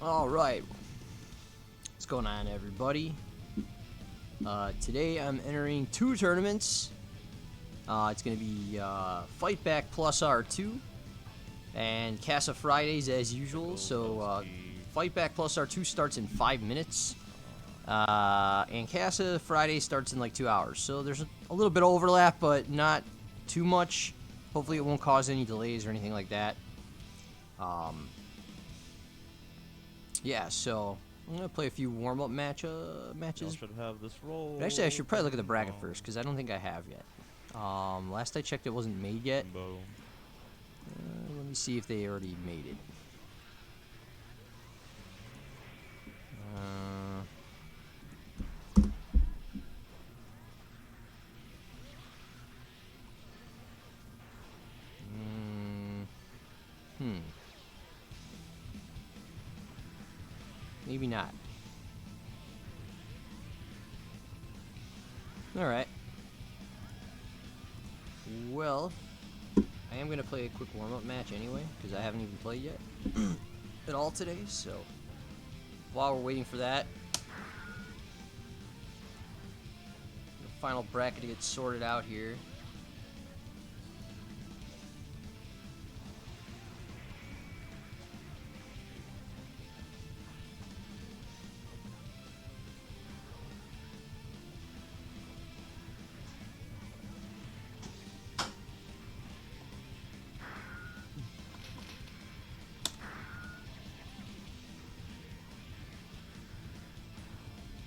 Alright, what's going on, everybody? Today I'm entering 2 tournaments. It's going to be Fight Back Plus R2 and Casa Fridays as usual. So Fight Back Plus R2 starts in 5 minutes, and Casa Friday starts in like 2 hours. So there's a little bit of overlap, but not too much. Hopefully it won't cause any delays or anything like that. Yeah, so I'm gonna play a few warm-up matches. Should have this roll. But actually, I should probably look at the bracket first because I don't think I have yet. Last I checked, it wasn't made yet. Let me see if they already made it. Maybe not. Alright. Well, I am going to play a quick warm-up match anyway, because I haven't even played yet at all today, so while we're waiting for that, the final bracket to get sorted out here.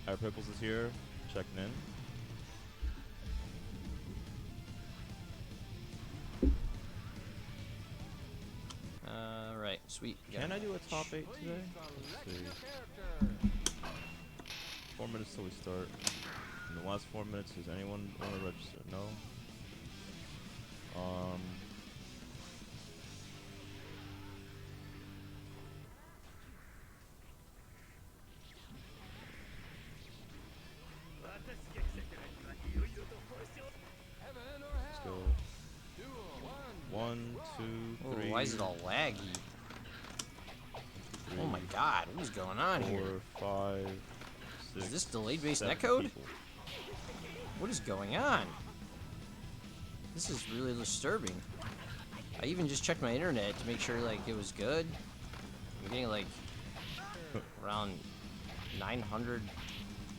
Our Pickles is here, checking in. Alright, sweet. Can I do a top 8 today? Let's see. 4 minutes till we start. In the last 4 minutes, does anyone want to register? No? Let's go. 1, 2, 3. Oh, why is it all laggy? Oh my god, what is going on 4, here? 5, 6. Is this delayed based 7 netcode? people. What is going on? This is really disturbing. I even just checked my internet to make sure like it was good. I'm getting like around 900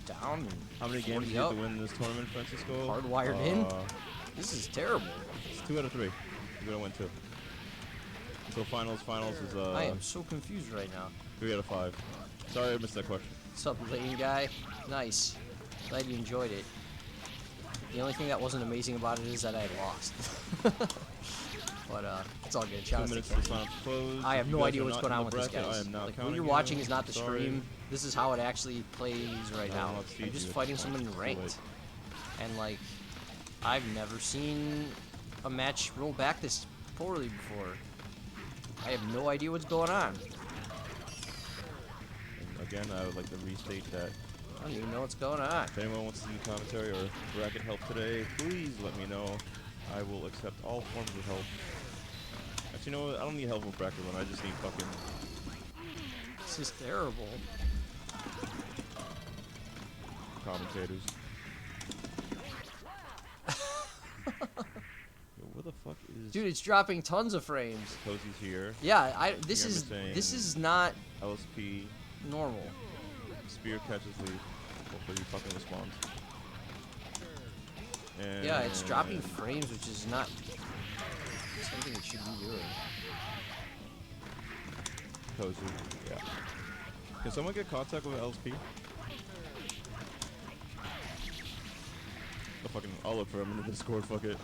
down. And How many games do you have to win this tournament, Francisco? Hardwired in? This is terrible. It's 2 out of 3. You're gonna win 2. So finals is I am so confused right now. 3 out of 5. Sorry I missed that question. What's up, lane guy? Nice. Glad you enjoyed it. The only thing that wasn't amazing about it is that I had lost. But it's all good. 2 minutes to sign up to close. I have no idea what's going on with this, bracket, guys. I am not Like, what counting you're you. watching is not the Sorry. stream. This is how it actually plays right I will now. not feed I'm just you at fighting this someone point. in It's too ranked. And, like, I've never seen a match roll back this poorly before. I have no idea what's going on. And again, I would like to restate that I don't even know what's going on. if anyone wants to do commentary or bracket help today, please let me know. I will accept all forms of help. Actually, you know what? I don't need help with bracket one. I just need fucking This is terrible. commentators. Yo, where the fuck is... Dude, it's dropping tons of frames. Cozy's here. Yeah, this You're is missing not LSP. normal. Spear catches lead. Hopefully he fucking responds. And Yeah, it's dropping frames, which is not something it should be doing. Cozy. Yeah. Can someone get contact with LSP? I'll look for him in the Discord, fuck it.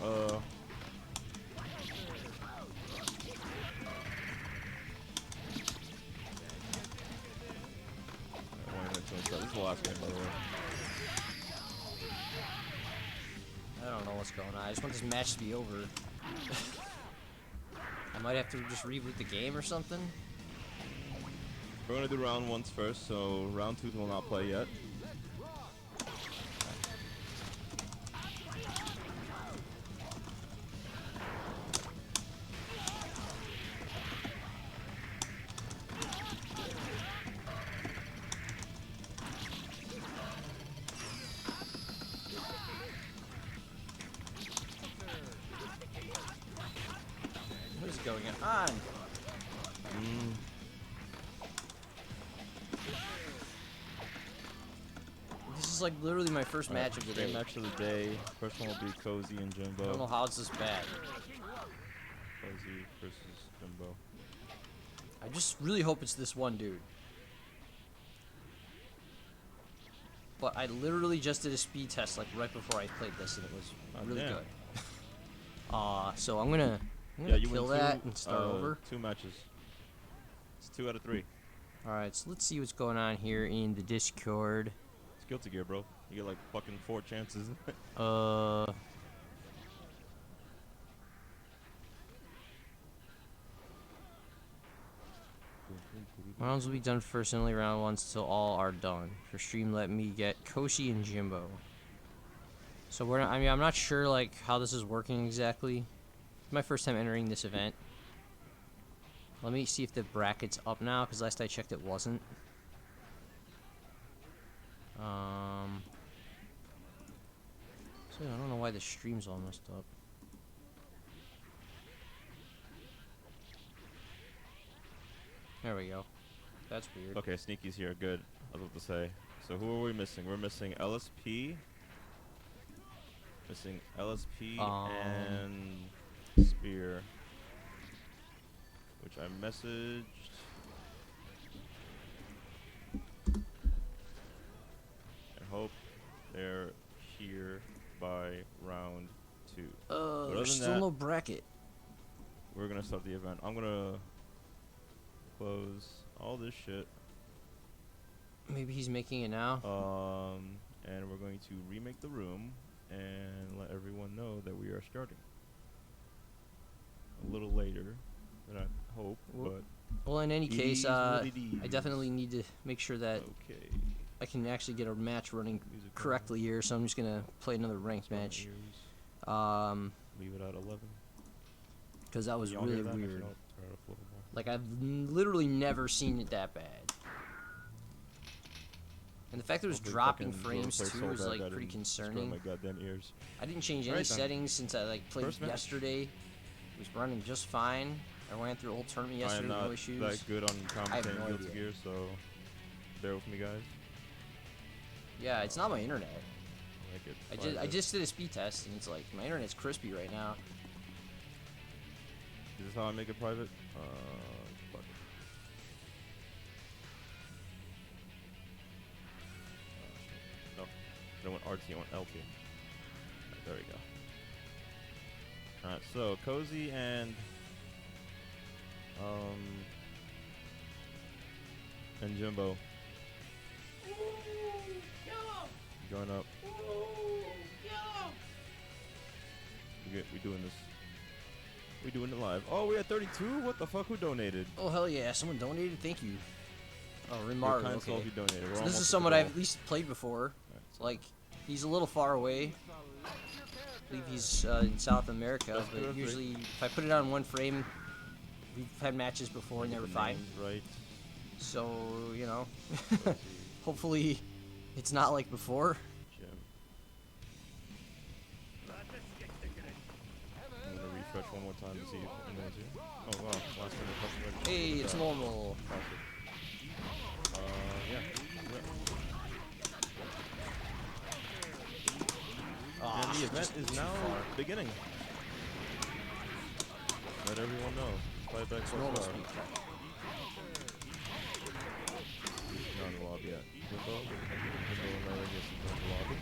This is the last game, by the way. I don't know what's going on. I just want this match to be over. I might have to just reboot the game or something. We're gonna do round 1 first, so round 2 will not play yet. going on? This is like literally my first match of the day. Match of the day. First one will be Cozy and Jimbo. I don't know how it's this bad. Cozy versus Jimbo. I just really hope it's this one dude. But I literally just did a speed test like right before I played this, and it was really good. So I'm gonna kill that and start over. 2 matches. It's 2 out of 3. All right, so let's see what's going on here in the Discord. It's Guilty Gear, bro. You get like fucking 4 chances. Rounds will be done first and only round once until all are done. For stream, let me get Koshi and Jimbo. So we're not, I mean, I'm not sure like how this is working exactly. It's my first time entering this event. Let me see if the bracket's up now, because last I checked it wasn't. So I don't know why the stream's all messed up. There we go. That's weird. Okay, Sneaky's here. Good. I was about to say. So who are we missing? We're missing LSP. Missing LSP and Spear. Which I messaged. I hope they're here by round 2. There's still no bracket. We're gonna start the event. I'm gonna close all this shit. Maybe he's making it now. And we're going to remake the room and let everyone know that we are starting. A little later than I hope, but well, in any case, I definitely need to make sure that I can actually get a match running correctly here. So I'm just gonna play another ranked match. Leave it at 11. Because that was really weird. Like, I've literally never seen it that bad. And the fact that it was dropping frames too was like pretty concerning. My goddamn ears. I didn't change any settings since I like played yesterday. It was running just fine. I went through the whole tournament yesterday with no issues. I'm not that good on commentating Guilty Gear, so bear with me, guys. Yeah, it's not my internet. I just did a speed test, and it's like my internet's crispy right now. Is this how I make it private? Fuck it. No, I don't want RT, I want LT. Right, there we go. Alright, so Cozy and Jimbo. Going up. We doing this. We doing it live. Oh, we at 32? What the fuck? Who donated? Oh, hell yeah. Someone donated? Thank you. Oh, Remark. Okay. You donated. So this is someone I've at least played before. Right, so like, he's a little far away. I believe he's in South America, but usually if I put it on one frame, we've had matches before and they were fine. Right. So, you know, hopefully it's not like before. Refresh one more time to see if anyone's here. Oh wow, last minute. Hey, it's normal. Yeah. And the event is now beginning. Let everyone know. Fight back normal speed. Not in the lobby yet. Jimbo and Larry in the lobby.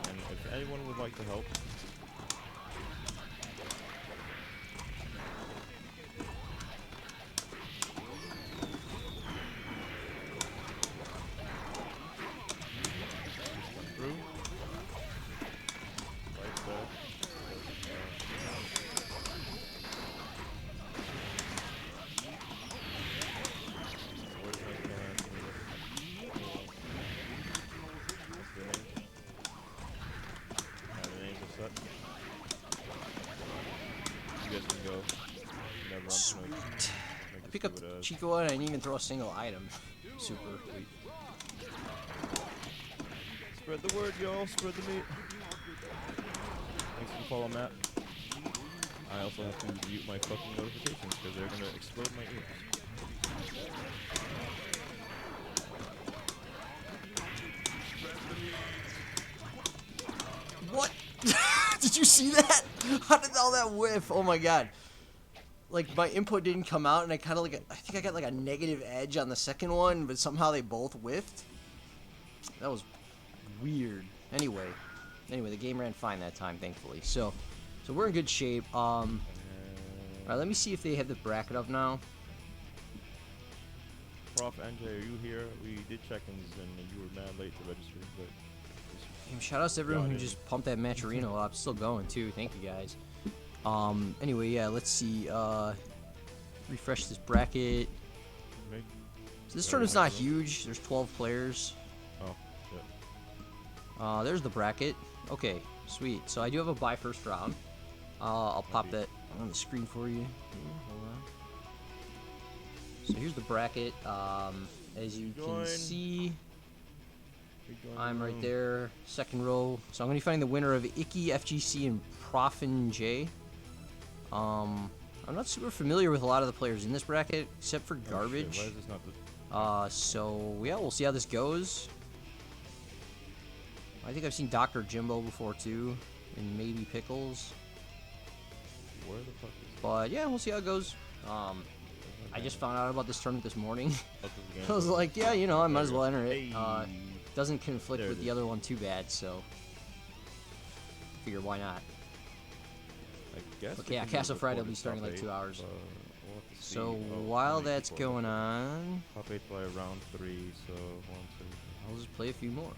And if anyone would like to help, Sweet. I pick up Chico and I didn't even throw a single item. Super. Spread the word, y'all. Spread the meat. Thanks for the follow, Matt. I also have to mute my fucking notifications because they're gonna explode my ears. What? Did you see that? How did all that whiff? Oh my god. Like, my input didn't come out, and I kind of like, I think I got like a negative edge on the second one, but somehow they both whiffed. That was weird. Anyway, the game ran fine that time, thankfully. So we're in good shape. All right, let me see if they have the bracket up now. Prof. NJ, are you here? We did check-ins and you were mad late to register, but And shout outs to everyone who just pumped that Matcherino up. Still going too. Thank you guys. Anyway, yeah, let's see. Refresh this bracket. So this tournament's not huge. There's 12 players. Oh, yeah. There's the bracket. Okay, sweet. So I do have a bye first round. I'll pop that on the screen for you. Hold on. So here's the bracket. As you can see, I'm right there, second row. So I'm going to be finding the winner of Icky, FGC, and Profin J. I'm not super familiar with a lot of the players in this bracket, except for Garbage. Why is this not the... So yeah, we'll see how this goes. I think I've seen Dr. Jimbo before too, and maybe Pickles. Where the fuck is... But yeah, we'll see how it goes. I just found out about this tournament this morning. Oh, I was like, yeah, you know, I might as well enter it. Hey. Doesn't conflict There with it the is. other one too bad, so figure why not. I guess Okay, yeah, Casa Friday will be starting in like 2 hours. We'll have to see. So Oh, while how many that's people are going there? on, Top 8 by round 3, so 1, 2. I'll just play a few more.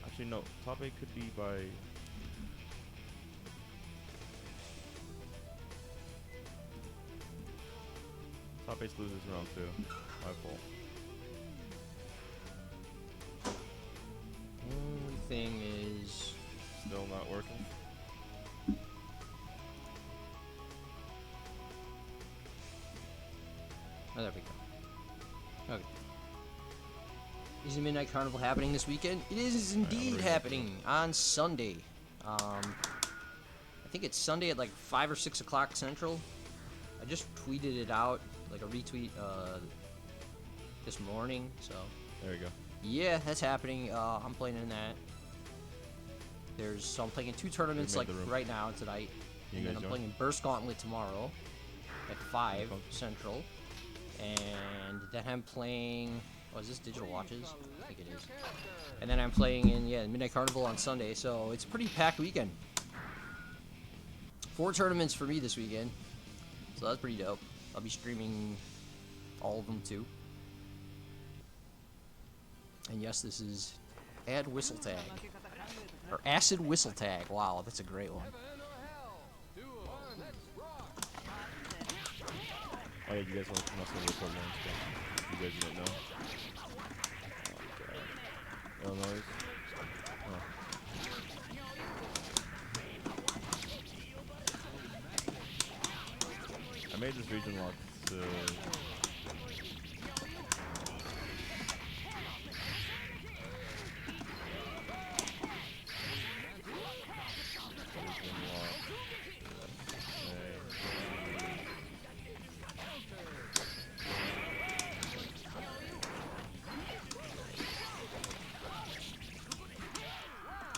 Actually, no. Top 8 could be by... Top 8 loses round 2. My fault. Only thing is, Still not working. oh, there we go. Okay. Is the Midnight Carnival happening this weekend? It is indeed ready. happening on Sunday. I think it's Sunday at like 5 or 6 o'clock Central. I just tweeted it out, like a retweet, this morning. So There we go. yeah, that's happening. I'm playing in that. So I'm playing in 2 tournaments made like the room. right now tonight, You and then guys I'm join? playing in Burst Gauntlet tomorrow at 5 fun. Central, and then I'm playing. Oh, is this Digital Watches? I think it is. And then I'm playing in Midnight Carnival on Sunday, so it's a pretty packed weekend. 4 tournaments for me this weekend, so that's pretty dope. I'll be streaming all of them too. And yes, this is Add Whistle Tag. Or Acid Whistle Tag. Wow, that's a great one. Oh yeah, you guys want to must have record one stuff. You guys don't know. Oh god. Illinois. Oh. I made this region lock to... Region lock.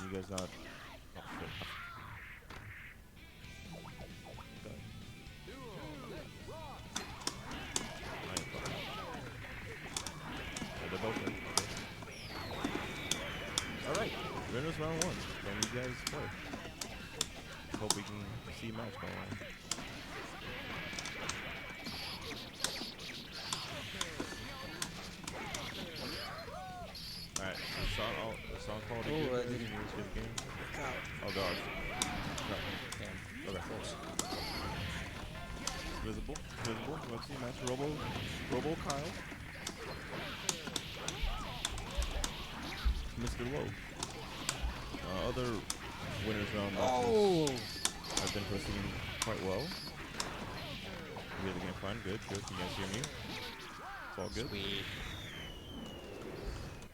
You guys not... Oh shit. Okay. I ain't fucking... Yeah, they're both in. Okay. Alright, winners round 1. Can you guys play? Hope we can see a match going on. Alright, the song quality Oh, good, I guys? didn't- You guys good game? Oh god. Damn. Okay. Close. Visible. Let's see match. Robo Kyle. Mr. Low. Other winners round Oh! have been proceeding quite well. You hear the game fine? Good. Can you guys hear me? It's all good. Sweet.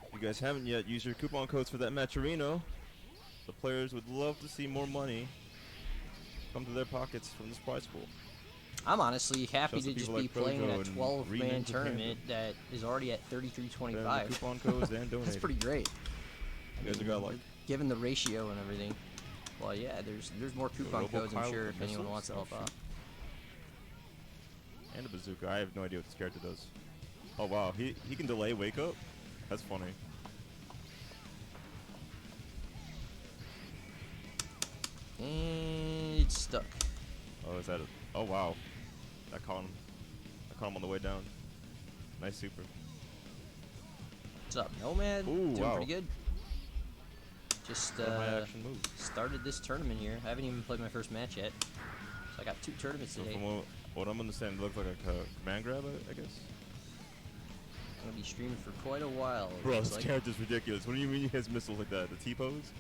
If you guys haven't yet, use your coupon codes for that Matcherino. The players would love to see more money come to their pockets from this prize pool. I'm honestly happy Shows to the just people be like playing Projo a and 12-man Remnant and tournament that is already at Spend the 33.25. coupon codes and donate. That's pretty great. You guys are got like Given the ratio and everything. Well, yeah, there's more coupon Robo codes, I'm Kyle sure, with if anyone missiles? wants to Oh, help shoot. out. and a bazooka. I have no idea what this character does. Oh wow, he can delay wake up. That's funny. And it's stuck. Oh, is that? Oh wow, that caught him. I caught him on the way down. Nice super. What's up, Nomad? Ooh, Doing wow. pretty good. Just What a high action move. started this tournament here. I haven't even played my first match yet. So I got 2 tournaments So today. from what I'm understanding, it looks like a command grab, I guess. I'm gonna be streaming for quite a while. it Bro, looks this like. character's ridiculous. What do you mean he has missiles like that? The T-pose?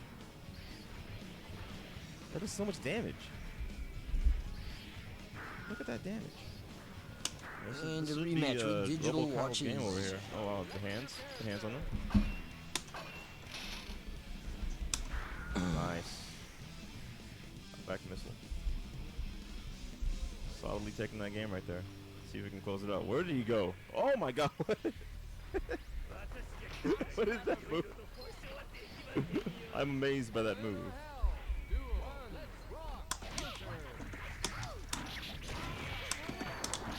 That does so much damage. Look at that damage. And This a should be, rematch with digital Robo Kyle's watches. game over here. Oh wow, the hands on him. Nice. Back missile. Solidly taking that game right there. See if we can close it out. Where did he go? Oh my god! What is that move? I'm amazed by that move.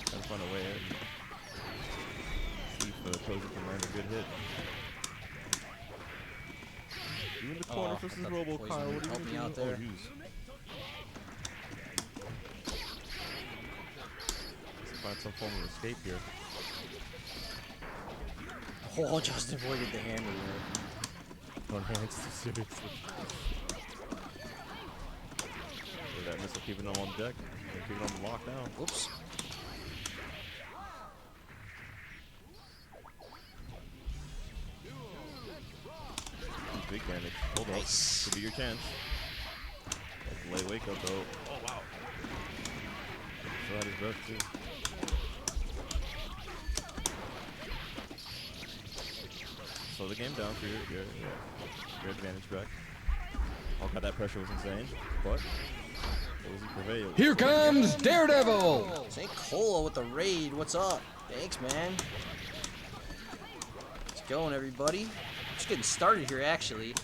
Trying to find a way in. See if Tozy can land a good hit. You in the corner Oh, versus I thought Robo Poison Kyle. would What are you help me gonna out do? there. Oh, jeez. Let's find some form of escape here. Oh, just avoided the hammer there. One hand, seriously. Look at that missile keeping them on deck. And keeping them locked down. Whoops. Big damage. Hold up. Nice. Could be your chance. Lay wake up though. Oh wow. Still had his breath too. Slow the game down for your advantage back. Oh god, that pressure was insane. But Tozy prevailed. Here comes Daredevil! St. Cola with the raid. What's up? Thanks, man. It's going, everybody. Just getting started here, actually.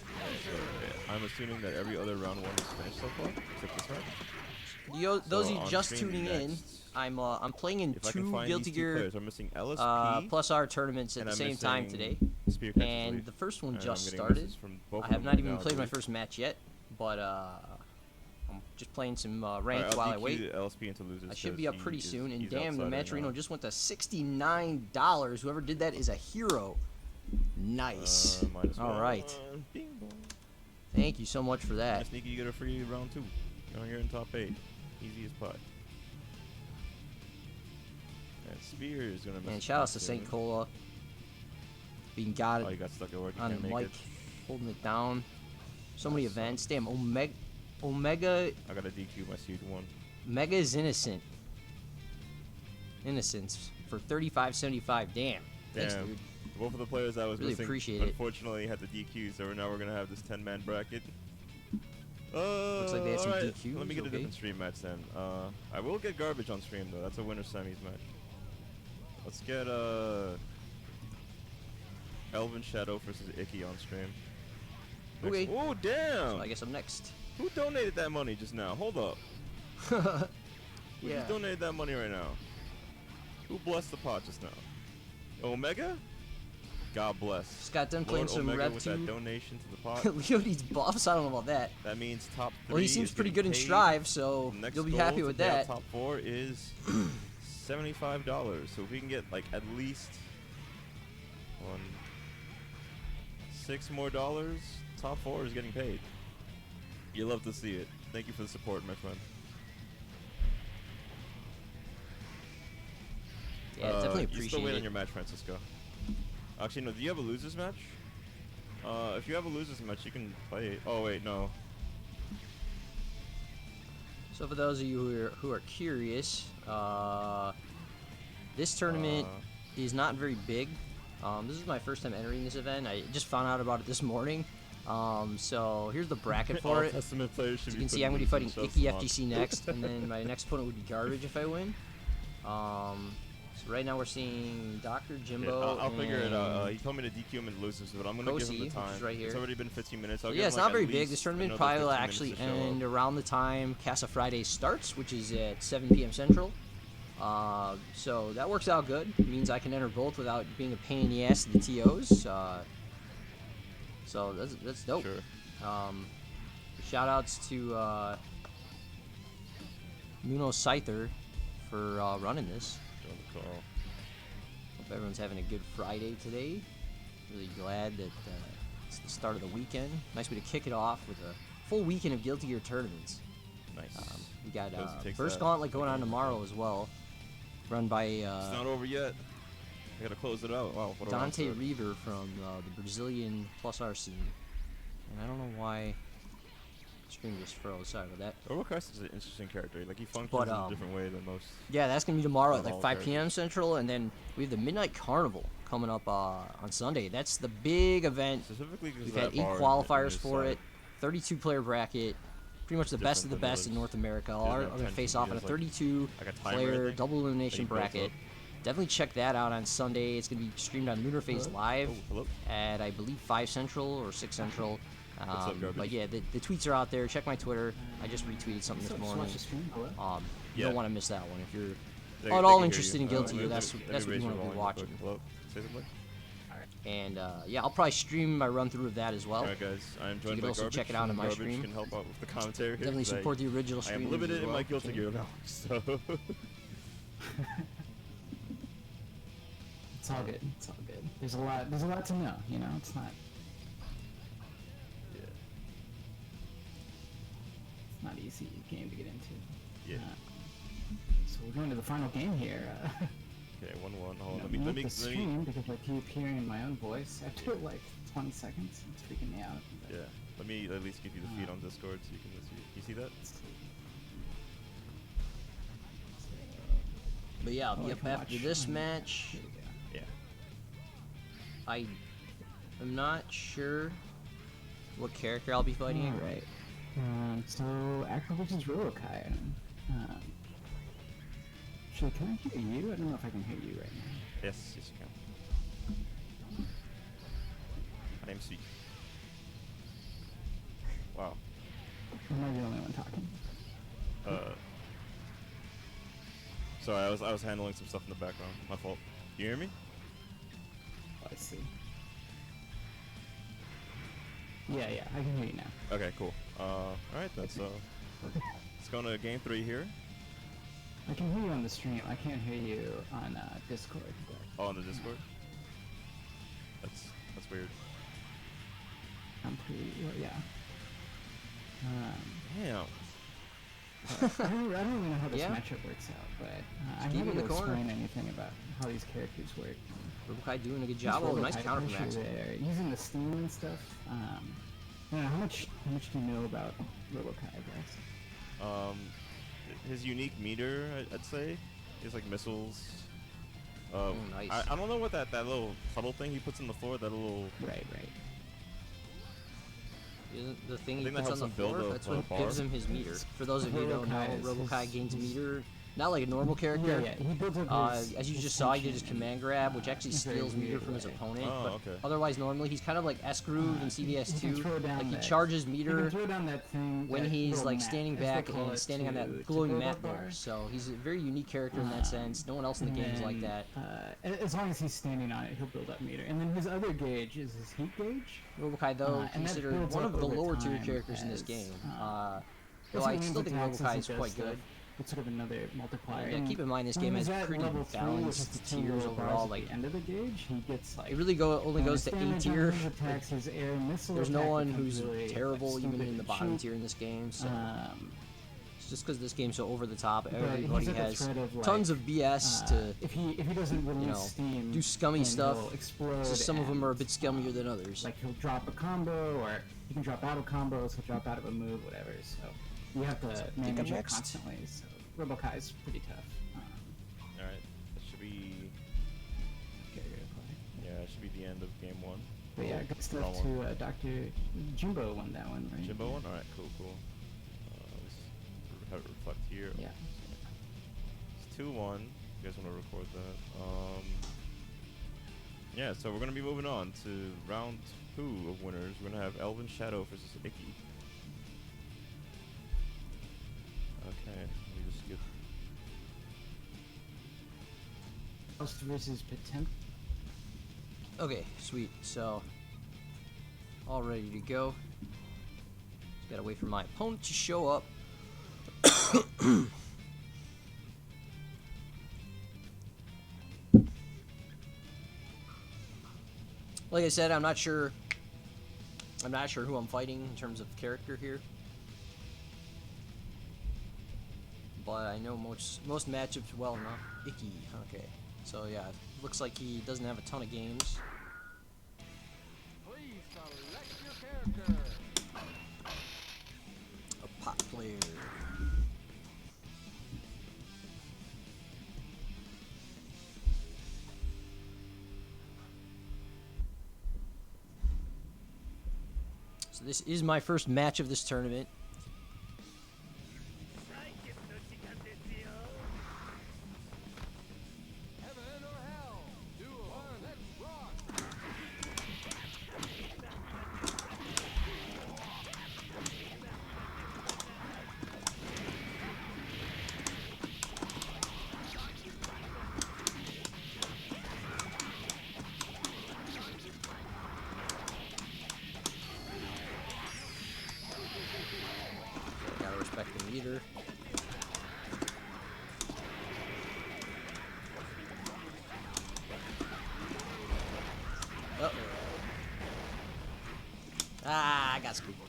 I'm assuming that every other round 1 is finished so far, except this round. Those So of you on just stream tuning in, next, I'm playing in if I can 2 find Guilty these 2 Gear players, I'm missing LSP plus R tournaments at and the I'm same time missing today. Spear Catcher's And Leaf. the first one And I'm just getting started. misses from both I of have them not right even now, I played my believe. first match yet, but I'm just playing some Alright, ranked I'll while I DQ wait. LSP into losers I should 'cause be up he pretty is- soon, and he's damn, the outside match right now. just went to $69. Whoever did that is a hero. Nice. Minus All one. right. Bing bong. Thank you so much for that. Nice, Sneaky, you get a free round 2. Going here in top 8. Easy as pie. And Spear is gonna miss. And the shout outs to pass St. here. Cola being got Oh, it you got stuck at work. You on can't the make mic, it. holding it down. So many Nice. events. Damn, Omega I got a DQ my seed 1. Mega is innocent. Innocence for 35.75. Damn. Thanks, Damn. dude. Both of the players I was Really missing, appreciate it. unfortunately, had the DQ, so now we're gonna have this 10-man bracket. Looks like they had some DQs, Let me get a okay. different stream match then. I will get garbage on stream though. That's a winner semis match. Let's get ElvenShadow versus Icky on stream. Okay. Oh damn! So I guess I'm next. Who donated that money just now? Hold up. Who Yeah. just donated that money right now? Who blessed the pot just now? Omega? God bless. Just got done playing Lord some Omega Rev with 2. that donation to the pot. Leo needs buffs. I don't know about that. That means top 3. Well, he seems is pretty getting good in paid. Strive, so The next you'll be goal happy to with pay out that. Top 4 is $75. So if we can get like at least 6 more dollars, top 4 is getting paid. You love to see it. Thank you for the support, my friend. Yeah, definitely You still appreciate wait on it. your match, Francisco. Actually, no. Do you have a losers match? If you have a losers match, you can play it. Oh wait, no. So for those of you who are curious, this tournament is not very big. This is my first time entering this event. I just found out about it this morning. So here's the bracket All for it. Testament players should As you be can see, putting I'm going to be fighting themselves Icky on. FGC next, and then my next opponent would be Garbage if I win. So right now we're seeing Dr. Yeah, Jimbo I'll figure it out. and He told me to DQ him and lose this, but I'm gonna give him Kosi, the which time. is right here. It's already been 15 minutes. I'll So give yeah, him, it's like, not at very big. least This tournament another probably will 15 actually minutes to show end up. around the time Casa Friday starts, which is at 7 p.m. Central. So that works out good. It means I can enter both without being a pain in the ass to the TOs. So that's dope. Sure. Shout outs to Nuno Scyther for running this. Join the call. Hope everyone's having a good Friday today. Really glad that it's the start of the weekend. Nice way to kick it off with a full weekend of Guilty Gear tournaments. Nice. We got Kosi takes first that. gauntlet going on tomorrow as well, run by It's not over yet. I gotta close it out. Wow. What a Dante round set. Reaver from the Brazilian +R scene. And I don't know why stream just froze. Sorry about that. Overcast is an interesting character. Like, he functions But, in a different way than most. Yeah, that's gonna be tomorrow at Not like all 5 p.m. Central, and then we have the Midnight Carnival coming up on Sunday. That's the big event. Specifically because We've had 8 qualifiers for it, 32 player bracket, pretty much the best of the Different than best in others. North America. There's All are no going to tension. face off in a There's, like, 32 like a timer, I player think, double elimination that he built bracket. up. Definitely check that out on Sunday. It's going to be streamed on Lunar Phase Live Oh, hello. at I believe 5 Central or 6 Central. up, Garbage? But yeah, the tweets are out there. Check my Twitter. I just retweeted something this Just morning. watch the stream. Hello. You Yeah. don't want to miss that one if you're They at can all hear interested you. in Guilty Gear. Let me- That's let me what you raise want your to be volume real quick. watching. Hello? Say something? And yeah, I'll probably stream my run through of that as well. Alright, guys. I am You joined can by also Garbage. check it out on and my Garbage stream. can help out with the commentary here. Definitely 'cause support the original I streamers am limited as in well. my Guilty Gear now, so... It's all good. It's all good. There's a lot. There's a lot to know. You know, it's not. yeah. It's not easy game to get into. Yeah. So we're going to the final game here. Okay, 1-1. Hold on, You know, let me... the stream because I keep hearing my own voice after like 20 seconds. It's freaking me out. But Yeah. Let me at least give you the feed on Discord so you can see. You see that? But yeah, I'll Oh, be I up can after watch this on- match. Here we go. Yeah. I am not sure what character I'll be fighting. All right. So Acro versus Robokai. Actually, can I hear you? I don't know if I can hear you right now. Yes, yes you can. My name's Sweet. Wow. Am I the only one talking? Sorry, I was handling some stuff in the background. My fault. You hear me? Oh, I see. Yeah, yeah, I can hear you now. Okay, cool. Alright then, so... Let's go to game 3 here. I can hear you on the stream. I can't hear you on Discord. But Oh, on the Discord? That's weird. I'm pretty. Well, yeah. Damn. I don't really know how this Yeah. matchup works out, but I'm keep him not in going the to corner. explain anything about how these characters work. Robokai doing a good job. Oh, nice counter from Max. There, using the steam and stuff. I don't know, how much do you know about Robokai, guys? His unique meter, I'd say, is like missiles. nice. I don't know what that little puddle thing he puts in the floor, that little... Right. Isn't the thing I he think that puts on helps the him build floor? a That's what bar. gives him his meter. For those of you who don't know, Robokai is Robokai his- gains meter, not like a normal character. Yeah, he builds up his, As you his just saw, he did his tension command grab, which actually in a very steals meter weird from his way. opponent. Oh, but okay. otherwise, normally he's kind of like S-Groove in He can CVS2. throw down Like he that- charges You meter can throw down that thing, when that he's little like mat, standing as they back call and it, standing on to that glowing build mat up there. bar. So he's a very unique character in that sense. No one else in the And game is like then, that. as long as he's standing on it, he'll build up meter. And then his other gauge is his heat gauge. Robokai, though, and that considered builds one up of the over lower tier time characters in this as, game. That's Though what I it still means think attacks as Robokai he is does quite stuff. good. It's sort of another multiplier. Yeah, And keep in mind this when game he's has at pretty level 3, which is balanced the 10 tiers yellow bars overall. at Like the end of the gauge, he gets like. it really only goes to A damage on tier. his attacks, his air missile There's no attack one becomes who's really, terrible like, even stupid in the to bottom shoot. tier in this game. So it's just because this game's so over the top. But Everybody he's at the has threat of, like, tons of BS to if he doesn't release know, steam, do scummy then stuff. he'll explode. So some of them are a bit and, scummier than others. Like he'll drop a combo, or he can drop out of combos. He'll drop out of a move, whatever. So you have to manage it next. constantly. So Robokai is pretty tough. Alright, that should be... Character to play. Yeah, it should be the end of game 1. But yeah, good stuff wrong one. to Dr. Jimbo won that one, right? Jimbo one? Alright, cool. Let's have it reflect here. Yeah. It's 2-1. You guys want to record that? Yeah, so we're going to be moving on to round 2 of winners. We're going to have ElvenShadow versus Icky. Okay, let me just get... Faust versus Potemkin. Okay, sweet. So, all ready to go. Just gotta wait for my opponent to show up. Like I said, I'm not sure who I'm fighting in terms of character here. But I know most matchups well enough. Icky, okay. So yeah, looks like he doesn't have a ton of games. Please select your character. A pot player. So this is my first match of this tournament. Heaven or hell. Duel. Let's rock. Gotta respect the meter. Uh-oh. Ah, I got scooped.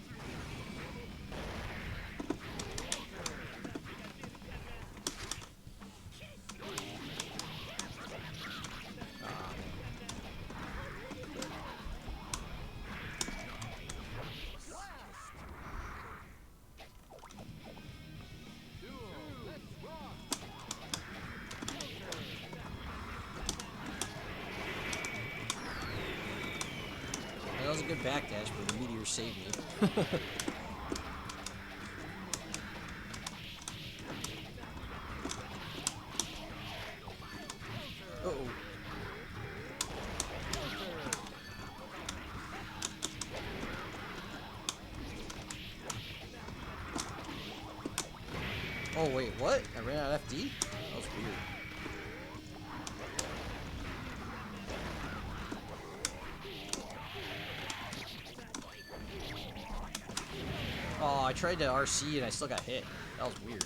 That was a good backdash, but the meteor saved me. Uh-oh. Oh wait, what? I ran out of FD? That was weird. Oh, I tried to RC and I still got hit. That was weird.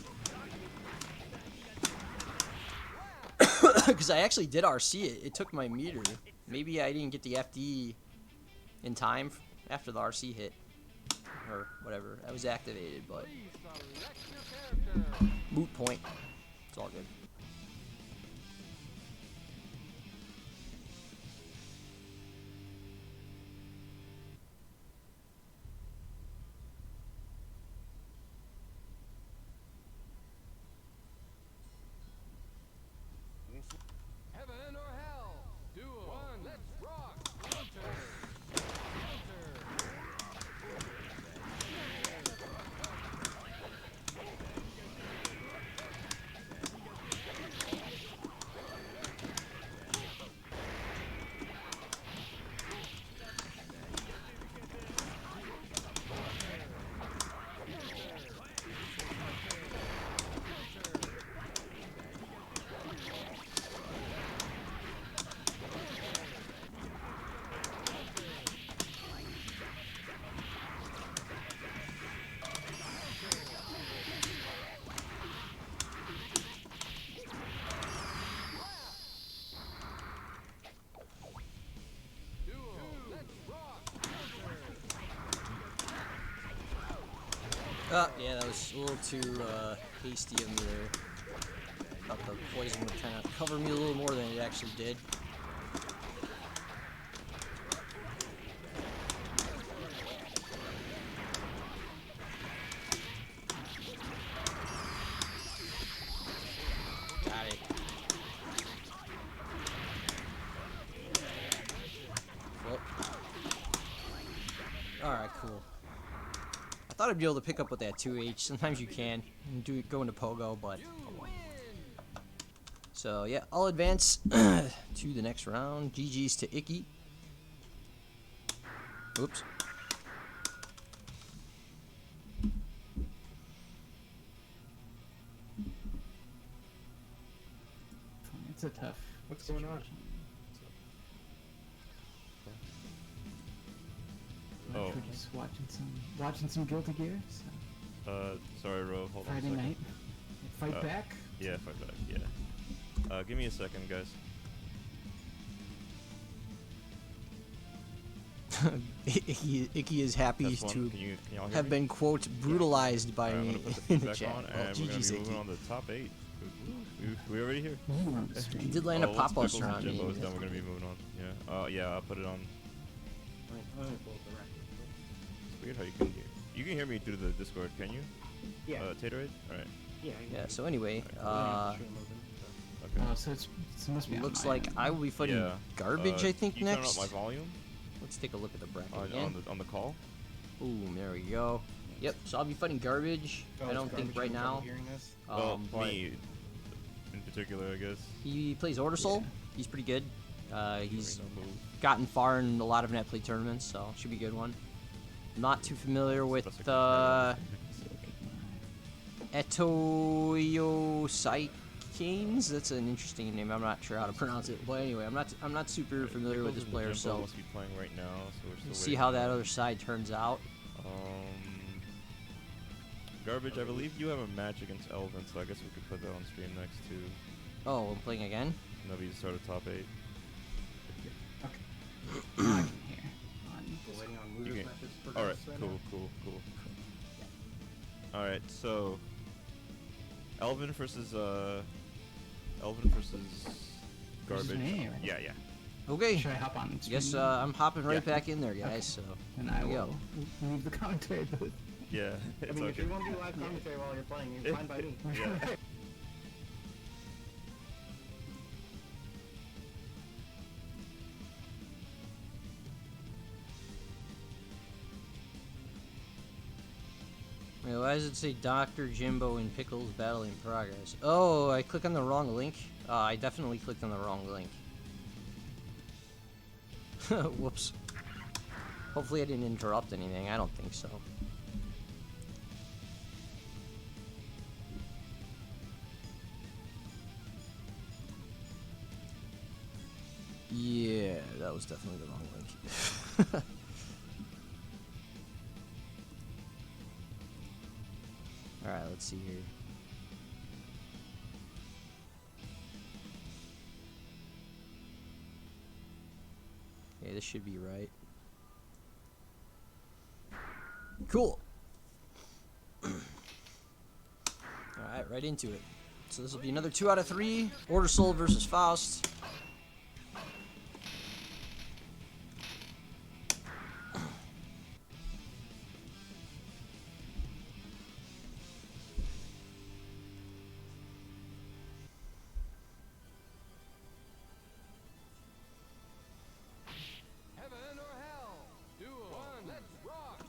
Because I actually did RC it. It took my meter. Maybe I didn't get the FD in time after the RC hit. Or whatever. I was activated, but... Please select your character. moot point. It's all good. Heaven or hell. Duel. Let's rock. Counter. Yeah, that was a little too hasty of me there. Thought the poison would kind of cover me a little more than it actually did. Got it. Well, I'd be able to pick up with that 2H. Sometimes you can and go into Pogo, but so yeah, I'll advance to the next round. GG's to Icky. Oops. It's a tough. What's going on? Oh. We're just watching some Guilty Gear. So. Sorry, Ro. Hold on a Friday second. night. Fight back. Yeah, fight back. Yeah. Give me a second, guys. Icky is happy That's one. to Can y'all hear have me? been, quote, brutalized by Alright, I'm me gonna put the in feet the back chat. on, Oh, and we're gonna GG's be Icky. moving on to the top 8. We already here? He did land a Once pop Pickles buster and on me. Jimbo's done, we're gonna be moving on. Yeah. Yeah, I'll put it on. It's weird how you can hear me through the Discord, can you? Yeah. Taterade? Alright. Yeah. Yeah, so anyway, Okay. Oh, so it must be. looks on my like end. I will be fighting Yeah. Garbage, I think, Can you next. turn up my volume Let's take a look at the bracket again. on the call? Boom, there we go. Yep, so I'll be fighting Garbage. I don't think right now. Well, But me in particular, I guess. he plays Order Soul. He's pretty good. He's Don't move. gotten far in a lot of net play tournaments, so should be a good one. Not too familiar with That's Etoyo Saikines. That's an interesting name. I'm not sure how to pronounce it. But anyway, I'm not super familiar with this player, so must be playing right now, so we're still we'll see waiting how for that him. other side turns out. Garbage, I believe you have a match against Elven, so I guess we could put that on stream next too. Oh, I'm playing again? Maybe you start at top 8. Okay. Now I can hear. Waiting on You losers can- matches for Alright, us right cool. Alright, so Elven versus Garbage. me, right? Yeah. Okay. Should I hop on? Guess stream? I'm hopping right Yeah. back in there, guys. So And I there we will go. leave the commentary booth. Yeah, I it's mean, if okay. you want to do live commentary while you're playing, you're fine by me. Yeah. Wait, why does it say Dr. Jimbo and Pickles battle in progress? Oh, I clicked on the wrong link. I definitely clicked on the wrong link. Whoops. Hopefully I didn't interrupt anything. I don't think so. Yeah, that was definitely the wrong link. Alright, let's see here. Okay, this should be right. Cool. Alright, right into it. So this will be another 2 out of 3. Order Soul versus Faust. Heaven or hell? Duel. One. Let's rock.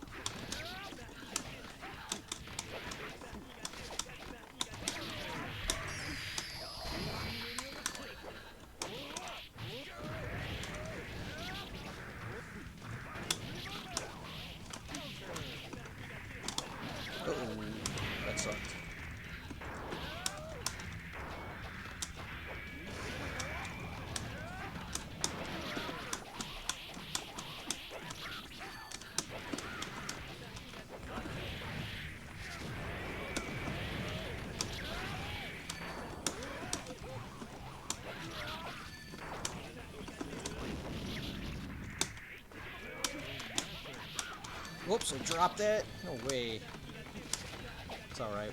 Uh-oh, that sucked. Whoops, I dropped that? No way. It's alright.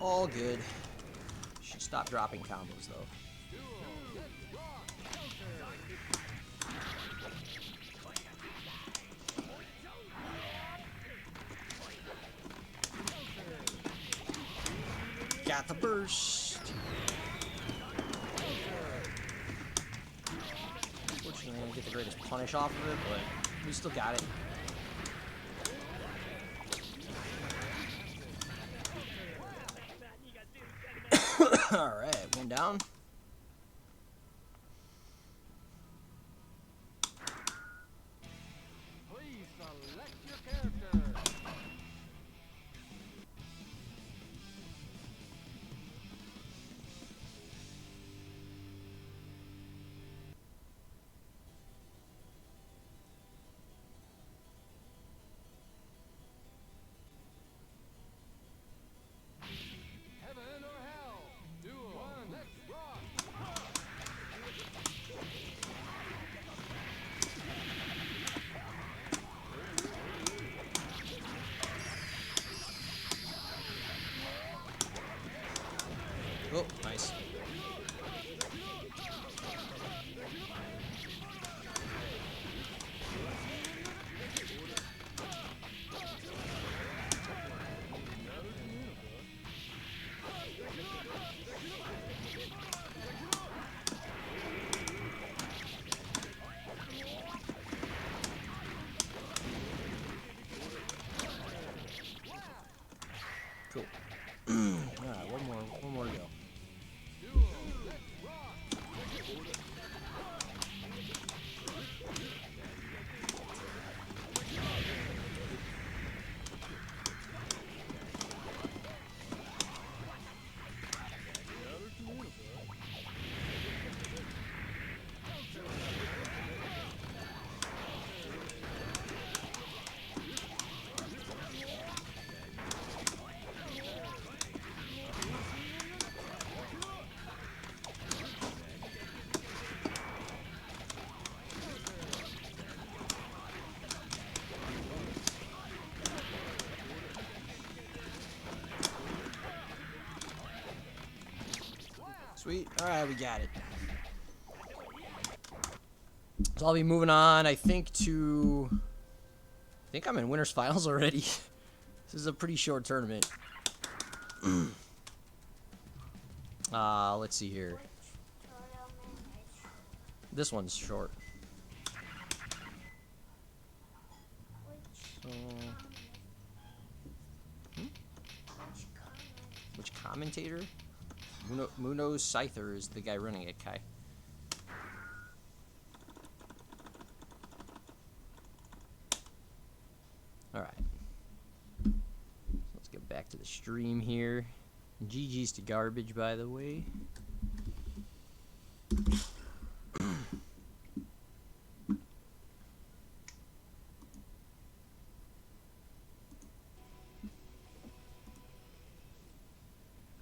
All good. Should stop dropping combos though. Got the burst. Unfortunately, I didn't get the greatest punish off of it, but we still got it. Alright, one down. Please select your character. Heaven or hell. Duel. One. Let's rock. Oh, nice. Cool. Alright, one more to go. Duel. Let's rock. Sweet. Alright, we got it. So I'll be moving on, I think, to... I think I'm in Winners Finals already. This is a pretty short tournament. Let's see here. This one's short. So... Which commentator? Muno Scyther is the guy running it, Kai. Alright. Let's get back to the stream here. GG's to garbage, by the way.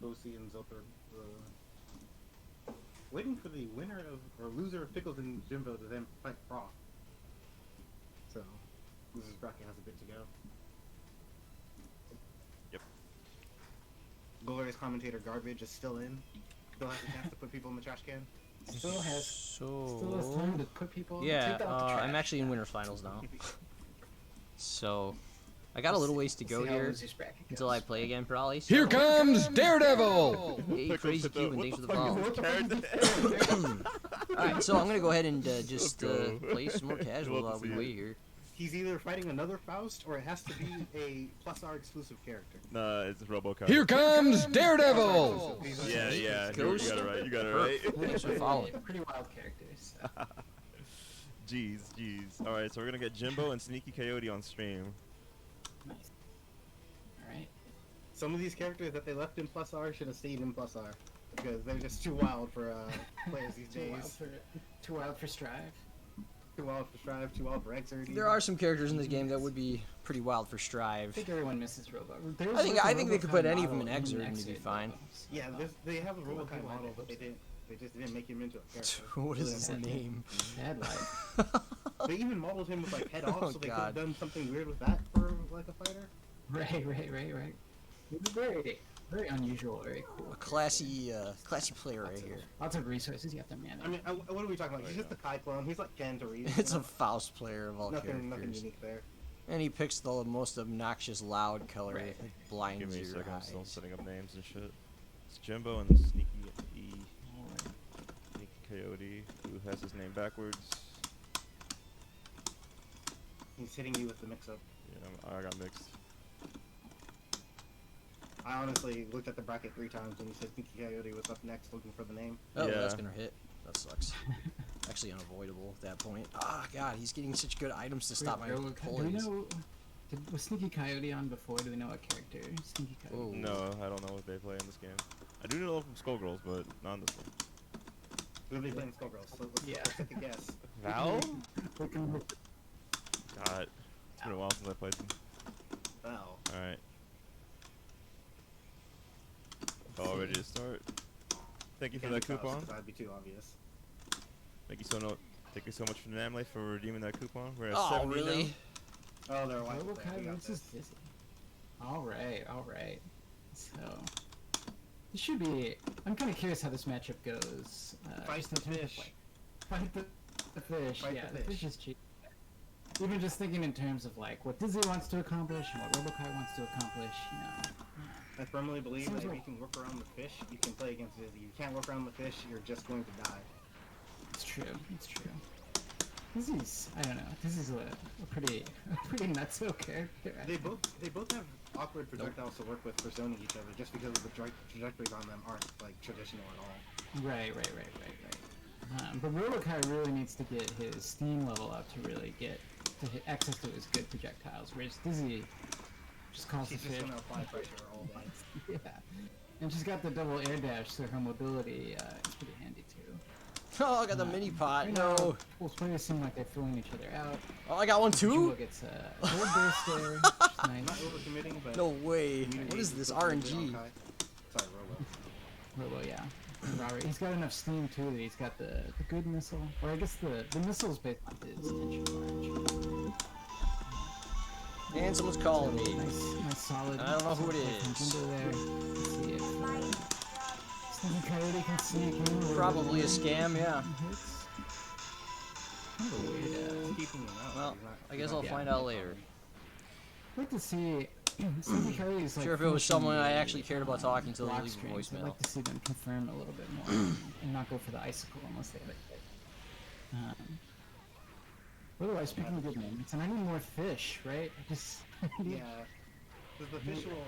Lucy and Zilper. Waiting for the winner of or loser of Pickles and Jimbo to then fight Froth. So, loser's bracket has a bit to go. Yep. Glorious commentator Garbage is still in. Still has a chance to put people in the trash can. Still has So... time to put people. Yeah, take out the trash. I'm actually in Winners Finals now. So, I got a little ways to go See how here loser's bracket until goes. I play again, probably. So. Here comes Daredevil! Hey, Pickles Crazy with the- Cuban, what thanks for the the fuck is follow. this? Alright, so I'm gonna go ahead and just Let's go. play some more casual Love while to we see wait it. here. He's either fighting another Faust or it has to be a plus R exclusive character. Nah, it's RoboCop. Here comes Daredevil! Yeah, yeah. You Ghost. got it right. You got it right. Thanks for following. Pretty wild characters. Jeez. Alright, so we're gonna get Jimbo and Sneaky Coyote on stream. Nice. Alright. Some of these characters that they left in plus R should have stayed in plus R because they're just too wild for players these days. Too wild for Strive. Too wild for Strive, too wild for Exert. There are some characters in this game that would be pretty wild for I Strive. think everyone misses Robo. I think they could put any of them in Exert and it'd be fine. Yeah, they have a Robokai model, but they just didn't make him into a character. What is his name? Bad life. They even modeled him with like head off, Oh, so they could have God. done something weird with that for like a fighter. Right. It was very unusual, very cool. A classy player right here. Lots of resources you have to manage. I mean, what are we talking about? He's just a Kai clone. He's like Ken to read. It's a Faust player of all nothing characters. unique there. And he picks the most obnoxious loud color Right. that Give blinds me a your second. I'm still eyes. setting up names and shit. It's Jimbo and Sneaky Coyote, who has his name backwards. He's hitting you with the mix-up. Yeah, I got mixed. I honestly looked at the bracket 3 times and he said Sneaky Coyote was up next looking for the name. Oh, Yeah. that's gonna hit. That sucks. Actually unavoidable at that point. Ah, God, he's getting such good items to stop my Do we pulleys. know? Was Sneaky Coyote on before? Do we know what character Sneaky Coyote? Whoa. No, I don't know what they play in this game. I do know them from Skullgirls, but not in this one. We'll be playing Skullgirls, so let's take a guess. Val? We can look- God, it's been a while since I played them. Val. Alright. All ready to start. Thank you for that coupon. That'd be too obvious. Thank you so much for Namley for redeeming that coupon. We're at Oh, 70 really? now. Oh, they're white. Robo We got versus this. Dizzy. Alright. So, this should be. I'm kind of curious how this matchup goes. Fight just the in terms of, fish. like, fight the fish. Fight Yeah, the the fish is cheap. Even just thinking in terms of like what Dizzy wants to accomplish and what Robokai wants to accomplish, you know. I firmly believe Seems that if like- you can work around the fish, you can play against Dizzy. You can't work around the fish, you're just going to die. It's true. Dizzy's, I don't know. Dizzy's a pretty nutso character. I They think. both have awkward projectiles to work with for zoning each other, just because of the trajectories on them aren't like traditional at all. Right. But Robokai really needs to get his steam level up to really get to hit access to his good projectiles, whereas Dizzy just calls She's the just fish. gonna apply pressure all day. Yeah, and she's got the double air dash, so her mobility is pretty handy too. Oh, I got the mini pot. Right No. now, both players seem like they're filling each other out. Oh, I got one too? Jewel gets a gold burst there, which is I'm not nice. overcommitting, but No way. community What is this puts a bit RNG? on Kai. Sorry, Robo. Robo, yeah. Robert, he's got enough steam too that he's got the good missile, or I guess the missile's based on his tension charge. And someone's calling me. Nice solid. I don't know who it solid is. Jimbo there. Let's see if Sneaky Coyote can sneak in. Probably a scam, yeah. Hits. Kind of a weird, Keeping him out. Well, He's not- I he's guess not I'll getting find any out later. problem. I'd like to see Sneaky Coyote's like. Sure, if it was finishing someone I the, actually cared about talking to, they'll block leave a strings. I'd voicemail. like to see them confirm a little bit more and not go for the icicle unless they have it. Otherwise, picking good moments, and I need more fish, right? I just Yeah. Because the fish will.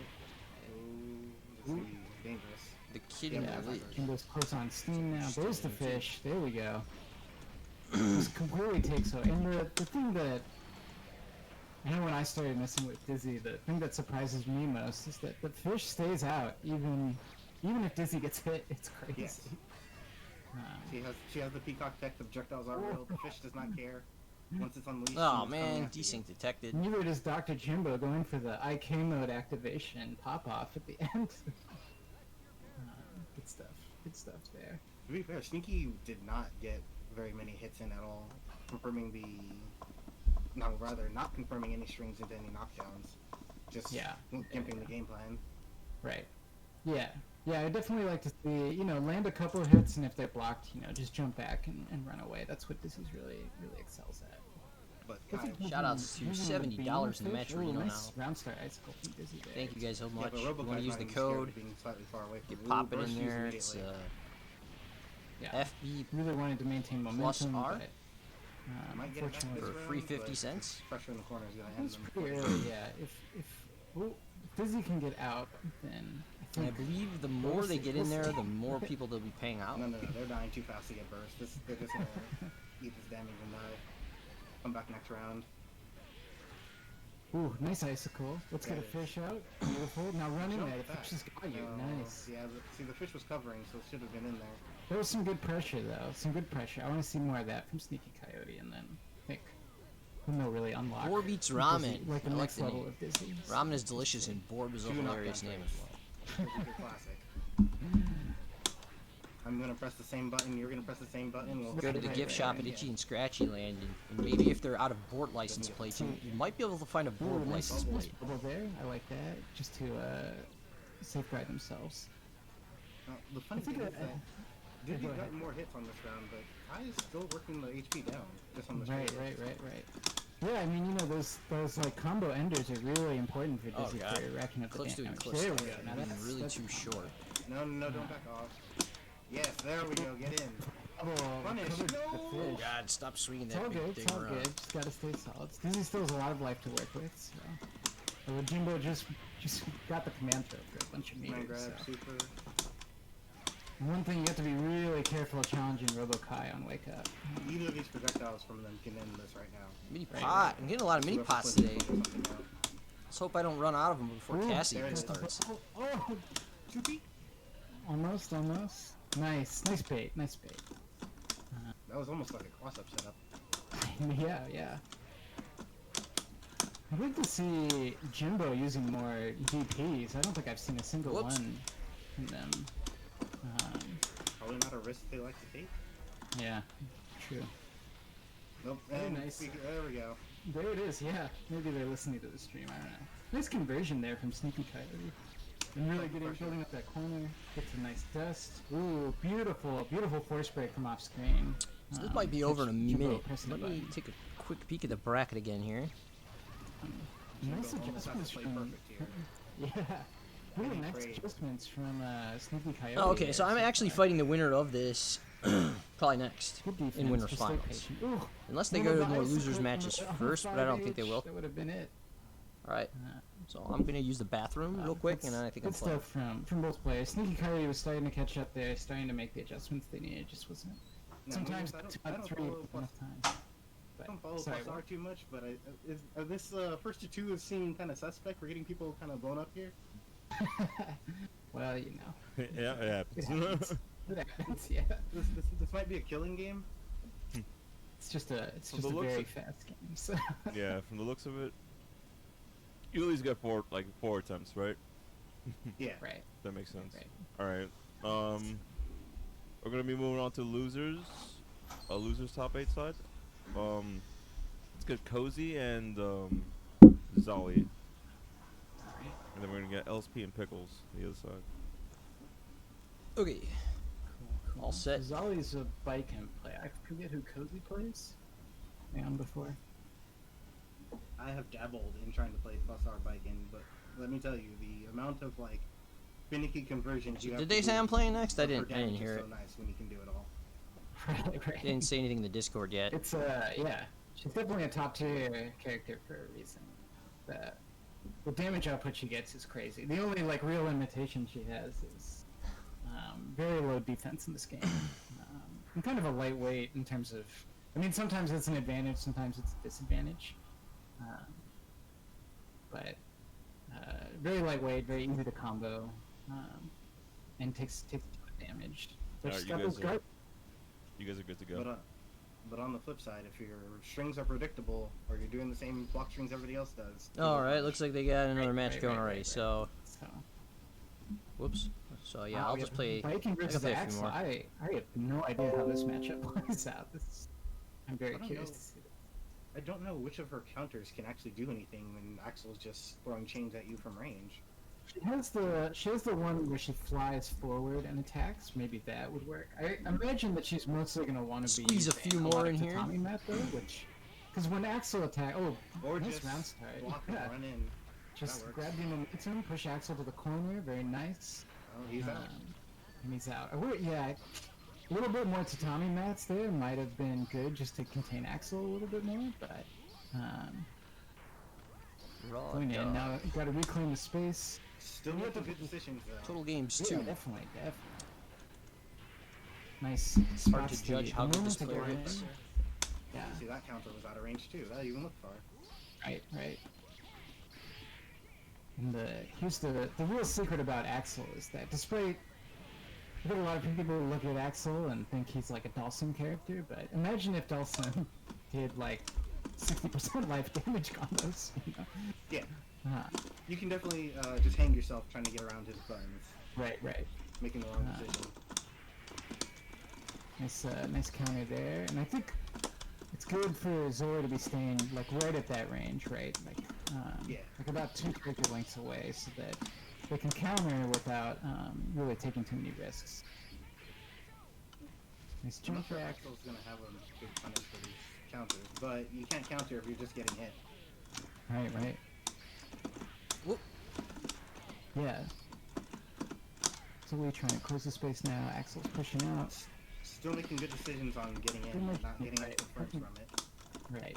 Ooh, this is dangerous. The kitty Yeah, will leave. Jimbo's close on steam now. There's the fish. There we go. Just completely takes over. And the thing that I know when I started messing with Dizzy, the thing that surprises me most is that the fish stays out even if Dizzy gets hit. It's crazy. Yes. Um, She has the peacock tech. The projectiles are real. The fish does not care. Once it's unleashed. Oh it's coming man, after you. desync detected. neither does Dr. Jimbo going for the IK mode activation pop off at the end. Good stuff. Good stuff there. To be fair, Sneaky did not get very many hits in at all, confirming the. No, rather not confirming any strings into any knockdowns. Just Yeah. gimping the game plan. Right. Yeah. Yeah, I definitely like to see, land a couple of hits, and if they're blocked, just jump back and run away. That's what Dizzy's really excels at. But What's Kai, he Shoutouts to using? $70 in the Beam match fish? arena Ooh, nice now. round star icicle from Dizzy there. Thank you guys so yeah, much. but If you want to use the code, being slightly far away from you pop it in there. It's Yeah. FB Really wanted to maintain plus momentum, R? but Might get it back unfortunately, this for round, free but 50 cents. Pressure in the corner is gonna it end was them. pretty early. Yeah, if Dizzy can get out, then I And I think believe the more they get in there, the more people they'll be paying out. No, they're dying too fast to get burst. They're just gonna eat this damage and die. Come back next round. Ooh, nice icicle. Let's get a fish out. Beautiful. Now running Jump there. The back. fish has got you. Nice. Yeah, see the fish was covering, so it should have been in there. There was some good pressure though. Some good pressure. I want to see more of that from Sneaky Coyote, and then I think we'll really unlock. Boar beats Dizzy, ramen. like the I like next the level name. of Dizzy. Ramen is delicious and Borb is a Two hilarious knockdown name as well. It'll be a classic. I'm gonna press the same button. You're gonna press the same button. We'll Go to the Right, gift right, shop right, at yeah. Itchy and Scratchy Land, and maybe if they're out of board license plates, you might be able to find a Ooh, board nice, license nice plate. bubble there. I like that. Just to safeguard themselves. The funny I think thing is I- that Dizzy go got ahead. more hits on this round, but Kai is still working the HP down just on the Right. Yeah, I mean, those like combo enders are really important for Oh, Dizzy God. for racking up the Clips doing damage. clips. There we go. Now Being that's really that's too short. No, don't back off. Yes, there we go. Get in. double Punish. covered No! the Oh fish. God, stop swinging It's that all big good. thing It's all around. good. Just gotta stay solid. Dizzy still has a lot of life to work with. So Well, Jimbo just got the command throw for a bunch of Command meters. grab, So. super. And one thing you have to be really careful challenging Robo-Kai on Wake Up. Either of these projectiles from them can end this right now. Mini pot. I'm getting a lot of mini Whoever pots flinches today. will put something out. Let's hope I don't run out of them before Ooh, Cassie there it even is. starts. Oh, almost. Nice bait. That was almost like a cross-up setup. Yeah. I'd like to see Jimbo using more DPs. I don't think I've seen a single Whoops. one from them. Probably not a risk they like to take. Yeah, true. Nope. Very And nice. there we go. There it is, yeah. Maybe they're listening to the stream, I don't know. Nice conversion there from Sneaky Coyote. And really good at building up that corner. Gets a nice dust. Ooh, beautiful force break from off screen. So this might be over in a Jimbo minute. pressing Let the me button. take a quick peek at the bracket again here. Nice Jimbo almost has adjustments to play from... perfect here. Yeah. Really Any nice trade. adjustments from Sneaky Coyote. Oh, okay, there so I'm actually far. fighting the winner of this probably next Good defense, in winners just stay finals. patient. Ooh, Unless they one go of to the more ice losers clip matches on the first, but I don't think they 5H, will. That would have been it. All right. So I'm gonna use the bathroom real quick, and then I think I'm good playing. stuff from both players. Sneaky Coyote was starting to catch up there, starting to make the adjustments they needed. Just wasn't. Now, Sometimes I 2 don't out of 3 follow enough plus, time. I don't follow Sorry, plus R what? too much, but this first to two seem kind of suspect. We're getting people kind of blown up here. Well, you know, Yeah, it it happens. happens. It happens. Yeah, This might be a killing game. it's just a From the looks very of- fast game. So. Yeah, from the looks of it, you at least got four attempts, right? Yeah. Right. That makes sense. Right. All right. We're gonna be moving on to losers. Losers top 8 side. Let's get Cozy and Zolly, and then we're gonna get LSP and Pickles on the other side. Okay. All set. Zolly's a bike and play. I forget who Cozy plays. On before. I have dabbled in trying to play plus R biking, but let me tell you, the amount of like finicky conversions you have Did to they say do I'm playing next? I for didn't damage hear is it. so nice when you can do it all. Right. They didn't say anything in the Discord yet. It's yeah. She's definitely a top tier character for a reason. The damage output she gets is crazy. The only like real limitation she has is very low defense in this game. And kind of a lightweight in terms of. I mean, sometimes it's an advantage, sometimes it's a disadvantage. But very lightweight, very easy to combo, and takes a ton of damage. Their Alright, stuff is great. You guys are good to go. But on the flip side, if your strings are predictable or you're doing the same block strings everybody else does. All right, looks like they got another match right, going right, already. right. So, So, whoops. So yeah, I'll just play. Viking versus play a few Axel. more. I have no idea how this matchup plays out. I'm very I don't curious know. to see this. I don't know which of her counters can actually do anything when Axel's just throwing chains at you from range. She has the one where she flies forward and attacks. Maybe that would work. I imagine that she's mostly gonna want to be Squeeze a few more in here. Tommy Matt though, because when Axel attack, Or nice just round start. block and Yeah. run in. Just That works. grab the momentum, push Axel to the corner. Very nice. Oh, he's out. And he's out. Yeah, a little bit more tatami mats there might have been good just to contain Axel a little bit more, but Raw going in dog. now, got to reclaim the space. Still Yeah, making but- good decisions though. Total games Yeah, 2. definitely. Nice. Hard spots to judge how the good this moment to player go is. in. Yeah, See, that counter was out of range too. That even looked far. right. And here's the real secret about Axel is that despite I think a lot of people look at Axel and think he's like a Dawson character, but imagine if Dawson did like 60% life damage combos. You know? Yeah, Ah, you can definitely just hang yourself trying to get around his buttons, right. making the wrong Ah. decision. Nice counter there, and I think it's good for Zora to be staying like right at that range, right? Like, Yeah. like about 2 character lengths away, so that they can counter without really taking too many risks. Nice I'm not jump sure back. Axel's gonna have a good punish for these counters, but you can't counter if you're just getting hit. Right. Whoop. Yeah. So we're trying to close the space now. Axel's pushing out. Still making good decisions on getting in, not getting Right. confirmed from it. Right.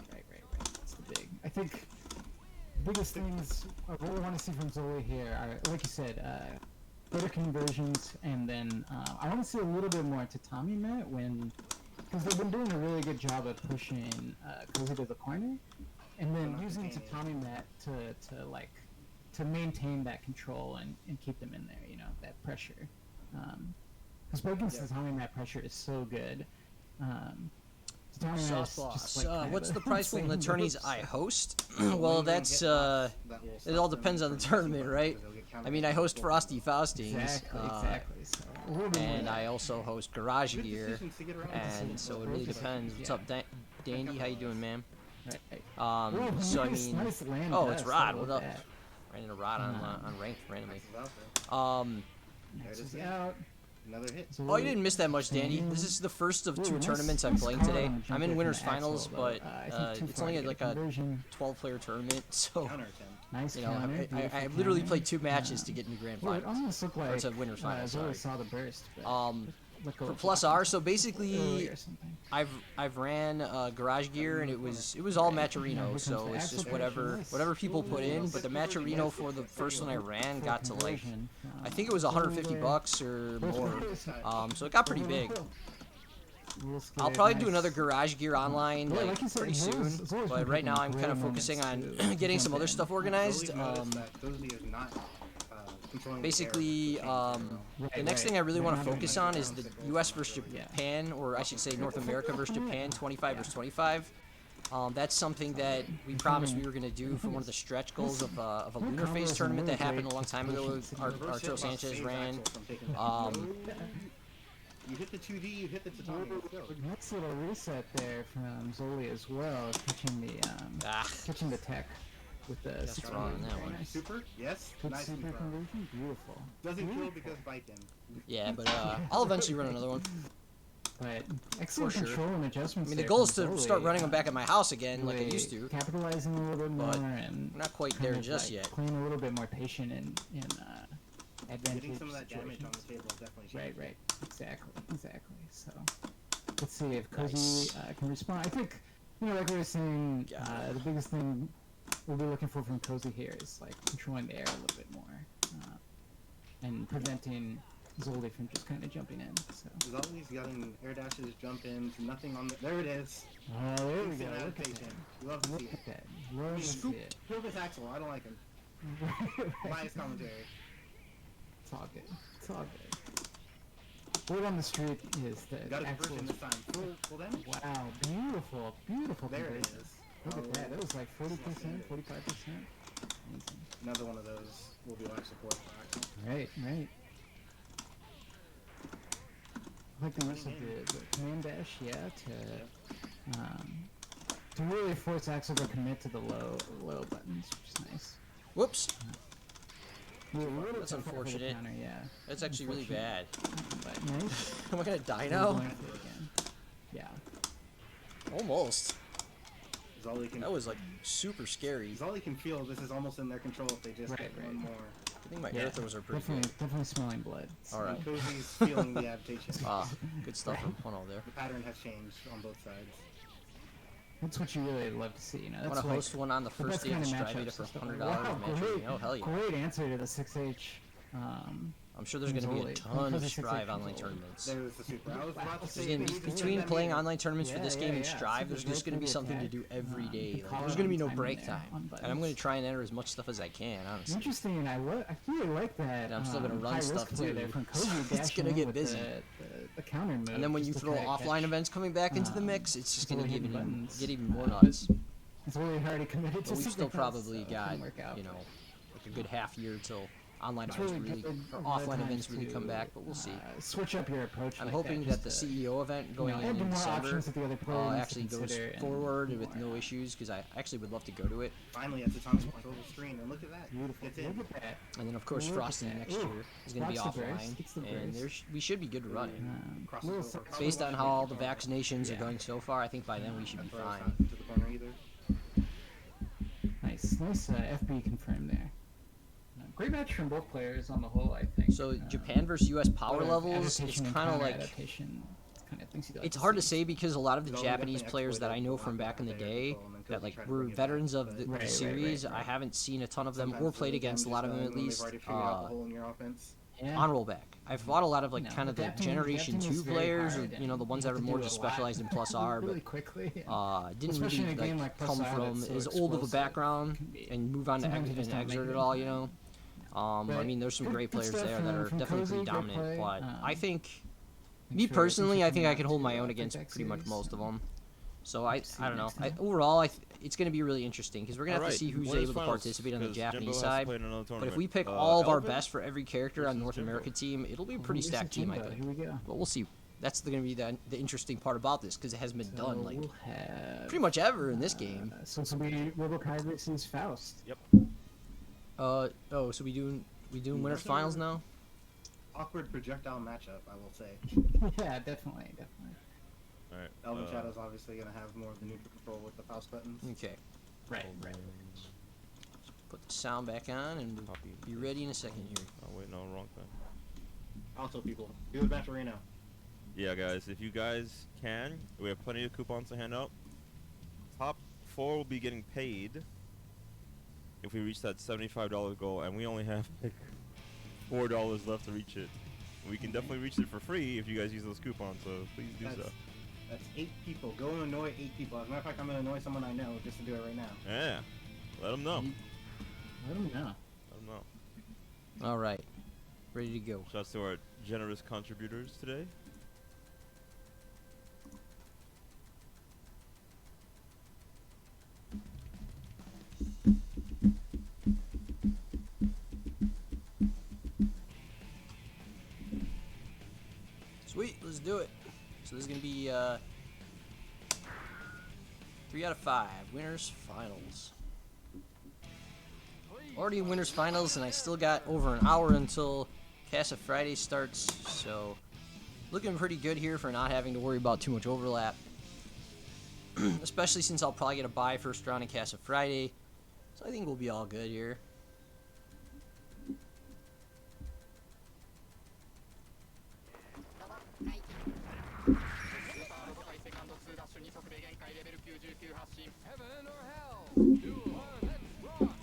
That's the big. I think biggest things I really want to see from Zoli here are, like you said, better conversions, and then I want to see a little bit more tatami met because they've been doing a really good job of pushing Cozy to the corner, and then using tatami met to maintain that control and keep them in there, you know, that pressure. Because breaking tatami mat pressure is so good. What's the price for the tourneys I host? Well, that's it all depends on the tournament, right? I mean, I host Frosty Faustings, Exactly. So, and I also host Garage Gear, and so it really depends. What's up, Dandy? How you doing, man? So I mean, oh, it's Rod. What up? Ran into Rod on ranked randomly. Another hit. Oh, you didn't miss that much, Danny. This is the first of 2 tournaments I'm playing today. I'm in Winners Finals, but it's only like a 12-player tournament, so nice, you know, I literally played 2 matches to get into Grand Well, it Finals. almost looked like Or to Winners Finals, Zoe sorry. saw the burst. But For Plus R, so basically, or something. I've ran Garage Gear, and it was all Matcherino, so it's just whatever people put in. But the Matcherino for the first one I ran got to like, I think it was $150 or more. So it got pretty big. I'll probably do another Garage Gear online like pretty soon, but right now I'm kind of focusing on getting some other stuff organized. Basically, the next thing I really want to focus on is the U.S. versus Japan, or I should say North America versus Japan, 25 versus 25. That's something that we promised we were going to do for one of the stretch goals of a Lunar Phase tournament that happened a long time ago. Arturo Sanchez ran. You hit the 2D, you hit the tatami. Nice little reset there from Zoli as well, catching the tech with the That's wrong on that one. Super? Yes. Good Nice super conversion, beautiful. Doesn't kill because biting. Yeah, but I'll eventually run another one. But excellent For sure. control and adjustments. I mean, the there goal is from to Zoli, start running them back at my house again, like I really used to. Capitalizing a little bit more But and we're not quite kind there of, just like, yet. Playing a little bit more patient in advantage Getting some of that damage on situations. the table definitely changes. Right. Exactly. So let's see if Cozy can respond. I think, you know, like we were saying, the biggest thing we'll be looking for from Cozy here is like controlling the air a little bit more and preventing Zoli from just kind of jumping in. So. He's always gotten air dashes, jump ins, nothing on the. There it is. Oh, there we go. Instant Look at adaptation. that. Love to see Look it. at that. Love to see it. Kill this Axel. I don't like him. Biased commentary. It's all good. Word on the street is that Got a Axel conversion this time. Full damage? wow, beautiful There it conversion. is. Look at that. That was like 40%, good. 45%. Amazing. Another one of those will be life support for Axel. Right. I like the use of the command dash, to really force Axel to commit to the low buttons, which is nice. Whoops. That's unfortunate. Counter, yeah. That's actually really bad. But nice. Am I gonna die We're now? going for it again. Yeah. Almost. Zoli can. That was like super scary. Zoli can feel this is almost in their control if they just get one more. I think my Yeah, air throws are pretty good. definitely smelling blood. All right. And Cozy's feeling the adaptation. Good stuff from Puno there. The pattern has changed on both sides. That's what you really love to see, you know. I want That's to host one on the the first best day of kind the of Strive Meter matchups for and stuff. $100 Wow, match. Oh, hell yeah. Great answer to the 6H. I'm sure there's going to be a Zoli. ton of Because it's Strive 6H online Zoli. tournaments. There's the super. I was about to say Again, between playing online tournaments for this game and yeah. Strive, there's just going to be something to do every day. Like, there's going to be no break time. And I'm going to try and enter as much stuff as I can, honestly. Interesting, and I really like that. And I'm still gonna run high risk stuff play too. there from Cozy It's dashing gonna in get with busy. The counter move. And then when you just to throw try to offline catch. events coming back into the mix, it's just going to hitting get buttons. even more nuts. It's really already committed to But we've still something else, probably so it got, couldn't work out. you know, like a good half year till online It's events really really, good or at offline times events really to, come back, but we'll see. Switch up your approach. I'm like hoping that, that the just to, CEO event going add in more December options that the other player needs to actually goes consider and forward with more, no issues, because I actually would love to go to it. Finally, at the time, control the screen, and look at that. Beautiful. It's in. Look at that. And then, of course, Look at Frosty that. next Ooh, year is going to be blocks the burst, offline, gets the and burst. we should be good to run it. Crosses little over. surprise. Based on how all the vaccinations are going so far, I think by then we should be Throws fine. not to the corner either. Nice FB confirmed there. Great match from both players on the whole, I think. So Japan versus U.S. power What a levels, it's adaptation and kind of like, counter-adaptation kind of things you'd like it's to hard to see. say because a lot of the Zoli Japanese definitely players that I exploited know the from block back in the there, day, and then that like try to were bring it veterans back, of but the series. I haven't seen a ton of them or sometimes played the against a damage lot is of them done at when they've least. already figured out the hole in your offense. Yeah. On rollback. I've fought a lot of like You know, kind of the adapting- Generation adapting 2 is very players, or hard, you know, the and ones you that are have to more do just a lot specialized in plus R, really but quickly. didn't Especially really in a game like Plus come R from that's so as old of a explosive, background can be- and move on to sometimes you just and don't make exert it. it all, you know. I But mean, there's some good- great good players stuff there that are from definitely Cozy, pretty great dominant, play. but I think, I'm me sure personally, things are I think coming I could out hold to, my own Quick against Deck pretty much series, most of so- them. So I See don't know. next time. Overall, it's going to be really interesting because we're going to have Alright, to see who's winners able to finals, participate on the 'cause Japanese Jimbo has to side. play in another But if we tournament. pick all of our Elvin best for every character on versus North Jimbo. America team, it'll be a pretty Versus stacked team, I Jimbo, think. Here we go. But we'll see. That's going to be the interesting part about this because it hasn't been So done like we'll have, pretty much ever in this game. So this will be Robokai versus Faust. Yep. Oh, so we doing winners finals now? Awkward projectile matchup, I will say. Yeah, definitely. Alright. ElvenShadow's obviously going to have more of the neutral control with the mouse buttons. Okay. Right. Put the sound back on and we'll Copy. be ready in a second here. Oh wait, no, wrong thing. Also, people, do Adventure Arena. Yeah, guys, if you guys can, we have plenty of coupons to hand out. Top 4 will be getting paid if we reach that $75 goal, and we only have like $4 left to reach it. We can definitely reach it for free if you guys use those coupons, so please do so. That's 8 people. Go and annoy 8 people. As a matter of fact, I'm going to annoy someone I know just to do it right now. Yeah, let them know. Let them know. Let them know. All right. Ready to go. Shouts to our generous contributors today. Sweet, let's do it. So this is gonna be 3 out of 5 winners finals. Already in winners finals, and I still got over an hour until Casa Friday starts. So looking pretty good here for not having to worry about too much overlap. Especially since I'll probably get a bye first round in Casa Friday. So I think we'll be all good here. Heaven or hell? Duel 1, let's rock!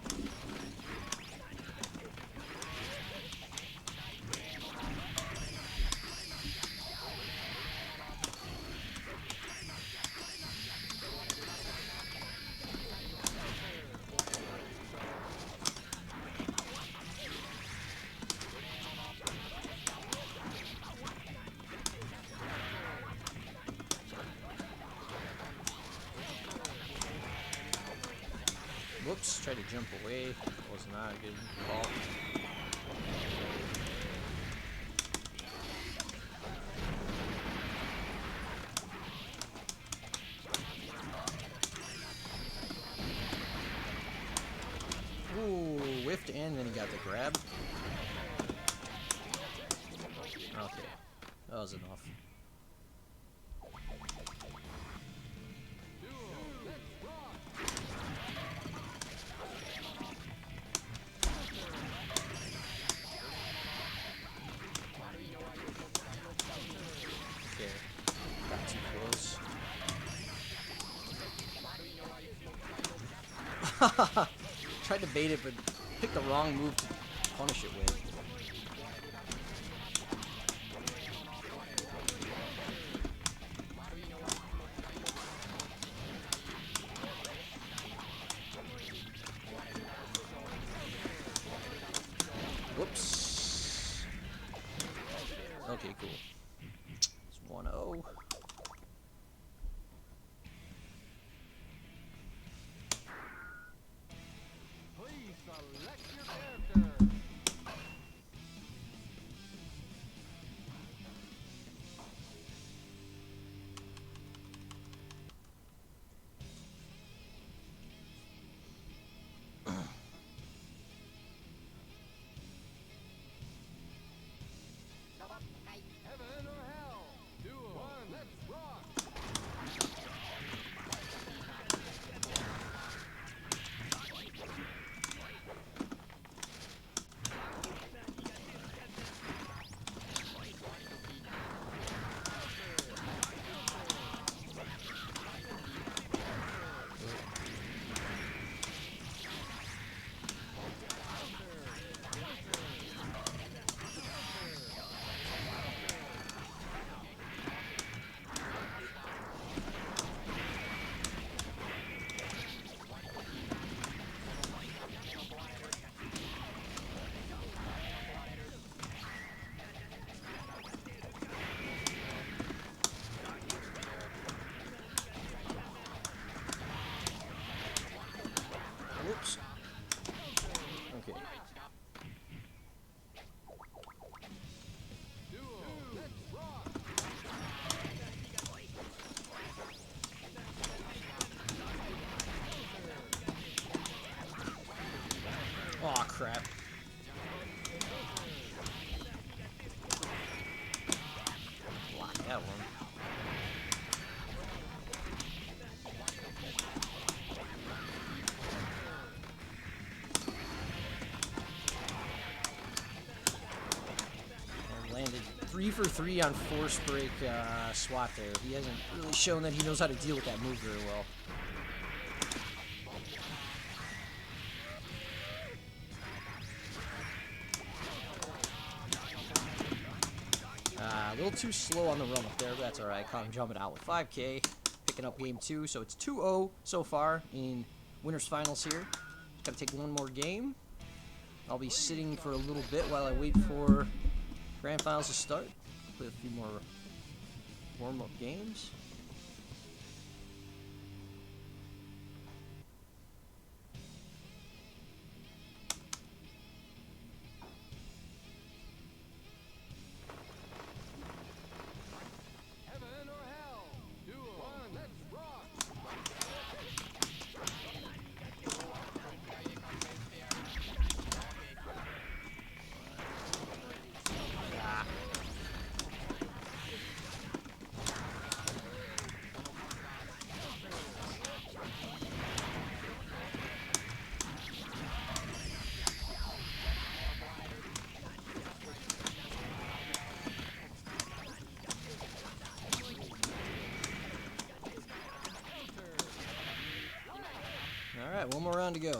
Whoops, tried to jump away. That was not a good call. Ooh, whiffed and then he got the grab. Okay, that was enough. Okay, got too close. Tried to bait it, but picked the wrong move to punish it with. Whoops. Okay, cool. It's 1-0. Please select your character. Heaven or hell? Duel 1, let's rock! 3 for 3 on force break SWAT there. He hasn't really shown that he knows how to deal with that move very well. A little too slow on the run up there, but that's alright. Caught him jumping out with 5K. Picking up game 2, so it's 2-0 so far in winners finals here. Gotta take one more game. I'll be sitting for a little bit while I wait for grand finals to start. Play a few more warm-up games. Heaven or hell? Duel. One, let's rock. Alright, one more round to go.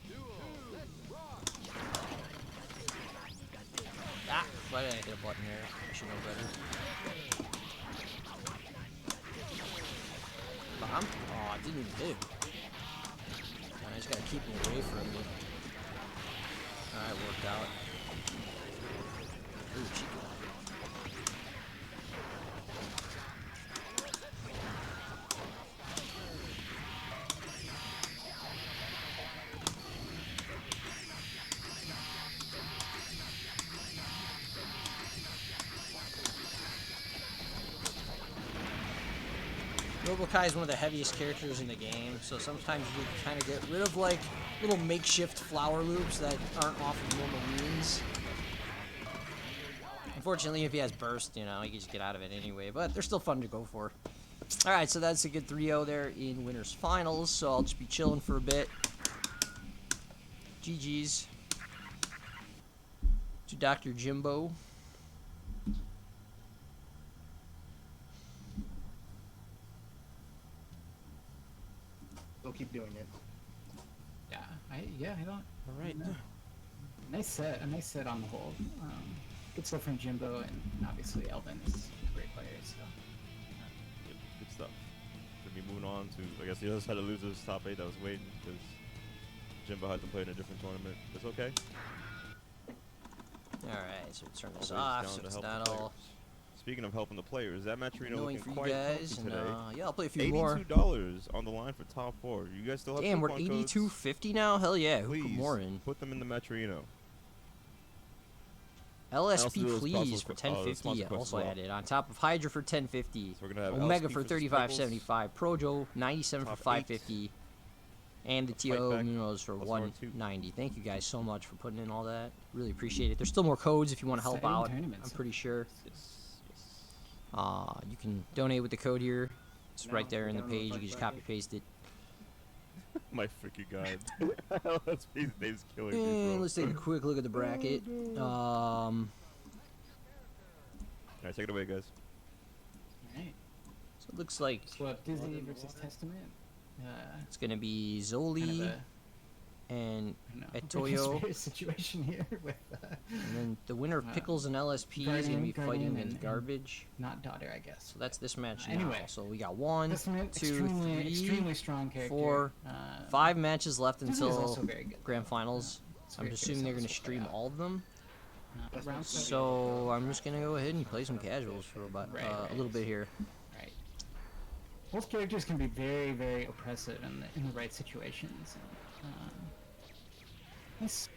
Duel. Let's rock. Ah, why did I hit a button there? I should know better. Bomb? Oh, I didn't even hit him. I just gotta keep him away from me. Alright, worked out. Ooh, cheeky. Robokai is one of the heaviest characters in the game, so sometimes you kind of get rid of like little makeshift flower loops that aren't off of normal means. Unfortunately, if he has burst, you know, you can just get out of it anyway, but they're still fun to go for. Alright, so that's a good 3-0 there in winners finals, so I'll just be chilling for a bit. GG's to Dr. Jimbo. They'll keep doing it. Yeah, I don't. All right. A nice set on the whole. Good stuff from Jimbo, and obviously Elvin is a great player. So Yep, good stuff. Gonna be moving on to, I guess he just had to lose his top 8 that was waiting because Jimbo had to play in a different tournament. It's okay. Alright, so turn this Always off down so to it's help not the all players. Speaking of helping the players, that match arena annoying looking for you quite guys. funky And, today. yeah, I'll play a few more. $82 on the line for top 4. You guys still have Damn, we're coupon codes? $82.50 now? Hell yeah, who Please put more in? put them in the Metrino. LSP do those please sponsor for sponsor $10.50 quests also as well. added. On top of Hydra for $10.50. So we're gonna have Omega LSP for for $35.75. Projo $97 for Top 8. $5.50. And the Fight TO back Munoz for plus $1.90. R2. Thank you guys so much for putting in all that. Really appreciate it. There's still more codes if you want to help Exciting out. tournaments. I'm pretty sure. Yes. You can donate with the code here. It's Now, right there in the down on page. You Fight can just Back. copy paste it. My freaking god. LSP's name's killing me, bro. Let's take a quick look at the bracket. Alright, take it away, guys. Alright. So it looks like So what, Dizzy versus Testament? it's gonna be Kind of Zoli a, and I don't know, Etoyo. conspiracy situation here with And then the winner of Pickles and LSP is Guardian- gonna be fighting Guardian against and- Garbage. not daughter, I guess. So that's this match now. Anyway. So we got 1, Testament, 2, extremely 3, extremely strong character. 4, 5 matches left Dizzy is until also very good. grand finals. It's I'm very assuming they're curious gonna how this will stream play out. all of them. Round seven. So I'm just gonna go ahead and play some casuals for about Right, a right. little bit here. Right. Both characters can be very, very oppressive in the right situations.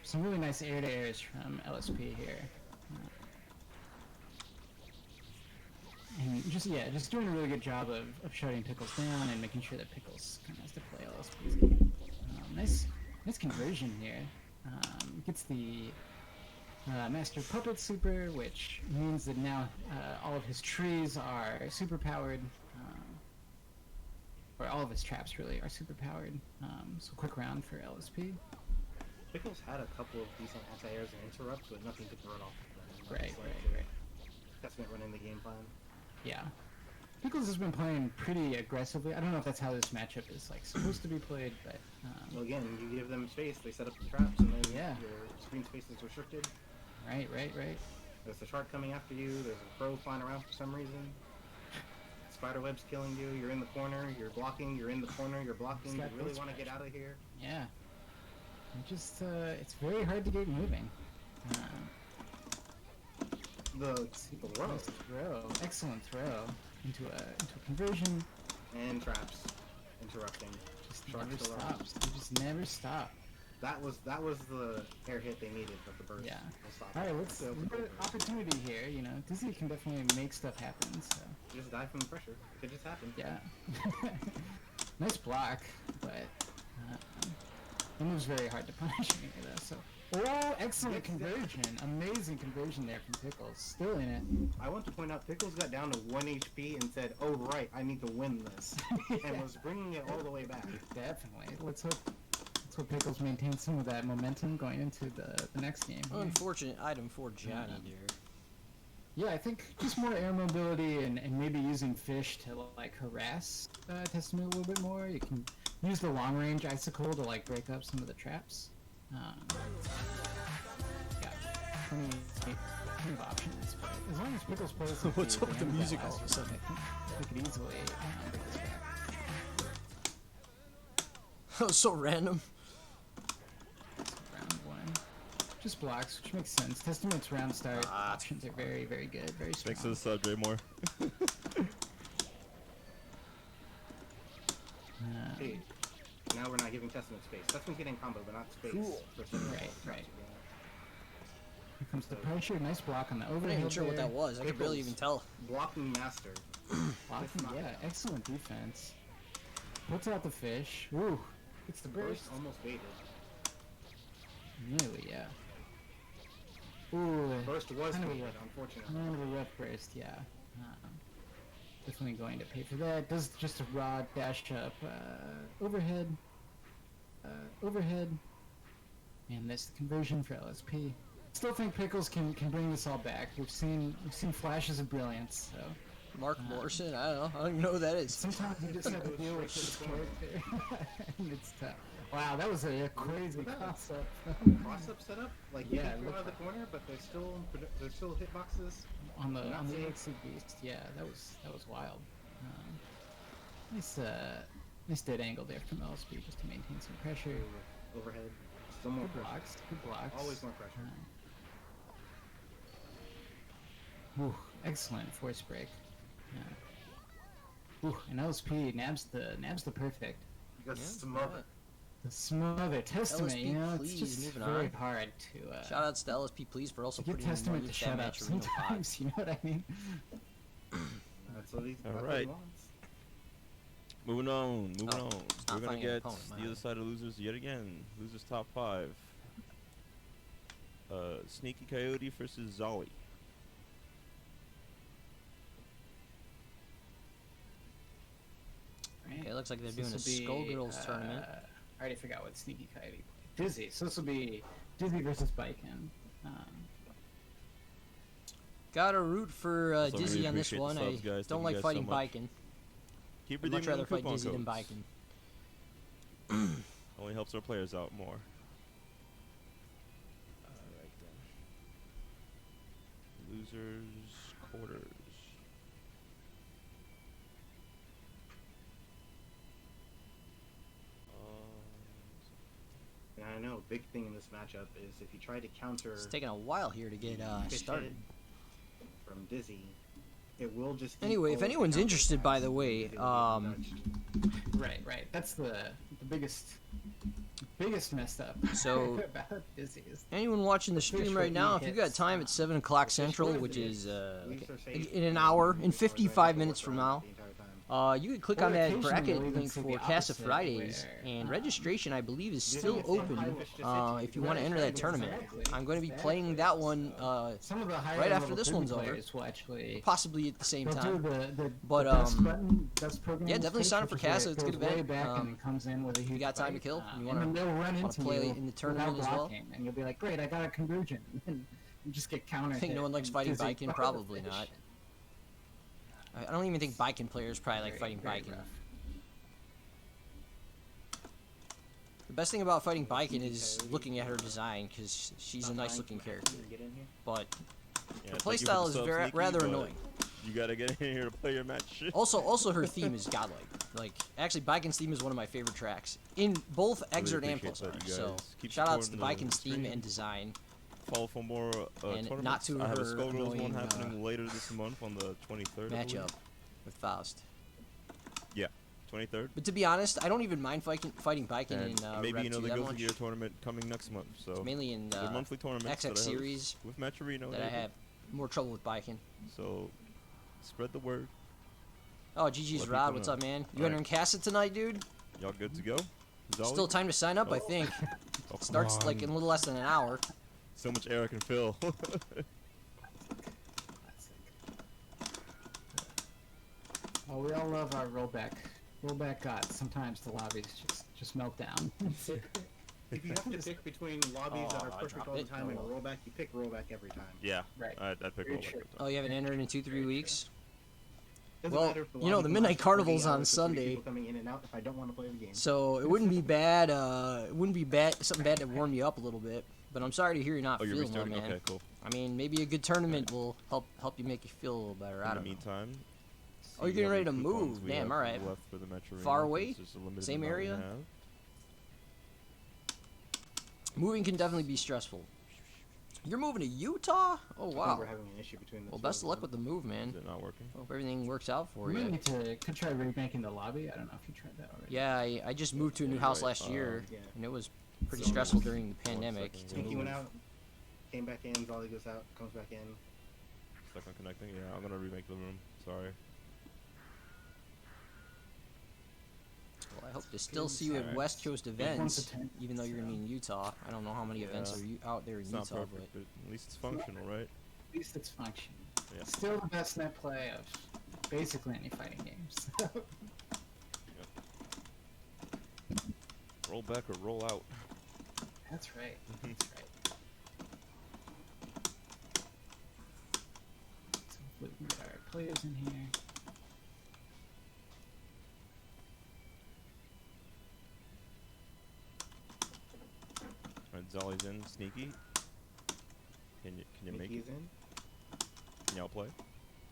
Some really nice air-to-airs from LSP here. And just doing a really good job of shutting Pickles down and making sure that Pickles kind of has to play LSP's game. Nice conversion here. Gets the Master Puppet Super, which means that now all of his trees are super powered. Or all of his traps really are super powered. So quick round for LSP. Pickles had a couple of decent anti-airs and interrupts, but nothing to throw it off. Right. Testament running the game plan. Yeah. Pickles has been playing pretty aggressively. I don't know if that's how this matchup is like supposed to be played, but Well, again, you give them space, they set up the traps, and then Yeah. your screen space is restricted. right. There's a shark coming after you. There's a crow flying around for some reason. Spiderweb's killing you. You're in the corner. You're blocking. You're in the corner. You're blocking. You really want to get out of here. Yeah. It's very hard to get moving. The throw Nice throw. Excellent throw into a conversion. and traps, interrupting. Just Shark never still around. stops. They just never stop. That was the air hit they needed, but the burst Yeah. will stop. All right, it. let's So, we've got an opportunity here. You know, Dizzy can definitely make stuff happen. So just die from the pressure. It could just happen. yeah. Nice block, but it moves very hard to punish me though. So excellent conversion, amazing conversion there from Pickles. Still in it. I want to point out, Pickles got down to 1 HP and said, "Oh right, I need to win this," and was bringing it all the way back. Definitely. Let's hope Pickles maintains some of that momentum going into the next game. here. Unfortunate item for Johnny there. Yeah, I think just more air mobility and maybe using fish to like harass Testament a little bit more. You can use the long range icicle to like break up some of the traps. Yeah, plenty of options. But as long as Pickles plays, What's up with the music all of a I sudden? think we could easily break this back. That was so random. Round one, just blocks, which makes sense. Testament's round start options are very, very good, very strong. Thanks to the sub, Dre Moore. Hey, now we're not giving Testament space. Testament's getting combo, but not space. Cool. for setting up Right, traps right. again. Here comes the pressure. Nice block on the I'm not overhead. even sure what there. that was. I could barely even tell. Blocking master. Blocking, not yeah, bad. excellent defense. Puts out the fish. Ooh, it's the burst. Burst almost baited. Nearly, yeah. Ooh, Burst was kind of a baited, rough, unfortunately. kind of a rough burst, yeah. Definitely going to pay for that. Does just a raw dash up, overhead, and this conversion for LSP. Still think Pickles can bring this all back. We've seen flashes of brilliance. So Mark Morrison? I don't know. I don't even know who that is. sometimes you just have to deal with this character. And it's tough. Wow, that was a crazy cross-up. Cross-up setup? Like, Yeah, yeah, it you looked out of the corner, but there's still hitboxes. on the Not safe. Elixir Beast. Yeah, that was wild. Nice dead angle there from LSP just to maintain some pressure. Overhead. Still more Good pressure. blocks. Always more pressure. Excellent force break. And LSP nabs the perfect. You got smother. The smother Testament. LSP, You know, it's please, just moving very on. hard to Shout outs to LSP, please, for also get putting in Testament money to with that shut up match arena pod. sometimes. You know what I mean? That's what All what right. he wants. Moving on. Oh, We're gonna finding an get opponent, my the other bad. side of losers yet again. Losers top 5. Sneaky Coyote versus Zolly. Okay, looks like they're So doing a this will be, Skullgirls tournament. I already forgot what Sneaky Coyote played. Dizzy. So this will be Dizzy versus Biken. Gotta root for Also, Dizzy really on this appreciate the one. subs, I guys. don't Thank like you guys fighting so much. Biken. Keep I'd much redeeming rather fight coupon Dizzy than codes. Biken. Only helps our players out more. Alright then. Losers quarters. And I know a big thing in this matchup is if you try to counter It's taking a while here to get pitch started. hit from Dizzy, it will just. eat Anyway, if all of the anyone's counters. interested, by the way, Dizzy will get touched. Right. That's the biggest messed up. So- about Dizzy is Anyone watching the stream right now, if you got time at 7 o'clock Central, which is in an hour, in 55 minutes from now, You can click Or on that occasionally bracket you'll even link see for the Casa opposite, Fridays, where, and registration I believe is you still think it's so open. high, it's just itchy. If you want to enter that tournament, I'm going to be playing that one Some of the higher right after level this 3D one's over, players will actually possibly at the same they'll do time. the But, best button, best program yeah, in definitely space, sign up for which is where Casa. it It's a good goes way event. back and it comes in with a huge you got time to fight, kill, you and then they'll run wanna into play you in the tournament without as well? blocking, and you'll be like, great, I got a conversion, and you just get countered. I think no one likes fighting Viking. Probably not. I don't even think Viking players probably like fighting Viking. The best thing about fighting Viking is looking at her design, because she's a nice looking character. But Yeah, her thank you for playstyle the is sub, very, Sneaky, rather but annoying. You gotta get in here to play your match. Also her theme is godlike. Like, actually, Vikin's theme is one of my favorite tracks in both Exert and appreciate Plus R. that, you So, guys. Keep shout outs to supporting the Vikin's theme stream. and design. Follow for more And tournaments. not to I have a her Skullgirls one annoying, happening later this month on the 23rd. I believe. Matchup with Faust. Yeah, 23rd. But to be honest, I don't even mind fighting Viking And in maybe Rev 2 another that Guilty much. Gear tournament coming next month. So It's mainly in they're monthly tournaments that I XX host series with Maturino. that I have more trouble with Viking. So spread the word. Oh, GG's Let Rod, people what's know. up, man? You Alright. entering Casa tonight, dude? Y'all good to go? Zolly? Still time to sign up, I think. Oh, come Starts like in a on. little less than an hour. So much air I can fill. Oh, we all love our rollback. Rollback God. Sometimes the lobbies just melt down. If you have to pick between lobbies that Oh, are I perfect dropped all the it. time and Oh. rollback, you pick rollback every time. Yeah, Right. I'd pick Very roll back true. every time. Oh, you haven't entered in 2-3 weeks? Doesn't Well, matter if the you know, lobby the can Midnight last for 40 Carnival's on hours with 40 Sunday. people coming in and out if I don't want to play the game. So it wouldn't be bad. It wouldn't be bad. Something bad to warm you up a little bit. But I'm sorry to hear you're not Oh, you're feeling well, restarting? man. Okay, cool. I mean, maybe a good tournament will help you make you feel a little better. I In the don't know. meantime, Oh, you're see getting how ready many to coupons move. we Damn, have alright. left for the Metro Far Arena, away? 'cause there's a limited Same amount we area? have. Moving can definitely be stressful. You're moving to Utah? Oh, I think wow. we're having an issue between the Well, two best of luck them. with the move, man. Is it not working? Hope everything works out for We you. might need to could try remaking the lobby. I don't know if you tried that already. Yeah, I just moved to a new Yeah, house right. last year, Yeah. and it was pretty So, stressful during the 1 pandemic. second, to yeah. Sneaky move. went out, came back in, Zolly goes out, comes back in. Stuck on connecting? Yeah, I'm gonna remake the room. Sorry. Well, I hope to still see you at Alright. West Coast Once events, a tent, even though you're gonna be in Utah. I don't know how many events Yeah. are out there in It's not Utah, perfect, but at least it's functional, right? At least it's functioning. Yeah. Still the best net play of basically any fighting games. Roll back or roll out. That's right. That's right. So hopefully we can get our players in here. Alright, Zolly's in. Sneaky. Can you make Mickey's it? in. Can y'all play?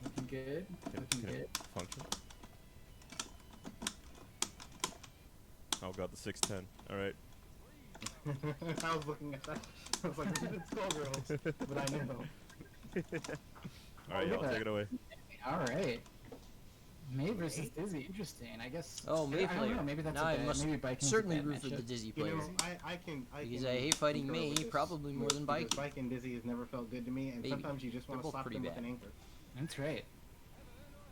Looking good. Looking Can good. it function? Oh god, the 610. Alright. I was looking at that. I was like, it's Skullgirls, but I know. Alright, y'all yeah. take it away. All right. May versus Dizzy. Interesting. I guess. Oh, May I don't player. know. Maybe that's Now a I bad, must maybe Viking's a certainly bad root for the matchup. Dizzy You players. know, I can. Because I hate fighting concur May with this probably more than because Viking. Viking Dizzy has never felt good to me, and Maybe. sometimes you just They're want to both slap pretty them with bad. an anchor. That's right.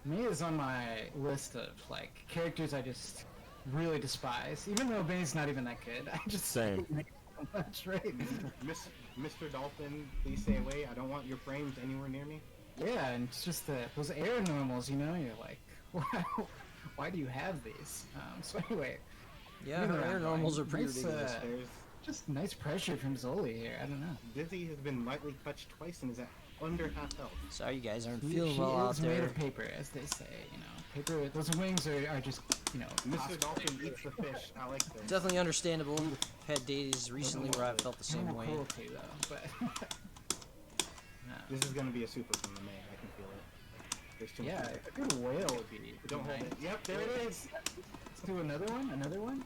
May is on my list of like characters I just really despise. Even though May's not even that good, I just Same. hate May so much, right? Mr. Dolphin, please stay away. I don't want your frames anywhere near me. Yeah, and it's just those air normals, you know, you're like, why do you have these? So anyway, Yeah, moving her air around, normals are pretty nice, ridiculous. There's just nice pressure from Zoli here. I don't know. Dizzy has been lightly touched twice and is at under half health. Sorry you guys aren't She feeling well out is made there. of paper, as they say. You know, paper. Those wings are just, you know. Mr. possible. Dolphin eats the fish. I like them. Definitely understandable. Had days recently where I felt the same Animal way. cruelty, though, but. No. This is gonna be a super from the May. I can feel it. There's too Yeah, much. a good whale would be. Don't hold nice. it. Yep, there it is. Let's do another one. Another one.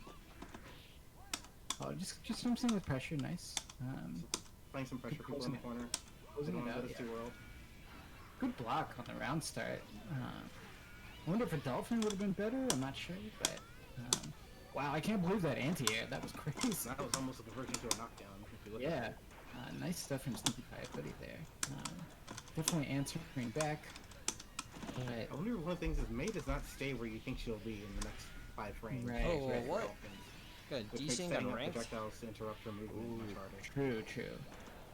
Oh, just something with pressure. Nice. Playing some pressure people in Closing the it. corner. They Closing don't it want to out, go to yeah. Sea World. Good block on the round start. I wonder if a dolphin would have been better. I'm not sure, but wow, I can't believe that anti-air. That was crazy. That was almost a conversion to a knockdown. If you look Yeah, at it. nice stuff from Sneaky Pie Footy there. Definitely answering back. But I wonder if one of the things is May does not stay where you think she'll be in the next 5 frames. Right. Oh, Very what? often, Got a which makes decent, setting got up ranked. projectiles to interrupt her movement much harder. true.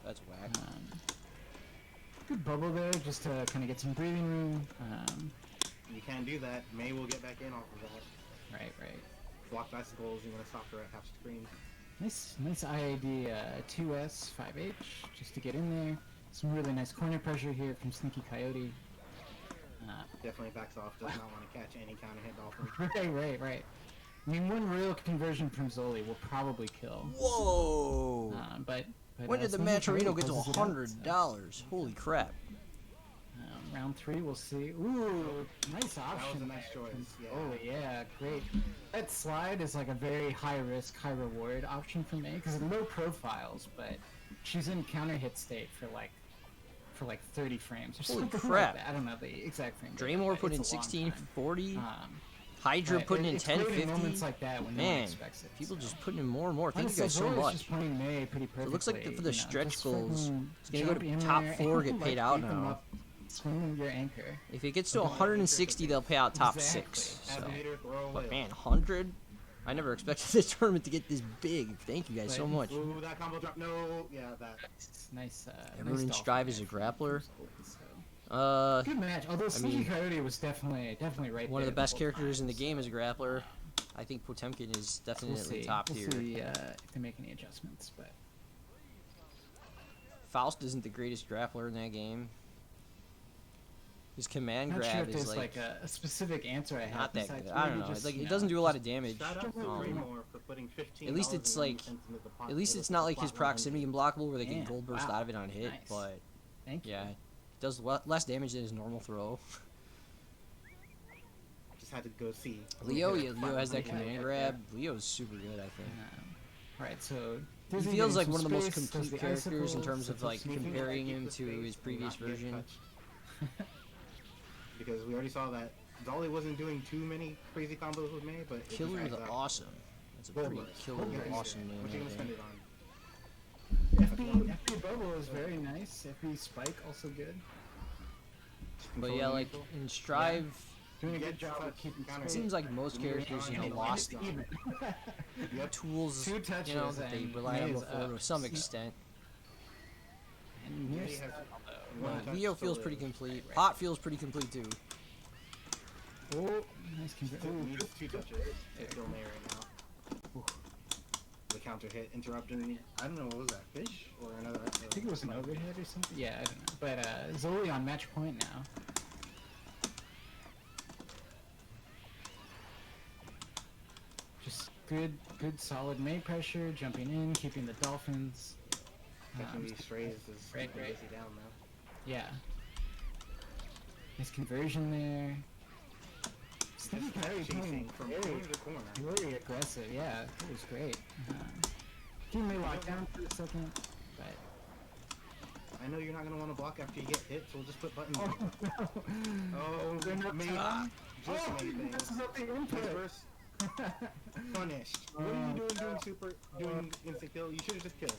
That's whack. Good bubble there, just to kind of get some breathing room. You can do that. May will get back in off of that. Right. Block bicycles, you're gonna stop her at half screen. Nice IAD 2S 5H just to get in there. Some really nice corner pressure here from Sneaky Coyote. Definitely backs off, does not want to catch any counter hit dolphin. Right. I mean, one real conversion from Zoli will probably kill. Whoa! But When did the Sneaky Matcherino Coyote get to closes it out, $100? Holy crap. Round 3, we'll see. Ooh, nice option. That was a nice choice. Yeah. Oh yeah, great. That slide is like a very high risk, high reward option for May because low profiles, but she's in counter hit state for like 30 frames or Holy something crap. like that. I don't know the exact frame. Draymore put in It's a long time. 1640. Hydra But putting in it's great 1050. moments like that when no one Man, expects it. people so. just putting in more and more. Thank you Honestly, guys so Zoli's much. Just playing May pretty perfectly. It looks like for the you know, stretch just goals, freaking it's gonna go jump to in top there 4 and, get paid like, out keep 'em now. up, swinging your anchor. If it gets to 160, they'll pay out top Exactly. 6. As So. a meter, throw away. But man, 100? I never expected this tournament to get this big. Thank you guys so much. Ooh, that combo drop. No. Yeah, that. Nice. Everyone in nice Strive dolphin is a there grappler. so. Good match. Although Sneaky mean, Coyote was definitely right One of there the best whole characters in time, the game so is a grappler. I think Potemkin is We'll definitely see. top We'll tier. see if they make any adjustments, but Faust isn't the greatest grappler in that game. His command I'm not sure grab if is there's like a specific answer I have. not that besides good. I don't maybe know. just, Like you it know, doesn't do a lot of damage. Shout out to Um, Draymore for putting $15 at least it's like- pot At least with it's a not like his spot proximity unblockable where they can Man, gold burst wow. out of it on hit, Nice. but Thank you. yeah, it does less damage than his normal throw. Just had to go see. Leo has that Yeah, command yeah, grab. Leo's super good, I think. Alright, so He Dizzy feels getting like some one of the most space, does complete the characters in icicles, terms of sets up like some Sneaking comparing keep him the to space his and previous not get version. touched. Because we already saw that Dolly wasn't doing too many crazy combos with May, but it just Killer adds is up. awesome. That's a Gold pretty burst. killer, Gold burst. awesome name. What you I gonna spend think. it on? FB Bubble is very nice. FB Spike also good. But Controlling yeah, like neutral. in Strive, Doing a Get good job touch, of keeping counter it space. seems like most When you're characters, you know, on lost Even. tools, Two touches you know, that they and relied on May is before to up. some See- extent. And May here's has But one touch Leo to feels live. pretty complete. Right. Pot feels pretty complete too. oh, nice conversion. Needs 2 touches to kill May right now. The counter hit interrupting. I don't know, what was that? Fish or another? I think it was an overhead or something. Yeah, I don't know. But Zoe on match point now. Just good, solid May pressure, jumping in, keeping the Dolphins. Catching these strays is right. busy down now. Yeah. Nice conversion there. Sneaky Just Coyote chasing playing from very, corner to corner. very aggressive. Yeah, that was great. Keeping me locked down for a second, but I know you're not gonna want to block after you get hit, so we'll just put buttons. oh no, Oh, they're not May time. just Oh, made that's things. not the input. First, punished. What are you doing? Doing instant kill? You should have just killed.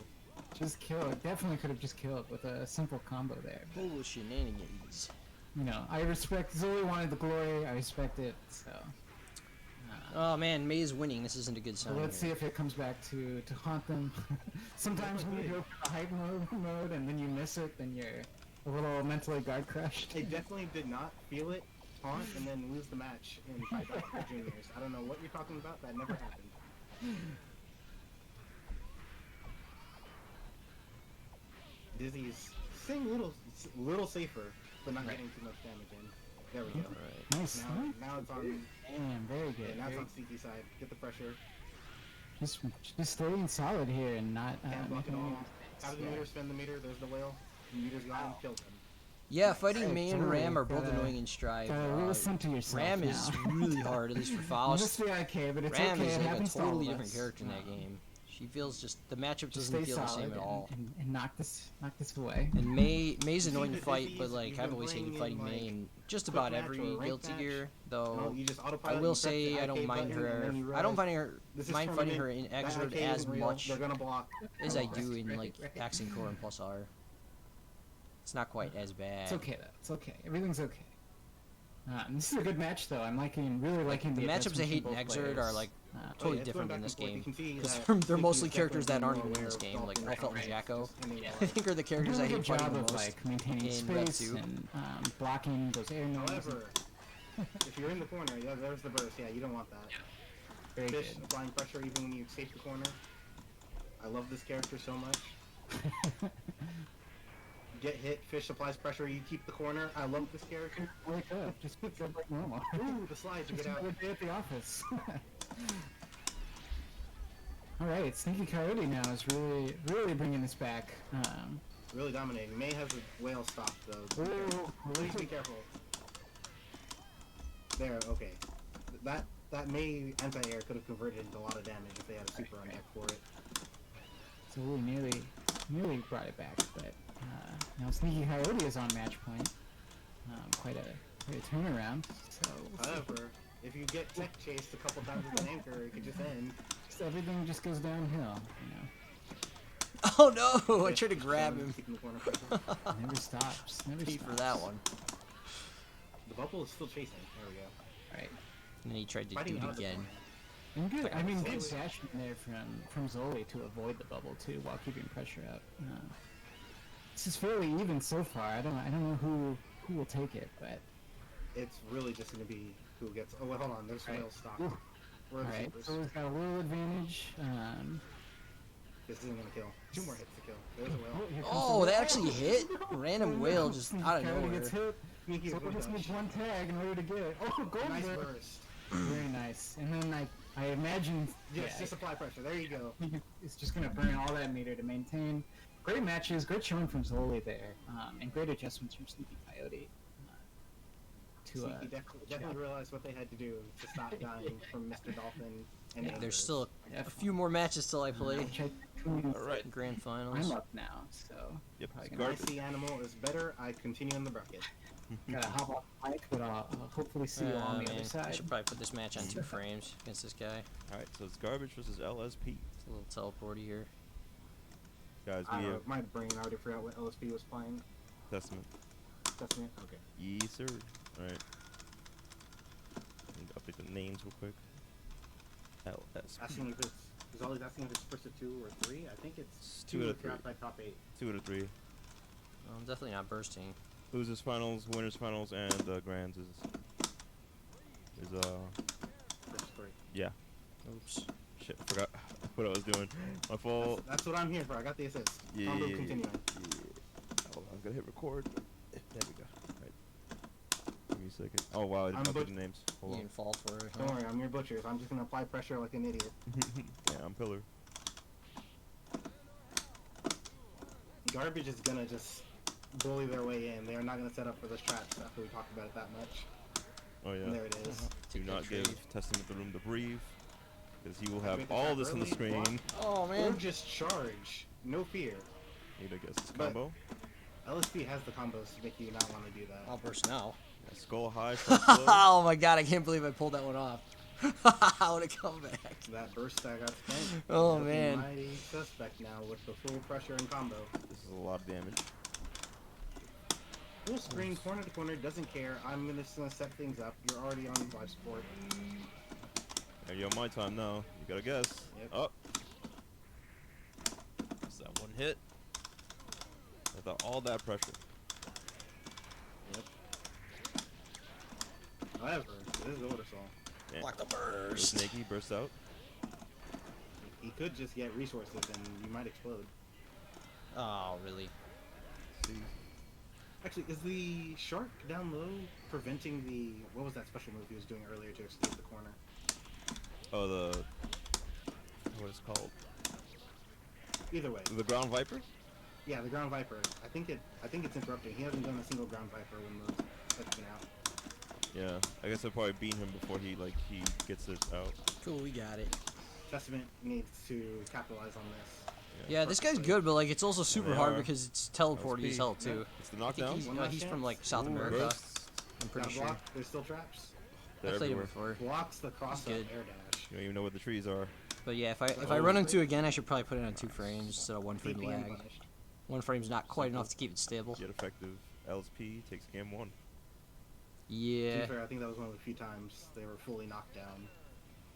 Just killed. Definitely could have just killed with a simple combo there. Total shenanigans. You know, I respect. Zoe wanted the glory. I respect it. So. Oh man, May is winning. This isn't a good So sign. let's see here. if it comes back to haunt them. Sometimes when you go for the hype mode and then you miss it, then you're a little mentally guard crushed. They definitely did not feel it, taunt, and then lose the match in 5 for juniors. I don't know what you're talking about. That never happened. Dizzy's staying a little safer, but not getting too much damage in. There we go. Alright. Nice. Now it's on. Damn, very good. Yeah, now it's Very- on Sneaky side. Get the pressure. just staying solid here and not Can't block it making any all. mistakes. Out of the Yeah. meter, spend the meter. There's the whale. The meter's gone. Killed him. Yeah, fighting Hey, May and totally. Ram are both Gotta- annoying in Strive. Gotta listen to yourself Ram now. is really hard, at least for You Faust. missed the IK, but it's Ram okay. is It like a happens to all totally of different us. character in that game. She feels just the matchup Just doesn't stay feel the solid same at all. and knock this away. And May's You annoying see to the fight, Dizzies, but like you've I've been always hated playing fighting in, May like, in just quick about match every or ranked Guilty match. Gear. No, Though you just I autopilot. will you press the say I don't IK mind button, and then you her. I don't realize find her this is mind fighting her tournament, in that Exert IK as isn't real, much They're gonna block. as I do Right, in like right. Accent Core and Plus R. It's not quite as bad. It's okay though. It's okay. Everything's okay. This is a good match, though. I'm really liking The the matchups I adjustments hate from in both Exert are players. like Oh, totally yeah, it's different going in this back and game. forth. You can see Because that they're Sneaky mostly is characters that definitely aren't even in more this aware game, of like Dolphin Elfelt and and Jacko. Just ending I alive. think are the characters I Doing a hate good fighting job the of most. like maintaining in Red space 2. and blocking those air nodes. However, if you're in the corner, yeah, there's the burst. Yeah, you don't want that. Very Fish good. applying pressure even when you escape the corner. I love this character so much. Get hit, Fish applies pressure, you keep the corner. I love this character. Wake up, just wake up like normal. Ooh, the slides, you Just get out. another day at the office. All right, Sneaky Coyote now is really bringing this back. Really dominating. May has a whale stop though. Ooh, Please be careful. There, okay. That May anti-air could have converted into a lot of damage if they had a super on deck for it. So we nearly brought it back, but now Sneaky Coyote is on match point. Quite a turnaround. So we'll see. However, if you get tech chased a couple times with an anchor, it could just end. Everything just goes downhill, you know. Oh no! I tried to grab him. Keeping the corner pressure. Never stops. Never Pete stops. for that one. The bubble is still chasing. There we go. Right. And then he tried to Fighting do out it of the again. corner. And good. I mean, good Slowly. dashing there from Zoli to avoid the bubble too, while keeping pressure up. This is fairly even so far. I don't know who will take it, but It's really just going to be who gets. Oh, wait, hold on. There's Right. whale stop. Ooh. Where are all the right. supers? So we've got a little advantage. This isn't going to kill. 2 more hits to kill. There's a whale. Here comes Oh, the that whale. actually hit? Random whale just Sneaky out of Coyote nowhere. gets hit. Sneaky So is we just one need touch. one tag in order to get it. Oh, gold Nice there. burst. Very nice. And then I imagine Just apply pressure. There you go. it's just going to burn all that meter to maintain. Great matches, great showing from Zoli there, and great adjustments from Sneaky Coyote. Sneaky definitely realized what they had to do to stop dying from Mr. Dolphin and There's anchors. still a few more matches till I play. which I think Alright. Grand I'm finals. up now, so Yep, probably it's gonna I garbage. see animal is better. I continue in the bracket. gotta hop off the mic, but I'll hopefully see you on the Man, other I side. should probably put this match on 2 frames against this guy. Alright, so it's garbage versus LSP. It's a little teleporty here. Guys, I we don't know, have my brain already forgot what LSP was playing. Testament. That's me. Okay. Yes, sir. Alright. Update the names real quick. LSP. Asking if it's. He's always asking if it's first of 2 or 3. I think it's 2 2 out if of you're 3. outside top 8. 2 out of 3. I'm definitely not bursting. Losers finals, winners finals, and grands is First 3. yeah. Oops. Shit, forgot what I was doing. My fault. That's what I'm here for. I got the assist. Yeah, Combo yeah, continuing. Hold on, I'm gonna hit record. There we go. Alright. Give me a second. Oh wow, I I'm didn't update but- the names. You Hold on. didn't fall for it. Don't Huh? worry, I'm your butcher, so I'm just gonna apply pressure like an idiot. Yeah, I'm pillar. Garbage is gonna just bully their way in. They are not gonna set up for those traps after we talked about it that much. Oh And yeah. there it is. Do Take that not trade. give Testament the room to breathe, because he will have Activate the all trap this on the early, screen. Oh Or man. just charge. No fear. Need to guess this But- combo. LSP has the combos to make you not want to do that. I'll burst now. Yeah, skull high. front slow. Oh my god, I can't believe I pulled that one off. What a comeback. That burst that got spent. Oh, looking man. Mighty suspect now with the full pressure and combo. This is a lot of damage. Full screen, corner to corner, doesn't care. I'm just gonna set things up. You're already on live support. Are you on my time now? You gotta guess. Yep. Up. Is that one hit? Without all that pressure. Yep. However, this is Ordersol. Yeah. Block the Go burst. Snaky bursts out. He could just get resources and you might explode. Oh, really? See. Actually, is the shark down low preventing the... What was that special move he was doing earlier to escape the corner? Oh, the what is it called? Either way. The ground viper? Yeah, the ground viper. I think it's interrupting. He hasn't done a single ground viper when the set's been out. Yeah. I guess I'll probably beat him before he gets it out. Cool, we got it. Testament needs to capitalize on this. Yeah, this guy's good, but like it's also super they hard are. because it's teleporty as LSP. hell too. It's the I think knockdown. he's, One no, last he's from chance? like South Ooh, America. bursts. I'm pretty Got sure. blocked. There's still traps. They're I played him everywhere. before. Blocks the cross up good. air dash. You don't even know what the trees are. But yeah, if I run into again, I should probably put it on 2 frames instead of 1 frame DP lag. unpunished. 1 frame's not quite enough to keep it stable. Yet effective. LSP takes game 1. To Yeah. be fair, I think that was one of the few times they were fully knocked down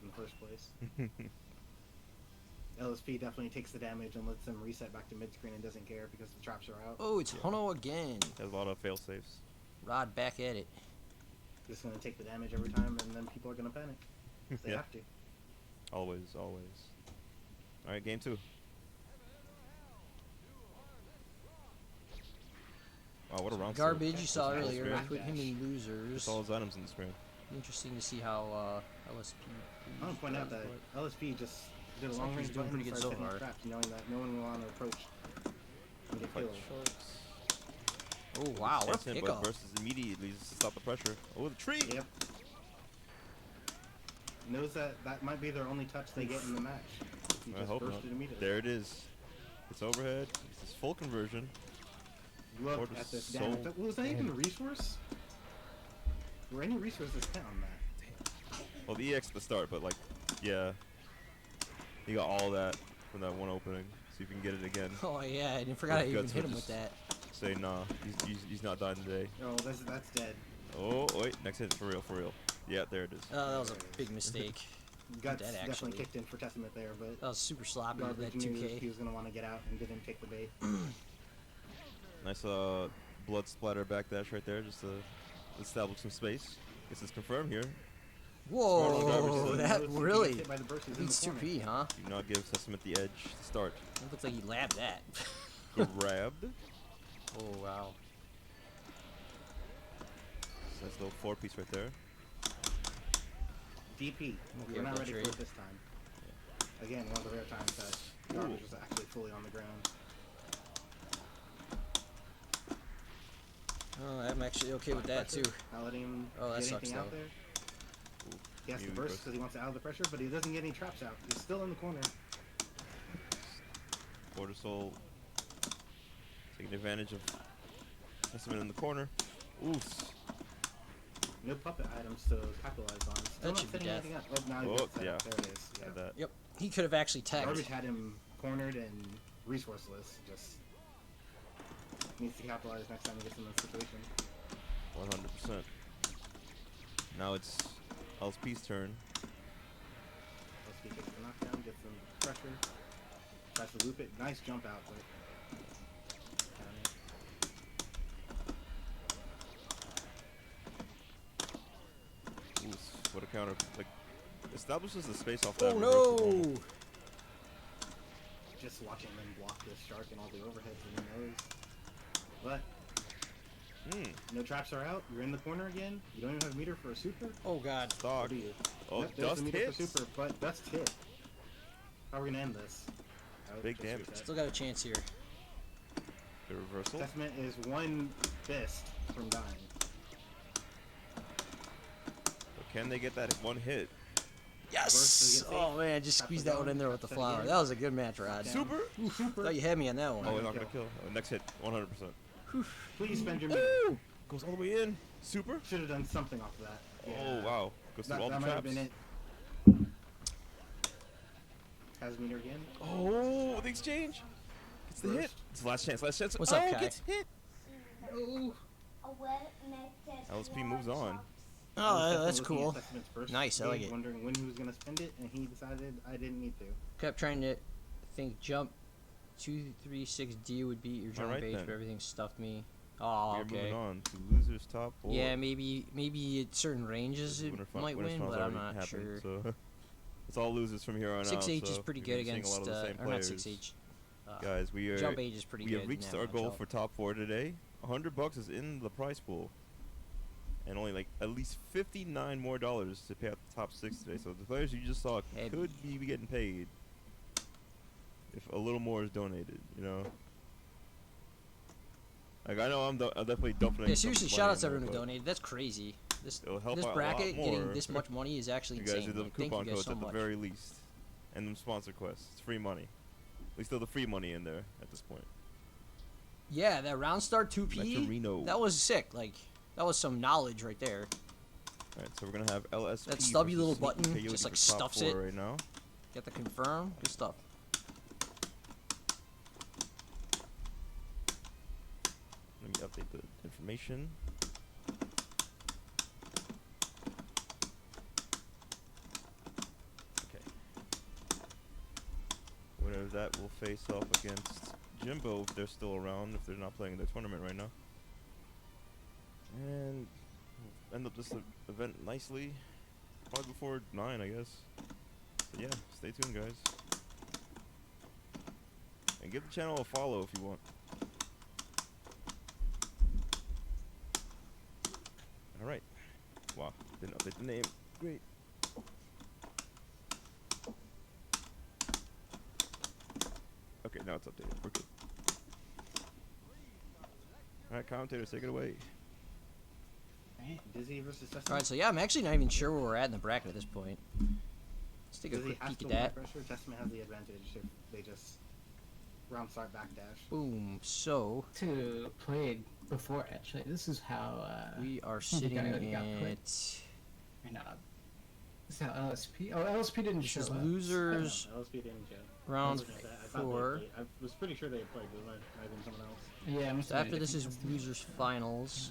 in the first place. LSP definitely takes the damage and lets them reset back to mid-screen and doesn't care because the traps are out. Oh, it's Hono again. Has a lot of fail safes. Rod back at it. Just gonna take the damage every time, and then people are gonna panic. They Yeah. have to. Always. All right, game 2. Wow, what a round. Garbage you saw That's earlier. great. Put him in losers. That's all his items in the screen. Interesting to see how LSP. I want to point out that LSP just did a Looks long like range he's doing button pretty and good started so hitting far. traps, knowing that no one will want to approach and get Fight killed. sharks. Oh wow, what a Chase him, but pickup! bursts immediately to stop the pressure. Oh, the tree! Yep. Knows that that might be their only touch they get in the match. He I just hope not. bursted immediately. There it is. It's overhead. It's his full conversion. Look Order at this so damage. Was that even a resource? Were any resources spent on that? Well, the EX at the start, but like, yeah. He got all that from that one opening. See if you can get it again. Oh yeah, I forgot I With even guts hit or him with just- that. Say nah, he's not dying today. Oh, that's dead. Oh wait, next hit for real. Yeah, there it is. Oh, that was a big mistake. Guts Dead, definitely actually. kicked in for Testament there, but That was super sloppy with that Garbage knew he 2K. was going to want to get out and didn't take the bait. Nice blood splatter back dash right there, just to establish some space. Guess it's confirmed here. Whoa, Garbage. that He gets really hit by the burst, he's in the beats corner. 2P, huh? Do not give Testament the edge to start. It looks like he labbed that. Grabbed. Oh wow. Nice little 4-piece right there. DP. Okay We're not with ready that for it trade. this time. Again, one of the rare times that Garbage was actually fully on the ground. Oh, I'm actually okay with that too. Not letting him Oh, that get sucks, anything out though. there. He has to Maybe burst burst. because he wants to out of the pressure, but he doesn't get any traps out. He's still in the corner. Quarter Soul taking advantage of Testament in the corner. Oof. No puppet items to capitalize on. Still That not should be setting death. anything up. Oh, now he Oh, got set yeah. up. There it is. Yeah. Had that. Yep, he could have actually Garbage tagged. had him cornered and resourceless. Just needs to capitalize next time he gets in this situation. 100%. Now it's LSP's turn. Let's see, gets the knockdown, gets some pressure. Tries to loop it. Nice jump out, but Oof, what a counter. Like, establishes the space off that Oh reversal. no! just watching them block this shark and all the overheads in the nose. But no traps are out. You're in the corner again. You don't even have meter for a super. Oh god. What Dog. do you? Oh, Yep, there's dust the meter hits. for super, but dust hit. How are we gonna end this? Oh, Big just damage. reset. Still got a chance here. The reversal. Testament is one fist from dying. But can they get that one hit? Yes! Reverse to get Oh safe. man, just Tap squeezed the that one zone, in there with the tap that flower. again. That was a good match, Rod. Down. Super? Thought you had me on that one. Oh, we're gonna not going to kill. Next hit, 100%. Please spend your meter. Woo! Goes all the way in. Super? Should have done something off of that. Oh, Yeah. wow. Goes through all That the might have traps. been it. Has meter again. Oh, the exchange. It's the hit. Burst. It's the last chance. Last chance. What's oh, up, Kai? gets hit. Oh. LSP moves on. Oh, that's Looking at cool. Testament's burst Nice, I game, like it. Wondering when he was gonna spend it, and he decided I didn't need to. Kept trying to think jump 236D would beat your jump Alright age, then. but everything stuffed me. Oh, We're okay. moving on to losers top 4. Yeah, maybe at certain ranges it might win, but I'm not sure. So it's all losers from here on out. 6H is so pretty you're good gonna be seeing against, a lot of the same or not players. 6H. Guys, we are Jump age is pretty we good. have reached in our that goal matchup. for top 4 today. $100 is in the prize pool, and only like at least $59 more to pay out the top 6 today. So the players you just saw Heavy. could be getting paid if a little more is donated. You know, like I know I'm definitely dumping. Yeah, some seriously, money shout out to in there, everyone who but donated. That's crazy. This It'll help this out a bracket lot getting more this much money is actually you guys insane. do the Like, thank coupon you guys codes so at the much. very least, and them sponsor quests. It's free money. At least throw the free money in there at this point. Yeah, that round start 2P. Metrorino. That was sick. Like that was some knowledge right there. Alright, so we're gonna have LSP. That stubby versus little Sneaky button Coyote just, like, for top stuffs 4 it. right now. Get the confirm. Good stuff. Let me update the information. that will face off against Jimbo if they're still around, if they're not playing in the tournament right now. And we'll end up this event nicely, probably before 9, I guess. But yeah, stay tuned, guys. And give the channel a follow if you want. Alright. Wow, didn't update the name. Great. Okay, now it's updated. We're good. Alright, commentators, take it away. Dizzy versus Destiny. Alright, so yeah, I'm actually not even sure where we're at in the bracket at this point. Let's take a Dizzy quick has peek to at apply that. pressure. Testament has the advantage if they just round start backdash. Boom. So, To played before actually. This is how we are the sitting guy that got put. at... and this is how LSP. Oh, LSP didn't This show is up. losers LSP didn't show. round I was looking at that. I thought they 4. played- I was pretty sure they had played, but it might have been someone else. Yeah, must So have been after a this is different losers finals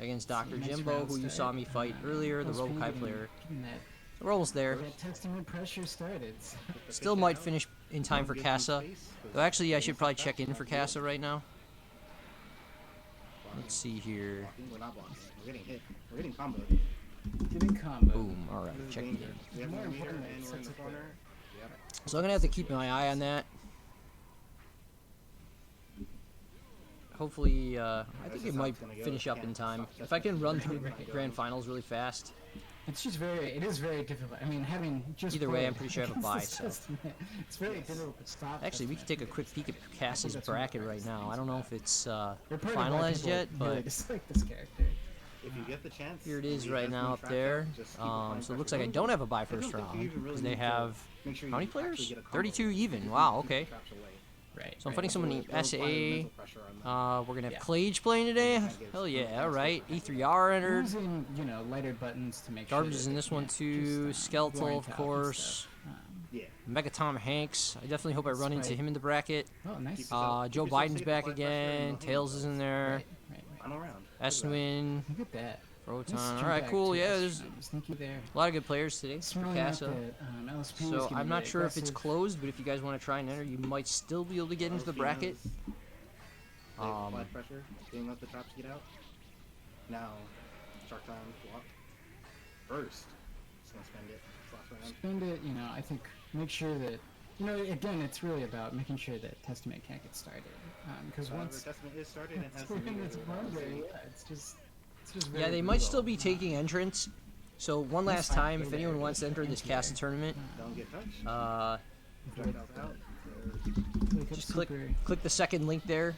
against Dr. Nice Jimbo, round who you start. saw me fight earlier, the LSP Robokai getting- player. getting that, We're almost there. that Testament pressure started. So. Still might finish in time for Casa. Though actually, I should probably check in for Casa right now. Let's see here. We're not blocking. We're getting hit. We're getting comboed. Getting combo. Boom. Alright, This is check in. dangerous. We have More no meter important, and we're in sets the up the- corner. Yep. So I'm gonna have to keep my eye on that. Hopefully, I think it might finish up in time. If I can run through grand finals really fast. It is very difficult. I mean, having just Either way, played I'm pretty sure I have a against buy, this so. Testament, it's very difficult to stop. Actually, we can take a quick peek at Casa's bracket right now. I don't know if it's They're part of why finalized people yet, really but dislike this character. If you get the chance. here it and is he right has now no up track there. record, just keep applying So it looks pressure. like I don't have a buy I don't first think you round even really because they need to have make sure how many you actually players? get a combo. 32 even. Just Wow. keep the Okay. traps away. Right. So I'm fighting someone named We'll apply SA. mental pressure on them. We're gonna have Yeah. Clage playing today. Hell yeah! All right. E3R entered. Using, lighter buttons to make Garbage sure is that in they this one can't too. just, Skeletal, blind of tap and course. stuff. Yeah. Megatom Hanks. I definitely hope I run into Spike. him in the bracket. Oh, nice. Joe yourself Biden's safe, back apply pressure, and again. no Tails is in there. Right. Final round. Eswin, Look at that. Proton. Nice All jump right, back cool. to Yeah, us. there's Sneaky there. a lot of good players today for Smelling out Casa. that, LSP So was gonna I'm be not sure if it's aggressive. closed, but if you guys want to try and enter, you might still be able to get into the bracket. They applied pressure. Didn't let the traps get out. Now, Shark Time block. First. Just gonna spend it. Last round. Spend it, I think make sure that, again, it's really about making sure that Testament can't get started. Because However, once Testament is started and has we're some in meter this with blunder, LSP. yeah, it's just Yeah, they very might still be brutal. taking entrance. So one last fine. time, Go if there. anyone wants to enter this Casa tournament, Don't get touched. uh, Projectiles out. Like a just click super- the second link there.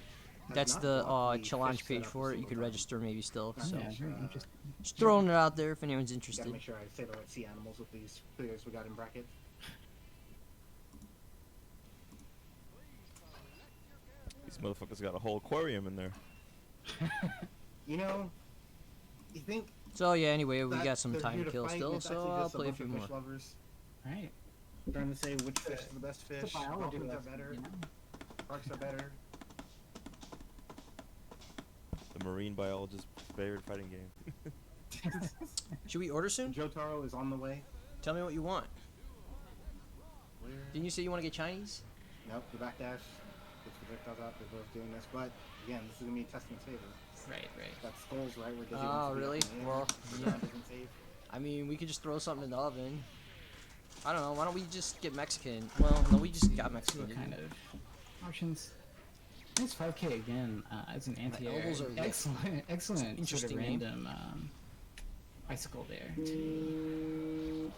That's not the blocked the challenge fish page setup for a it. You single could time. register maybe still. So Yeah, very interesting. just throwing it out there if anyone's Gotta interested. make sure I say the right sea animals with these players we got in bracket. These motherfuckers got a whole aquarium in there. You think So yeah, anyway, we that got some they're time here to kill fight, still, it's so actually I'll just play a bunch few of more. fish lovers Right. trying to say which fish is the best fish. It's a biology Dolphins are lesson, better. you know? Sharks are better. The marine biologist's favorite fighting game. Should we order soon? Jotaro is on the way. Tell me what you want. Where? Didn't you say you want to get Chinese? Nope, the backdash. Gets projectiles out. They're both doing this, but again, this is gonna be Testament's favor. Right. That skull's right where Dizzy Oh, wants to be really? up in the air. Well, The yeah. ground isn't safe. I mean, we could just throw something in the oven. I don't know. Why don't we just get Mexican? Well, no, we just got See Mexican. what didn't kind we? of options. Nice 5K again as an anti-air. elbows are lit. Excellent sort of Interesting name. random bicycle there to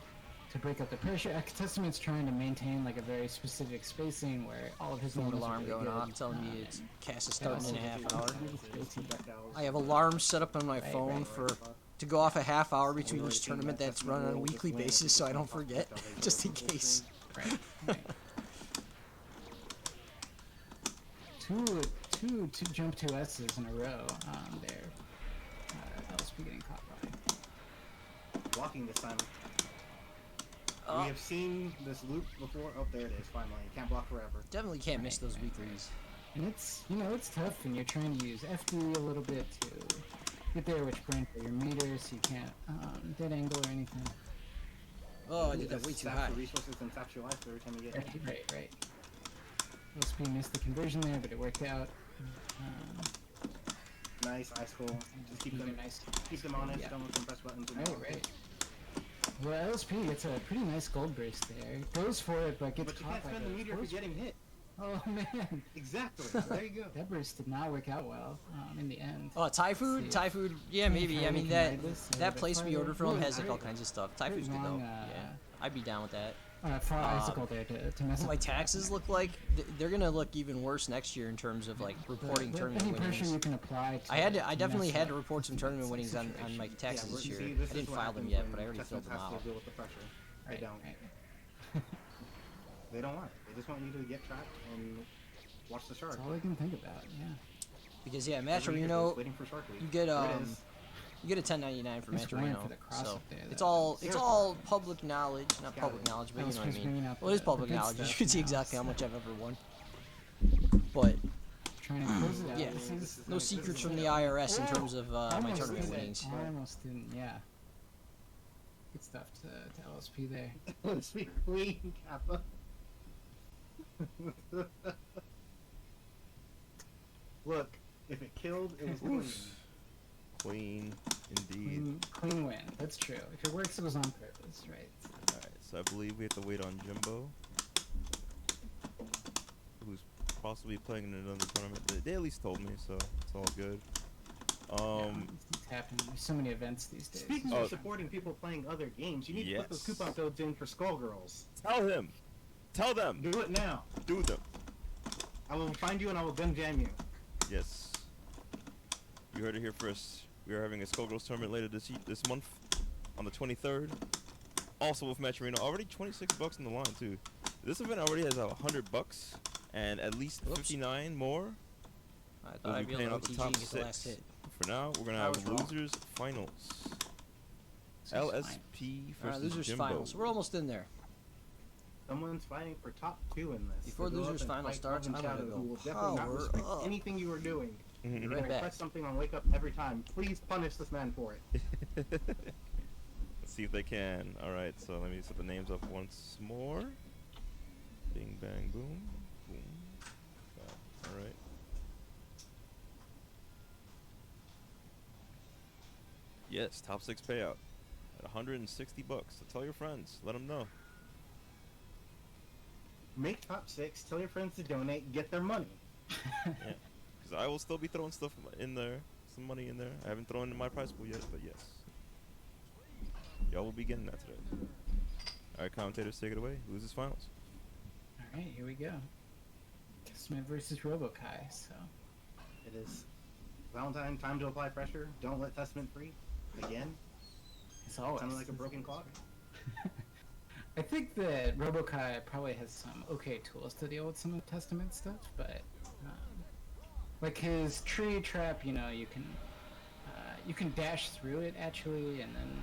break up the pressure. Testament's trying to maintain like a very specific spacing where all of his Phone normals are alarm really going good. off telling me it's Casa and starting in a also half the hour. Projectiles. I have alarms set up on my Right, phone right. for to go off a half hour between each tournament that's run on a weekly basis, so I don't forget, just in case. Right. Right. Two jump 2S's in a row there. LSP getting caught by. Blocking this time. Oh. We have seen this loop before. Oh, there it is. Finally, you can't block forever. Definitely can't miss those weeklies. And it's it's tough when you're trying to use FD a little bit to get there, which burns your meters, so you can't dead angle or anything. Oh, I did that way too Saps high. the resources and saps your life every time you get hit. Right. LSP missed the conversion there, but it worked out. Nice, ice cool. Just keep them nice. Keep them honest. Yeah. Don't let them press buttons. Right. Well, LSP gets a pretty nice gold burst there. Goes for it, but gets But you caught can't by spend the meteor for getting hit. Oh man, Exactly. There you go. that burst did not work out well in the end. Oh, Thai food? See. Thai food? Yeah, maybe. I mean, Can that ride this a that bit place we farther. ordered from Really has like all great. kinds of stuff. Thai Very food's good though. long, Yeah, I'd be down with that. For icicle there to mess What up my the taxes look like? They're gonna look even worse next year in terms of like reporting the tournament any pressure winnings. you can apply to, I definitely mess had to up report some tournament winnings on situation. my taxes Yeah, this year. see, I this is didn't what file them happens yet, when but I already Testament filled them has out. to deal with the pressure. They Right, don't. right. They don't want it. They just want you to get trapped and watch the shark. That's all I can think about. Yeah. Because yeah, Every year Matcherino, waiting for Shark Week. you get Here it is. you get a 1099 for Just ran Matcherino. for the cross So up there, it's though. all public knowledge, not Got public it. knowledge, but I you was know what I just mean. bringing up Well, it is the public good knowledge. You stuff can see now, exactly how so- much I've ever won. But Trying to close it out. yeah, This is no secrets from the IRS in terms of my almost tournament did it. winnings. I almost didn't. Yeah. Good stuff to LSP there. Let's be clean, Kappa. Look, if it killed, it was clean. Clean, indeed. Clean win. That's true. If it works, it was on purpose, right? Alright, so I believe we have to wait on Jimbo, who's possibly playing in another tournament. They at least told me, so it's all good. It's happening. There's so many events these days. Speaking Oh. of supporting people playing other games, you need to put those Yes. coupon codes in for Skullgirls. Tell him! Tell them! Do it now. Do them! I will find you and I will gun jam you. Yes. You heard it here first. We are having a Skullgirls tournament later this month, on the 23rd. Also with Matcherino, already 26 bucks on the line too. This event already has $100 and at least Whoops. 59 more. I thought We'll I'd be be paying able out to the OTG top and get the last 6. hit. For now, we're gonna I was have wrong. losers finals. This is fine. LSP versus Alright, losers Jimbo. finals. We're almost in there. Someone's fighting for top 2 in this. Before So go losers up and final fight starts, I'm gonna ElvenShadow, go who will definitely not power respect up. anything you are doing. Mhm. You're Right gonna back. press something on wake up every time. Please punish this man for it. Let's see if they can. Alright, so let me set the names up once more. Bing, bang, boom. Boom. Alright. Yes, top 6 payout. At $160. So tell your friends. Let them know. Make top 6, tell your friends to donate, get their money. Yeah. Because I will still be throwing stuff in there. Some money in there. I haven't thrown in my prize pool yet, but yes. Y'all will be getting that today. Alright, commentators, take it away. Losers finals. Alright, here we go. Testament versus Robokai, so. It is Valentine, time to apply pressure. Don't let Testament free. Again. As always. Sounded like a broken clock. I think that Robokai probably has some okay tools to deal with some of the Testament stuff, but like his tree trap, you know, you can dash through it actually, and then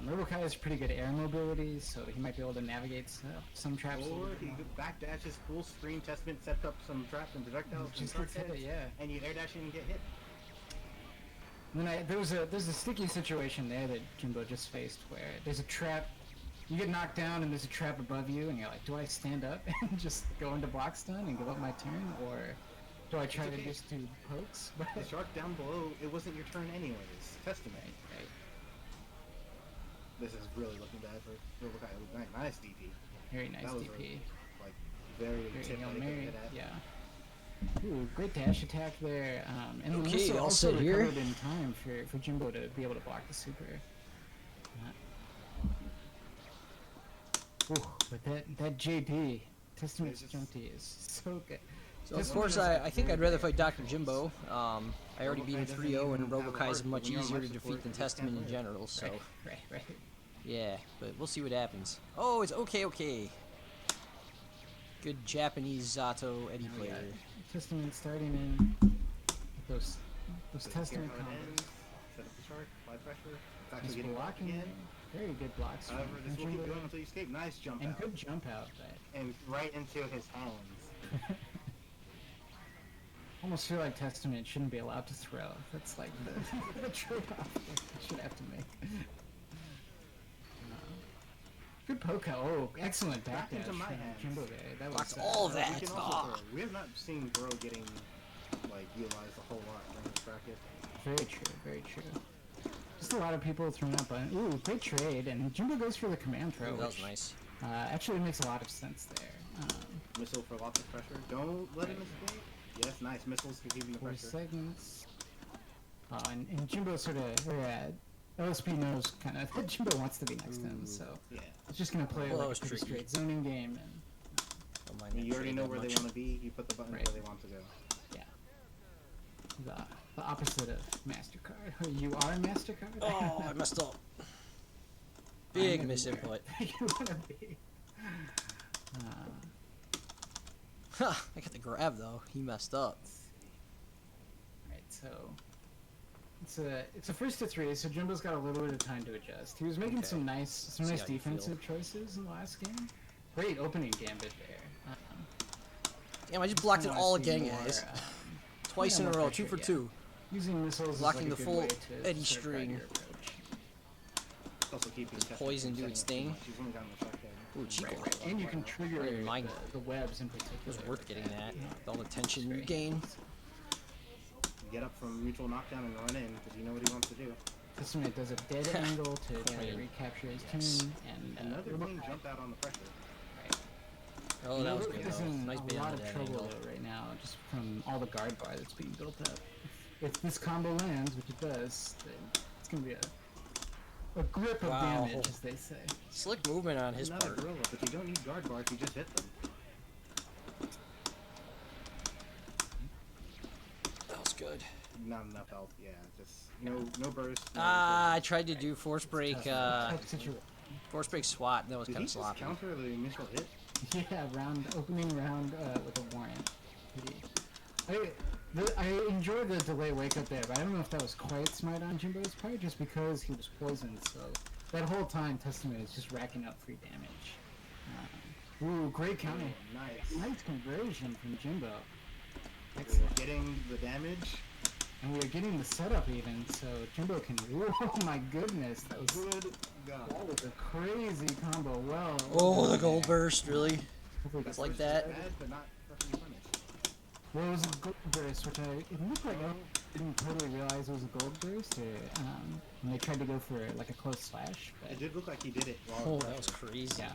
Robokai has pretty good air mobility, so he might be able to navigate some traps. a Or little bit he more. could backdash his full screen Testament, set up some traps and projectiles and Just shark gets hit, heads, yeah. and you air dash in and get hit. And then there's a sticky situation there that Jimbo just faced where there's a trap. You get knocked down and there's a trap above you, and you're like, do I stand up and just go into block stun and give up my turn, or do I try It's to okay. just do pokes? The shark down below, it wasn't your turn anyways. Testament. Right. This is really looking bad for Robokai. It was nice DP. Very nice That was DP. Like, very Very tip Hail that he Mary, could hit at. yeah. Ooh, great dash attack there. And then Okay, also, I'll also sit here. recovered in time for Jimbo to be able to block the super. Ooh, but that JD, Testament's just- jump D is so good. So of course, I think I'd rather fight Dr. Jimbo. I already beat him 3-0, and Robokai is much easier to defeat than Testament in general, so Right. yeah, but we'll see what happens. Oh, it's okay. Good Japanese Zato Eddie Now we player. got Testament starting in with those So Testament here how it combos. ends. Set up the shark, apply pressure. It's actually He's getting blocked blocking. again. Very good blocks. However, from this will Jimbo. keep going until you escape. Nice jump And out. good jump out, but And right into his hands. almost feel like Testament shouldn't be allowed to throw. That's like the trade-off they should have to make. Good poke out. Oh, excellent Back backdash into my from hands. Jimbo there. That Blocked was all of We that. can also Ah. throw. We have not seen Bro getting like utilized a whole lot during this bracket. Very true, very true. Just a lot of people throwing up on. Ooh, great trade, and Jimbo goes for the command throw, That was which nice. actually makes a lot of sense there. Missile for lots of pressure. Don't let him escape. Yes, nice missiles to keep you 4 pressure. seconds. And Jimbo sort of, LSP knows kind of that Jimbo wants to be next to him, so Yeah. it's just gonna play Well, that like was a pretty tricky. straight zoning game, and Don't I mind mean, that you already trade know that where they much. want to be. You put the buttons Right. where they want to go. the opposite of MasterCard. You are MasterCard. Oh, I messed up. I'm Big everywhere. misinput. You wanna be. Ha! I got the grab though. He messed up. Right, so it's a first to 3, so Jimbo's got a little bit of time to adjust. He was making Okay. some nice See how you feel. defensive choices in the last game. Great opening gambit there. Damn, I just blocked it Kinda all wanna see again, more, guys. Twice in more a row, pressure, 2 for yeah. 2. Using missiles is Blocking like a the good full way to Eddie sort of guide string. your approach. It's also keeping Tessa poison from do its setting thing. up too much. He's only gotten the shotgun. Ooh, Chico. Right. And you can trigger Not even mine. the webs in particular. It was worth like getting that. Yeah. With all the tension you Great. gain. Get up from mutual knockdown and run in because you know what he wants to do. This one it does a dead angle to try to Clean. recapture his Yes. tune, and Another Robo- clean jump out on the pressure. right. Oh, that was good He's though. in Nice a bait lot on of that trouble angle. though right now, just from all the guard bar that's being built up. If this combo lands, which it does, then it's gonna be a grip of Wow. damage, as they say. Slick movement on his Not a part. gorilla, but you don't need guard bar if you just hit them. That was good. Not enough health. Yeah, just no burst. No Ah, I tried to do force break, Tough situation. force break SWAT, and that was Did kind he of just sloppy. counter the initial hit? Yeah, opening round with a warrant. I enjoyed the delay wake up there, but I don't know if that was quite smart on Jimbo's part, just because he was poisoned. So that whole time, Testament is just racking up free damage. Ooh, great counter. Nice. Nice conversion from Jimbo. We're Excellent. getting the damage. And we are getting the setup even, so Jimbo can. Oh my goodness, that was God. a crazy combo. Well. Oh, the done gold there. burst, really? Hopefully It's that's like First that. is bad, but not perfectly punished. Well, it was a gold burst, which it looked like I didn't totally realize it was a gold burst, and they tried to go for like a close slash, but It did look like he did it. While Oh, that was crazy. yeah.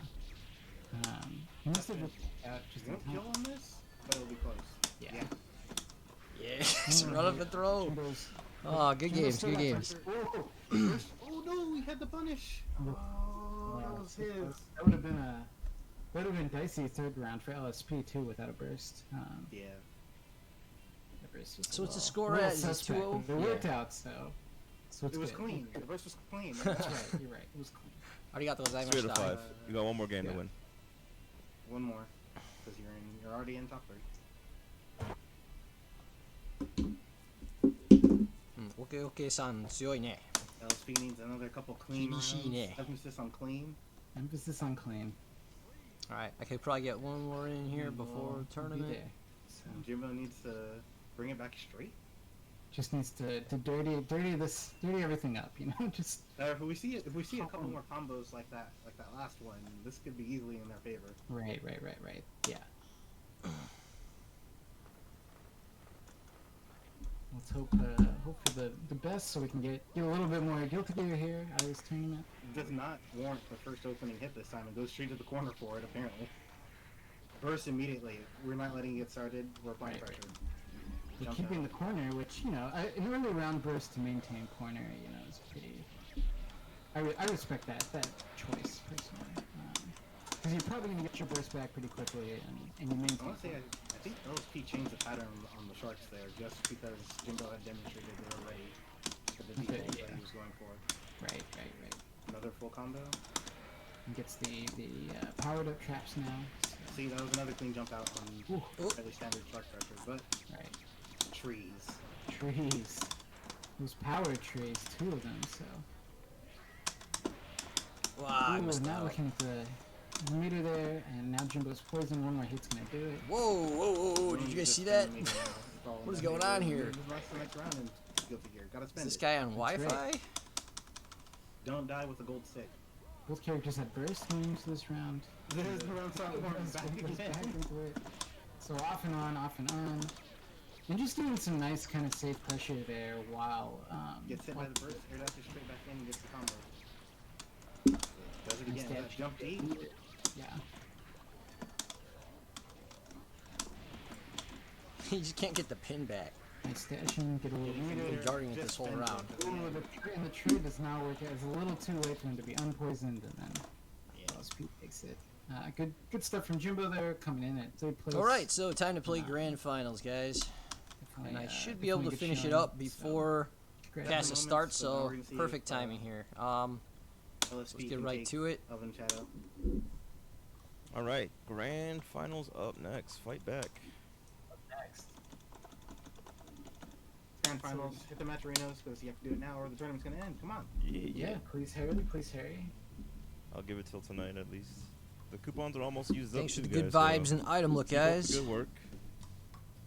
He must have just out just You in won't time. kill on this, but it'll be close. Yeah. Yes, run up and throw. Jimbo's- Oh, good Jimbo's games, still good got games. pressure. Oh no, he had the punish. Oh, that was his. That would have been dicey third round for LSP too without a burst. Yeah. The burst was So what's the little- score little at? Is it suspect, 2-0? but It worked Yeah. out, so It was good. clean. The burst was clean. That's right. You're right. It was clean. Arigato Three gozaimasu. to 5. You got one more game Yeah. to win. One more, because you're already in top 3. OK、OK、さん、強いね。 LSP needs another couple clean rounds. 厳しいね。 Emphasis on clean. Emphasis on clean. Alright, I could probably get one more in here before We'll be tournament. there. So, And Jimbo needs to bring it back straight. just needs to dirty everything up, you know. Just If we see a couple more combos like that last one, this could be easily in their favor. right. Yeah. Let's hope for the best, so we can get a little bit more guilty gear here out of this tournament. Does not warrant the first opening hit this time and goes straight to the corner for it, apparently. Burst immediately. We're not letting it get started. We're applying Right, pressure. We're Jump keeping out. the corner, which, you know, an early round burst to maintain corner, you know, is pretty. I respect that choice personally, because you're probably gonna get your burst back pretty quickly, and you maintain. Honestly, I think LSP changed the pattern on the Sharks there just because Jimbo had demonstrated it already for the Okay, details yeah. that he was going for. Right. Another full combo. And gets the powered up traps now. So, See, that was another clean jump out on ooh, fairly standard Shark pressure, but right. trees. Trees. Those power trees, 2 of them. So. Wow, I Ooh, missed now out. looking at the meter there, and now Jimbo's poison. One more hit's gonna do it. Whoa, did you guys see that? What is going on here? That's the next round and guilty gear. Gotta Is spend this it. guy on That's Wi-Fi? right. Don't die with a gold stick. Both characters had burst going into this round. There's the round song Back into it. So off and on. And just doing some nice kind of safe pressure there while Gets hit by the burst, air dashes straight back in and gets the combo. Does it again. Instead, Jump deep. yeah. You just can't get the pin back. Nice dashing, get a little Been meter. guarding it this whole round. Ooh, and the trade does not work out. It's a little too late for him to be unpoisoned, and then Speed takes it. Good stuff from Jimbo there, coming in at third place. All right, so time to play grand finals, guys. And I should be able to definitely good finish it showing, up before Great. Casa starts, so now so we're gonna see perfect if, timing here. LSP Let's get can right take to it. ElvenShadow. All right, grand finals up next. Fight back. Next. Grand finals, hit the matcherinos because you have to do it now or the tournament's gonna end. Come on. Yeah, please hurry, please hurry. I'll give it till tonight at least. The coupons are almost used Thanks for up the too, good guys, vibes so and item look, keep up the guys. good work.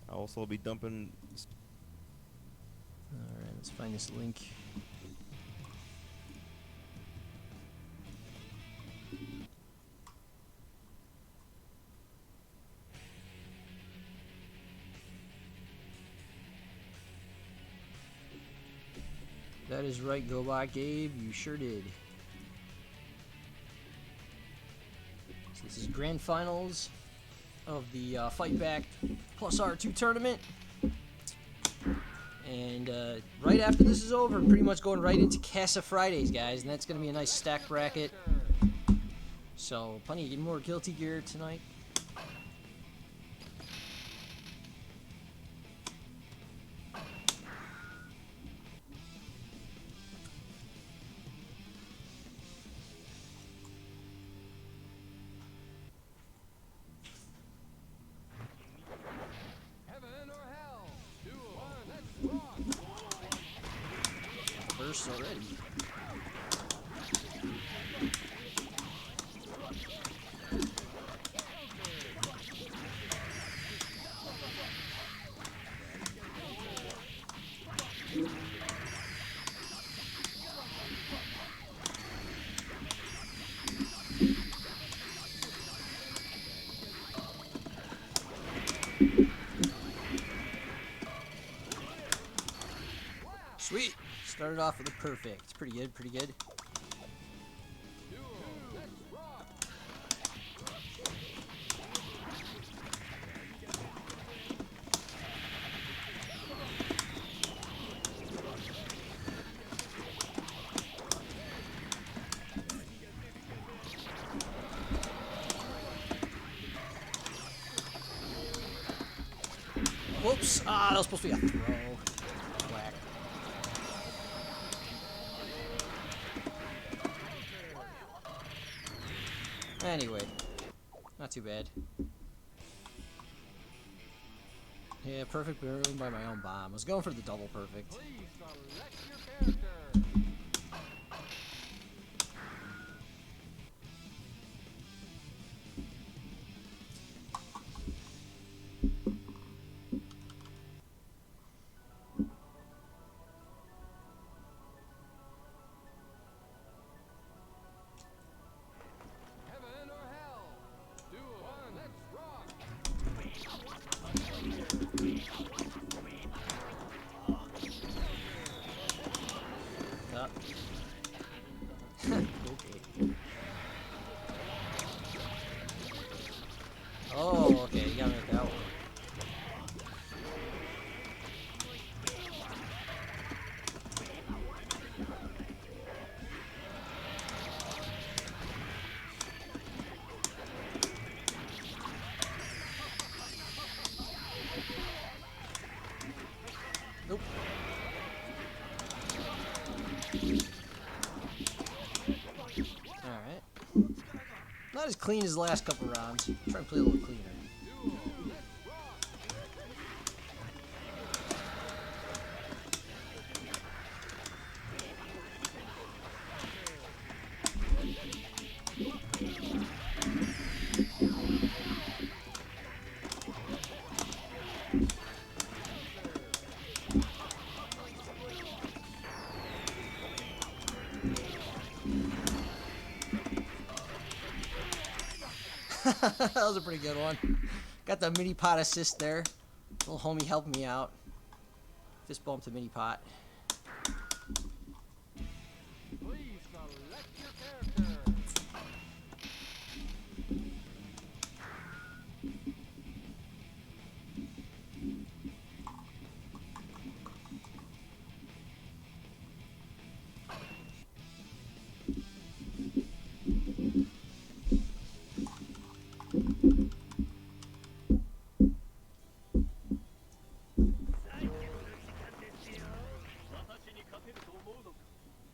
I'll also be dumping. All right, let's find this link. That is right, go by Gabe. You sure did. So this is grand finals of the Fight Back Plus R2 tournament. And right after this is over, pretty much going right into Casa Fridays, guys. And that's going to be a nice stack bracket. So plenty of more Guilty Gear tonight. Heaven or hell? Duel. Let's rock. Burst already. Sweet. Started off with a perfect. Pretty good, pretty good. Duel. Let's rock. Whoops. Ah, that was supposed to be a throw. Whack. Anyway, not too bad. Yeah, perfect ruined by my own bomb. I was going for the double perfect. Please select your character. Heaven or hell? Duel. Let's rock. Up. Okay. Oh, okay, you gotta make that one. Nope. Alright. Not as clean as the last couple rounds. Try and play a little cleaner. Duel. Let's rock. That was a pretty good one. Got the mini pot assist there. Little homie helped me out. Fist bump to mini pot. Please select your character.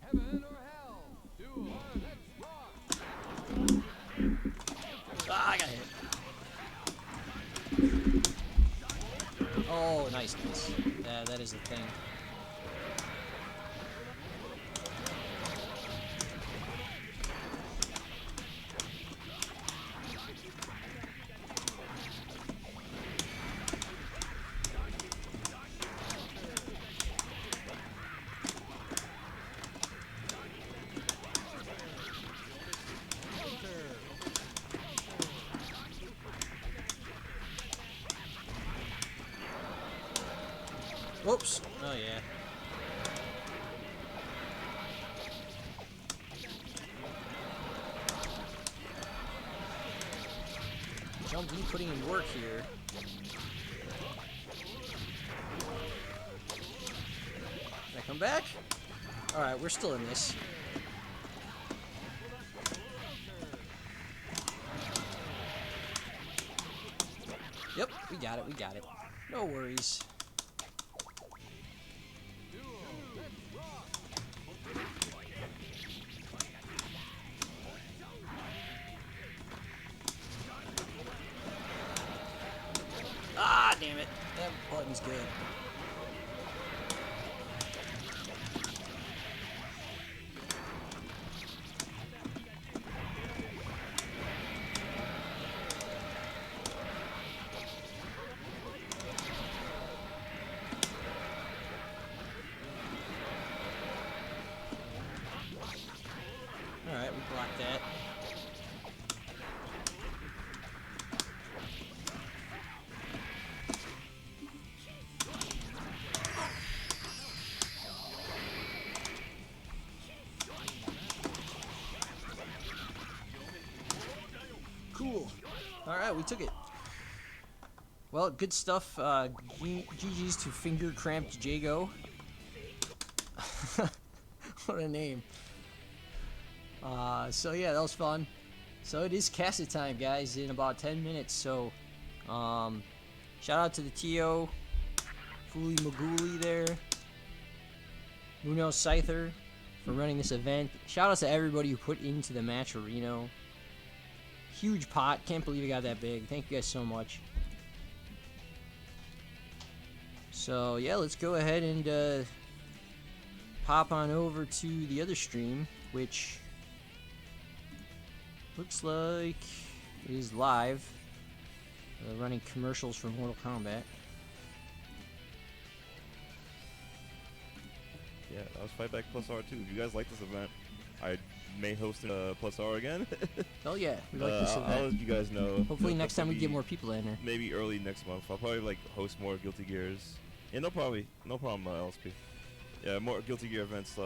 Heaven or hell? Duel. Let's rock. Ah, I got hit. Oh, nice. Yeah, that is the thing. Whoops. Oh, yeah. Jumpy putting in work here. Can I come back? Alright, we're still in this. Yep, we got it, we got it. No worries. Ah, damn it. That button's good. Alright, we blocked that. Cool. Alright, we took it. Well, good stuff. GG's to Finger Cramped Jago. What a name. So yeah, that was fun. So it is Casa time, guys, in about 10 minutes. So, shout out to the TO, Fooly Magooly there, Muno Scyther for running this event. Shout out to everybody who put into the match arena. Huge pot. Can't believe it got that big. Thank you guys so much. So yeah, let's go ahead and pop on over to the other stream, which looks like it is live. Running commercials for Mortal Kombat. Yeah, that was Fightback Plus R2. If you guys like this event, I may host Plus R again. Oh yeah, we like this event. I'll let you guys know. Hopefully next time we get more people in there. Maybe early next month. I'll probably like host more Guilty Gears. Yeah, no problem, LSP. Yeah, more Guilty Gear events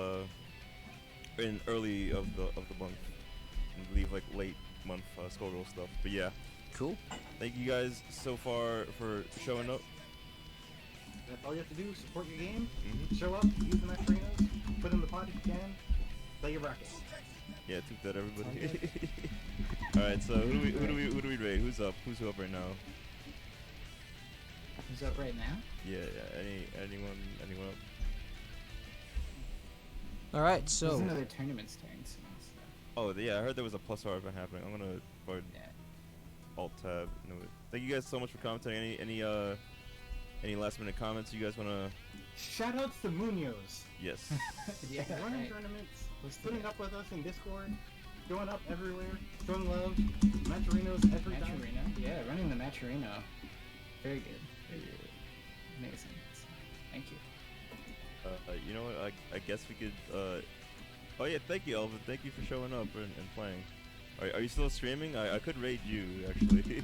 in early of the month. And leave like late month Skullgirl stuff. But yeah. Cool. Thank you guys so far for showing up. That's all you have to do. Support your game. Show up. Use the match arenas. Put in the pot if you can. Play your bracket. Yeah, took that everybody. All right, so who do we rate? Who's up? Who's up right now? Who's up right now? Yeah. Anyone up? All right, so There's another tournament starting soon. So. Oh yeah, I heard there was a Plus R event happening. I'm gonna forward Yeah. Alt tab. Thank you guys so much for commenting. Any last minute comments you guys wanna? Shout outs to Munoz. Yes. Yeah. Running Right. tournaments. Putting up with us in Discord. Showing up everywhere. Showing love. Match arenas every Match time. arena. Yeah, running the match arena. Very good. Very good. Amazing. So, thank you. You know what? I guess we could. Oh yeah, thank you, Elvin. Thank you for showing up and playing. Are you still streaming? I could raid you actually,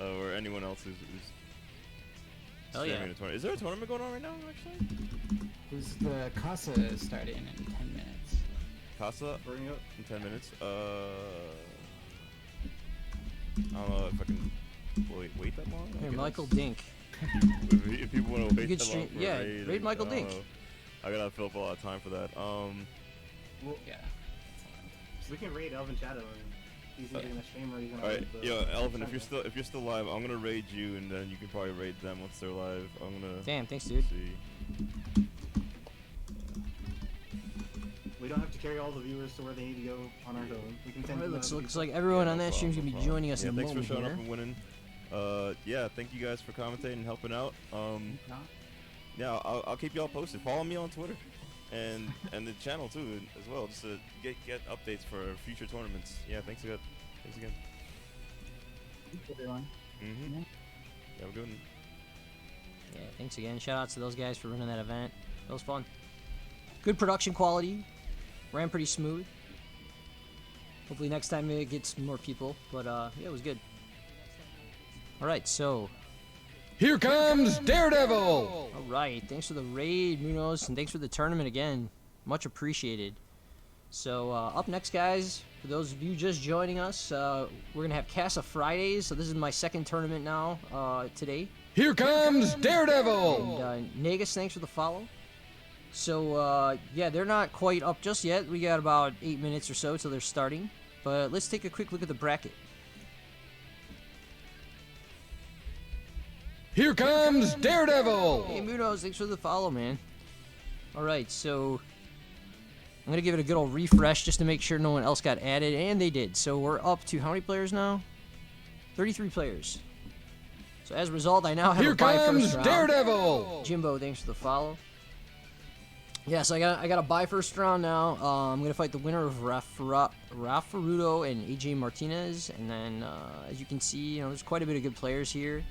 or anyone else who's Hell streaming yeah. a tournament. Is there a tournament going on right now? Actually, Who's the Casa starting in 10 minutes? Casa Bring up. in 10 minutes. I don't know if I can wait that long. I Here, guess. Michael Dink. If people want to wait could that long stream- for yeah, a raid, raid Michael I don't Dink. know. I gotta fill up a lot of time for that. Yeah. We can raid ElvenShadow. And he's either gonna stream or he's gonna. Alright, raid the yo, Elvin, if tournament. you're still live, I'm gonna raid you, and then you can probably raid them once they're live. I'm gonna Damn, thanks, dude. see. We don't have to carry all the viewers to where they need to go on our own. We can send Alright, them looks other looks people. like everyone Yeah, on no that stream's problem, gonna no be joining us problem. in a Yeah, thanks for moment showing here. up and winning. Yeah, thank you guys for commentating and helping out. Not? Yeah, I'll keep y'all posted. Follow me on Twitter, and the channel too as well, just to get updates for future tournaments. Yeah, thanks again. Thanks again. Everyone. Mm-hmm. Have a good one. Yeah, thanks again. Shout out to those guys for running that event. That was fun. Good production quality. Ran pretty smooth. Hopefully next time it gets more people. But yeah, it was good. Alright, so. Here comes Daredevil. Alright, thanks for the raid, Munoz, and thanks for the tournament again. Much appreciated. So, up next, guys, for those of you just joining us, we're going to have Casa Fridays. So this is my second tournament now, today. Here comes Daredevil. And Negus, thanks for the follow. So, yeah, they're not quite up just yet. We got about 8 minutes or so till they're starting. But let's take a quick look at the bracket. Here comes Daredevil. Hey, Munoz, thanks for the follow, man. Alright, so I'm going to give it a good old refresh just to make sure no one else got added, and they did. So we're up to how many players now? 33 players. So as a result, I now have Here a bye comes first round. Daredevil. Jimbo, thanks for the follow. Yeah, so I got a bye first round now. I'm going to fight the winner of Rafarudo and AJ Martinez. And then, as you can see, you know, there's quite a bit of good players here.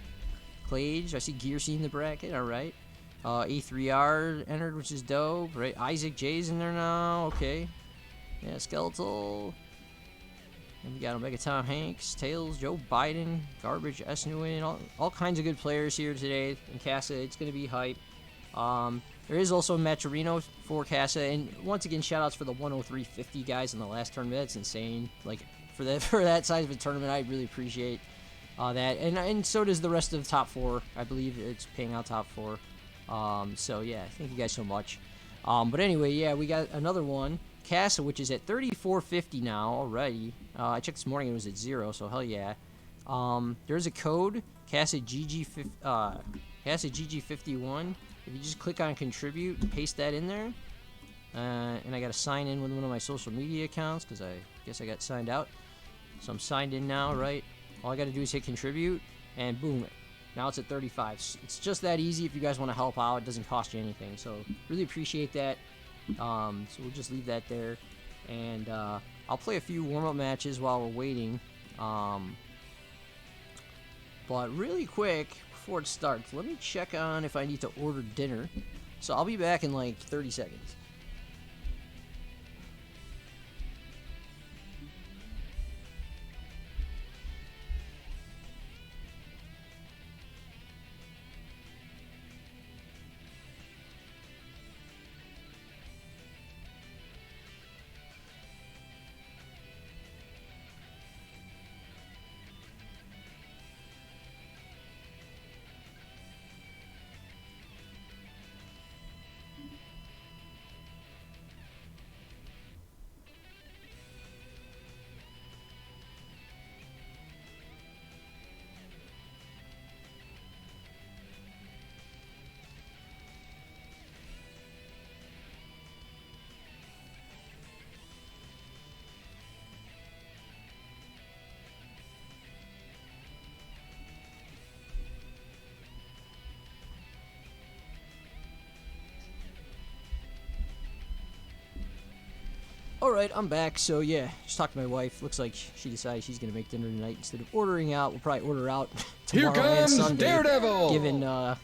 Clage, I see Gearsy in the bracket, alright. A3R entered, which is dope, right? Isaac J's in there now, okay. Yeah, Skeletal. And we got Omega Tom Hanks, Tails, Joe Biden, Garbage, S. Nguyen, all kinds of good players here today in Casa. It's going to be hype. There is also Maturino for Casa, and once again, shoutouts for the 103.50 guys in the last tournament. That's insane. Like, for that size of a tournament, I really appreciate that, and so does the rest of the top four. I believe it's paying out top four. So yeah, thank you guys so much. But anyway, yeah, we got another one, Casa, which is at 34.50 now already. I checked this morning; it was at 0, so hell yeah. There's a code, Casa GG51. If you just click on contribute and paste that in there, and I got to sign in with one of my social media accounts because I guess I got signed out. So I'm signed in now, right? All I got to do is hit contribute, and boom, now it's at 35. It's just that easy. If you guys want to help out, it doesn't cost you anything. So really appreciate that. So we'll just leave that there, and I'll play a few warm-up matches while we're waiting. But really quick before it starts, let me check on if I need to order dinner. So I'll be back in like 30 seconds. Alright, I'm back. So yeah, just talked to my wife. Looks like she decided she's gonna make dinner tonight instead of ordering out. We'll probably order out Here tomorrow and comes Sunday, Daredevil. given all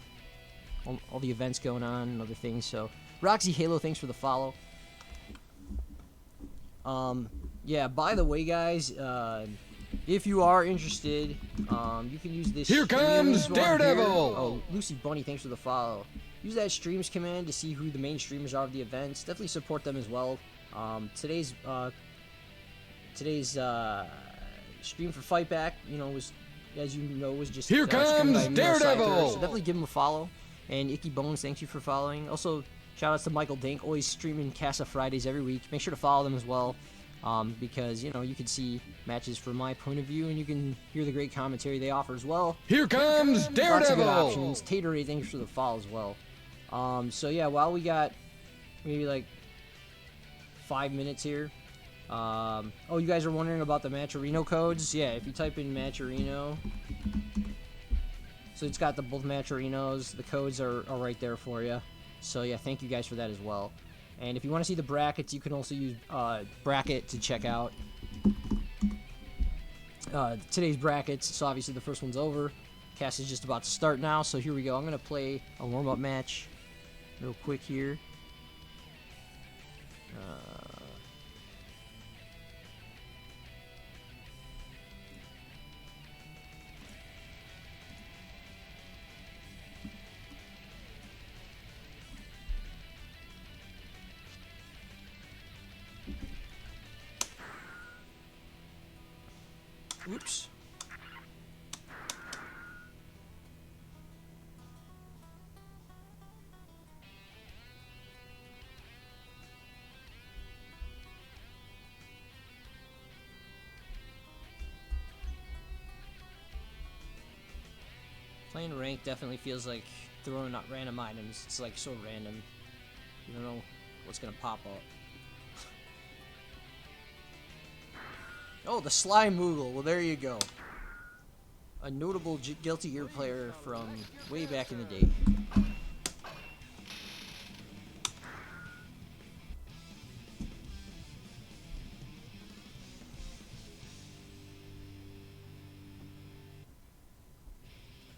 the events going on and other things. So Roxy Halo, thanks for the follow. Yeah, by the way, guys, if you are interested, you can use this. Here comes streams one Daredevil! here. Oh, Lucy Bunny, thanks for the follow. Use that streams command to see who the main streamers are of the events. Definitely support them as well. Today's stream for Fight Back, you know, was, as you know, was just Here streamed comes by Mino Daredevil! Cypher, so definitely give him a follow. And Icky Bones, thanks you for following. Also, shout outs to Michael Dink, always streaming Casa Fridays every week. Make sure to follow them as well, because, you know, you can see matches from my point of view, and you can hear the great commentary they offer as well. Here comes Lots of good Daredevil! options. Taterade, thanks for the follow as well. So yeah, while we got maybe like 5 minutes here. Oh, you guys are wondering about the Matcherino codes? Yeah, if you type in Matcherino, so it's got both Matcherinos. The codes are right there for you. So yeah, thank you guys for that as well. And if you want to see the brackets, you can also use bracket to check out today's brackets. So obviously the first one's over. Cast is just about to start now. So here we go. I'm gonna play a warm-up match real quick here. Oops. Playing ranked definitely feels like throwing out random items. It's like so random. You don't know what's gonna pop up. Oh, the Slime Moogle. Well, there you go. A notable Guilty Gear player from way back in the day.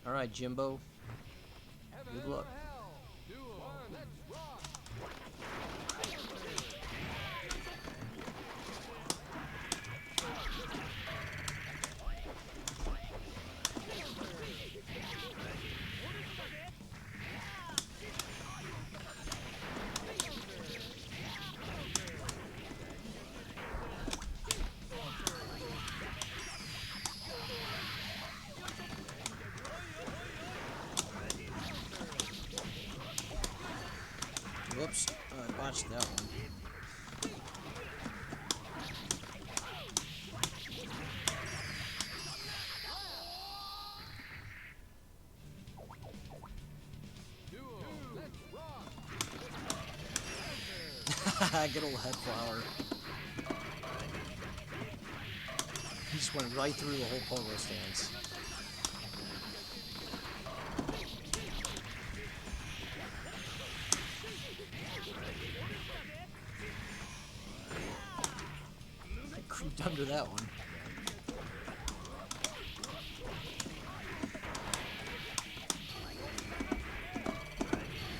Alright, Jimbo. Good luck. Whoops, I botched that one. Good old head flower. He just went right through the whole pogo stance. I creeped under that one.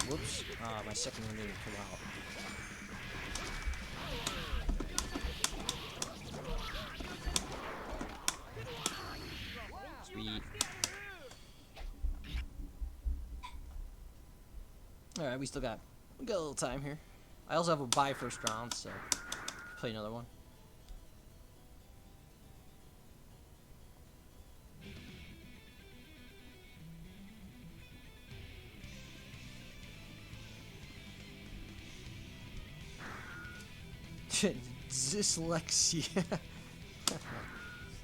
Whoops. My second one didn't pull out. Sweet. Alright, we still got a little time here. I also have a bye first round, so play another one. Dyslexia.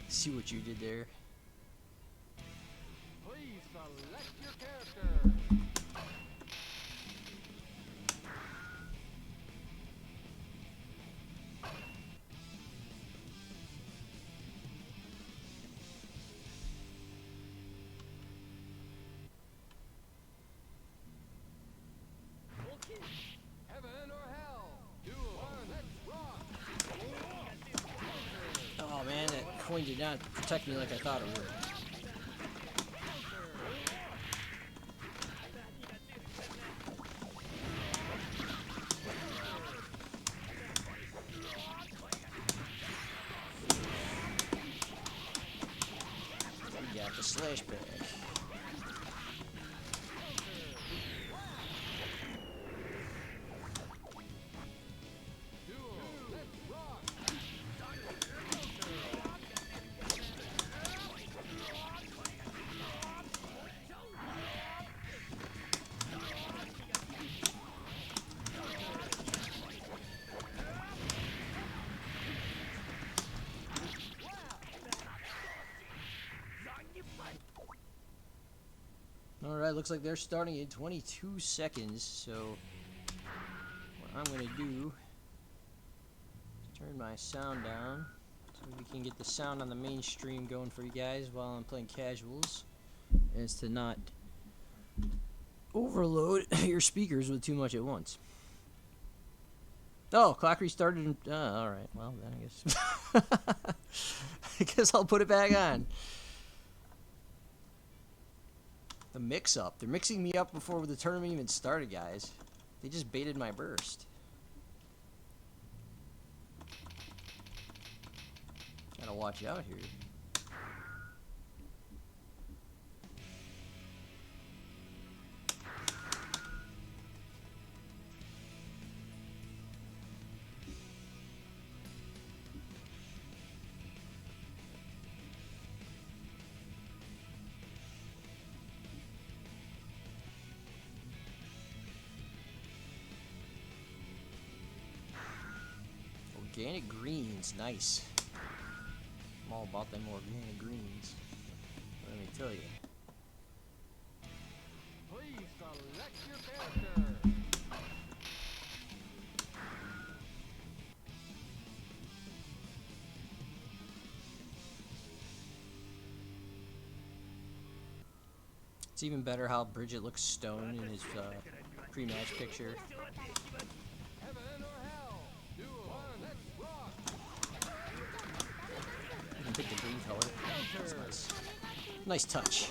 See what you did there. Please select your character. Heaven or hell. Duel. Let's rock. Oh man, that coin did not protect me like I thought it would. flashback. Alright, looks like they're starting in 22 seconds, so what I'm gonna do is turn my sound down so we can get the sound on the main stream going for you guys while I'm playing casuals, as to not overload your speakers with too much at once. Oh, clock restarted. Alright, well then I guess I guess I'll put it back on. The mix-up. They're mixing me up before the tournament even started, guys. They just baited my burst. Gotta watch out here. Organic greens, nice. I'm all about them organic greens. Let me tell you. Please select your character. It's even better how Bridget looks stoned in his pre-match picture. Heaven or hell. Duel. Let's rock. You can pick the green color. That's nice. Nice touch.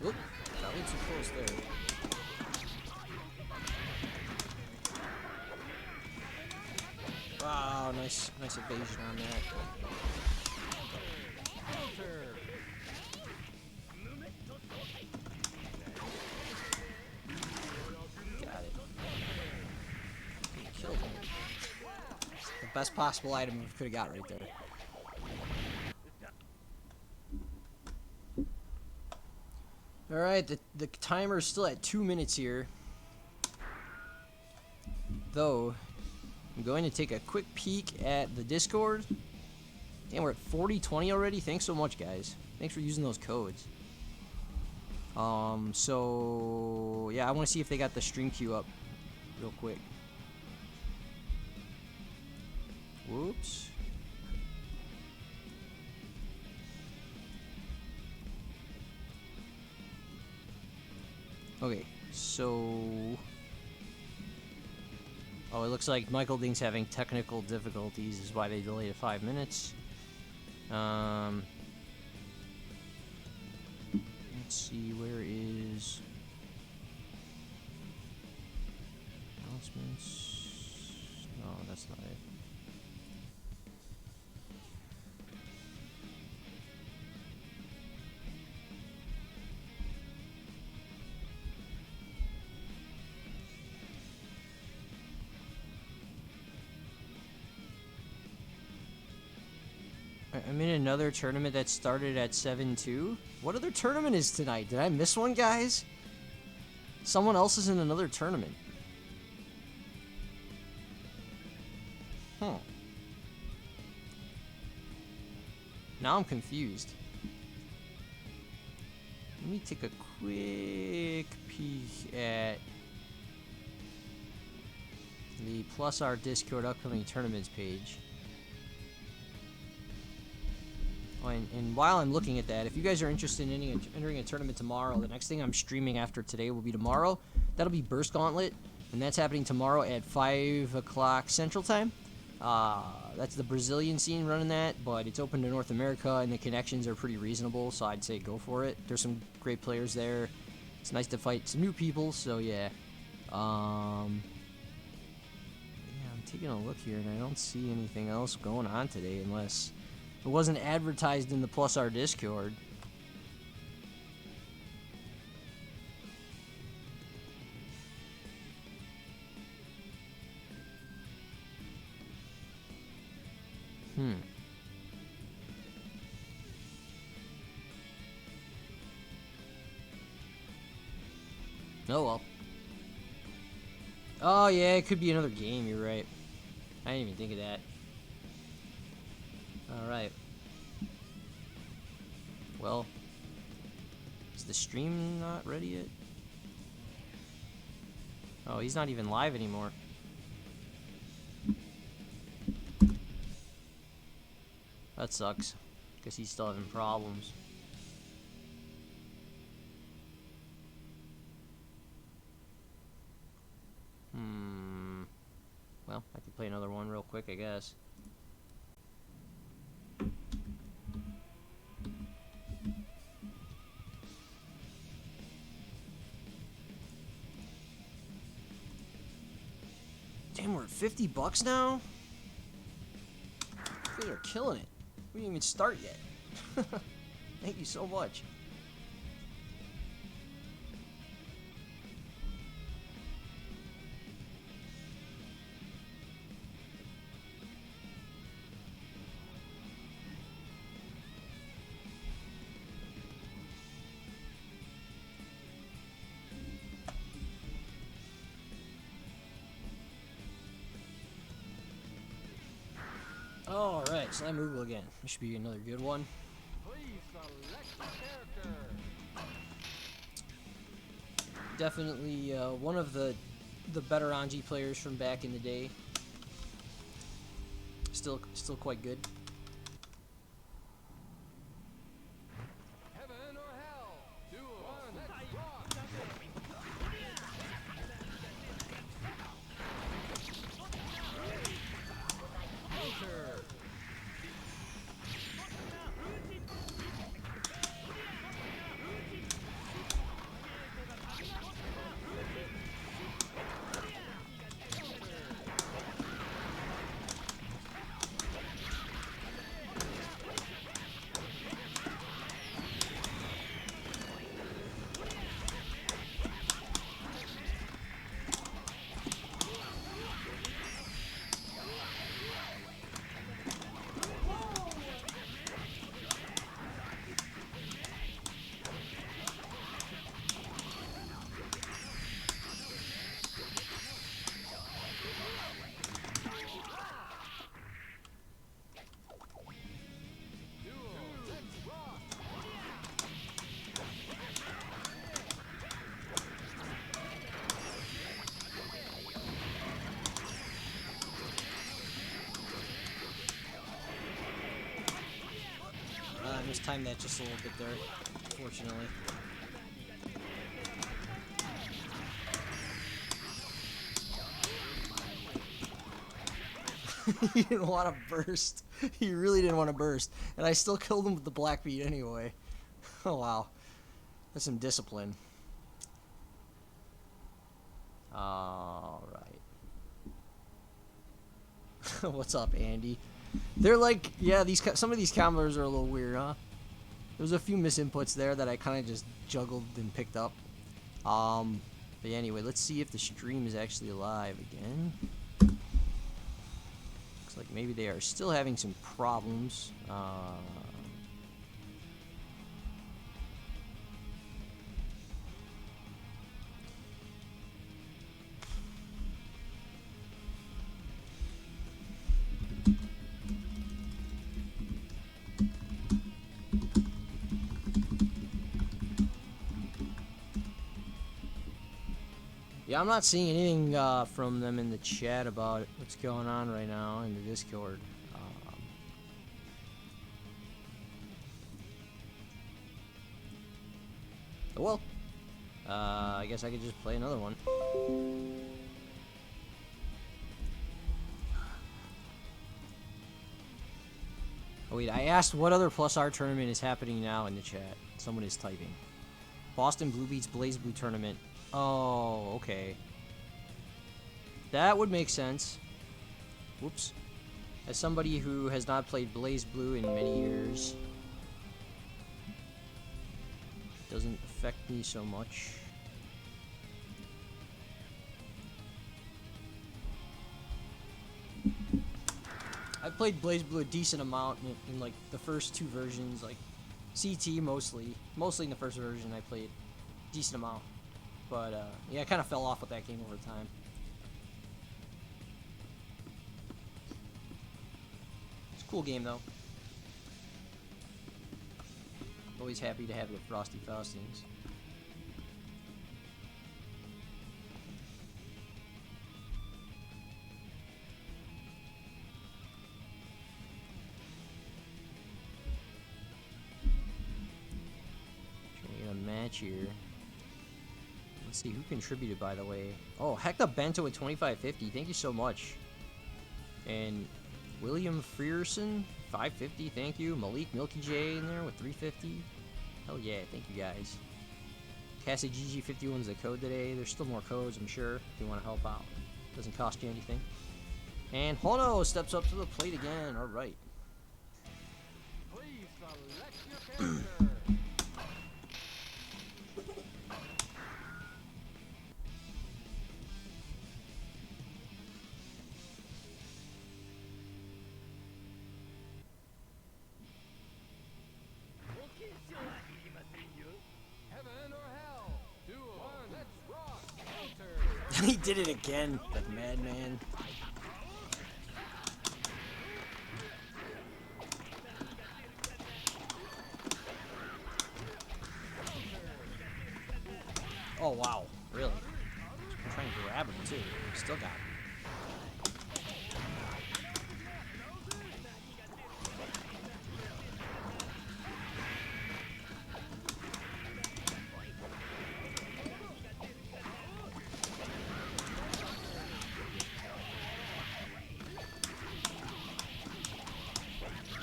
Oop, got a little too close there. Wow, nice evasion on that. Got it. Killed him. The best possible item we could have got right there. Alright, the timer is still at 2 minutes here. Though, I'm going to take a quick peek at the Discord. And we're at 4020 already. Thanks so much, guys. Thanks for using those codes. So, yeah, I want to see if they got the stream queue up real quick. Whoops. Okay, so... Oh, it looks like Michael Ding's having technical difficulties, is why they delayed it 5 minutes. Let's see, where is... Announcements... No, that's not it. I'm in another tournament that started at 7-2. What other tournament is tonight? Did I miss one, guys? Someone else is in another tournament. Huh. Now I'm confused. Let me take a quick peek at the Plus R Discord upcoming tournaments page. Oh, and while I'm looking at that, if you guys are interested in entering a tournament tomorrow, the next thing I'm streaming after today will be tomorrow. That'll be Burst Gauntlet, and that's happening tomorrow at 5 o'clock Central Time. That's the Brazilian scene running that, but it's open to North America, and the connections are pretty reasonable, so I'd say go for it. There's some great players there. It's nice to fight some new people, so yeah. Yeah, I'm taking a look here, and I don't see anything else going on today, unless it wasn't advertised in the Plus R Discord. Oh well. Oh yeah, it could be another game, you're right. I didn't even think of that. Alright. Well, is the stream not ready yet? Oh, he's not even live anymore. That sucks. Guess he's still having problems. Well, I could play another one real quick, I guess. Damn, we're at $50 now? You guys are killing it. We didn't even start yet. Thank you so much. Alright, so let me move again. This should be another good one. Please select a character. Definitely one of the better Anji players from back in the day. Still quite good. Heaven or hell. Duel. One, let's rock. Enter. I mistimed that just a little bit there, unfortunately. He didn't want to burst. He really didn't want to burst. And I still killed him with the black beat anyway. Oh wow. That's some discipline. Alright. What's up, Andy? They're like, yeah, some of these combos are a little weird, huh? There's a few misinputs there that I kind of just juggled and picked up. But yeah, anyway, let's see if the stream is actually alive again. Looks like maybe they are still having some problems. Yeah, I'm not seeing anything from them in the chat about what's going on right now in the Discord. Oh well. I guess I could just play another one. Oh wait, I asked what other Plus R tournament is happening now in the chat. Someone is typing. Boston Blue Beats Blaze Blue tournament. Oh, okay. That would make sense. Whoops. As somebody who has not played Blaze Blue in many years, doesn't affect me so much. I've played Blaze Blue a decent amount in like the first two versions, like CT mostly in the first version I played a decent amount, but yeah, I kind of fell off with that game over time. It's a cool game though. Always happy to have the Frosty Faustings. Match here. Let's see who contributed, by the way. Oh, Hector Bento with 2550. Thank you so much. And William Frierson 550. Thank you. Malik Milky J in there with 350. Hell yeah, thank you guys. Casa GG51 is the code today. There's still more codes, I'm sure, if you want to help out. Doesn't cost you anything. And Hono steps up to the plate again. All right. Please select your character. Heaven or hell? Duel. One, let's rock. Counter. He did it again, like madman. Oh wow, really? I'm trying to grab him too. Still got him.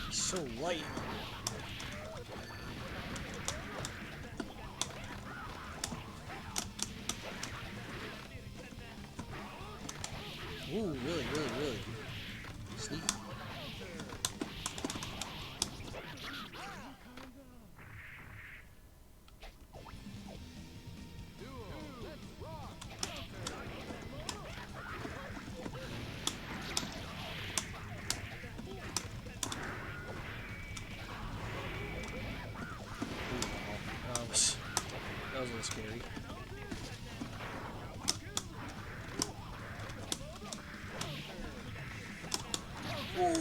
He's so light. Ooh, really. Sneaky. Duel. Let's rock. That was a little scary. Ooh,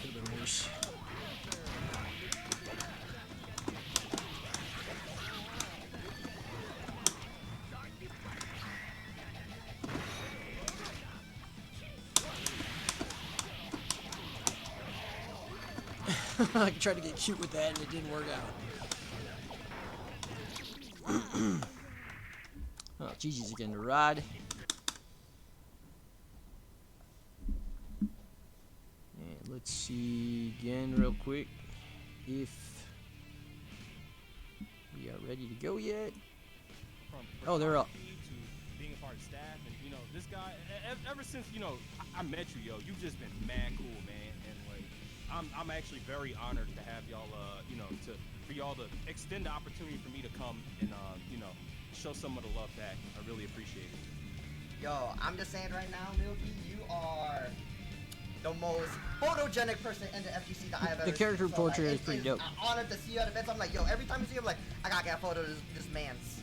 could have been worse. I tried to get cute with that and it didn't work out. Oh, GG's again to Rod. And let's see again real quick if we are ready to go yet. From Oh, they're up. to being a part of staff, and you know, this guy. Ever since I met you, you've just been mad cool, man. And like, I'm actually very honored to have y'all. For y'all to extend the opportunity for me to come and show some of the love back. I really appreciate it. Yo, I'm just saying right now, Milky, you are the most photogenic person in the FGC that I have ever The character seen. portrait is it's pretty dope. an honor to see you at events. I'm like, yo, every time I see you, I'm like, I gotta get a photo of this man's.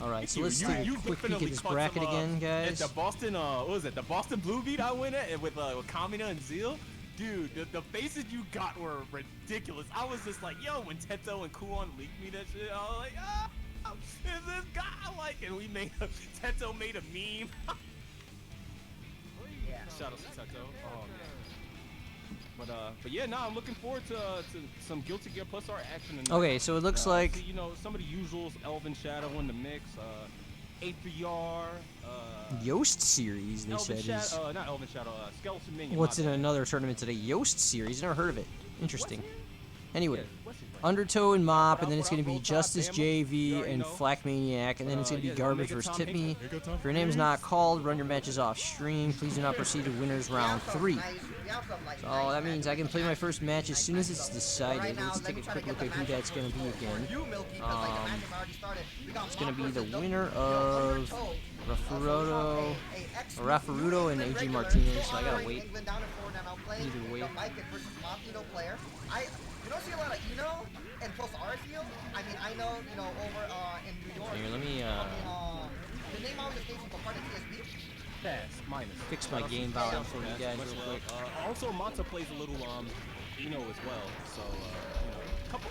Alright, so You- let's you- take you a quick peek at definitely this caught bracket some, again, At guys. the Boston, what was it? The Boston Blue Beat I went at with Kamina and Zeal. Dude, the faces you got were ridiculous. I was just like, yo, when Teto and Kuon leaked me that shit, I was like, ah. Is this guy like? And we made Teto made a meme. Yeah. Shout out to Teto. Oh man. But yeah, no, I'm looking forward to some Guilty Gear Plus R action. Okay, so it looks like see, you know, some of the usuals, ElvenShadow in the mix, A3R, Yoast series. They said is not ElvenShadow, Skeleton Minion. what's my in bad. another tournament today. Yoast series. Never heard of it. Interesting. Anyway. Yeah, what's his name? Undertow and Mop, and then it's What going up, to be Roll Tide, Justice Bama? You JV already and know. Flak Maniac, and then it's going to be Yeah, Garbage Omega versus Tom Tip Me. Hanks. If your name is not called, run your matches off stream. Please do not proceed to winners round 3. So that means I can play my first match as soon as it's decided. Let's take a quick look at who that's going to be again. It's going to be the winner of Rafarudo and AJ Martinez, so I got to wait. Either way. You don't see a lot of and plus R field. I mean, I know, over in New York. Here, let me the name always escapes me, but part of TSB. Pass, minus. fix my game volume for you guys real quick. Also, Mata plays a little Eno as well, so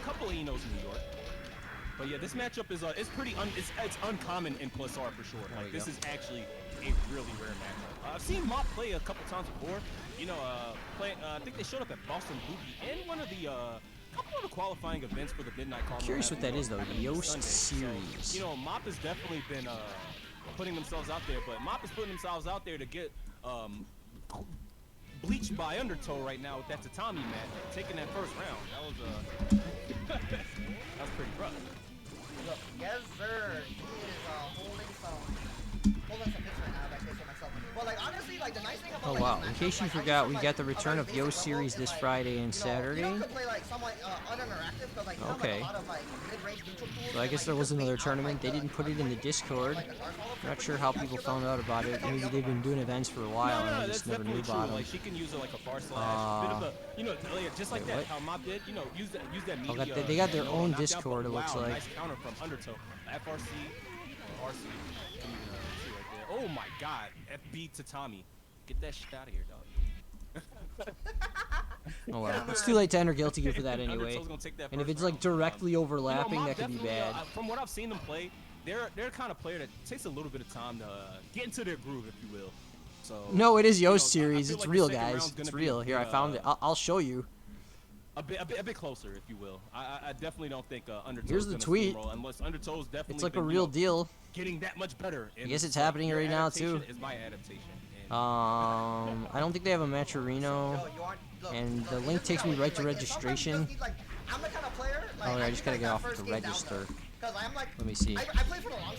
couple of Enos in New York. But yeah, this matchup is it's pretty it's uncommon in Plus R for sure. Like this is actually a really rare matchup. I've seen Mop play a couple times before. I think they showed up at Boston Boogie in one of the couple of the qualifying events for the Midnight Call. Curious what that is though. Yoast series. So, Mop has definitely been putting themselves out there, but Mop is putting themselves out there to get bleached by Undertow right now with that Tatami match, taking that first round. That was that was pretty rough. Look, yes sir, he is holding some hits right now, if I say so myself. But like honestly, like the nice thing about Oh wow, in case you forgot, we got the return of Yoast series this Friday and Saturday. Okay. So I guess there was another tournament. They didn't put it in the Discord. Not sure how people found out about it. Maybe they've been doing events for a while and I just never knew about them. Like she can use it like a far slash, bit of a, just like wait, that. what? How Mob did, use that media. Oh, they got their own knockdown, Discord, but it looks wow, like. Nice counter from Undertow. FRC, RC. See right there. Oh my God, FB Tatami, get that shit out of here, dog. Oh well, it's too late to enter Guilty Gear for that anyway. Undertow's gonna take that And if first it's like round. directly overlapping, Mob that could be definitely, bad. from what I've seen them play, they're the kind of player that takes a little bit of time to get into their groove, if you will. So No, it is you know, Yoast series. I feel It's like the real, second guys. round's gonna It's be real. a Here, I bit, found it. I'll show you. a bit closer, if you will. I definitely don't think Undertow's Here's the gonna tweet. steamroll unless Undertow's definitely It's like a been, real deal. getting that much better. I guess it's happening right now too. Is my adaptation. I don't think they have a Maturino, and the link takes me right to registration. Oh, yeah, I just gotta get off the register. Let me see.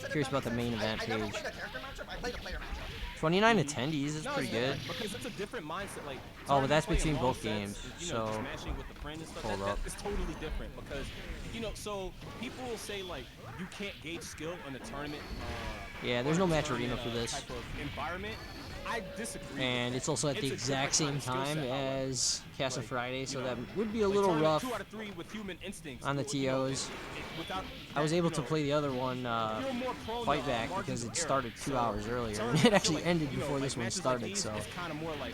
Curious about the main event page. 29 attendees is pretty good. Because it's a different mindset. Like, Oh, but that's playing between long both sets, games, you know, just so mashing with the friend and stuff, hold that up. is totally different because, so people will say like you can't gauge skill in a tournament. Yeah, there's no or a Maturino tournament, for this. type of environment. I disagree. And it's also at the It's a exact different same kind of skill time set, as Casa Like, Friday, so you that know, would be a like little tournament rough 2 out of 3 with human instincts on the you know, TOs. without I was that, able you to know, play the other one, you're more prone Fight to, Back, margins because of it error. started 2 So, hours earlier, tournaments, and I it feel actually like, ended you know, before like this one matches like started, these so. is kind of more like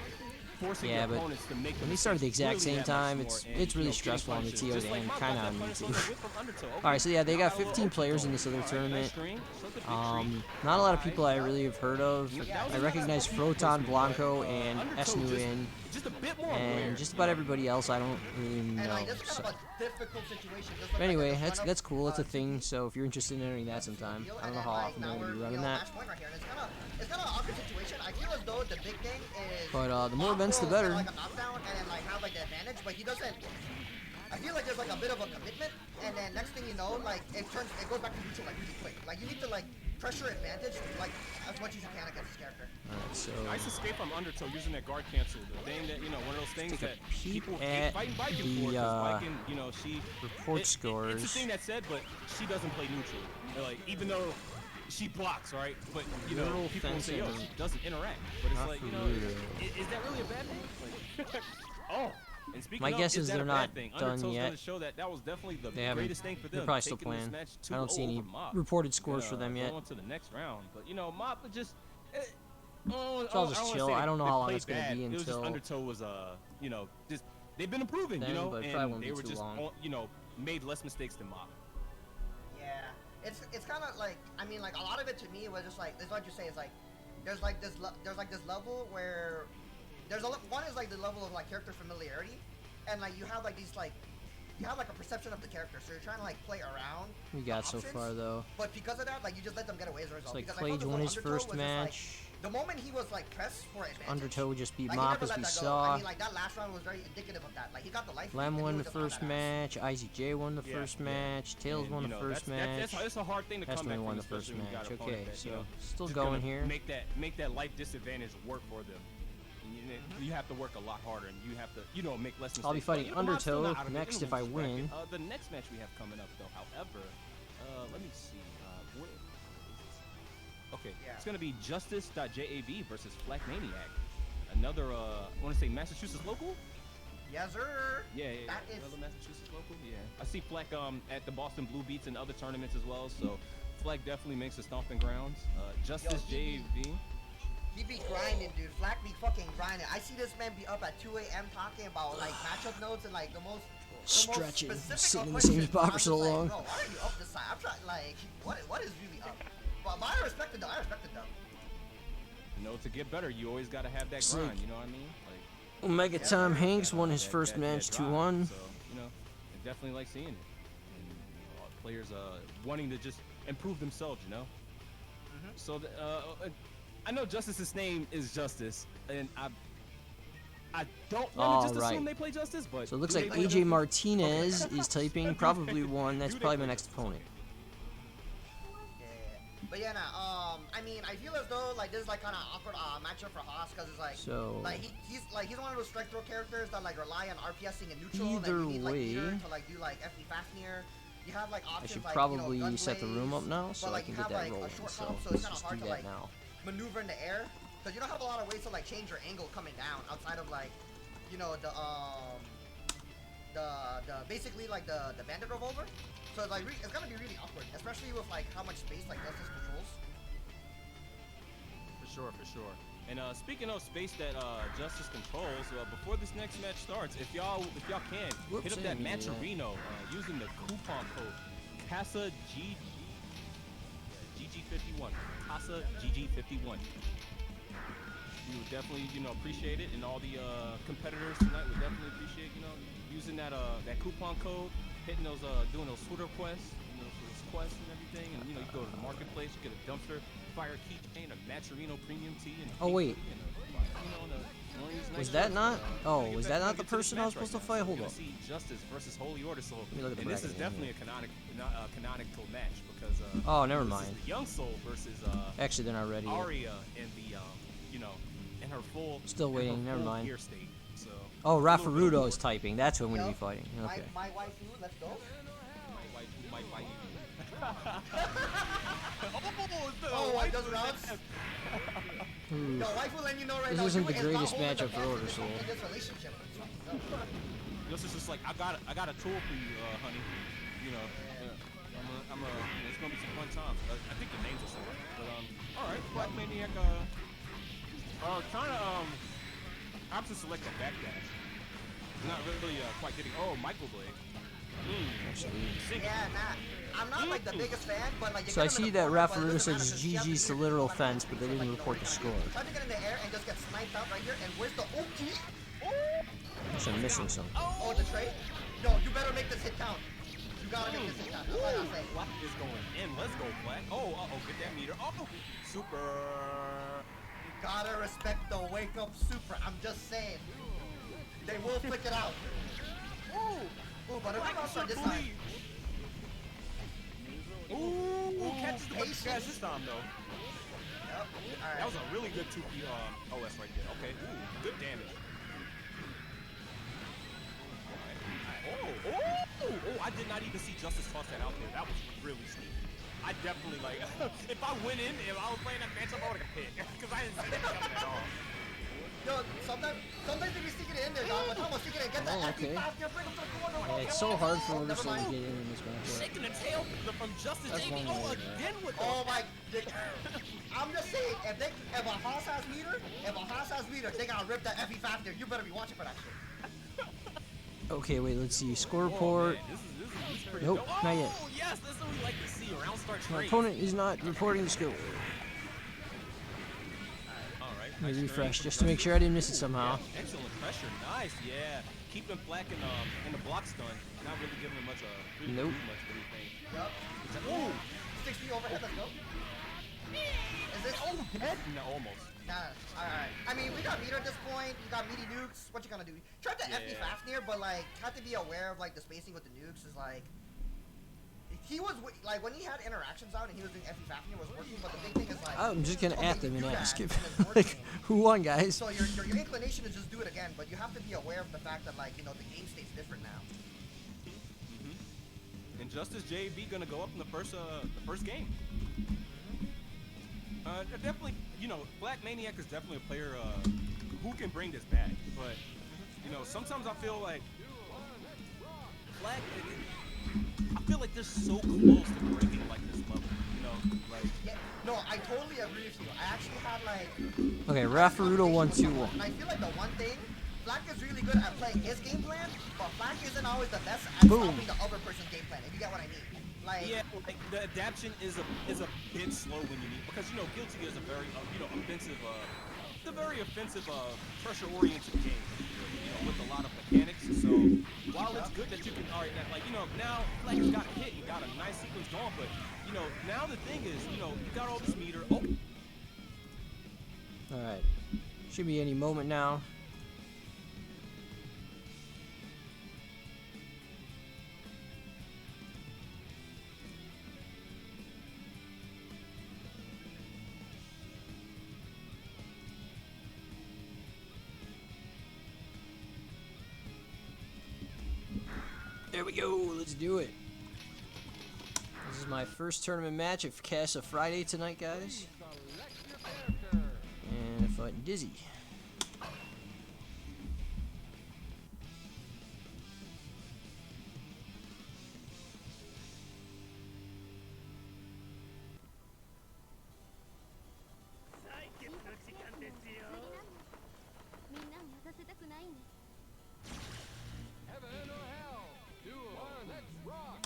forcing Yeah, your but opponents to make when they start at the exact same time, more it's and, really you know, stressful on the getting TOs punches. Just like and my kind of black on me belt too. player with from Undertow. Okay. Alright, so yeah, they got Now a little 15 players in Okito. this other Alright, tournament. nice string. Shows the big tree. Not a lot of people I really have heard of. That was I a recognize nice Froton, placement, Blanco, but, and Undertow Esnuin, just a bit more aware, and just about everybody else I don't really know. So. But anyway, that's cool. It's a thing. So if you're interested in entering that sometime, I don't know how often they're gonna be running that. It's kind of an awkward situation. I feel as though the big thing is. But the more events, the better. Like a knockdown and then like have like the advantage, but he doesn't. I feel like there's like a bit of a commitment, and then next thing you know, like it goes back to neutral like really quick. Like you need to like pressure advantage like as much as you can against this character. Alright, so Nice escape from Undertow using that guard cancel. The thing that, one of those things take a that peek people at hate fighting Viking the, for. 'Cause Viking, she report it's scores. the thing that said, but she doesn't play neutral. Like even though she blocks, right? But Literal people will say, fencing. she doesn't interact. But it's Not like, for is that really a bad thing? Like, oh. And speaking My of, guess is that they're a bad not thing? done Undertow's yet. gonna show that was definitely the They haven't. greatest thing for them. They're probably still taking this playing. match I don't see 2-0 any over Mob. reported scores for them yet. Going to the next round, but Mob just. So I'll just chill. I don't know how long it's gonna be It was just until Undertow was just they've been improving, then, but it probably and won't they be were too just long. made less mistakes than Mob. Yeah, it's kind of like, I mean, like a lot of it to me was just like, this is what you say, is like there's like this level where one is like the level of like character familiarity, and like you have like these like you have like a perception of the character, so you're trying to like play around. We got the so options, far though. But because of that, like you just let them get away as a It's result. like Because Clay I felt as won though his Undertow first was just, like, match. the moment he was like pressed for advantage, Undertow just beat like, he Mop never as let we that go. saw. I mean, like that last round was very indicative of that. Like he got the life. Lamb lead, and won he the was just on first that ass. match. IZJ won the first match. Tails And, won you the know, first that's match. it's a hard thing to come Estimate back won from, the first especially when you got match. an opponent Okay, that, so you know, still just going gonna here. Make that life disadvantage work for them. You have to work a lot harder, and you have to, you know, make less mistakes. I'll be fighting But, you know, Mob's still Undertow not out of it. next It'll if I lose this win. bracket. The next match we have coming up, though, however, let me see. Where is this? Okay, Yeah. it's gonna be Justice.JAV versus Flack Maniac. Another, I want to say Massachusetts local. Yes, sir. Yeah, That is- another Massachusetts local. Yeah, I see Flack at the Boston Blue Beats and other tournaments as well. So Flack definitely makes a stomping grounds. Justice JV. He be grinding, dude. Flack be fucking grinding. I see this man be up at 2 a.m. talking about like matchup notes and like the most Stretching, specific sitting in of the same questions. spot I'm for just so like, long. Bro, why are you up this side? I'm trying like what is really up? But I respect it though. I respect it though. You know, to get better, you always gotta have that Sick. grind. You know what I mean? Like Omega Tom Hanks won his that- first that- match that drive. 2-1. So you know, I definitely like seeing it. And, players wanting to just improve themselves. You know. So I know Justice's name is Justice, and I don't want to just Alright. assume they play Justice, but So it looks do like they play AJ Justice? Martinez is typing probably one. That's Do they probably my play next Justice? opponent. Yeah. But yeah, nah. I mean, I feel as though like this is like kind of awkward matchup for Haas because it's like So- like he's one of those strike throw characters that like rely on RPSing and neutral. Either and you need, like, way- meter to like do like FP Fafnir. You have like I options should like probably you know, gun set the room blaze, up now but, so I like, can you get have, that like, a rolling. short So comp, so let's it's kind of just hard do to that like now. maneuver in the air because you don't have a lot of ways to like change your angle coming down outside of like you know the basically like the bandit revolver. So it's like it's gonna be really awkward, especially with like how much space like Justice controls. For sure. And speaking of space that Justice controls, before this next match starts, if y'all can, Whoops, hit up I that didn't mean to do that. Matcherino using the coupon code Casa GG51. Casa GG51. We would definitely, you know, appreciate it, and all the competitors tonight would definitely appreciate, you know, using that coupon code, hitting those, doing those Twitter quests, you know, those quests and everything, and you know, you go to the marketplace, you get a dumpster fire keychain, a Matcherino premium tee, and a Oh, pink wait. hoodie, and a, you know, and one of these nice Was that shirts, not- but, oh, we're gonna was get that back- not we're the gonna get to person I was match supposed to right fight? now. Hold We're up. gonna see Justice versus Holy Order, so me look at the and this is bracket again definitely a canonical match because Oh, never this mind. is the Young Soul versus Actually, they're not ready yet. Aria in the you know, in her full Still in her waiting, never full mind. gear state. So Oh, a little bit of Rafarudo work. is typing. That's who I'm going to Yup. be fighting. Okay. My waifu, let's go. My wife. Oh, it does rounds. Ooh. Yo, waifu letting you know right This now. isn't you the is greatest not holding matchup for advantage Order in Soul. this relationship. This is just like I got a tool for you, honey. You know, it's gonna be some fun times. I think the names are so right. But all right, Black Maniac. Trying to option select a backdash. Not really quite getting. Oh, Michael Blade. Sick. Yeah, nah. I'm not like the biggest fan, but like. You So I get him in see the that corner, but it Rafarudo doesn't matter says 'cause he has GG's to weird literal like, fence, but they didn't like, you know, report the like, score. Try to get in the air and just get sniped out right here. And where's the OT? So I'm missing some. Oh, the trade? No, you better make this hit count. You gotta make this hit count. That's what I'm saying. Black is going in. Let's go, Black. Oh, get that meter. Oh, super. You gotta respect the wake up super. I'm just saying. They will flick it out. Ooh, but it'll bounce on this time. Ooh, catches the Patience. catch this time though. Yep. Alright. That was a really good 2P OS right there. Okay, ooh, good damage. Oh, I did not even see Justice toss that out there. That was really sneaky. I definitely, like, if I went in, if I was playing that matchup, I would have got hit. Because I didn't see that coming at all. Yo, sometimes if you stick it in there, dog, but how much you gonna get that Oh, FP5, okay. you're bring him to the corner. Yeah, it's so hard for Order Never Soul to mind. get in this matchup. Shaking the tail from Justice That's JV. one Oh, way, again with the... Oh my, I'm just saying, if a Haas has meter, they gotta rip that FP5 there. You better be watching for that shit. Okay, wait, let's see. Score Oh, report. man, this is This is pretty Nope, dope. not yet. Oh, yes, that's what we like to see. Round start My straight. opponent is not reporting the skill. All right. Let me nice refresh screen just from to make sure I didn't miss it Justin. somehow. Yeah, excellent pressure. Nice. Yeah. Keeping Flack in the block stun. Not really giving him much really Nope. do much anything. Yup. Ooh. 60 overhead, let's go. Is this? Oh, Dead? No, almost. nah. Alright. I mean, we got meter at this point. We got meaty nukes. What you gonna do? Tried to FD Yeah. Fafnir, but like, had to be aware of like the spacing with the nukes. Is like, he was like when he had interactions out and he was doing FD Fafnir was working. But the big thing is like, I'm just gonna okay, at them you and do ask that, if, and it's like, working. who won, guys. So your inclination is just do it again, but you have to be aware of the fact that like the game state's different now. And Justice JB gonna go up in the first game. Definitely, Black Maniac is definitely a player who can bring this back. But sometimes I feel like Black, I feel like they're so close to breaking like this level. Yeah, no, I totally agree with you. I actually had like. Okay, Rafarudo 1-2-1. And I feel like the one thing, Flack is really good at playing his game plan, but Flack isn't always the best at Boom. stopping the other person's game plan. If you get what I mean. Like, Yeah, like the adaptation is a bit slow when you need, because Guilty is a very offensive, it's a very offensive pressure-oriented game, with a lot of mechanics. So while it's good that you can now Flack has got a hit and got a nice sequence going, but now the thing is you got all this meter. Oh, All right, should be any moment now. There we go, let's do it. This is my first tournament match at Casa Friday tonight, guys. And I'm fighting Dizzy. Heaven or hell? Duel. Let's rock.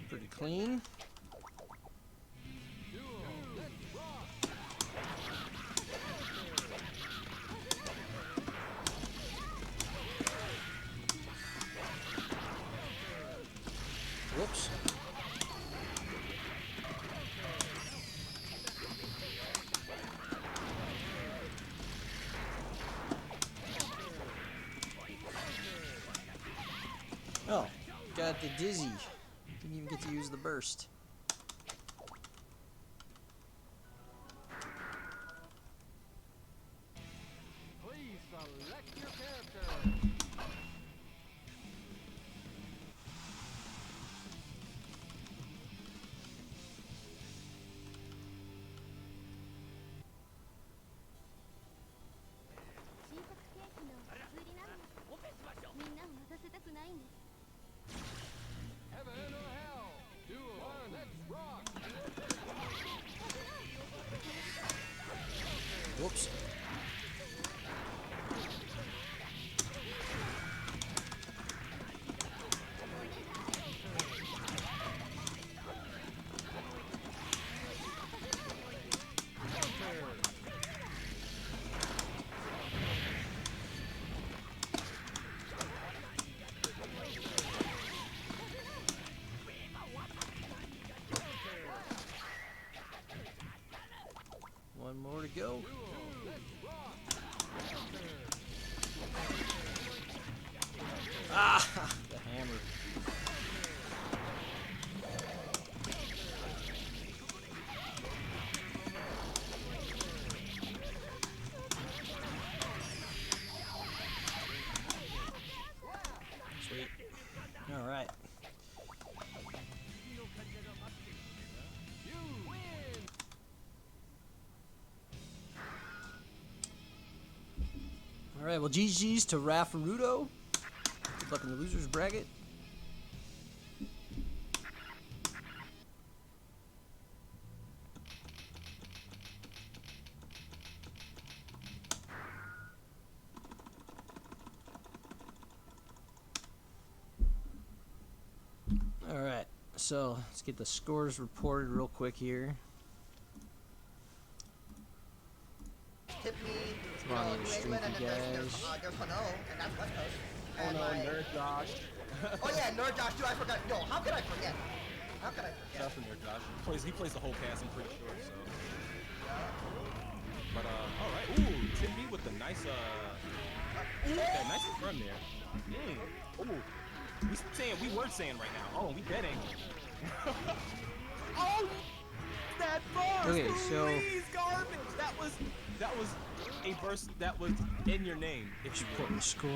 Pretty clean. Duel. Let's rock. Whoops. Oh, got the Dizzy. Didn't even get to use the burst. Please select your character. Heaven or hell? Duel. Let's rock. Whoops. One more to go. Ah, the hammer. Sweet. All right. All right, well, GG's to Rafarudo. Good luck in the losers bracket. so let's get the scores reported real quick here. Tip me, Come on, New you streak, England, and you then there's guys. Hano, and that's West Coast. Oh And no, like, Nerd Josh. oh yeah, Nerd Josh too. I forgot. Yo, how could I forget? How could I forget? Shout out to Nerd Josh. He plays the whole cast, I'm pretty sure. So. But all right. Ooh, Tip me with the nice that nice run there. Ooh. We were saying right now. Oh, we betting. Oh, that burst. Okay, so Please, garbage. That was a burst that was in your name. If you put the score.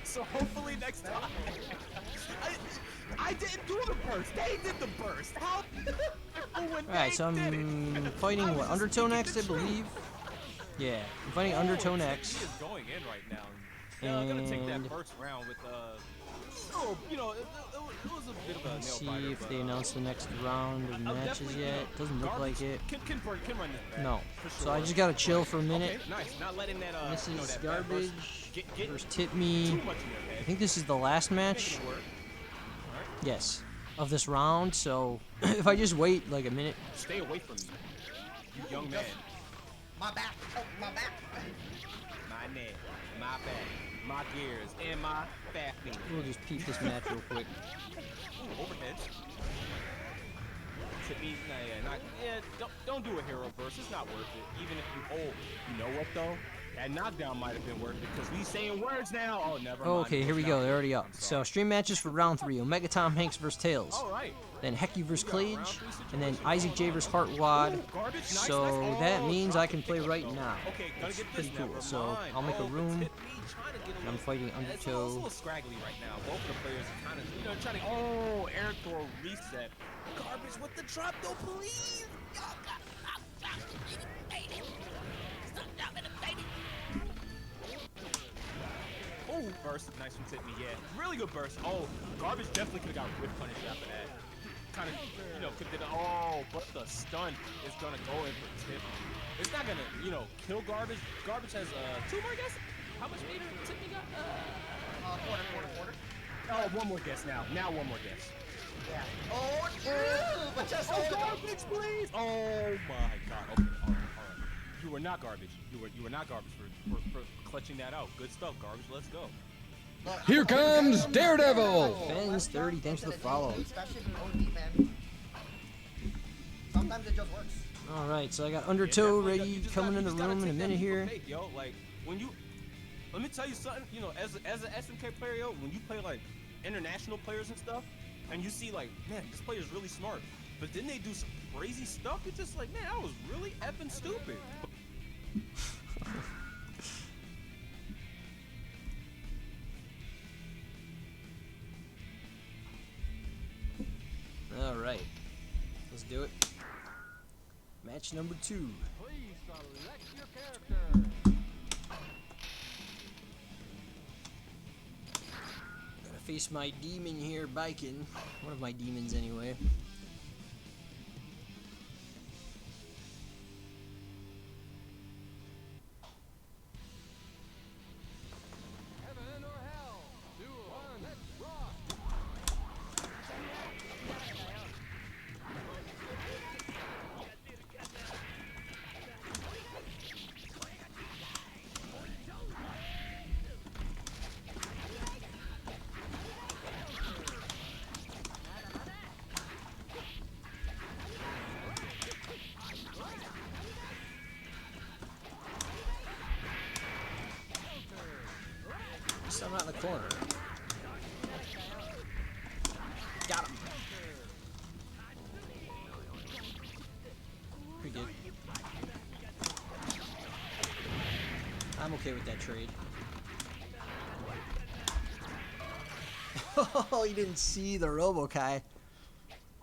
So hopefully next time. I didn't do the burst. They did the burst. How? Alright, so I'm fighting what, Undertow next, I believe? Yeah, I'm fighting Undertow next. He is going in right now. Yeah, I'm gonna take that first round with oh, you know, it was a bit of a nail Let's biter. see if they announced the next round of matches yet. Doesn't look like it. Can run this back. No. For So sure. I just gotta chill for a minute. Okay, nice. Not letting that This you know, is that bad garbage. burst get Versus Tip Me. too much in your head. I think this is the last match. Making it work. Alright. Yes. Of this round, so if I just wait like a minute. Stay away from me, you young man. My back. Oh, my back. My neck, my back, my gears, and my fat knee. We'll just peep this match real quick. Ooh, overhead. Tip me, don't do a hero burst. It's not worth it. Even if you know what though? That knockdown might have been worth it because we saying words now. Oh, never mind. Okay, here we go. They're already up. So stream matches for round 3: Omega Tom Hanks versus Tails. All right. Then Hecky versus Klage, and then Isaac J versus Heartwad. So that means I can play right now. Okay, gonna It's get pretty this. cool. Never So mind. I'll make a Oh, but room. Tip Me trying to get a And I'm little- fighting It's a Undertow. little scraggly right now. Both the players are kind of, trying to. Oh, Eric Thor reset. Garbage with the drop though, please. Oh, burst. Nice from Tip Me, yeah. Really good burst. Oh, Garbage definitely could have got whip punished after that. Kind of, could have. Oh, but the stun is going to go in for Tip Me. It's not going to, kill Garbage. Garbage has 2 more guesses. How much meter Tip Me got? Quarter. Oh, one more guess now. Now one more guess. Yeah. Oh, but just Garbage, please. Oh my God. Okay, all right. You were not garbage. You were not garbage for clutching that out. Good stuff, Garbage. Let's go. Here comes Daredevil! Fens 30, thanks for the follow. That shit is OD, man. Sometimes it just works. Alright, so I got Undertow You ready, just coming in the you just gotta room in a take that minute leap of here. faith, yo. Like when you, let me tell you something. As an SNK player, yo, when you play like international players and stuff, and you see like, man, this player's really smart, but then they do some crazy stuff. You're just like, man, I was really effing stupid. Alright, let's do it. Match number 2. Please select your character. Gotta face my demon here, biking. One of my demons, anyway. Heaven or hell. 2, 1, let's rock. Still not in the corner. Got him. Pretty good. I'm okay with that trade. Oh, you didn't see the Robo-Kai.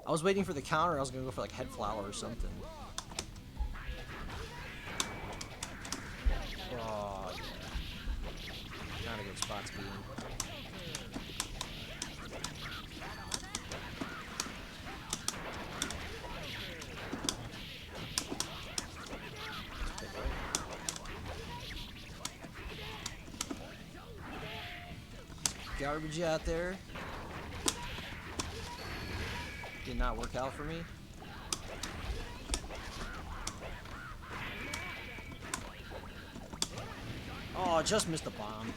I was waiting for the counter. I was gonna go for like head flower or something. Oh, yeah. Not a good spot to be in. Garbage out there. Did not work out for me. Oh, just missed the bomb.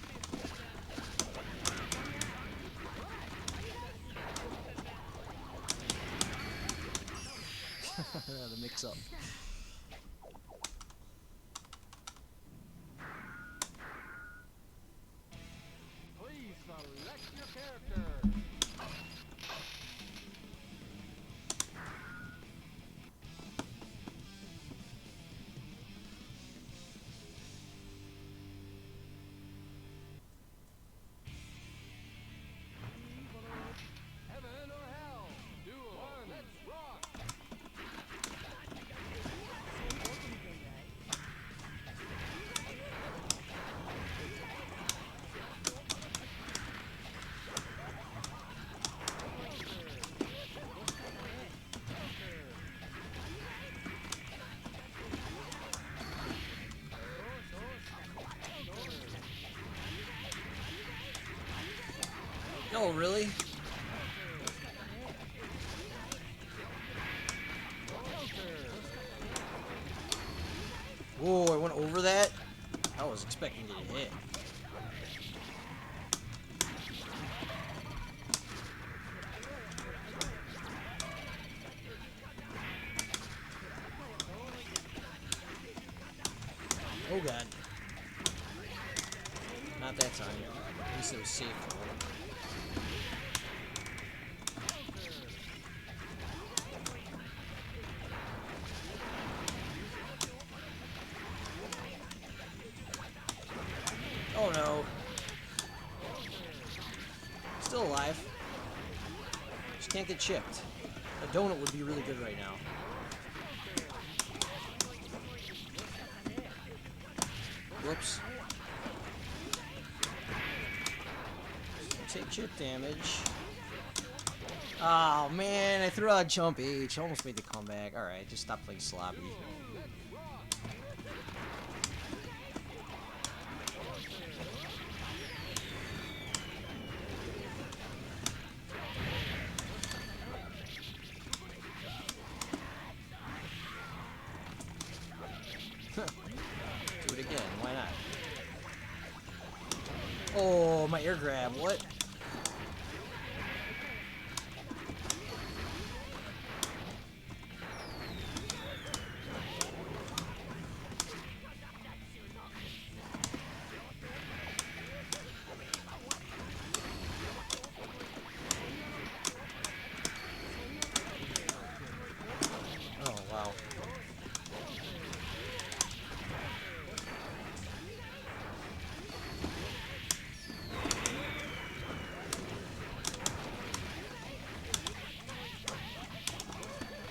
The mix-up. Please select your character. Heaven or hell? Duel. Let's rock. Oh, really? Whoa, I went over that? I was expecting to get hit. Oh god. Not that time. At least it was safe. Oh no. Still alive. Just can't get chipped. A donut would be really good right now. Whoops. Take chip damage. Oh man, I threw out jump H. Almost made the comeback. Alright, just stop playing sloppy. Do it again, why not? Oh, my air grab, what? Oh, wow.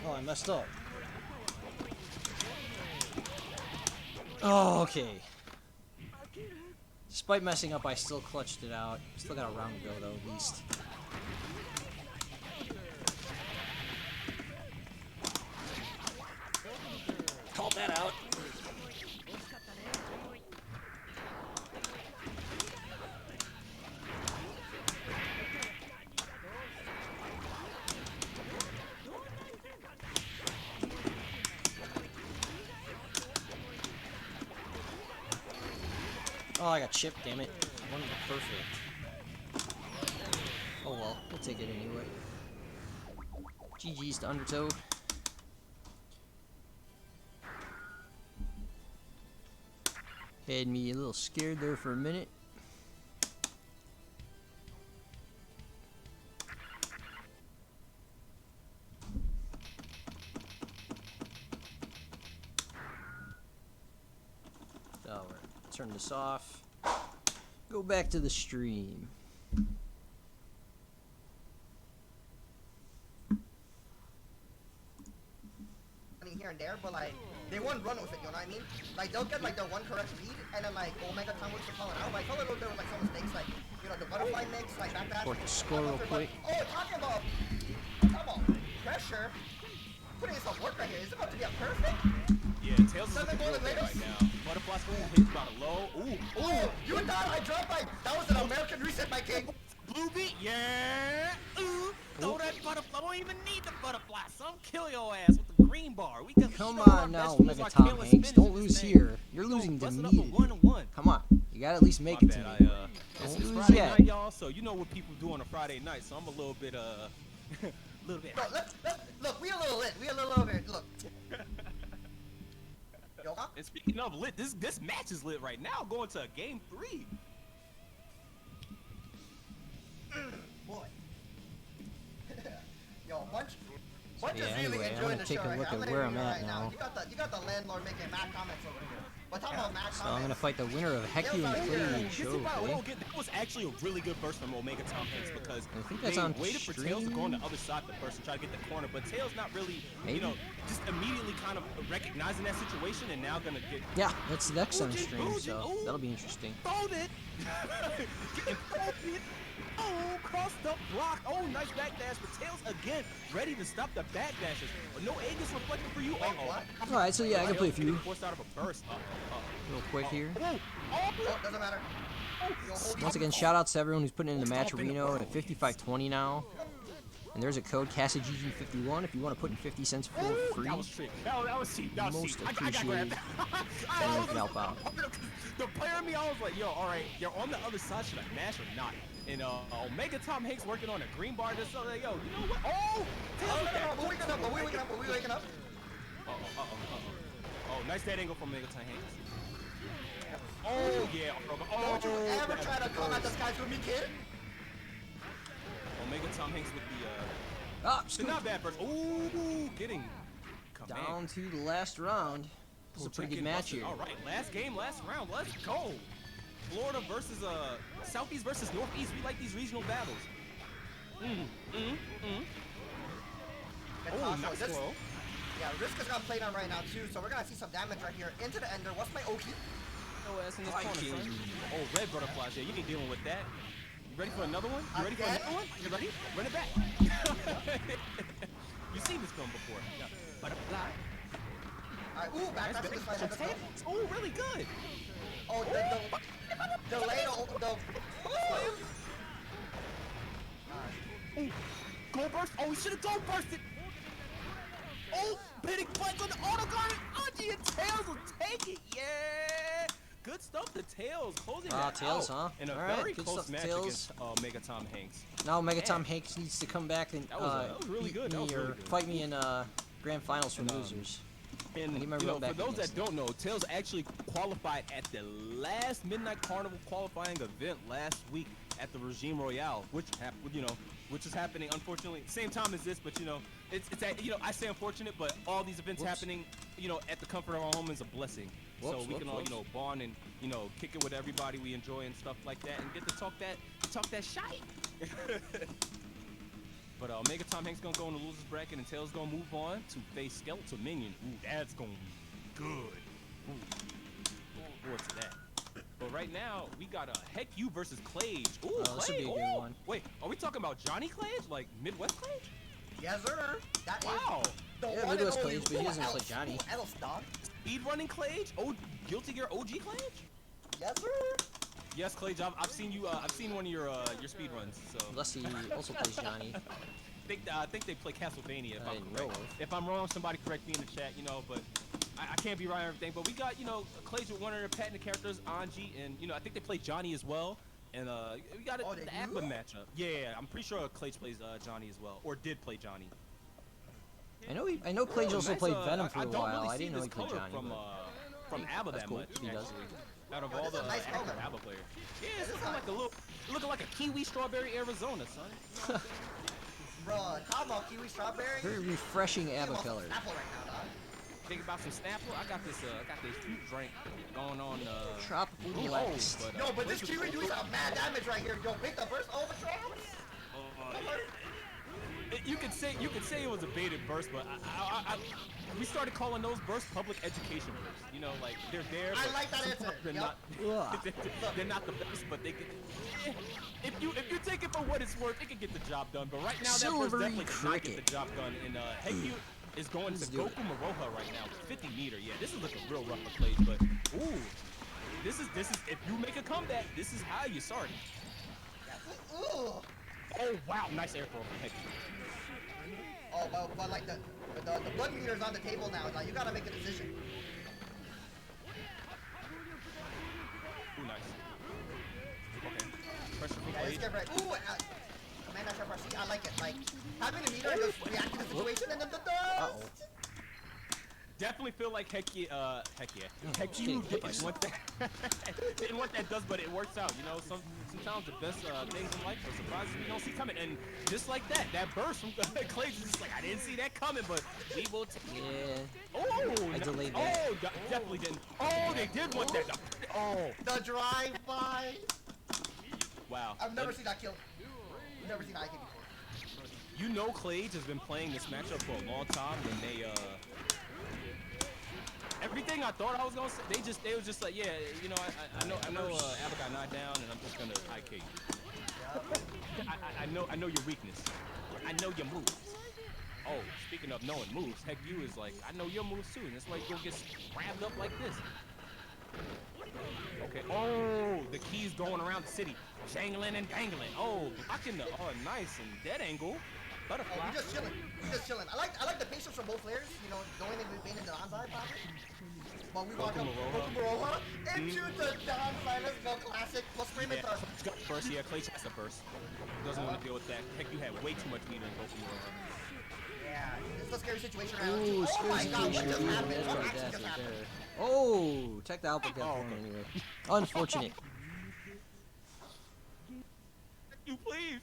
Oh, I messed up. Oh, okay. Despite messing up, I still clutched it out. Still got a round to go, though, at least. Called that out. Oh, I got chipped, damn it. One perfect. Oh well, we'll take it anyway. GG's to Undertow. Had me a little scared there for a minute. So we're turn this off. Go back to the stream. Here and there, but like they won't run with it, you know what I mean? Like they'll get like the one correct read, and then like Omega time was falling out. Like a little bit with like some mistakes, like you know the butterfly mix, like that. Report the score real quick. Oh, talking about pressure, putting in some work right here. Is it about to be a perfect? Yeah, Tails is looking real good right now. Butterfly's going to hit about a low. Ooh, Oh, you thought I dropped like that was an American reset, my king. blue beat, yeah. Ooh. throw that butterfly. I don't even need the butterfly, son. Kill your ass with the green bar. We can Come show our on now, vegetables, Mega our Tom kale and Hanks. spinach Don't in this lose thing. here. You're We losing gonna to bust it up me. a 1-1. Come on. You gotta at least make My it to bad. me. It's Don't lose Friday yet. night, y'all, so you know what people do on a Friday night, so I'm a little bit, little bit. Bro, look, we a little lit. We a little over here. Look. Yo, huh? And speaking of lit, this match is lit right now, going to game 3. Boy. Yo, Bunch Yeah, is really anyway, I'm enjoying gonna the take show a right look here. I'm at letting where you I'm know at right now. You got the landlord making mad comments over here. But talking about mad So I'm gonna comments. fight the winner of Heck You and Cage. Okay. That was actually a really good burst from Omega Tom Hanks because I think that's they on waited for Tails to go on the stream. other side of the burst and try to get the corner, but Tails not really, Maybe. just immediately kind of recognizing that situation and now gonna get Yeah, that's next on Ooh, stream, ooh, so ooh. that'll be interesting. folded. Getting folded. Oh, cross the block. Oh, nice backdash, but Tails again ready to stop the backdashes. But no Aegis reflecting for you. Uh-oh. Alright, so yeah, I can play a Tails few. getting forced out of a burst. Real quick here. Oh, doesn't matter. Yo, hold Once again, shout outs to everyone who's putting in the match Reno at 55.20 now. And there's a code Casa GG51 if you want to put in 50 cents for free. That was cheap. That was cheap. That was Most cheap. I got appreciated. grabbed. And you can help out. The player in me, I was like, yo, all right, you're on the other side. Should I mash or not? And Omega Tom Hanks working on a green bar. Just so that, yo, you know what? Oh, But we waking up. Oh, nice dead angle from Omega Tom Hanks. Oh yeah. Don't you ever try to come at the skies with me, kid. Omega Tom Hanks with the Ah, the scoop. not bad burst. Ooh, getting command. Down to the last round. This is a pretty good match here. All right, last game, last round. Let's go. Florida versus Southeast versus Northeast. We like these regional battles. Oh, nice throw. Yeah, Risk is gonna play down right now too, so we're gonna see some damage right here into the ender. What's my Oki? No ass in this corner, son. Oh, red butterflies. Yeah, you ain't dealing with that. You ready for another one? You ready for another one? You ready? Run it back. You've seen this film before. Yeah. Butterfly. Alright, ooh, back Nice to this fight. back. Oh, really good. Oh, the lane, Ooh, go burst. Oh, we should have go bursted. Oh, hitting flank on the auto guard. Anji and Tails will take it. Yeah. Good stuff. The Tails closing that Tails, out. huh? In a All right, very good close stuff, match Tails. against Mega Tom Hanks. Now Mega Tom Hanks needs to come back and That was really beat good. That me was or really good. fight me in grand finals for losers. And I need my you know, run back for those against that don't know, Tails actually qualified at the last Midnight Carnival qualifying event last week at the Regime Royale, which which is happening unfortunately same time as this, but it's I say unfortunate, but all these events happening at the comfort of our home is a blessing. So we can all bond and kick it with everybody we enjoy and stuff like that, and get to talk that shite. But Omega Tom Hanks gonna go in the losers bracket, and Tails gonna move on to face Skeletal Minion. Ooh, that's gonna be good. Ooh, looking forward to that. But right now, we got Heck You versus Clage. Ooh, This would be a Clage. good Ooh. one. Wait, are we talking about Johnny Clage, like Midwest Clage? yes, sir. That is Wow. the Yeah, one Midwest and only Clage, but he doesn't who play Johnny. else, dog? Speedrunning Clage? Oh, Guilty Gear OG Clage? Yes, sir. Yes, Clage. I've seen you. I've seen one of your speedruns. So. Unless he also plays Johnny. I think they play Castlevania. If I I'm didn't correct. know of. If I'm wrong, somebody correct me in the chat. But I can't be right on everything. But we got Clage with one of their patented characters, Anji, and I think they play Johnny as well. And we got Oh, they the do? APA matchup. Yeah, I'm pretty sure Clage plays Johnny as well, or did play Johnny. I know Clage also Nice, played Venom for I a don't while. really I see didn't know this he played color Johnny. from ABBA That's that cool. much. He does. Actually. Out of Yo, all this the is a nice active color. ABBA players. Yeah, it's looking like a kiwi strawberry Arizona, son. Bro, talking about kiwi strawberry. Very refreshing I'm ABBA on some color. Snapple right now, dog. Think about some Snapple. I got this fruit drink going on. Tropical Ooh, Deluxe. Yo, but this kiwi doing some mad damage right here. Yo, pick the first overthrow. You could say it was a baited burst, but we started calling those bursts public education bursts. Like they're there. I but like that sometimes answer. They're Yup. not. They're not the best, but they can. If you take it for what it's worth, it can get the job done. But right now, that burst Silvery definitely did not get cricket. the job done. And Heck You is going to do it. Goku Maroha right now, 50 meter. Yeah, this is looking real rough for Clage, but ooh, this is if you make a comeback, this is how you start it. Ooh. Oh wow, nice air throw from Hecky. Oh, but like the blood meter's on the table now. Like you gotta make a decision. Ooh, nice. Okay. Pressure from Yeah, let's Blade. get right. Ooh, command dash RC. I like it. Like having a meter and just react to the situation and then the dust. Uh-oh. Definitely feel like Hecky just getting hit by didn't want that. Didn't want that dust, but it works out. You know, sometimes the best things in life are surprises we don't see coming. And just like that burst from Clay's is just like I didn't see that coming, but we will. Yeah. Oh, I delayed that. Oh, definitely didn't. Oh, they did want that. Oh, The drive-by. wow. I've never seen that kill. Never seen that kill before. You know, Clades has been playing this matchup for a long time, and they everything I thought I was gonna say, they was just like, yeah, you know, I know Abba got knocked down, and I'm just gonna IK you. I know your weakness. I know your moves. Oh, speaking of knowing moves, Heck you is like, I know your moves too, and that's why you gonna get grabbed up like this. Okay. Oh, the key's going around the city, jangling and dangling. Oh, blocking the nice and dead angle. Butterfly. Oh, we just chilling. I like the patience from both players. You know, going and being in the onside pocket. But we walk up Goku into the downside. Let's go classic. Plus frame it first. Got first. Yeah, Clay has the first. Doesn't want to deal with that. Heck, you had way too much meter in Goku. Yeah, it's a scary situation. Ooh, Oh my scary God, what situation. just Ooh, happened? that's What right, actually that's just right happened? there. Oh, check the output got thrown anyway. Unfortunate. You please.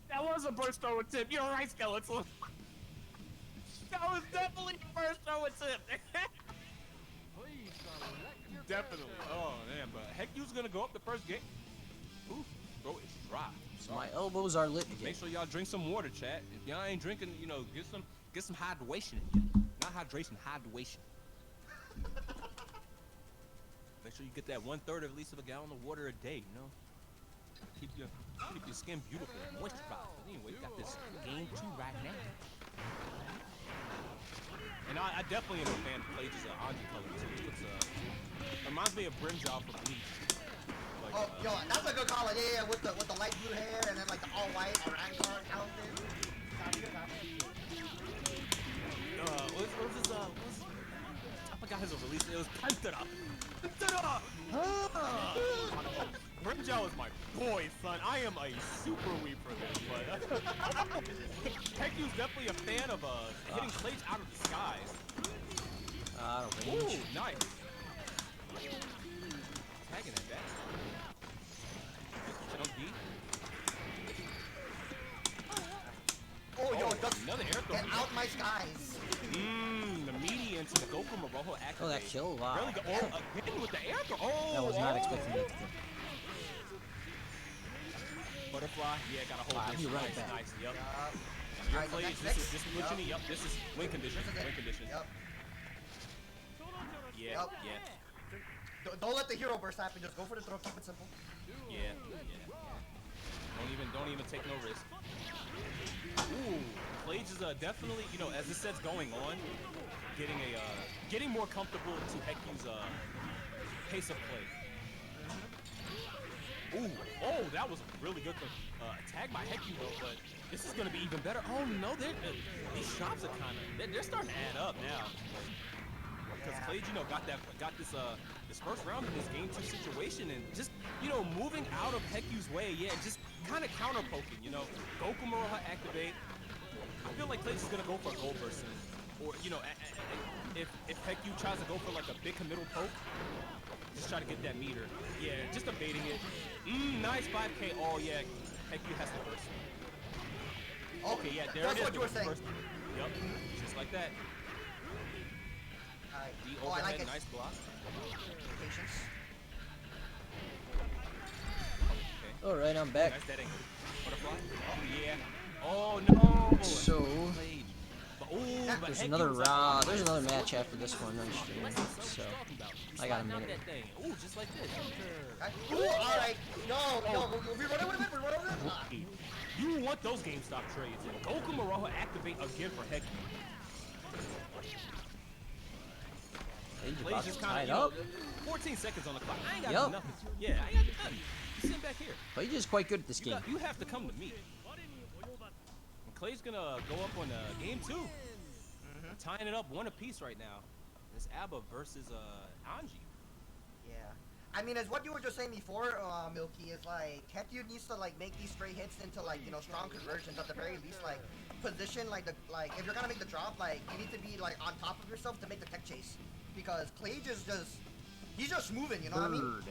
That was a burst throw tip. You're right, Skeleton. That was definitely a burst throw tip. Please select your Definitely. Oh man, but Heck, you was gonna go up the first game. Ooh, bro, it's dry. So my elbows are lit again. Make sure y'all drink some water, chat. If y'all ain't drinking, you know, get some hydration in you. Not hydration, hydration. Make sure you get that 1/3 at least of a gallon of water a day. You know, keep your skin beautiful and moisturized. But anyway, we got this game 2 right now. And I definitely am a fan of Plage's Anji color too. It looks, reminds me of Brimjaw from Bleach. Like, Oh, yo, that's a good call. Yeah, with the light blue hair and then like the all white orange outfit. What's his I forgot his release. It was Pantera. Brimjaw is my boy, son. I am a super weep for this, but Heku's definitely a fan of hitting Clage out of the skies. Out of range. Ooh, nice. Tagging at that. Jump D. Oh, yo, Another air throw. get out my skies. The meaty into the Goku Maroho activate. Oh, that kill, wow. Really good. Oh, again with the air throw. Oh, I was not expecting that to do. Butterfly, yeah, got a hold Wow, this. he right Nice, back. nice, yep. Alright, Your so plays, next. this is Luchini, yep, this is win condition, win condition. Yep. Yeah, Yep. yeah, Don't let the hero burst happen. Just go for the throw. Keep it simple. yeah. Don't even take no risk. Ooh, Plage is definitely, you know, as this set's going on, getting more comfortable to Heku's pace of play. Ooh, oh, that was a really good attack by Heku though, but this is gonna be even better. Oh no, these shots are they're starting to add up now. Because Clage, you know, got this first round in this game 2 situation, and just, you know, moving out of Heku's way, yeah, just kind of counter poking, you know. Goku Maroha activate. I feel like Clage is gonna go for a gold burst, or you know, if Heku tries to go for like a big committal poke, just try to get that meter. Yeah, just evading it. Nice 5K. Oh yeah, Heku has the burst. Okay, yeah, there That's it is. what you were saying. Burst. Yep, just like that. Alright. The Oh, I overhead, like it. nice block. Patience. Okay. Alright, I'm back. Nice dead angle. Butterfly. Oh yeah. Oh no. So, Blade. Ooh, but there's Heku another was round. There's another match after this one on stream. So, I got a minute. Ooh, just like this. Ooh, alright. No, we run over it. You want those GameStop trades, and Goku Maroha activate again for Heku. He's Blaze about just to kind tie of, it up. 14 seconds on the clock. I ain't got Yup. nothing. Yeah, I ain't got nothing. sitting back here. Clage is quite good at this game. You have to come to me. And Clay's gonna go up on game 2. Tying it up 1 apiece right now. It's Abba versus Anji. Yeah. I mean, as what you were just saying before, Milky, is like, Hetyu needs to like make these straight hits into like, you know, strong conversions at the very least, like position like if you're gonna make the drop, like you need to be like on top of yourself to make the tech chase, because Clage is just, he's just moving, you know what I mean?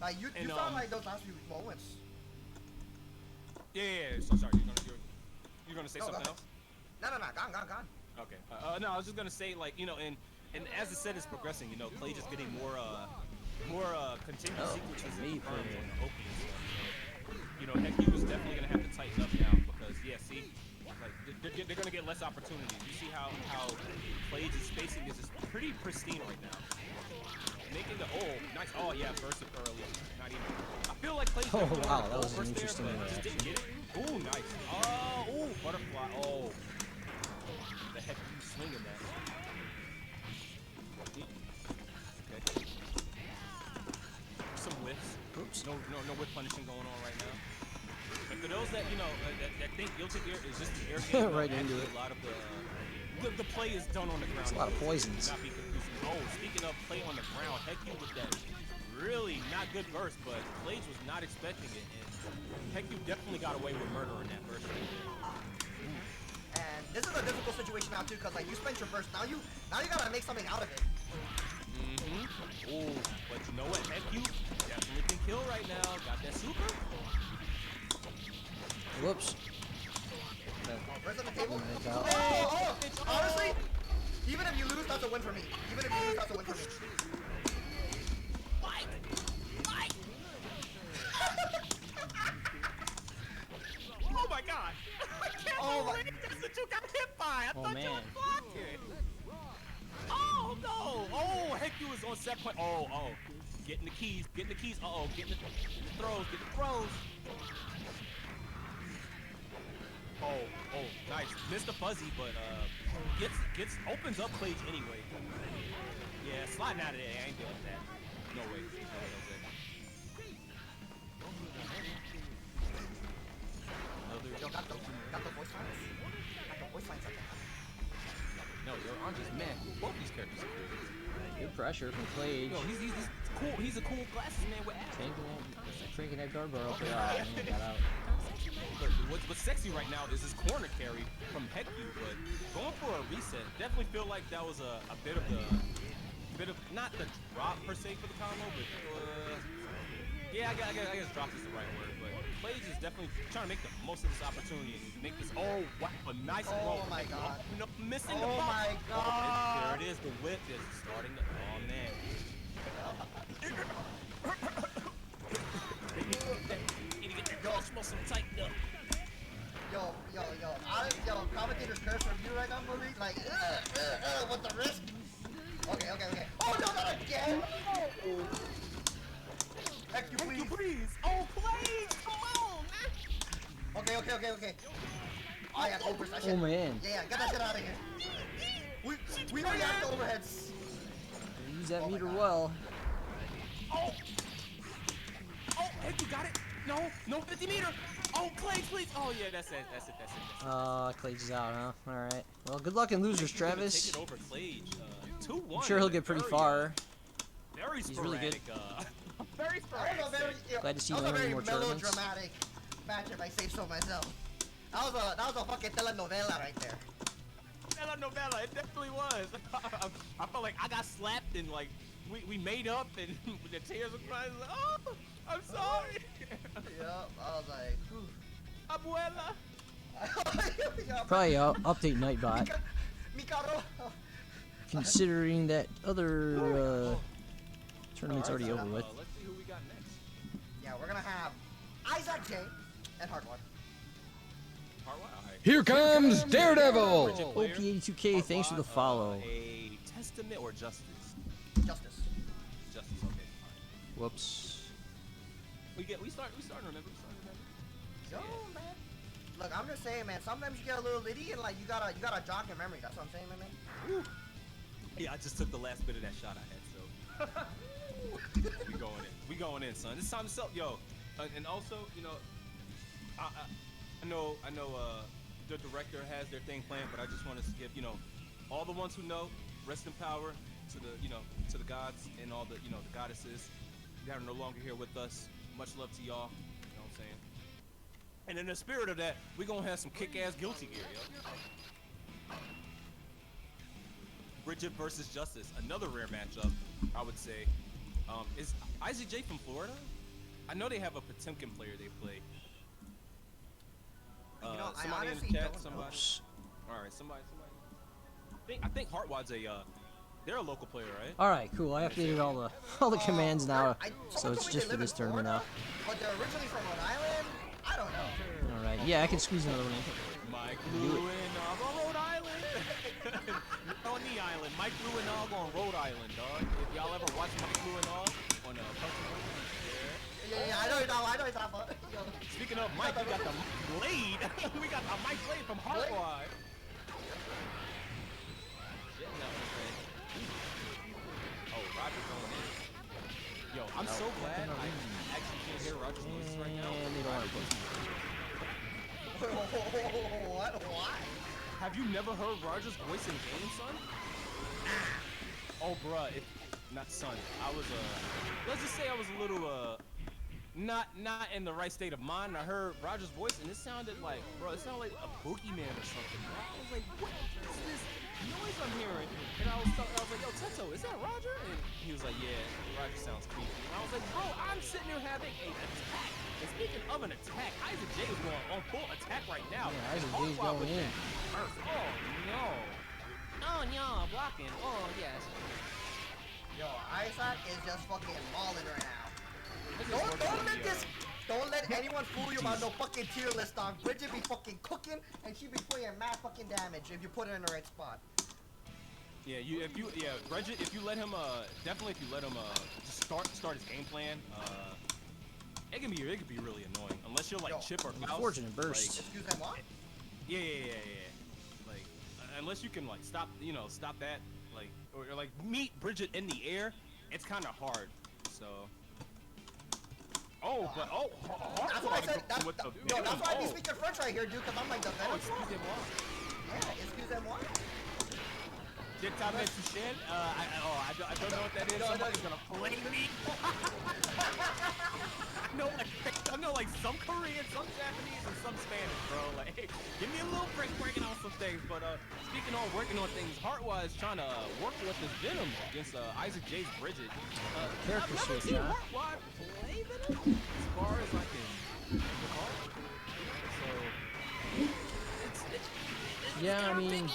Like you saw like those last few moments. Yeah. So sorry, you're gonna say something else? No, gone. Okay. No, I was just gonna say, like, you know, and as the set is progressing, you know, Clage is getting more continuous sequences and confirmed on the opening stuff. So, you know, Hetyu is definitely gonna have to tighten up now because, yeah, see, like they're gonna get less opportunities. You see how Clage's spacing is just pretty pristine right now. Making the nice. Oh yeah, burst it early. Not even. I feel like Clage. Oh wow, that was an interesting there, but just didn't get it. Ooh, nice. Oh, butterfly. Oh. The heck you swinging that? Okay. Some whiffs. Oops. No whiff punishing going on right now. And for those that that think guilty gear is just the air game, right into it. A lot of the play is done on the ground. It's a lot of poisons. Not be confused. Oh, speaking of play on the ground, Hetyu with that really not good burst, but Clage was not expecting it, and Hetyu definitely got away with murder in that burst right there. And this is a difficult situation now too, because like you spent your burst, now you gotta make something out of it. Oh, but you know what? Hetyu definitely can kill right now. Got that super. Whoops. Burst on the table. Honestly, even if you lose, that's a win for me. Oh my god! I can't believe that's what you got hit by! I thought you were blocking! Oh no! Oh, Hetyu is on set point. Oh. Getting the keys. Uh-oh, getting the throws. Oh, nice. Missed the fuzzy, but opens up Clage anyway. Yeah, sliding out of there. I ain't doing that. No way. Got the voice lines. No, I'm just mad. Both these characters are cool. Good pressure from Clage. Yo, he's cool. He's a cool glasses man with abs. Cranking that guard bar up there. Oh, man, got out. Look, what's sexy right now is his corner carry from Hetyu, but going for a reset, definitely feel like that was a bit of not the drop per se for the combo, but yeah, I guess drop is the right word, but Clage is definitely trying to make the most of this opportunity and make this. Oh wow, a nice roll. Oh my god. No, missing Oh the ball. my god. There it is. The whip is starting to. Oh man. Need to get that girl some tightened up. Yo, commentator's curse from you right now, movie. Like, with the risk. Okay. Oh no, not again. Hetyu, please. Oh, please, come on, man. Okay. I have oversession. Oh man. Yeah, get that shit out of here. We already have the overheads. Use that meter well. Oh, Hetyu got it. No 50 meter. Oh, Clage, please. Oh yeah, that's it. Clage is out, huh? All right. Well, good luck in losers, Travis. Take it over Clage. 2-1. I'm sure he'll get pretty far. Very He's really good. Very sporadic. Glad to see you that was a winning very more tournaments. melodramatic match, if I say so myself. That was a fucking telenovela right there. Telenovela, it definitely was. I felt like I got slapped and like we made up and the tears were crying. Like, oh, I'm sorry. Yup, I was like, whew. Abuela. Probably update Nightbot. Mikaro. Considering that other tournament's already over with. Let's see who we got next. Yeah, we're gonna have Isaac J and Hardwater. Here comes Daredevil! OP82K, thanks for the follow. A testament or justice? Justice, okay. Fine. Whoops. We start to remember. Yo, man. Look, I'm just saying, man. Sometimes you get a little litty and like you gotta jog your memory. That's what I'm saying, man. Woo. Yeah, I just took the last bit of that shot I had, so we going in, son. It's time to sell. Yo, And also, you know, I know, the director has their thing planned, but I just want to give, you know, all the ones who know, rest in power to the, you know, to the gods and all the, you know, the goddesses that are no longer here with us. Much love to y'all. You know what I'm saying? And in the spirit of that, we gonna have some kick-ass guilty gear, yo. Bridget versus Justice, another rare matchup, I would say. Is Isaac J from Florida? I know they have a Potemkin player they play. You know, I Somebody in honestly the chat, don't know. somebody. All right, somebody. I think Heartwad's they're a local player, right? All right, cool. I updated all the commands now, so it's just for this tournament now. But they're originally from Rhode Island? I don't know. All right, yeah, I can squeeze another one in. Mike Lewin on Rhode Island. On the island. Mike Lewin on Rhode Island, dog. If y'all ever watch Mike Lewin on Yeah, I know you're talking about. Speaking of Mike, we got the Blade. We got the Mike Blade from Heartwad. Oh, Roger going in. Yo, I'm so glad I actually can't hear Roger's voice right now. And they don't want to put What? Why? Have you never heard Roger's voice in game, son? Oh, bruh, not son. I was let's just say I was a little not in the right state of mind. I heard Roger's voice and it sounded like, bro, it sounded like a boogeyman or something. Bro. I was like, what is this noise I'm hearing? And I was like, yo, Teto, is that Roger? And he was like, yeah, Roger sounds creepy. And I was like, bro, I'm sitting here having a attack. And speaking of an attack, Isaac J is going on full attack right now. Yeah, Isaac J's going in. Oh no. Oh no, blocking. Oh yes. Yo, Isaac is just fucking balling right now. Don't let anyone fool you about no fucking tier list, dog. Bridget be fucking cooking and she be putting mad fucking damage if you put her in the right spot. Yeah, Bridget, if you let him definitely if you let him just start his game plan, it can be really annoying unless you're like Chip or Mouse. Unfortunate burst. Like, Excuse me, what? yeah. Like unless you can like stop that, like or like meet Bridget in the air, it's kind of hard. So. Oh, but that's why I said that's why I be speaking French right here, dude. Cause I'm like the venom. Excusez-moi. Yeah, excusez-moi. Dictat Metuchen? I don't know what that is. Somebody's gonna play me. I know like some Korean, some Japanese, and some Spanish, bro. Like, hey, give me a little break working on some things. But speaking on working on things, Heartwise trying to work with his Venom against Isaac J's Bridget. Character I've never switch, seen huh? Heartwise play Venom as far as I can recall. So, Yeah, I mean,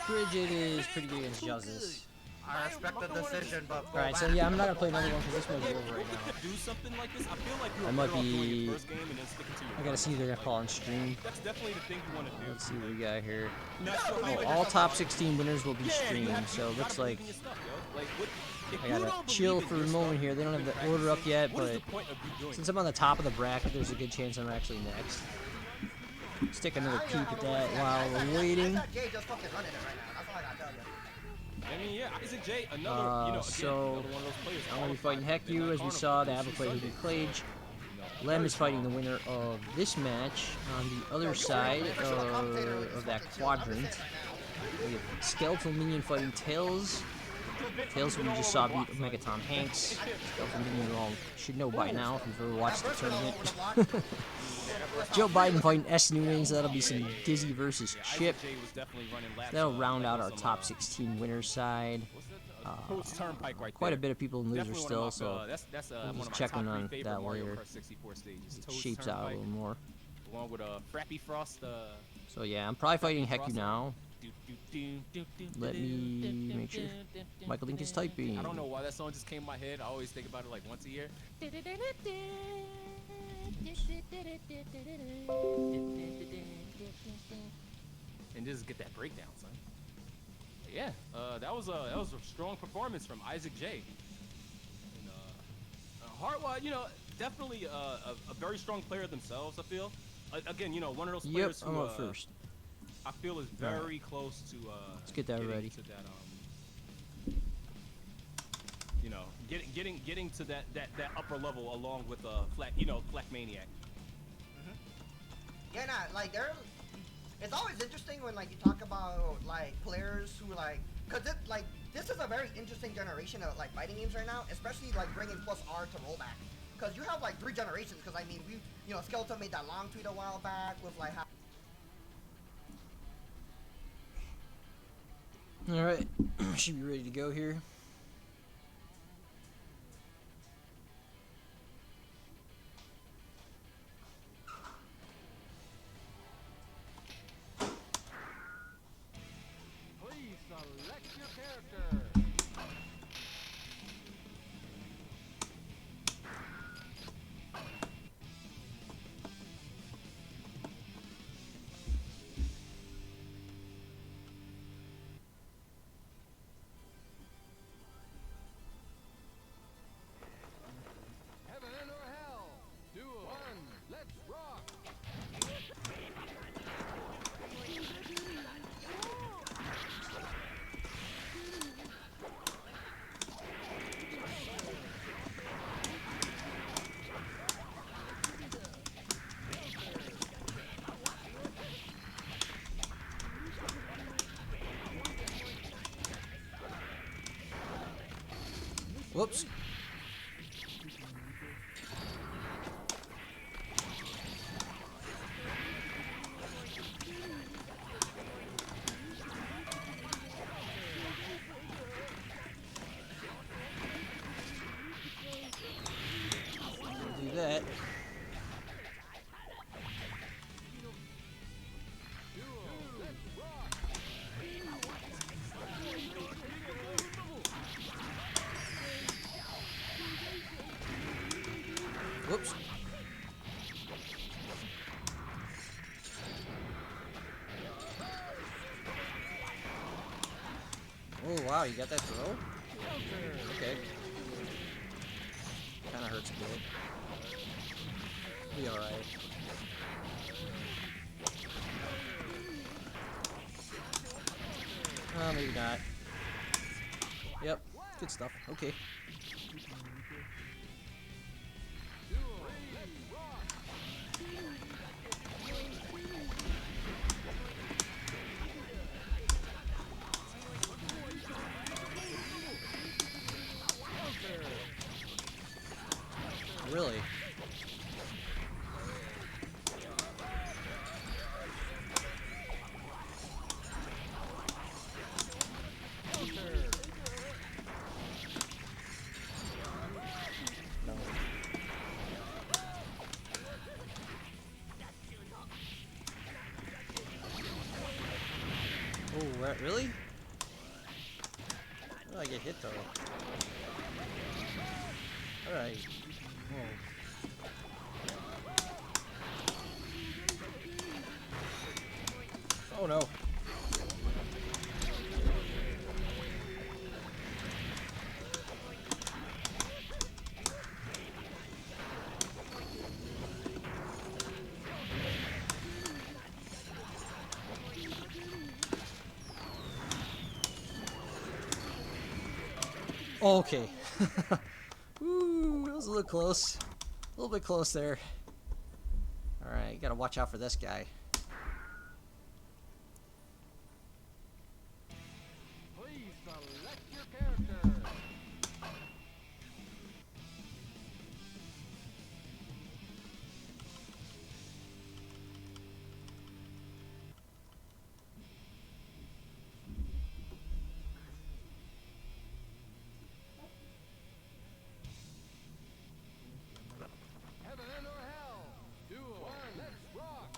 Bridget is pretty good against Justice. I respect the decision, but Alright, so yeah, I'm not gonna play another one because this one's over right now. do something like this, I feel like you're I might better off doing be- your first game and then sticking to your I gotta see if they're gonna call on stream. That's definitely the thing you want to do. Let's see what we got here. Not sure Oh, all top 16 winners will be streamed, so it looks like I gotta chill for a moment here. They don't have the order up yet, but since I'm on the top of the bracket, there's a good chance I'm actually next. Stick another peek at that while we're waiting. Isaac J just fucking running it right now. That's all I gotta tell you. I mean, yeah, Isaac J, another, So another one of those players. I'm gonna be fighting Heku, as we saw. They have a player who beat Clage. Lem is fighting the winner of this match. On the other side of that quadrant, we have Skeletal Minion fighting Tails. Tails, who we just saw beat Megaton Hanks. Skeletal Minion you all should know by now if you've ever watched the tournament. Joe Biden fighting S. Nunez. That'll be some Dizzy versus Chip. That'll round out our top 16 winners side. Quite a bit of people in losers still, so we'll just check in on that later. It shapes out a little more. Along with Frappy Frost. So yeah, I'm probably fighting Heku now. Let me make sure. Michael Link is typing. I don't know why that song just came in my head. I always think about it like once a year. And just get that breakdown, son. But yeah, that was a strong performance from Isaac J. And Heartwide, definitely a very strong player themselves. I feel. Again, one of those players I'm who up first. I feel is very close to. Let's get that ready. To that, getting to that upper level along with Flak Maniac. Yeah, nah, like it's always interesting when like you talk about like players who like, cause this is a very interesting generation of like fighting games right now, especially like bringing plus R to rollback, cause you have like 3 generations. Cause I mean Skeleton made that long tweet a while back with like how. All right, should be ready to go here. Please select your character. Heaven or hell? Duel 1. Let's rock. Whoops. Do that. Whoops. Oh wow, you got that throw? Okay. Kinda hurts a bit. Be alright. Oh, maybe not. Yep, good stuff. Okay. Really? No. Oh, really? How did I get hit though? Alright. Oh no. Okay. Ooh, that was a little close. A little bit close there. Alright, gotta watch out for this guy. Please select your character. Heaven or hell? Duel 1. Let's rock.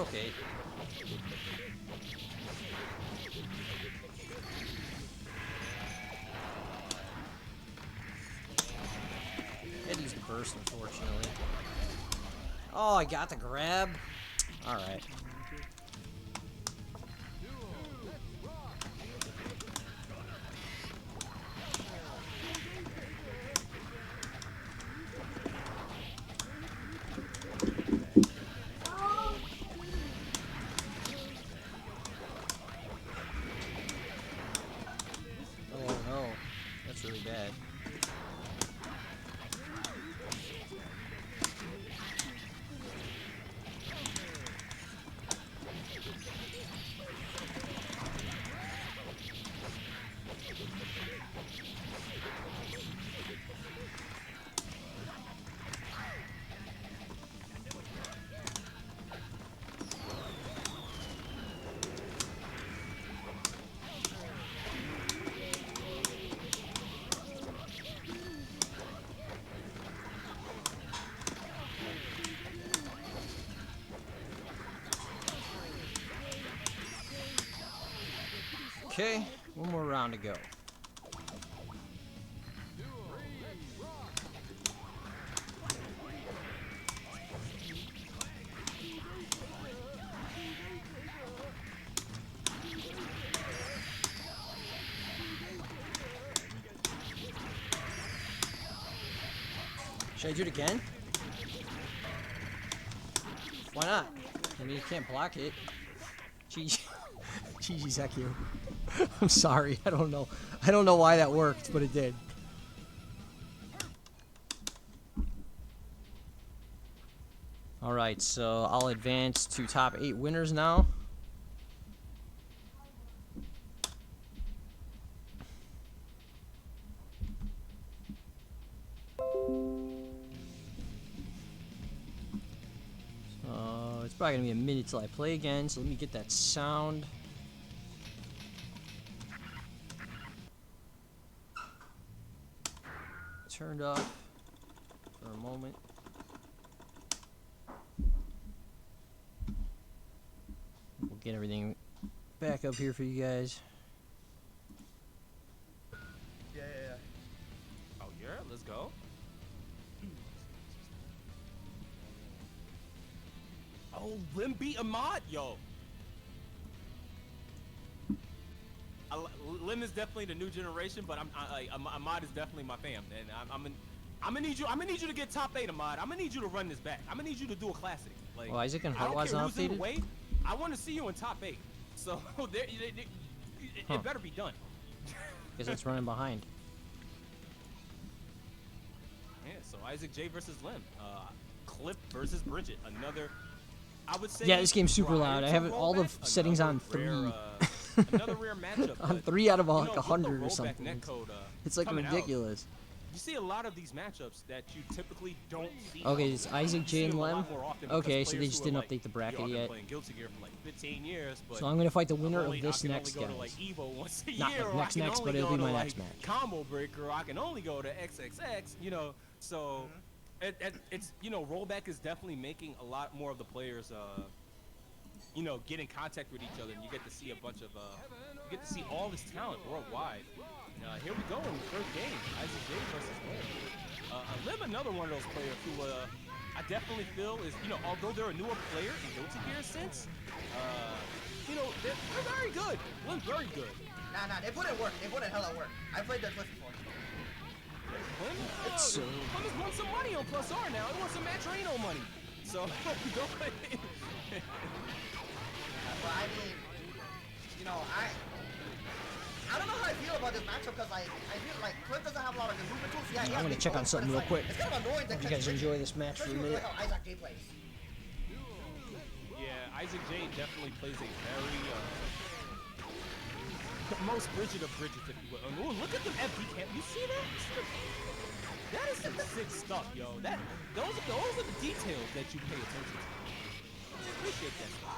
okay. Had to use the burst, unfortunately. Oh, I got the grab. All right. Oh no, that's really bad. Okay, one more round to go. Should I do it again? Why not? I mean, you can't block it. GGXXAC+R. I'm sorry. I don't know. I don't know why that worked, but it did. All right, so I'll advance to top 8 winners now. It's probably gonna be a minute till I play again, so let me get that sound. Turned off for a moment. We'll get everything back up here for you guys. Yeah. Oh, yeah, let's go. Oh, Lim beat Ahmad, yo. Lim is definitely the new generation, but Ahmad is definitely my fam, and I'm gonna need you to get top 8, Ahmad. I'm gonna need you to run this back. I'm gonna need you to do a classic. Like, Well, Isaac and I don't Hotwise care not who's in the updated? way. I want to see you in top 8. So it better be done. Because it's running behind. Yeah, so Isaac J versus Lim. Cliff versus Bridget. Another, I would say. Yeah, this game's super prior loud. to I have all the rollback, settings on another 3. Another rare matchup. On but, 3 out of you know, like with the 100 or rollback something. netcode, It's like coming out, ridiculous. you see a lot of these matchups that you typically don't see. Okay, it's Isaac You J see and them a Lem. lot more often because Okay, so they players just who are didn't like, update the bracket I've been yet. playing Guilty Gear for like 15 years, but So I'm gonna fight the winner I of this can next, only guys. go to like Evo once a Not year, like or next, I can only but it'll go be to my like next match. Combo Breaker, or I can only go to XXX, you know. So it's, you know, rollback is definitely making a lot more of the players you know, get in contact with each other, and you get to see a bunch of you get to see all this talent worldwide. Here we go in the first game, Isaac J versus Lim. Lim, another one of those players who I definitely feel is, you know, although they're a newer player in Guilty Gear sense, you know, they're very good. Lim's very good. Nah, they put in work. They put in hella work. I played their clips before. Lim has won some money on Plus R now. He wants some Matrino money. So go ahead. But I mean, you know, I don't know how I feel about this matchup because I feel like Cliff doesn't have a lot of good movement tools. Yeah, I'm gonna check on something real quick. It's kind of annoying that Hope you guys enjoy this match for a especially with minute. like how Isaac J plays. Yeah, Isaac J definitely plays a very most Bridget of Bridget, if you will. And, ooh, look at the FD camp. You see that? That is some sick stuff, yo. Those are the details that you pay attention to. Appreciate that stuff.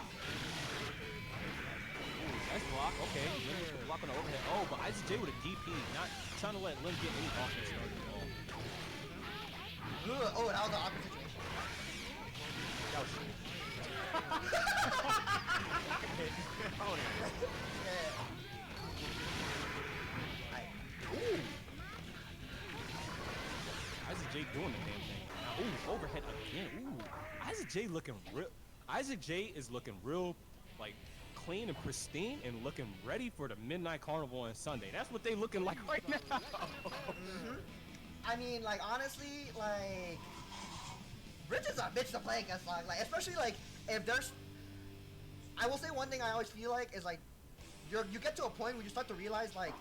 Ooh, nice block. Okay, Lim with the block on the overhead. Oh, but Isaac J with a DP, not trying to let Lim get any offense started at all. Oh, that was an awkward situation. That was counter. Yeah. Ooh. Isaac J doing the damn thing. Ooh, overhead again. Ooh. Isaac J looking real. Isaac J is looking real, like, clean and pristine and looking ready for the Midnight Carnival on Sunday. That's what they looking like right now. I mean, like, honestly, like, Bridge is a bitch to play against, like, especially, like, if there's, I will say one thing I always feel like is, like, you get to a point where you start to realize, like,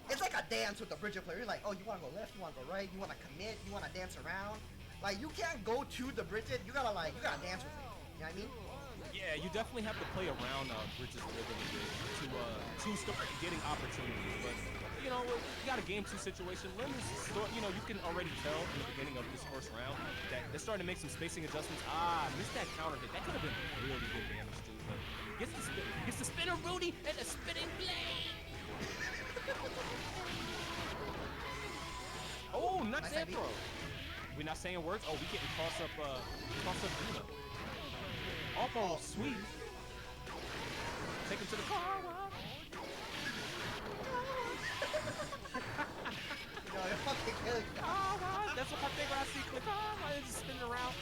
it's like a dance with the Bridget player. You're like, oh, you want to go left, you want to go right, you want to commit, you want to dance around. Like, you can't go to the Bridget, you gotta dance with it. You know what I mean? Yeah, you definitely have to play around Bridges' rhythm a bit to start getting opportunities. But, you know, you got a game 2 situation. Lim is, you know, you can already tell in the beginning of this first round that they're starting to make some spacing adjustments. Missed that counter hit. That could have been really good damage, too. But gets the spinner Rudy and the spinning blade. Oh, not Nice that idea. throw. We're not saying words. Oh, we getting toss up Dino. Oh, sweet. Take him to the car. No, you're fucking killing me. That's what my favorite. I see click. It's just spinning around.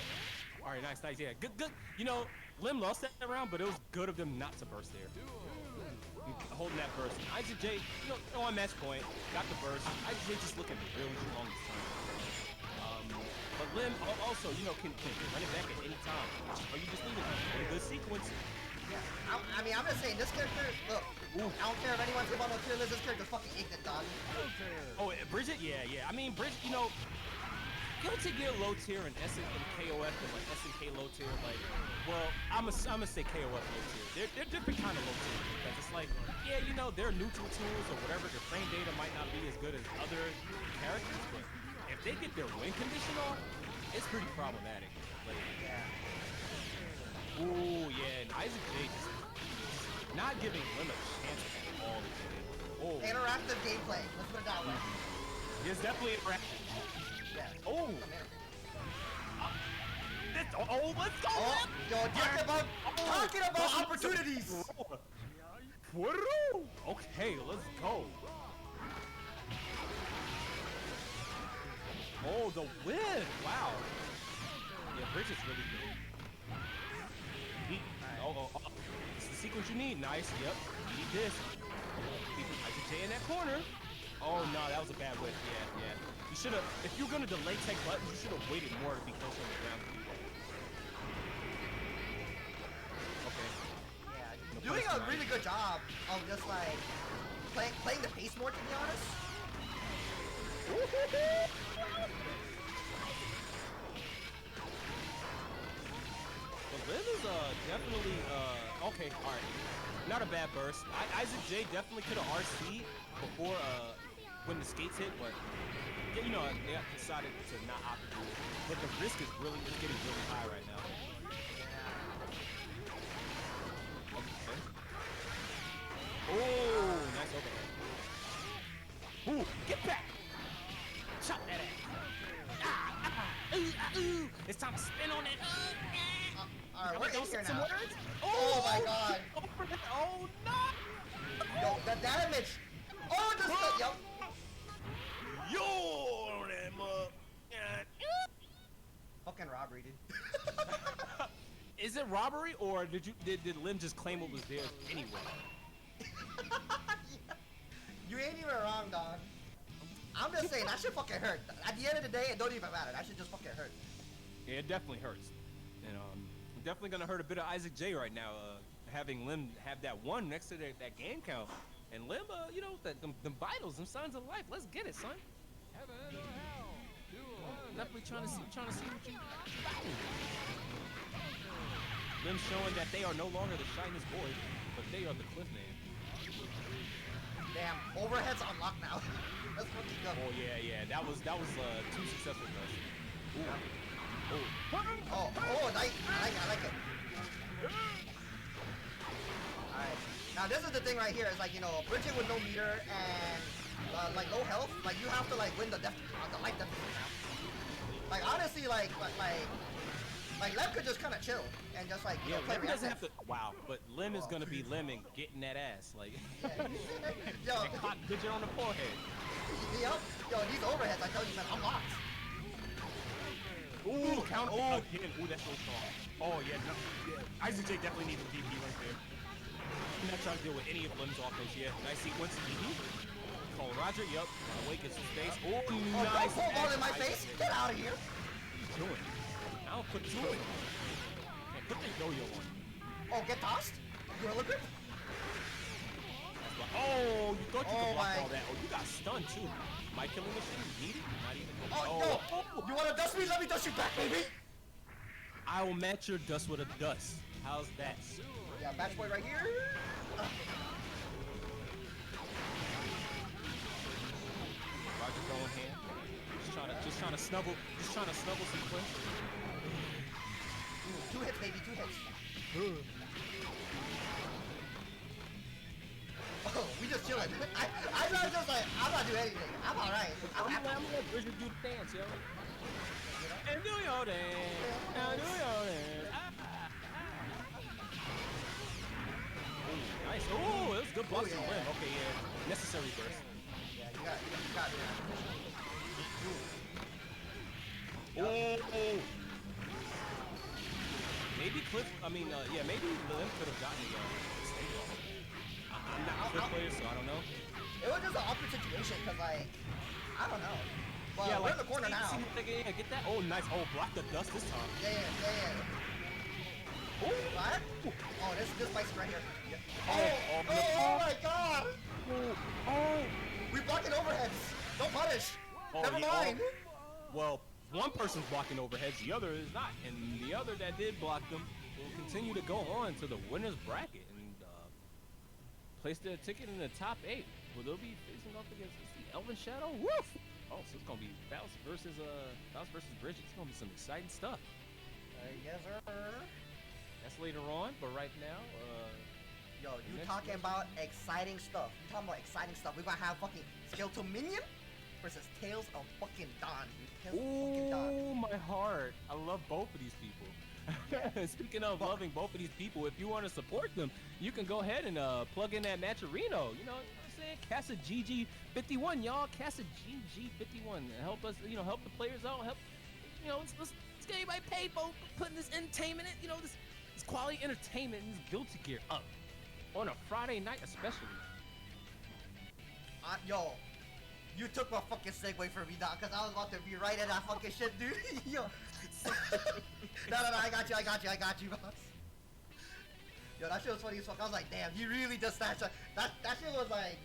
All right, nice. Yeah, good. You know, Lim lost that round, but it was good of them not to burst there. Holding that burst. Isaac J, you know, on match point, got the burst. Isaac J just looking really strong this time. But Lim also, you know, can run it back at any time. Or you just need a good sequence. Yeah. I mean, I'm just saying, this character, look, I don't care if anyone's about no tier list, this character's fucking ignorant, dog. Oh, Bridget? Yeah. I mean, Bridget, you know, Guilty Gear low tier and KOF and like SNK low tier, like, well, I'm gonna say KOF low tier. They're different kind of low tier. Because it's like, yeah, you know, their neutral tools or whatever, their frame data might not be as good as other characters, but if they get their win condition off, it's pretty problematic. Like, ooh, yeah, and Isaac J just not giving Lim a chance at all. Oh, Interactive gameplay, let's put it that way. it's definitely interactive. Yeah. Oh. Let's go! Oh, yo, talking about opportunities! Okay, let's go. Oh, the win! Wow. Yeah, Bridge is really good. Oh. It's the sequence you need. Nice. Yep. You need this. Isaac J in that corner. Oh, no, that was a bad whip. Yeah. You should have, if you're going to delay tech buttons, you should have waited more to be closer on the ground. Okay. Yeah, doing a really good job of just like playing the pace more, to be honest. But Lim is definitely okay, alright. Not a bad burst. Isaac J definitely could have RC'd before when the skates hit, but yeah, you know, they decided to not opt to do it. But the risk is getting really high right now. Okay. Oh, nice overhead. Ooh, get back! Chop that ass. It's time to spin on it. Alright, we're in here Some now. words? Oh my god. Oh no! Yo, the damage. Oh, just yo. Yo, them up. Fucking robbery, dude. Is it robbery or did Lim just claim what was theirs anyway? You ain't even wrong, dog. I'm just saying, that shit fucking hurt. At the end of the day, it don't even matter. That shit just fucking hurt. Yeah, it definitely hurts. And definitely gonna hurt a bit of Isaac J right now. Having Lim have that one next to that game count, and Lim, you know, them vitals, them signs of life. Let's get it, son. Heaven or hell. Definitely trying to see what you got. Lim showing that they are no longer the shiniest boy, but they are the cliff man. Damn, overhead's unlocked now. That's fucking good. Oh yeah. That was 2 successful bursts. Oh, nice. I like it. Alright. Now this is the thing right here. Is like, you know, Bridget with no meter and like low health. Like you have to like win the life deficit now. Like honestly, like Like Lem could just kind of chill and just like Yeah, play Lim doesn't have reactive. to. Wow, but Lim is gonna be Lim and getting that ass, like. Yo, And cock digit on the forehead. yep. Yo, these overheads, I tell you, man, I'm locked. Ooh, count again. Ooh, that's so strong. Oh yeah, no, yeah. Isaac J definitely needs a DP right there. I'm not trying to deal with any of Lim's offense yet. Nice sequence. Call Roger. Yup. Awake gets some space. Oh, Oh, nice. don't pull ball in my face. Get out of here. What you doing? I'll put the yo-yo on. Man, put the yo-yo on. Oh, get tossed. Gorilla grip. Oh, you thought you Oh could block my- all that. Oh, you got stunned too. Am I killing machine? Need it? Not even. Oh, yo. You want to dust me? Let me dust you back, baby. I will match your dust with a dust. How's that? Yeah, match boy right here. Roger going hand. Just trying to snuggle some Clint. 2 hits, baby. 2 hits. Oh, we just chilling. I'm not just like, I'm not doing anything. I'm alright. I'm happy. I'm gonna let Bridget do the dance, yo. And do your dance. Now do your dance. Ooh, nice. Ooh, that's good blocks Ooh, from yeah. Lim. Okay, yeah. Necessary burst. Yeah, you got it. Oh. Maybe Cliff. Yeah, maybe Lim could have gotten the stable. I'm not a Cliff player, so I don't know. It was just an awkward situation because, like, I don't know. But Yeah, we're like in the corner now. Yeah, get that. Oh, nice. Oh, block the dust this time. Yeah. What? Oh, this bike's right here. Yeah. Oh my god! We blocking overheads. Don't punish. Oh, Never yeah, mind. Well, one person's blocking overheads, the other is not, and the other that did block them will continue to go on to the winner's bracket and place their ticket in the top 8. Where they'll be facing off against the ElvenShadow. Woof! Oh, so it's gonna be Faust versus Bridget. It's gonna be some exciting stuff. Yes, sir. That's later on, but right now, Yo, you next talking match- about exciting stuff. You talking about exciting stuff. We're gonna have fucking Skeletal Minion versus Tales of fucking Dawn, dude. Tales of fucking Dawn. oh my heart! I love both of these people. Speaking of loving both of these people, if you want to support them, you can go ahead and plug in that Matcherino. You know what I'm saying? Casa GG51, y'all. Casa GG51. Help us, help the players out. Help, let's get everybody paid for putting this entertainment in, this quality entertainment and this guilty gear up on a Friday night, especially. Yo, you took my fucking segue from me, dog, because I was about to be right at that fucking shit, dude. Yo. No, I got you, boss. Yo, that shit was funny as fuck. I was like, damn, he really just snatched that shit was like,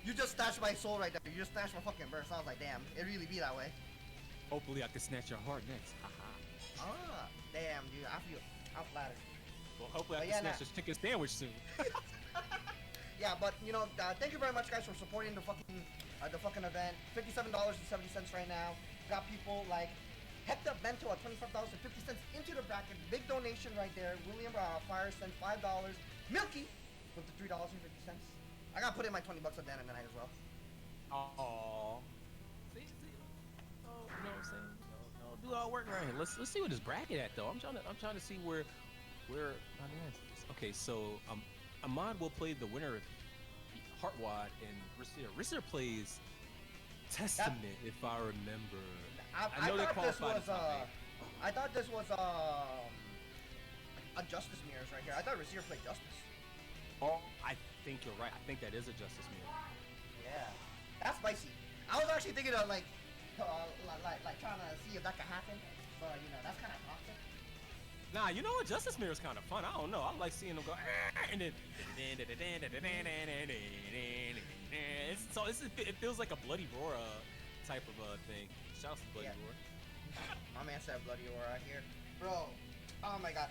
you just snatched my soul right there. You just snatched my fucking burst. I was like, damn, it really be that way. Hopefully, I can snatch your heart next. Haha. Damn, dude, I'm flattered. Well, hopefully, I But can yeah, snatch this chicken sandwich soon. Yeah, but thank you very much, guys, for supporting the fucking event. $57.70 right now. Got people like Hector Bento at $25.50 into the bracket. Big donation right there. William Fire sent $5. Milky with the $3.50. I gotta put in my $20 at the end of the night as well. Oh, see, oh, you know what I'm saying? No, do all work right here. Let's see what this bracket at though. I'm trying to see where my man is. Okay, so Ahmad will play the winner of Heartwad and Risser plays Testament, if I remember. I know they qualified. I thought this was a Justice Mirrors right here. I thought Rasier played Justice. Oh, I think you're right. I think that is a Justice Mirror. Yeah, that's spicy. I was actually thinking of like trying to see if that could happen, but that's kind of toxic. Nah, you know what? Justice Mirror is kind of fun. I don't know. I like seeing them go and then it feels like a Bloody Roar type of thing. Shouts to Bloody Roar. My man said Bloody Roar out here, bro. Oh my god.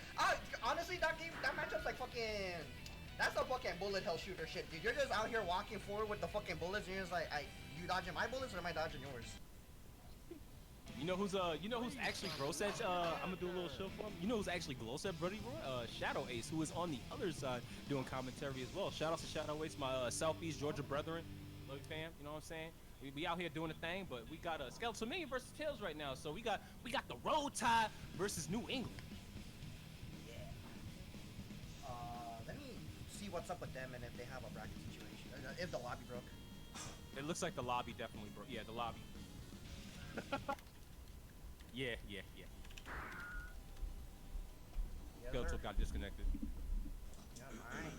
Honestly, that matchup's like fucking. That's a fucking bullet hell shooter shit, dude. You're just out here walking forward with the fucking bullets, and you're just like, you dodging my bullets or am I dodging yours? You know who's actually gross at I'm gonna do a little show for him. You know who's actually gross at Bloody Roar? Shadow Ace, who is on the other side doing commentary as well. Shout out to Shadow Ace, my Southeast Georgia brethren, look fam. You know what I'm saying? We out here doing a thing, but we got Skeletal Minion versus Tails right now. So we got the Road Tide versus New England. what's up with them and if they have a bracket situation. If the lobby broke. It looks like the lobby definitely broke. Yeah, the lobby. Yeah. Yes, Skeletal sir. got disconnected. Yeah, mine.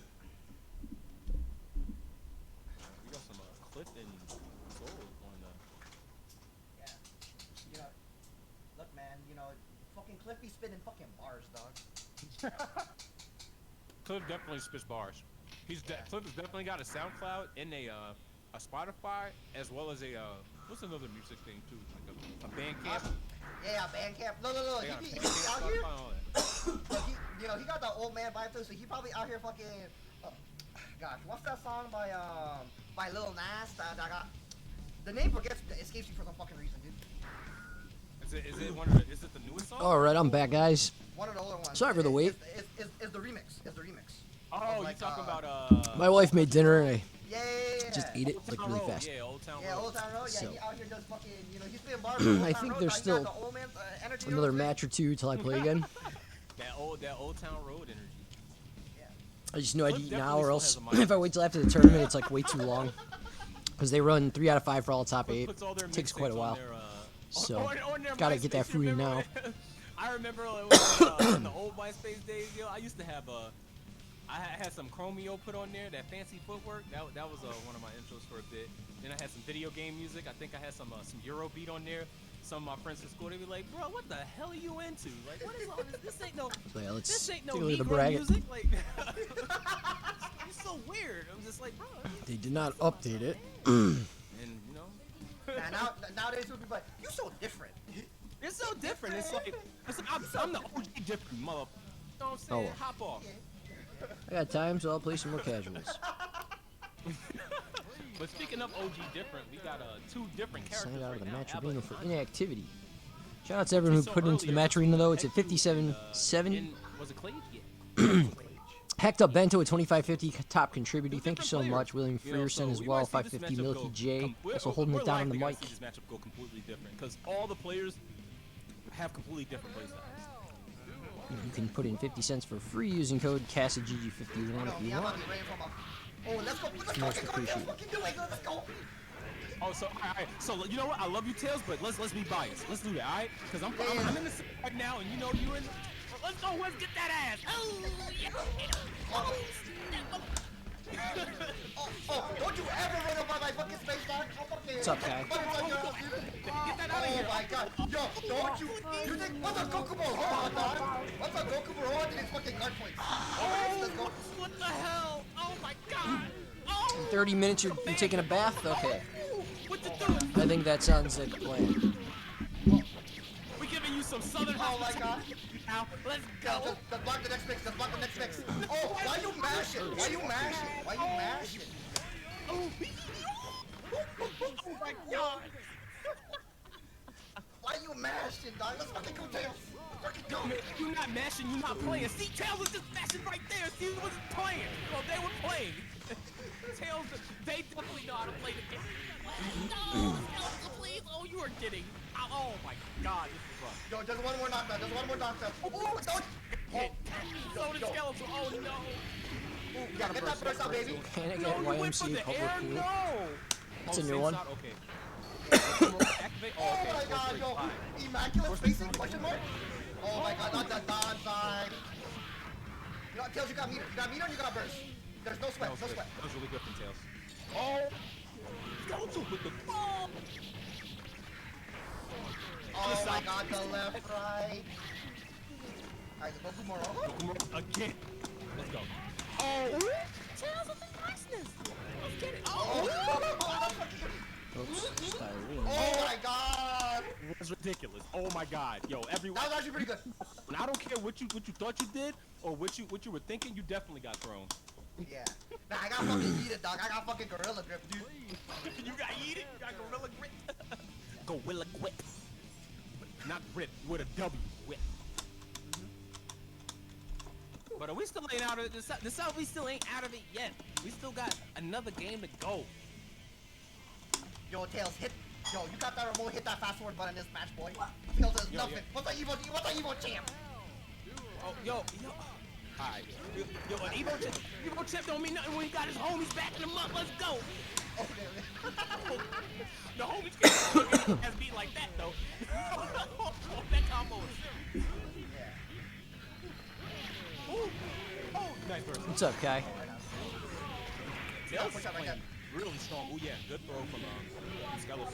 We got some Cliff and Soul on the. Yeah. You know, look, man. You know, fucking Cliff be spitting fucking bars, dog. Cliff definitely spits bars. Cliff has definitely got a SoundCloud and a Spotify as well as a what's another music thing too, like a Bandcamp. Yeah, Bandcamp. No. They He got a be Bandcamp, out here. Spotify, and all that. Look, he got that old man vibe too, so he probably out here fucking. Gosh, what's that song by Lil Nas that got? The name escapes you for some fucking reason, dude. Is it the newest song? All right, I'm back, guys. One of the older ones. Sorry for the wait. Is the remix? Is the remix? Oh, Like, you talking about My wife made dinner and I Yeah. just ate it Old like Town really Road. fast. Yeah, Old Town Yeah, Road. Old Town Road. Yeah, So- he out here does fucking. You know, he's spitting bars. on Old I Town think Road, there's but he got still the old man, energy. Another match or two till I play again. That old Town Road energy. I just know I'd Cliff eat now, definitely or still else has a mind. if I wait till after the tournament, it's like way too long. Because they run 3 out of 5 for all top Cliff 8. puts all their Takes mixtapes quite a on while. their, So, on their gotta get that MySpace, free remember now. when- I remember in the old MySpace days, yo. I used to have I had some Chromeo put on there, that fancy footwork. That was one of my intros for a bit. Then I had some video game music. I think I had some Eurobeat on there. Some of my friends in school, they be like, "Bro, what the hell are you into? Like, what is all this? This ain't no, So yeah, let's this ain't no take a look at the Negro bracket. music. Like, it's so weird." I'm just like, bro. They did not update it. And you know, Nowadays people be like, you so different. it's so different. It's like I'm the OG different mother. You know what I'm saying? well. Hop off. I got time, so I'll play some more casuals. But speaking of OG different, we got 2 different characters Signed out right of the now. match Abba arena and for Abba. inactivity. Shout out to everyone who So put into the earlier, match arena though. It's at Exu, 57-7. Was it Clay? Yeah. Hacked up Bento at 2550 top contributor. Two Thank you so different much. William players. You know, Frearson so as we well. might see this 550 matchup Milky go J. we're- Also holding we're it down on the likely mic. gonna see this matchup go completely different because all the players have completely different playstyles. You can put in 50 cents for free using code Casa GG51 You know, if you me, I'm want. about to be ready for my. Oh, let's go. Let's go. Most Let's appreciated. fucking do it. Let's go. Oh, so all right. So you know what? I love you, Tails, but let's be biased. Let's do that, all right? Because I'm in the city right now, and you know you in. Let's go. Let's get that ass. Oh yeah. Oh, don't you ever run up on my fucking space, dog. I'll fucking. What's up, guy? Get that out of Oh here. my god. Yo, don't you. You think. What's a Goku Rohan, dog? What's a Goku Rohan in his fucking guard points? Oh, let's go. What the hell? Oh my god. Oh. 30 minutes, you're taking a bath? Okay. What you doing? I think that sounds like a plan. We giving you some southern. Oh my god. Now, let's Go. go. Just block the next mix. Just block the next mix. Oh, why you mash it? Why you mash it? Why you mash it? Oh my god. Why you mashing, dog? Let's fucking go, Tails. Fucking go. Man, you're not mashing, you're not playing. See, Tails was just mashing right there. See, he wasn't playing. Well, they were playing. Tails, they definitely know how to play the game. No, please. Oh, you are kidding. Oh my god, this is rough. Yo, just one more knockdown. Just one more knockdown. Oh, don't. Hit. So did Skeletal. Oh no. Ooh, you gotta get that burst out, baby. Panic No, at you went for YMCA the Public air. Pool. No. It's Oh, a new same one. side? Okay. Activate. Oh okay, my god, 4-3, yo. fine. Immaculate spacing? Question mark? Oh my god, not that Don side. You know, Tails, you got meter. You got meter and you got burst. There's no sweat. That was No good. sweat. That was really good from Tails. Oh. Skeletal with the ball. Oh my god, the left, right. Alright, the Goku Moro. Again. Let's go. Oh. Tails with the niceness. Let's get it. Oh. Oops, style Oh my god. That's ridiculous. Oh my god. Yo, everyone. That was actually pretty good. And I don't care what you thought you did or what you were thinking, you definitely got thrown. Yeah. Nah, I got fucking heated, dog. I got fucking gorilla grip, dude. You got eaten? You got gorilla grip? Gorilla grip. Not grip, with a W. Whip. But are we still ain't out of this? We still ain't out of it yet. We still got another game to go. Yo, Tails, hit. Yo, you got that remote, hit that fast forward button in this match, boy. Tails is Yo, nothing. yo. What's that evil champ? Oh, yo. Alright. Yo, an Evo chip don't mean nothing when he got his homies backing him up. Let's go. Okay. The homies can't has beat like that though. That combo is serious. Ooh. Oh, nice burst. What's up, Kai? Tails push is out right playing really strong. Oh yeah, good throw from Skeletal.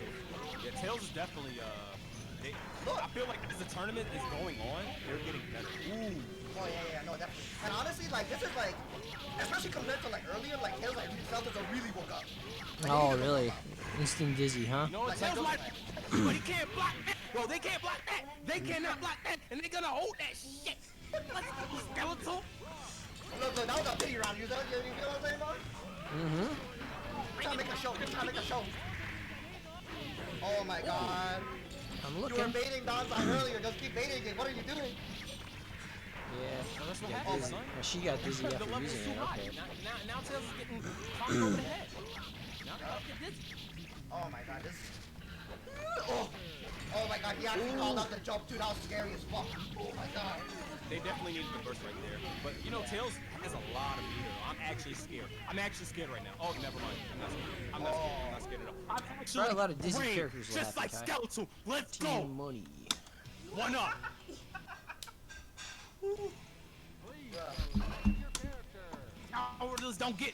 Yeah, Tails is definitely I feel like as the tournament is going on, they're getting better. Ooh. Oh yeah, no, definitely. And honestly, like this is like, especially compared to like earlier, like Tails like Skeletal really woke up. Like, Oh, really? Instant dizzy, huh? You know what? Tails might, but he can't block that. Bro, they can't block that. They cannot block that, and they're gonna hold that shit. Skeletal. Look, that was a pity round. You feel what I'm saying, bro? Mm-hmm. Trying to make a show. Trying to make a show. Oh my god. I'm You were looking. baiting Donzai earlier. Just keep baiting it. What are you doing? Yeah. That's what Got happens, dizzy. son. Well, she got dizzy The after level's using too it. high. Okay. Now Tails is getting popped over the head. Now they get dizzy. Oh my god, this. Oh my god, he actually called out the jump too. That was scary as fuck. Oh my god. They definitely needed the burst right there. But you know, Tails has a lot of meter. I'm actually scared. I'm actually scared right now. Oh, never mind. I'm not scared. I'm not scared at all. I'm actually Probably a lot of Disney brave, characters just laughing, like Kai. Skeletal. Let's Team go. money. One up. Cowardice don't get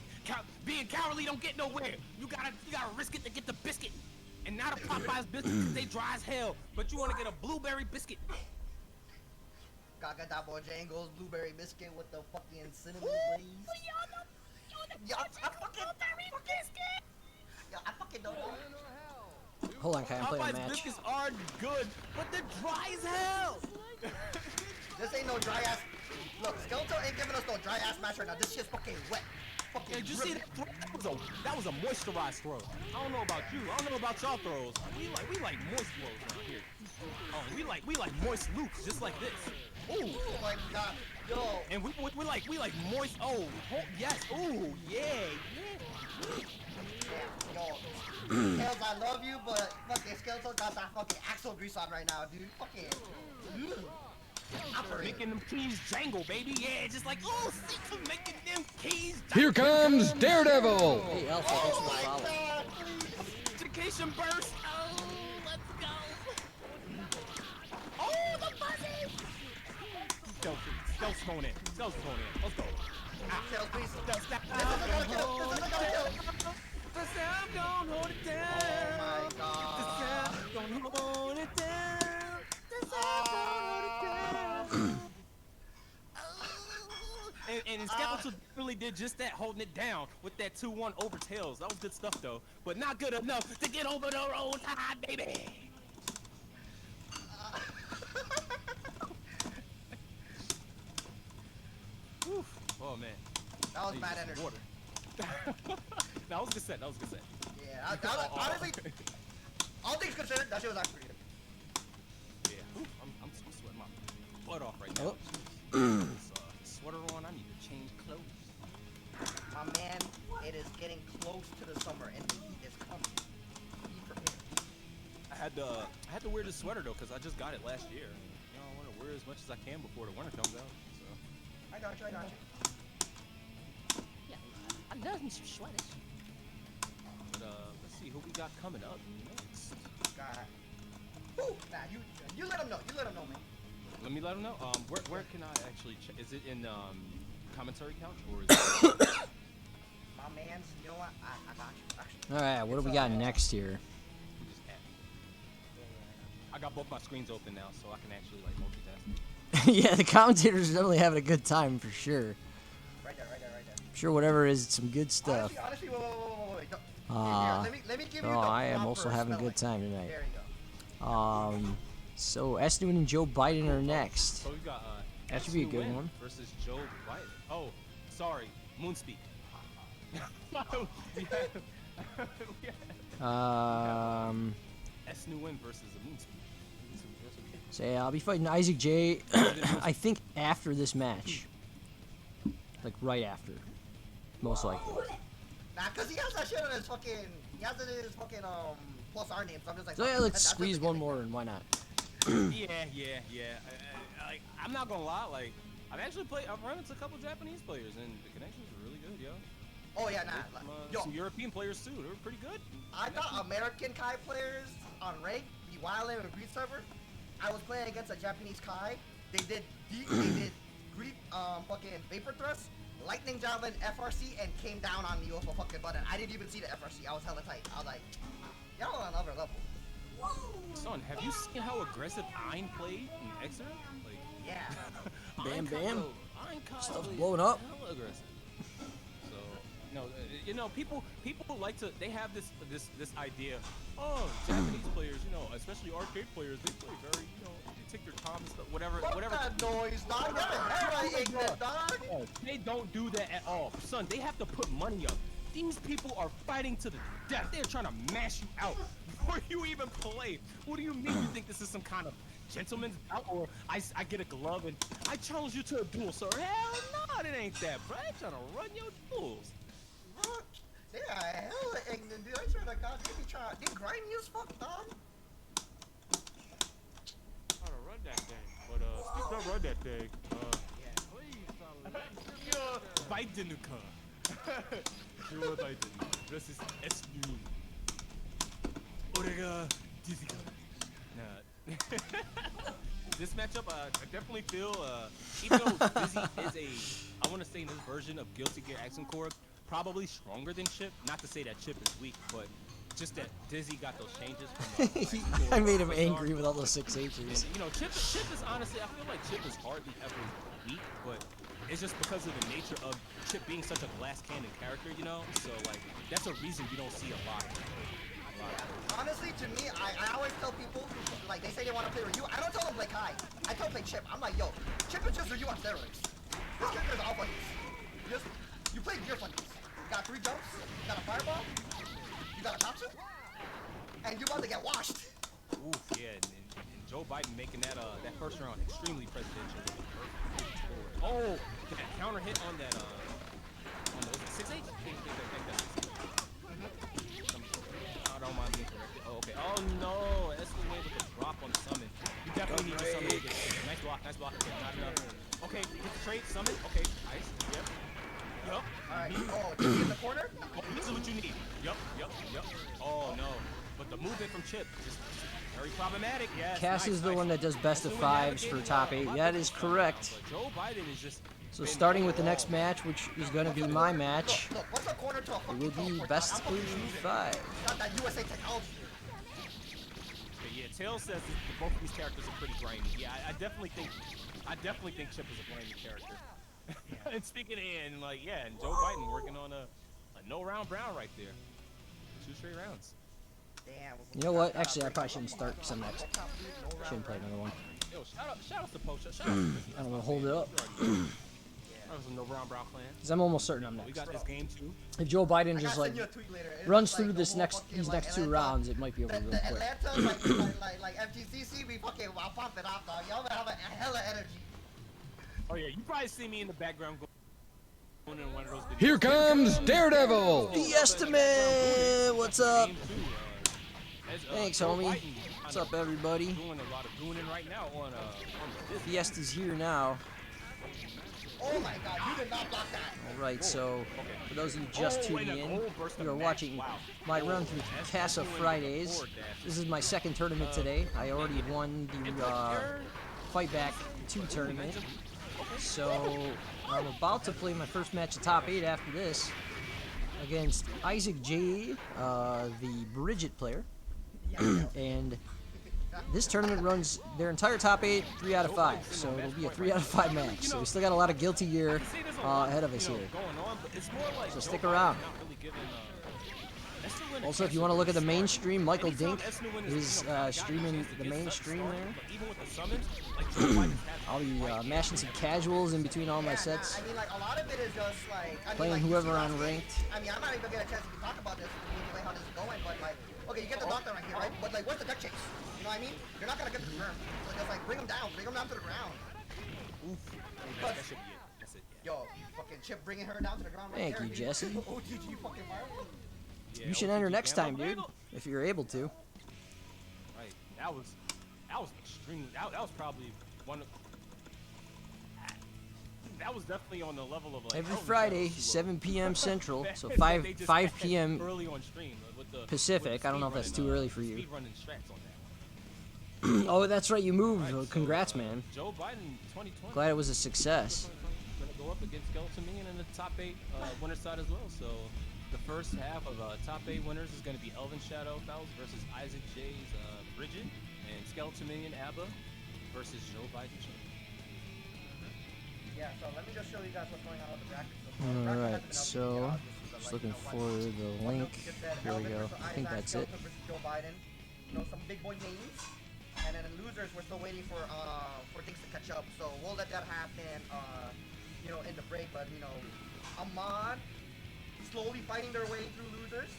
being cowardly don't get nowhere. You gotta risk it to get the biscuit. And not a Popeye's biscuit because they dry as hell. But you wanna get a blueberry biscuit. Gaga Double Jangles, blueberry biscuit with the fucking cinnamon glaze. Yeah, I fucking don't know. Hold on, Kai. I'm playing a Popeye's match. biscuits are good, but they're dry as hell. This ain't no dry ass. Look, Skeletal ain't giving us no dry ass match right now. This shit's fucking wet. Fucking Hey, did you see dripping. that throw? That was a moisturized throw. I don't know about you. I don't know about y'all throws. We like moist throws around here. Oh, we like moist loops, just like this. Ooh. Oh my god. Yo. And we like moist. Oh, yes. Ooh, yeah. Yo. Tails, I love you, but fucking Skeletal got that fucking axle grease on right now, dude. Fucking. Making them keys jangle, baby. Yeah, just like, oh, see, making them keys jangle. Here comes Daredevil! Hey, Alpha, thanks for the follow. God, Education burst. Oh, let's go. Oh, the fuzzy. Stealth's going in. Stealth's going in. Let's go. Tails, please. Stealth, step. This isn't gonna kill. This isn't gonna kill. The sound don't hold it down. Oh my god. The sound don't hold it down. The sound don't hold it down. And Skeletal really did just that, holding it down with that 2-1 over Tails. That was good stuff though, but not good enough to get over the road tide, baby. Oof. Oh man. That was Need bad some energy. water. That was a good set. That was a good set. Yeah, honestly, all things considered, that shit was actually pretty good. Yeah. Oof, I'm sweating my butt off right now. Oh. This, sweater on. I need to change clothes. My man, it is getting close to the summer and the heat is coming. Be prepared. I had to wear this sweater though, cause I just got it last year. You know, I want to wear as much as I can before the winter comes out. So. I got you. Yeah, I love me some sweaters. But let's see who we got coming up next. God. Woo! Nah, you let him know. You let him know, man. Let me let them know. Where can I actually check? Is it in commentary couch or is it? My man's, you know what? I got you. Actually. All right, what do we got next here? Just add. I got both my screens open now, so I can actually like multitask. Yeah, the commentators are definitely having a good time for sure. Right there. I'm sure whatever is some good stuff. Honestly, wait. Let me give you the I am proper also having a good spelling. time tonight. There you go. So Esnuen and Joe Biden are next. So we got That should be a good Esnu one. versus Joe Biden. Oh, sorry, Moonspeak. Esnuen versus a Moonspeak. So yeah, I'll be fighting Isaac J. I think after this match, like right after, most likely. Nah, cause he has that shit on his fucking. He has it in his fucking plus R name. So I'm just like. So yeah, fuck, let's that's squeeze just one the more and why not? Yeah. Like, I'm not gonna lie, like I've run into a couple Japanese players, and the connections are really good, yo. Oh yeah, nah. Yo, Some European players too. They were pretty good. I thought American Kai players on rank, the Wildland and Greed server, I was playing against a Japanese Kai. They did Greed fucking Vapor Thrust, Lightning Javelin, FRC, and came down on me with a fucking button. I didn't even see the FRC. I was hella tight. I was like, y'all on another level. Son, have you seen how aggressive Ein played in Exer? Like, yeah. Bam, bam. Stuff's Stuff's blowing up. Hella aggressive. So, you know, people like to. They have this idea. Oh, Japanese players, you know, especially arcade players, they play very, you know, they take their time and stuff, whatever. That noise, dog. That's hella ignorant, dog. Oh, they don't do that at all, son. They have to put money up. These people are fighting to the death. They're trying to mash you out before you even play. What do you mean you think this is some kind of gentleman's bout, or I get a glove and I challenge you to a duel, sir? Hell no, it ain't that, bro. I'm trying to run your duels. They are hella ignorant, dude. I swear to God, they grind you as fuck, dog. How to run that thing, but speaking of run that thing, Baidenuka. バイデン versus SU. Orega Dizzy. Nah. This matchup, I definitely feel, even though Dizzy is I want to say in this version of Guilty Gear Action Core, probably stronger than Chip. Not to say that Chip is weak, but just that Dizzy got those changes from I made him angry with all those 6Hs. And, you know, Chip is honestly, I feel like Chip is hardly ever weak, but it's just because of the nature of Chip being such a glass cannon character, you know? So, like, that's a reason you don't see a lot of it. Honestly, to me, I always tell people, like, they say they want to play Ryu. I don't tell them play Kai. I tell them play Chip. I'm like, yo, Chip is just Ryu on steroids. This character is all bunnies. You play gear bunnies. You got 3 jumps, you got a fireball, you got a Tatsu, and you about to get washed. Oof, yeah, and Joe Biden making that first round extremely presidential. Oh, that counter hit on that on the 6H? I don't mind being corrected. Oh, okay. Oh no, that's the way with the drop on the summon. You definitely need to summon to get it. Nice block. Okay, not enough. Okay, get the trade, summon. Okay, nice. Yep. Alright, oh, did you in the corner? Oh, this is what you need. Yup. Oh no. But the movement from Chip just very problematic. Yes. Casa's the one that does best of 5s for top 8. That is correct. But Joe Biden is just. So starting with the next match, which is going to be my match, Look, what's a corner to a it will be best of 5. Got that USA technology. Okay, yeah, Tails says that both of these characters are pretty grimy. Yeah, I definitely think Chip is a grimy character. And speaking in, like, yeah, and Joe Biden working on a no round brown right there. 2 straight rounds. Damn. You know what? Actually, I probably shouldn't start some next. Shouldn't play another one. Yo, shout out to Pocha. Shout out to I don't want to hold it up. That was a no round brown clan. Because I'm almost certain I'm We next. got this game too. If Joe Biden just like runs through these next 2 rounds, it might be over real quick. Atlanta, like FGCC, we fucking pump it off, dog. Y'all have a hella energy. Oh yeah, you probably see me in the background going in one of those videos. Here comes Daredevil! Fiesta Man! What's up? Thanks, homie. What's up, everybody? Doing a lot of gooning right now on the Fiesta's here now. Oh my god, you did not block that. Alright, so for those of you just tuning in, you are watching my run through Casa Fridays. This is my second tournament today. I already won the Fight Back 2 tournament. So I'm about to play my first match of top 8 after this against Isaac J, the Bridget player. And this tournament runs their entire top 8 3 out of 5, so it'll be a 3 out of 5 match. So we still got a lot of Guilty Gear ahead of us here. So stick around. Also, if you want to look at the main stream, Michael Dink is streaming the main stream there. I'll be mashing some casuals in between all my sets. I mean, like, a lot of it is just like Playing whoever on ranked. I mean, I'm not even gonna get a chance to talk about this anyway, how this is going, but like, okay, you get the doctor right here, right? But like, what's the deck chase? You know what I mean? You're not gonna get the turn. So just like, bring him down to the ground. Oof. That should be it. That's it. Yo, fucking Chip bringing her down to the ground right Thank there, you, dude. Jesse. OGG fucking fire. You should enter next time, dude, if you're able to. Right, that was extremely. That was probably one of. was definitely on the level of like Every ElvenShadow Friday, too low. 7 p.m. Central, so That 5 they just 5 had p.m. early on stream with the Pacific. I don't know if that's too early for you. Speed running strats on that one. Oh, that's right, you moved. Alright, so, Congrats, man. Joe Biden 2020. Glad it was a success. Gonna go up against Skeleton Minion in the top 8 winner side as well. So the first half of top 8 winners is going to be ElvenShadow Fouls versus Isaac J's Bridget, and Skeleton Minion Abba versus Joe Biden. Yeah, so let me just show you guys what's going on with the bracket. So the bracket Alright, hasn't so been updated yet, just obviously, looking but, for the link. Here we go. I think that's it. Joe Biden, some big boy names, and then in losers we're still waiting for things to catch up. So we'll let that happen, in the break. But Ahmad slowly fighting their way through losers.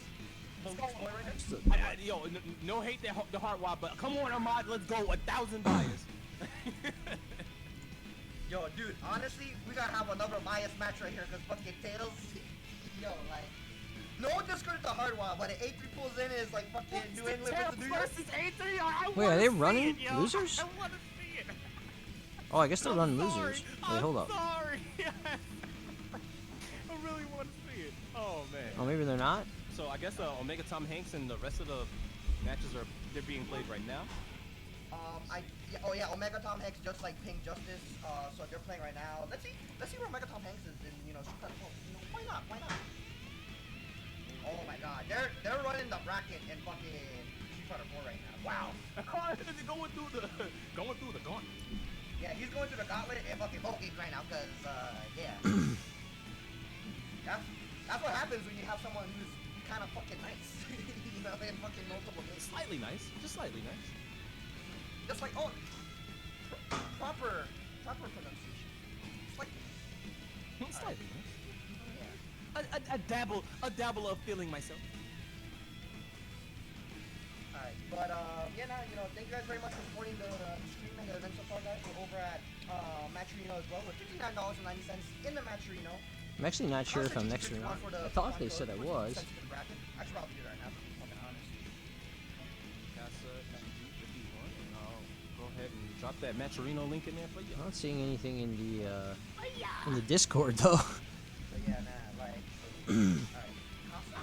Yo, no hate the hard wide, but come on, Ahmad, let's go 1,000 bias. Yo, dude, honestly, we gotta have another bias match right here, because fucking Tails, no discredit to Hardwire, but an 8-3 pulls in is like fucking New England versus New York. Wait, are they running losers? I wanna see it. Oh, I guess they're running losers. Wait, hold up. Sorry. I really want to see it. Oh, man. Oh, maybe they're not? So I guess Omega Tom Hanks and the rest of the matches they're being played right now. Omega Tom Hanks just like Pink Justice, so they're playing right now. Let's see where Omega Tom Hanks is in, why not? Oh my god, they're running the bracket in fucking Street Fighter 4 right now. Wow. going through the gauntlet. Yeah, he's going through the gauntlet and fucking Vogue right now, cause that's what happens when you have someone who's kind of fucking nice, in fucking multiple games. Slightly nice, just slightly nice. Just like, proper pronunciation. Slightly. Slightly nice. Yeah. A dabble of feeling myself. Alright, but thank you guys very much for supporting the stream and the event so far, guys. We're over at Matcherino as well with $59.90 in the Matcherino. I'm actually not sure if I'm next or not. I thought they said I was. I should probably do that now, to be fucking honest. Casa, GG51, and I'll go ahead and drop that Matcherino link in there for you. I'm not seeing anything in the Discord though. So yeah, alright. Casa.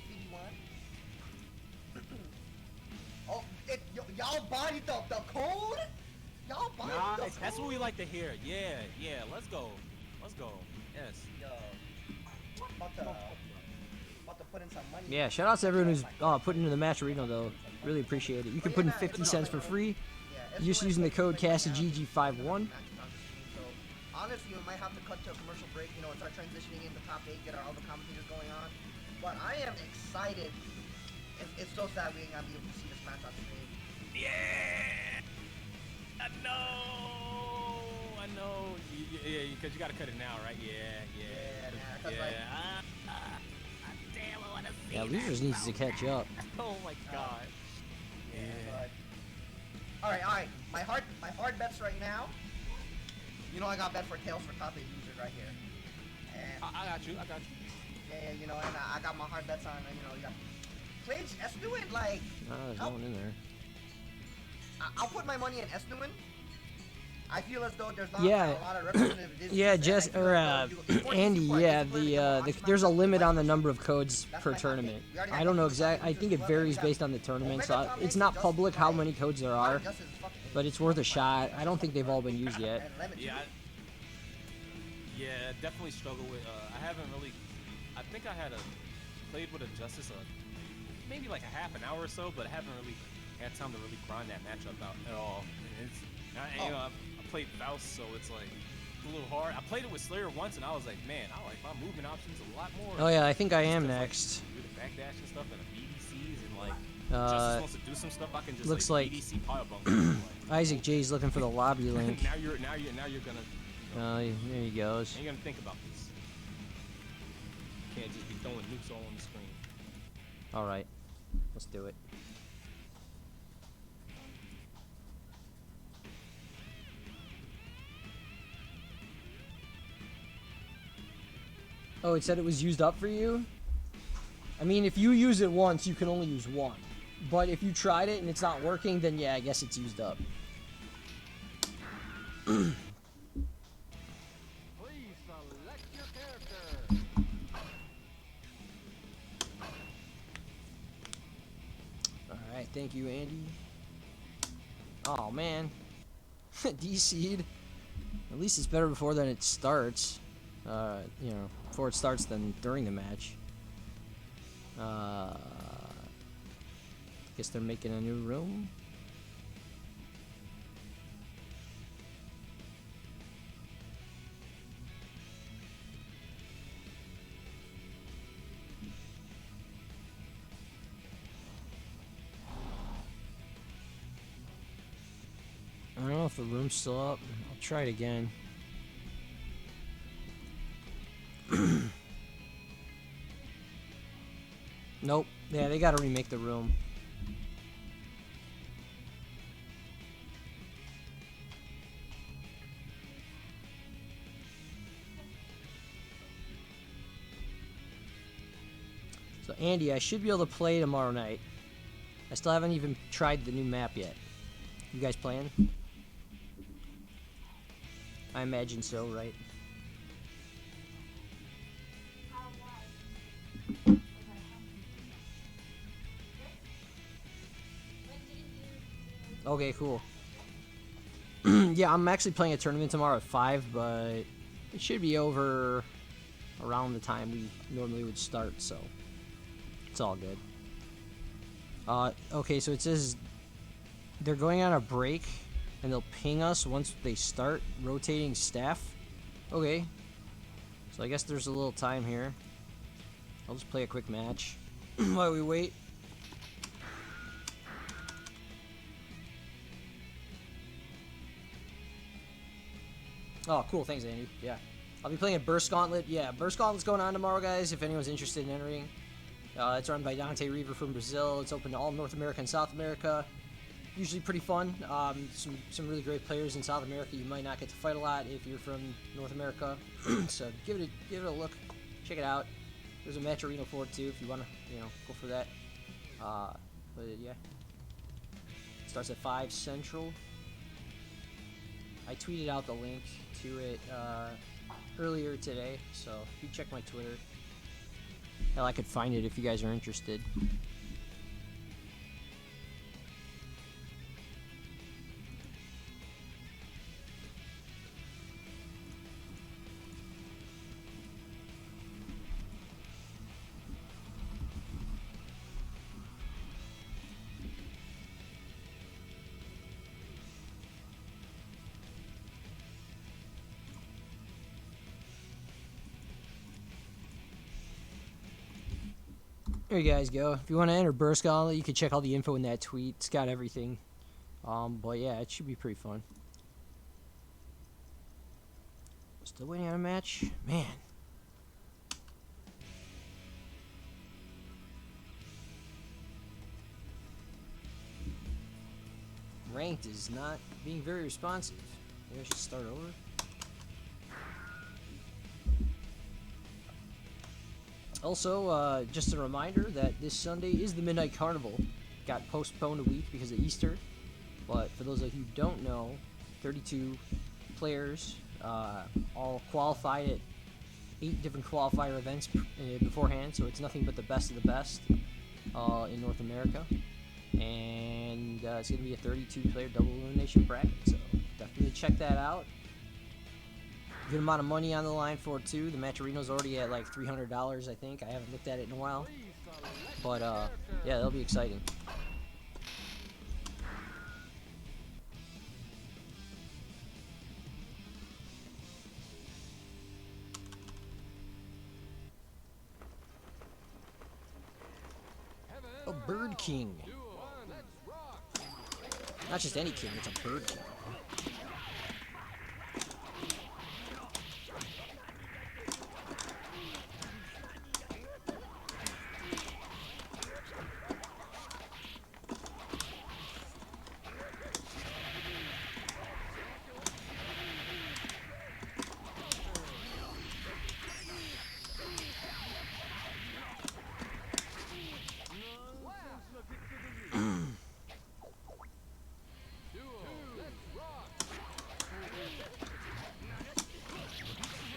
GG1. Y'all bodied the code? Y'all bodied the code? That's what we like to hear. Yeah, let's go. Yes. Yo. About to put in some money. Yeah, shout out to everyone who's putting into the Matcherino though. Really appreciate it. You can put in 50 cents for free. Just using the code Casa GG51. So honestly, we might have to cut to a commercial break, and start transitioning into top 8, get our other commentators going on. But I am excited. It's so sad we ain't gonna be able to see this match on screen. Yeah. I know. Yeah, because you gotta cut it now, right? Yeah. Damn, I wanna see Yeah, losers needs to catch up. Oh my god. Yeah. Alright. My hard bets right now. I got bet for Tails for top 8 losers right here. And I got you. Yeah, and I got my hard bets on, you got Pledge Esnuin, like... There's no one in there. I'll put my money in Esnuin. I feel as though there's not Yeah. a lot of representatives. Yeah, Andy. Yeah, there's a limit on the number of codes per tournament. I don't know exactly. I think it varies based on the tournament. So it's not public how many codes there are, but it's worth a shot. I don't think they've all been used yet. Yeah, definitely struggle with. I haven't really. I think I had played with a Justice maybe like a half an hour or so, but I haven't really had time to really grind that matchup out at all. And I played Faust, so it's like a little hard. I played it with Slayer once, and I was like, man, I like my movement options a lot more. Oh yeah, I think I am next. Like, do the backdash and stuff, and the BDCs, and like Justice wants to do some stuff. I can just looks like BDC pile bump. Isaac J's looking for the lobby link. now you're gonna. There he goes. You're gonna think about this. You can't just be throwing nukes all on the screen. All right, let's do it. Oh, it said it was used up for you? I mean, if you use it once, you can only use one. But if you tried it and it's not working, then yeah, I guess it's used up. Thank you, Andy. Oh, man. DC'd. At least it's better before than it starts. You know, before it starts than during the match. Guess they're making a new room. I don't know if the room's still up. I'll try it again. Nope. Yeah, they gotta remake the room. So Andy, I should be able to play tomorrow night. I still haven't even tried the new map yet. You guys playing? I imagine so, right? Okay, cool. Yeah, I'm actually playing a tournament tomorrow at 5, but it should be over around the time we normally would start, so it's all good. Okay, so it says they're going on a break, and they'll ping us once they start rotating staff. Okay. So I guess there's a little time here. I'll just play a quick match while we wait. Oh, cool. Thanks, Andy. Yeah. I'll be playing at Burst Gauntlet. Yeah, Burst Gauntlet's going on tomorrow, guys, if anyone's interested in entering. It's run by Dante Reaver from Brazil. It's open to all North America and South America. Usually pretty fun. Some really great players in South America. You might not get to fight a lot if you're from North America. So give it a look. Check it out. There's a match arena for it too if you want to, go for that. But yeah. It starts at 5 Central. I tweeted out the link to it earlier today, so if you check my Twitter, hell, I could find it if you guys are interested. There you guys go. If you want to enter Burst Gauntlet, you can check all the info in that tweet. It's got everything. But yeah, it should be pretty fun. Still waiting on a match? Man. Ranked is not being very responsive. Maybe I should start over. Also, just a reminder that this Sunday is the Midnight Carnival. Got postponed a week because of Easter. But for those of you who don't know, 32 players, all qualified at 8 different qualifier events beforehand. So it's nothing but the best of the best in North America. And it's going to be a 32-player double elimination bracket. So definitely check that out. Good amount of money on the line for it too. The match arena's already at like $300, I think. I haven't looked at it in a while, but yeah, that'll be exciting. A Bird King. Not just any king, it's a Bird King.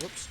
Whoops.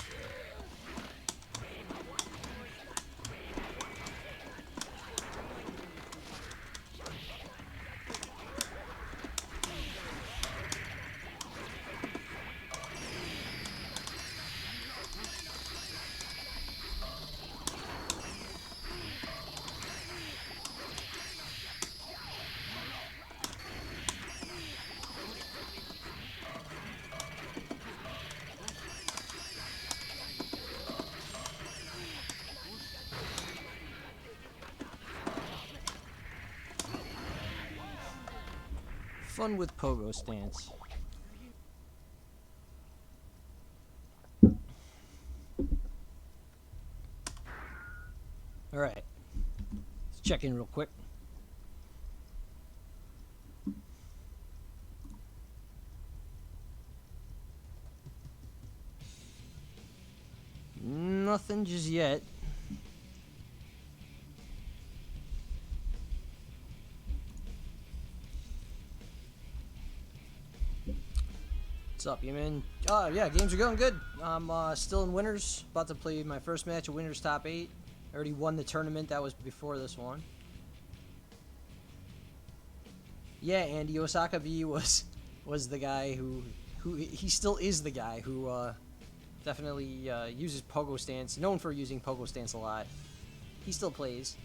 fun with pogo stance. Alright. Let's check in real quick. Nothing just yet. What's up, you man? Yeah, games are going good. I'm still in winners. About to play my first match of winners top 8. I already won the tournament. That was before this one. Yeah, Andy Osaka V was the guy who he still is the guy who definitely uses pogo stance. Known for using pogo stance a lot. He still plays.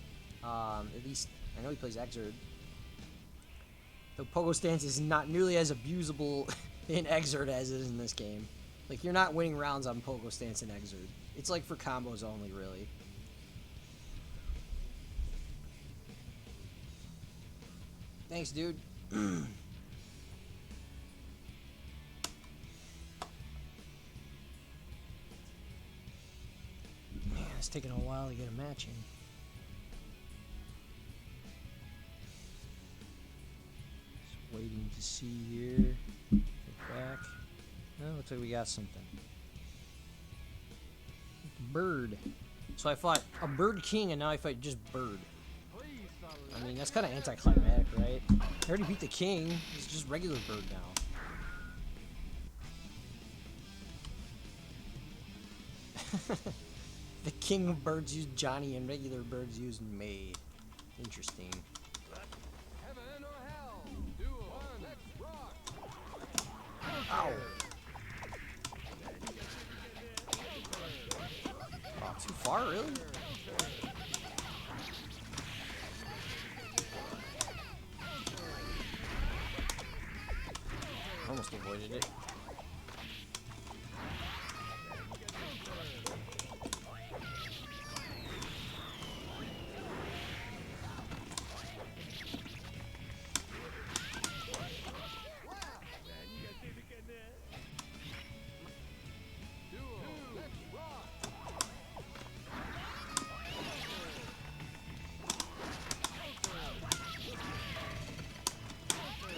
At least I know he plays Exerd. The pogo stance is not nearly as abusable in Exerd as it is in this game. Like, you're not winning rounds on pogo stance in Exerd. It's like for combos only, really. Thanks, dude. Man, it's taking a while to get a match in. Just waiting to see here. Get back. Oh, looks like we got something. Bird. So I fought a Bird King and now I fight just Bird. I mean, that's kind of anticlimactic, right? I already beat the King. It's just regular Bird now. The King of Birds used Johnny and regular Birds used May. Interesting. Heaven or hell? Duel. Let's rock. Ow! Oh, too far, really? Almost avoided it.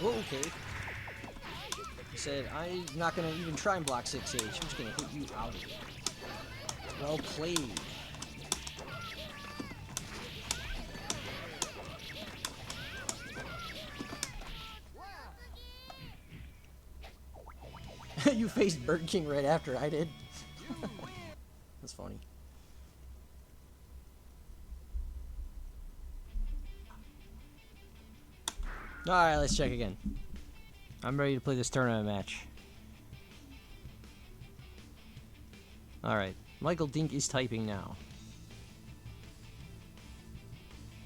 Oh, okay. He said, I'm not going to even try and block 6H. I'm just going to hit you out of it. Well played. You faced Bird King right after I did. That's funny. Alright, let's check again. I'm ready to play this tournament match. Alright, Michael Dink is typing now.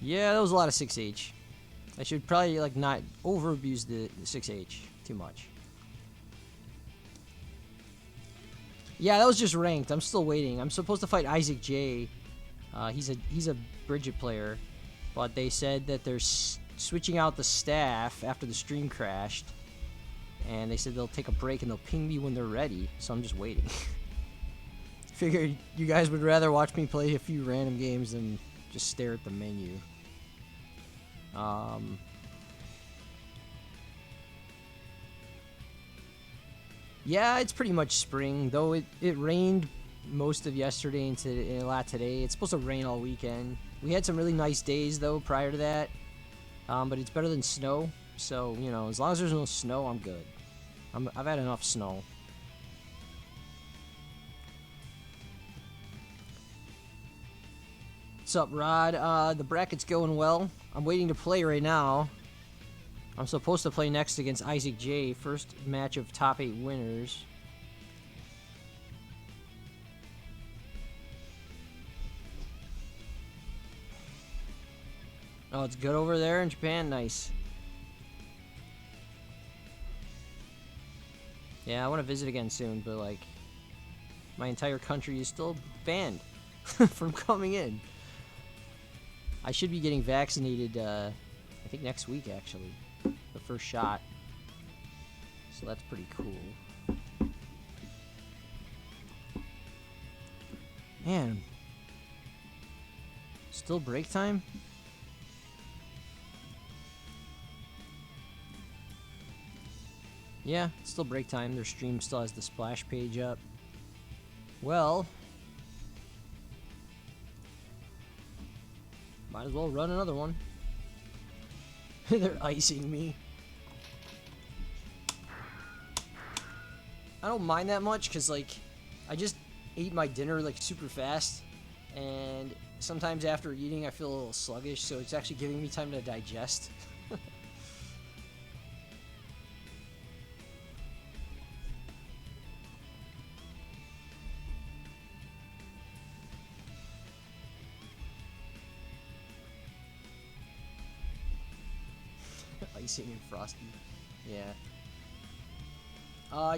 Yeah, that was a lot of 6H. I should probably like not over abuse the 6H too much. Yeah, that was just ranked. I'm still waiting. I'm supposed to fight Isaac J. He's a Bridget player, but they said that they're switching out the staff after the stream crashed, and they said they'll take a break and they'll ping me when they're ready. So I'm just waiting. Figured you guys would rather watch me play a few random games than just stare at the menu. Yeah, it's pretty much spring, though it rained most of yesterday and a lot today. It's supposed to rain all weekend. We had some really nice days, though, prior to that. But it's better than snow, so, you know, as long as there's no snow, I'm good. I've had enough snow. What's up, Rod? The bracket's going well. I'm waiting to play right now. I'm supposed to play next against Isaac J. First match of top 8 winners. Oh, it's good over there in Japan? Nice. Yeah, I want to visit again soon, but, like, my entire country is still banned from coming in. I should be getting vaccinated, I think next week, actually. The first shot. So that's pretty cool. Man. Still break time? Yeah, it's still break time. Their stream still has the splash page up. Well, might as well run another one. They're icing me. I don't mind that much because, like, I just ate my dinner, like, super fast. And sometimes after eating, I feel a little sluggish, so it's actually giving me time to digest. Icing and Frosty. Yeah.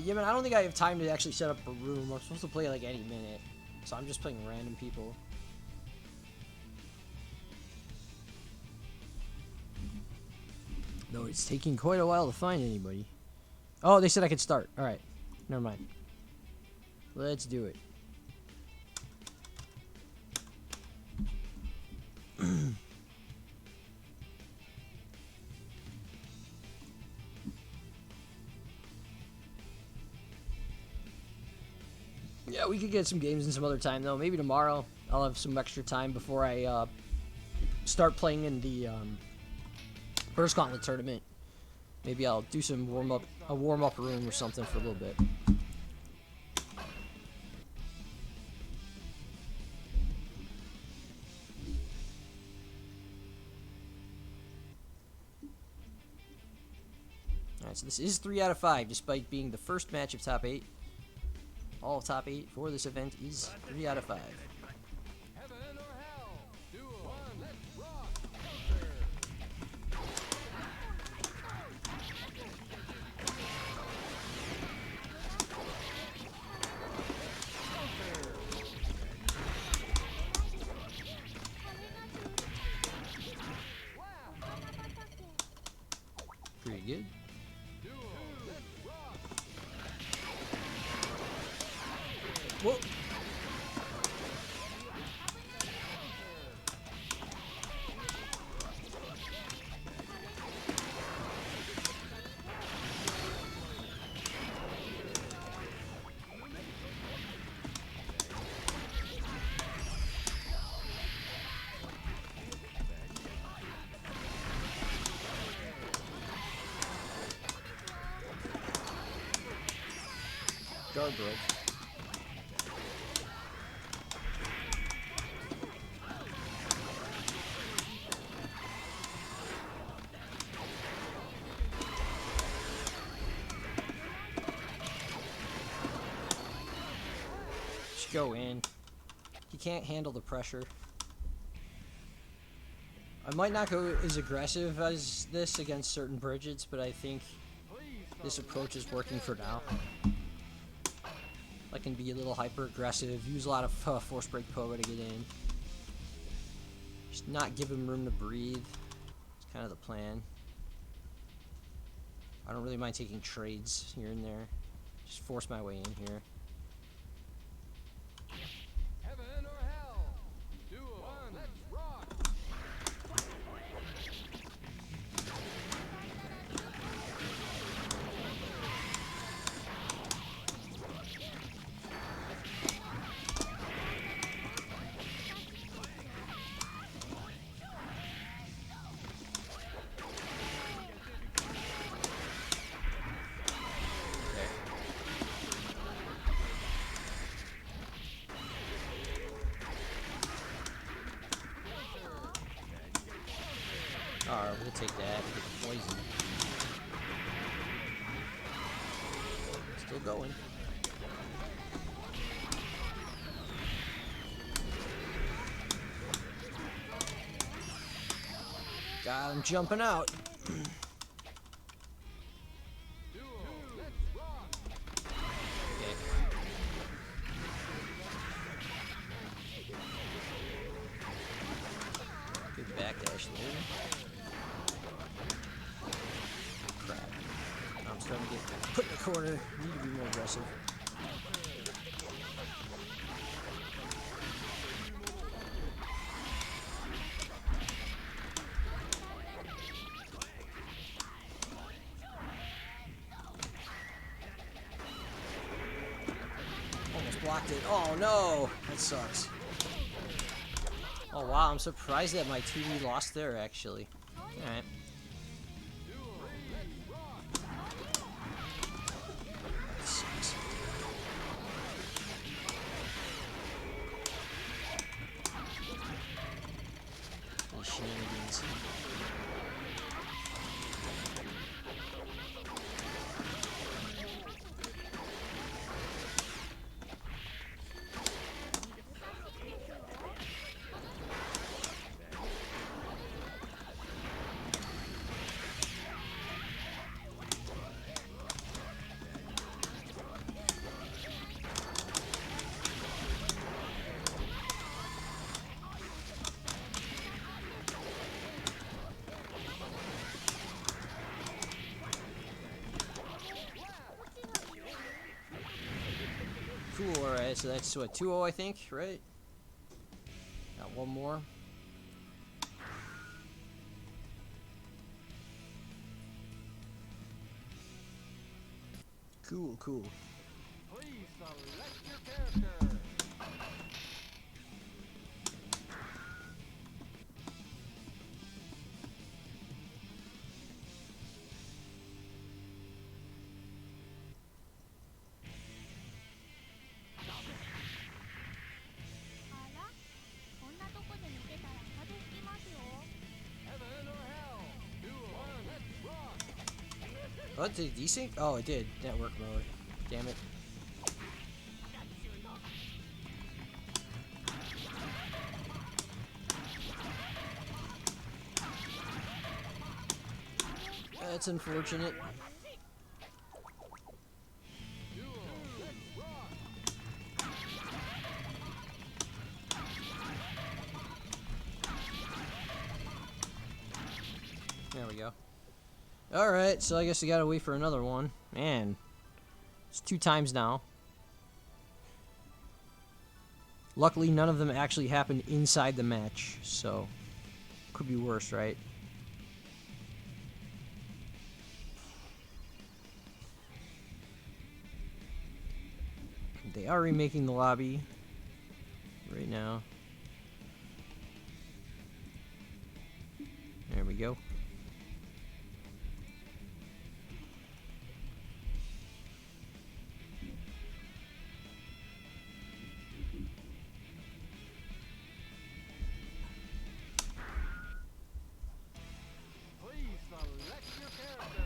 Yeah, man, I don't think I have time to actually set up a room. I'm supposed to play like any minute. So I'm just playing random people. Though it's taking quite a while to find anybody. Oh, they said I could start. Alright. Never mind. Let's do it. Yeah, we could get some games in some other time, though. Maybe tomorrow I'll have some extra time before I start playing in the Burst Gauntlet tournament. Maybe I'll do some a warm-up room or something for a little bit. Alright, so this is 3 out of 5, despite being the first match of top 8. All top 8 for this event is 3 out of 5. Heaven or hell? Duel 1, let's rock! Pretty good. Duel, let's rock! Whoa. Guard broke. Just go in. He can't handle the pressure. I might not go as aggressive as this against certain Bridgets, but I think this approach is working for now. I can be a little hyper aggressive, use a lot of force break POV to get in. Just not give him room to breathe. It's kind of the plan. I don't really mind taking trades here and there. Just force my way in here. Heaven or hell? Duel 1, let's rock! Alright, we'll take that. Get the poison. Still going. God, I'm jumping out. Duel, let's rock! Okay. Good backdash there. Crap. I'm starting to get put in corner. Need to be more aggressive. Almost blocked it. Oh no! That sucks. Oh wow, I'm surprised that my 2D lost there actually. Alright. That sucks. These shenanigans. Cool, alright, so that's what, 2-0 I think, right? Got one more. Cool, cool. Please select your character. Heaven or hell. 2, 1, let's rock. Oh, did it desync? Oh, it did. Network mode. Damn it. That's unfortunate. There we go. Alright, so I guess we gotta wait for another one. Man. It's 2 times now. Luckily, none of them actually happened inside the match, so could be worse, right? They are remaking the lobby right now. There we go. Please select your character.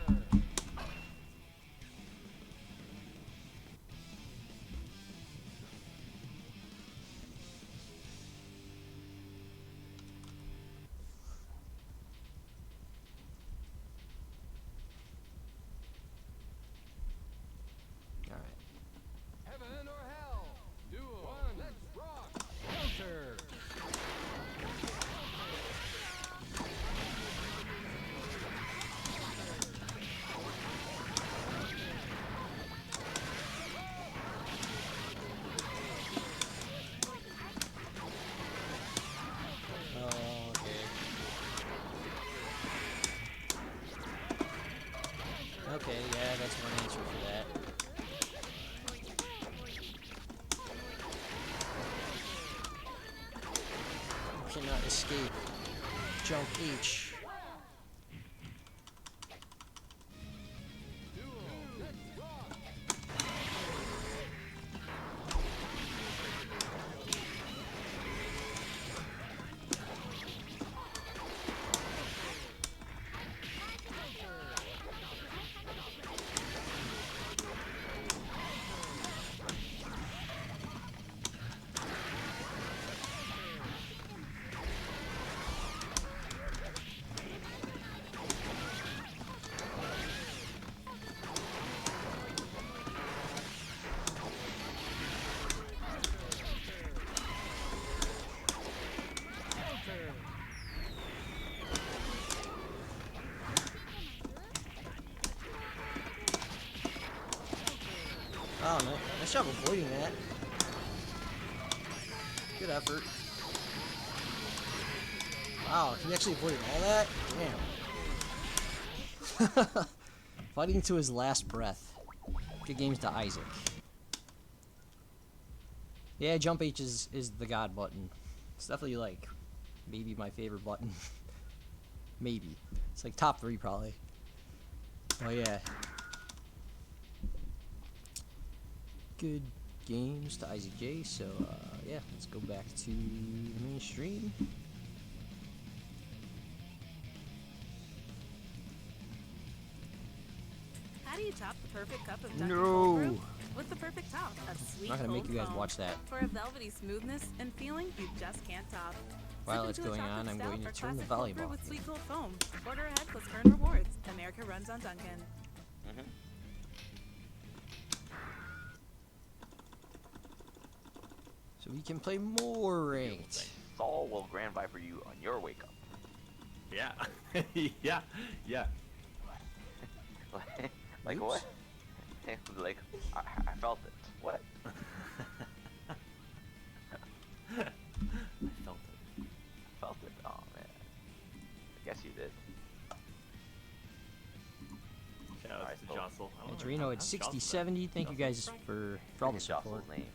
Alright. Heaven or hell. 2, 1, let's rock. Counter. Oh, okay. Okay, yeah, that's one answer for that. You cannot escape. Jump H. Nice job avoiding that. Good effort. Wow, he actually avoided all that? Damn. Fighting to his last breath. Good games to Isaac. Yeah, jump H is the god button. It's definitely like maybe my favorite button. Maybe. It's like top 3 probably. Oh yeah. Good games to Isaac J. So yeah, let's go back to the main stream. How do you top the perfect cup of Dunkin' No. cold brew? With the perfect top of sweet I'm not gonna make cold you guys foam. watch that. For a velvety smoothness and feeling you just can't top. While Sip it's into a going chocolate on, I'm stout going to or turn the classic cold volume brew off. with sweet cold foam. Order ahead plus earn rewards. America runs on Dunkin'. So we can play more ranked. Saul will Grand Viper you on your wake up. Yeah. Yeah. Yeah. Like what? Like I felt it. What? I felt it. Felt it. Oh man. I guess you did. Shout out to Jostle. I don't know Adreno at how's 60, Jostle 70. Thank you guys for all the Freaking support. Jostle's name.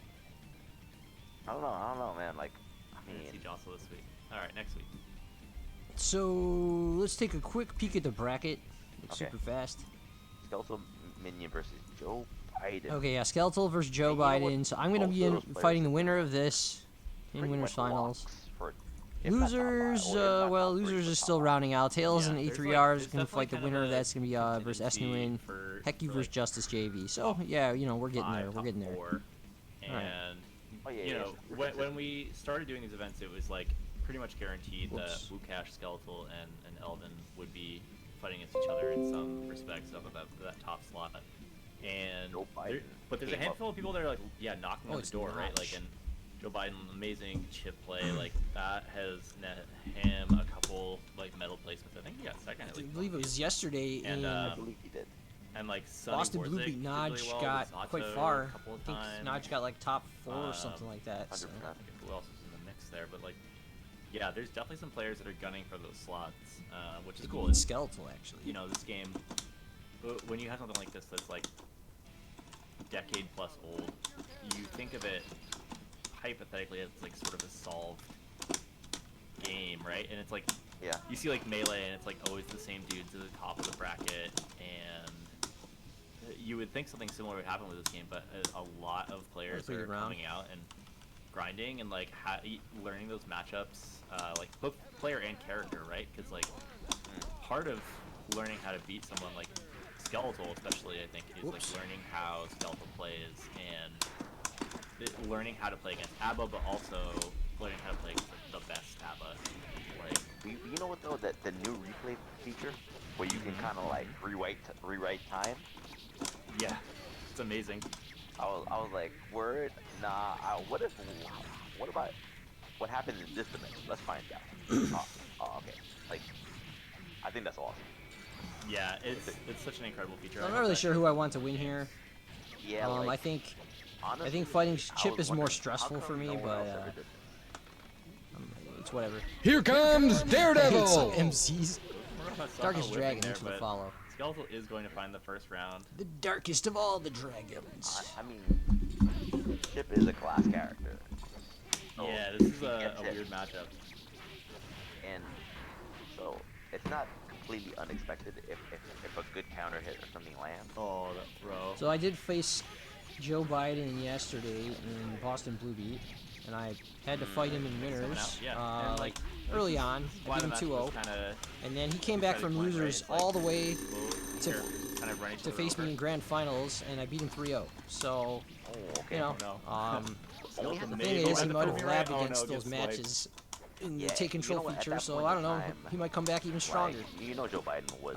I don't know, man. Like, I Didn't mean, see Jostle this week. All right, next week. So let's take a quick peek at the bracket, like Okay. super fast. Skeletal Minion versus Joe Biden. Okay, yeah, Skeletal versus Joe And you know Biden. what? So I'm gonna Both be of those players fighting the winner of this in pretty winners much finals. locks for, if not top five, Losers, or if not well, top three, losers but is top still five. rounding out. Tails Yeah, and there's A3R like- is gonna there's fight the definitely winner. kind of a That's gonna be versus tendency Esnuin. for Hecky versus like Justice JV. So yeah, you know we're getting there. We're top getting there. 4. Alright. And Oh, yeah, you yeah, know, sure. when we started doing these events, it was like pretty much guaranteed that Whoops. Wukash, Skeletal, and Elven would be fighting against each other in some respects of that top slot. And Joe there, Biden but there's a came up. handful of people that are like, yeah, knocking Oh, on the it's door, right? Notch. Like, and Joe Biden, amazing chip play, like that has net him a couple like medal placements. I think he got second at I least. believe it was yesterday And, in I believe he did. And like Sonny Boston Blue Borzik Beat. did Nodge really well, got Zato quite far. a couple of I think times. Nodge got like top 4 or Um, something like that. So. 100%. I forget who else is in the mix there, but like, yeah, there's definitely some players that are gunning for those slots, which is cool. It's Skeletal actually. You know, this game, when you have something like this that's like decade plus old, you think of it hypothetically as like sort of a solved game, right? And it's like, Yeah. you see like Melee and it's like always the same dudes at the top of the bracket, and you would think something similar would happen with this game, but a lot of players Pretty are good round. coming out and grinding and like learning those matchups, like both player and character, right? Because like part of learning how to beat someone like Skeletal, especially, I think, is Whoops. like learning how Skeletal plays and learning how to play against ABBA, but also learning how to play against the best ABBA. Like, You know what though? That the new replay feature, where you can kind of like rewrite time. yeah, it's amazing. I was like, word, nah. What about what happens in this dimension? Let's find out. oh, okay. Like, I think that's awesome. Yeah, it's such an incredible feature. I'm not really sure who I want to win here. Yeah. I like, think honestly, fighting I Chip was is more wondering, stressful how for come me, no one but else ever did this? it's whatever. Here comes I hate some Daredevil! MCs. Saw Darkest how Dragon there, into the but follow. Skeletal is going to find the first round. The darkest of all the dragons. I mean, Chip is a class character. So Yeah, this is he a gets it. weird matchup. And so it's not completely unexpected if a good counter hit or something lands. Oh, that throw. So I did face Joe Biden yesterday in Boston Blue Beat, and I had to fight him in winners. out, yeah. And, like, early on, I Why beat the him match 2-0, was kinda and then he came back from decided point, right? losers It's like, all the way to kind of running to face me in grand finals, and I beat him 3-0. So, Oh, okay. you know, No. Only the has thing to is, he be might right. have Oh, lagged no, against gets those swiped. matches in Yeah, the take you control know what, at feature, that so point I in don't know. time, He might come back even stronger. Like, you know, Joe Biden was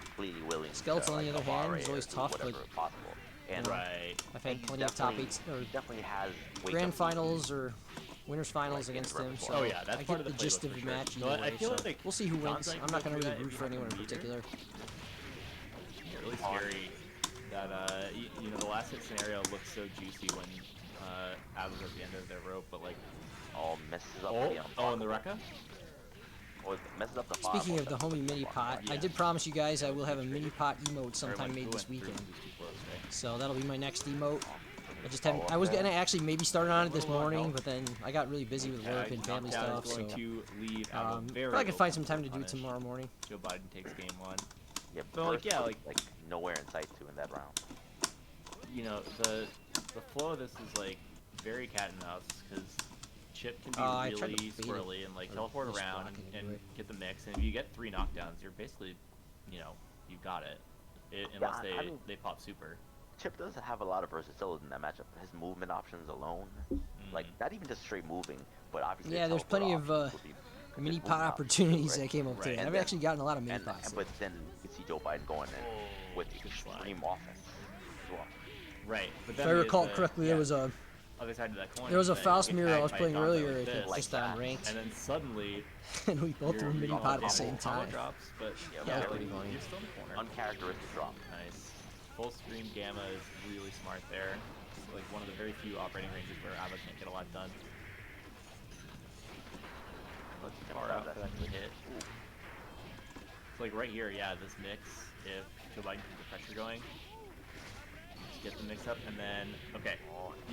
completely willing. Skeletal, to, on the like, other hand, go is always or do tough, whatever but possible. And Right. I've and had he plenty of top definitely- 8s or he definitely has grand finals or winners finals Like, in against the him, repertoire. so Oh, yeah, that's I part get of the the gist playbook of for the sure. match No, either I way, feel so like we'll see who John's wins. like I'm not going gonna through really that root if for you're anyone in not gonna beat her. particular. It's really scary. that you know, the last hit scenario looks so juicy when Abba's at the end of their rope, but like, Oh, messes up oh, and the Rekka. Oh, it messes up the Speaking of the fireball. homie mini pot, I Yeah. did promise you guys I will have a mini pot emote sometime Everyone made who this went through weekend. was too close, right? So that'll be my next emote. I just haven't. Follow I up was there. gonna actually maybe start on it this Little morning, help. but then I got really busy with work and family Knockdown stuff. is going So to leave Abba very probably can find some open time to do it punish. tomorrow morning. Joe Biden takes game 1. Yeah, So, like, burst yeah, was, like- nowhere in sight too in that round. You know, the flow of this is like very cat and mouse because Chip can be I tried to really bait it, squirrely and like or teleport just around blocking and into it. get the mix. And if you get 3 knockdowns, you're basically, you know, you got it. Unless I mean- they pop super. Chip does have a lot of versatility in that matchup. His movement options alone, like not even just straight moving, but obviously. Yeah, the there's plenty of teleport options would be mini his pot movement opportunities options, that came up right? today. And I've then- actually gotten a lot of mini and, pots. but then you can see Joe Biden going in with extreme offense as well. Right. But If then I the- recall the- correctly, yeah, there was a other side of that coin. there was a is that Faust you get mirror I tagged was by a playing Donzo earlier. I with think this, just on ranked, and then suddenly and we both you're- were mini you're pot at the combo same time. drops, but Yeah, Yeah, very pretty funny. you're still in the corner. Uncharacteristic drop. Nice. Full screen gamma is really smart there. It's like one of the very few operating ranges where Abba can't get a lot done. Looks far out for that to hit. It's like right here, yeah, this mix, if Joe Biden keeps the pressure going, just get the mix up, and then, okay,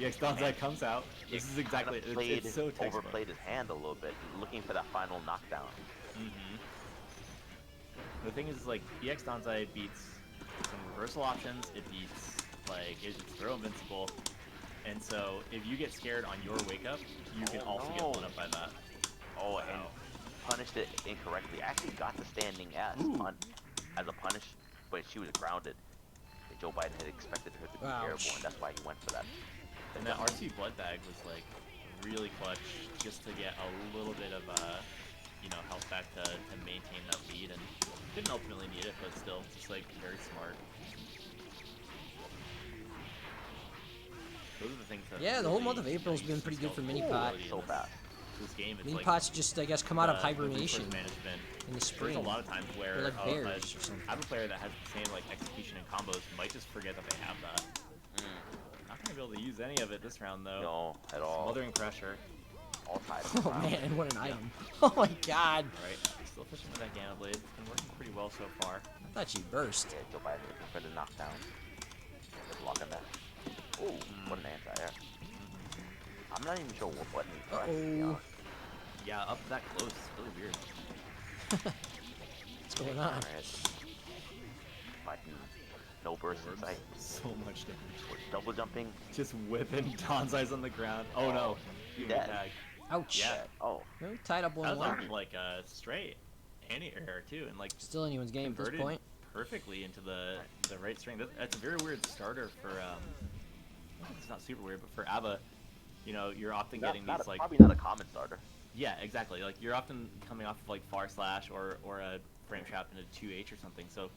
EX Donzai comes out. This is exactly, it's so textbook. Overplayed his hand a little bit, looking for that final knockdown. The thing is, like, EX Donzai beats some reversal options, it beats, like, it's throw invincible, and so if you get scared on your wake up, you can also get one up by that. Oh, and punished it incorrectly. Actually got the standing as a punish, but she was grounded. And Joe Biden had expected her to be terrible, and that's why he went for that. And that RC blood bag was like really clutch, just to get a little bit of you know, health back to maintain that lead, and didn't ultimately need it, but still, just like very smart. Those are the things that Yeah, the whole month of really April's been pretty good for mini pot. So fast. This game, it's Mini like pots just, I guess, come out of the hibernation resource management. in the spring. There's a lot of times where They're like bears a or something. I have a player that has the same like execution and combos might just forget that they have that. Not gonna be able to use any of it this round though. No, at all. Smothering pressure. All tied. Oh man, what an item! Oh my god! Right, still fishing with that Gamma Blade. It's been working pretty well so far. I thought you burst. Yeah, Joe Biden looking for the knockdown. Just blocking that. Ooh, what an anti-air. I'm not even sure what button he's pressing, to be honest. Yeah, up that close is really weird. What's going on? Biden, no burst in sight. So much damage. Double jumping. Just whipping Donzai's on the ground. Oh no. You Dead. tag. Ouch. Yeah. Oh. Really tied up That was 1-1. like a straight anti-air too, and like Still anyone's game at this converted point. perfectly into the right string. That's a very weird starter for it's not super weird, but for ABBA, you know, you're often getting these like probably not a common starter. Yeah, exactly. Like you're often coming off of like far slash or a frame trap into 2H or something. So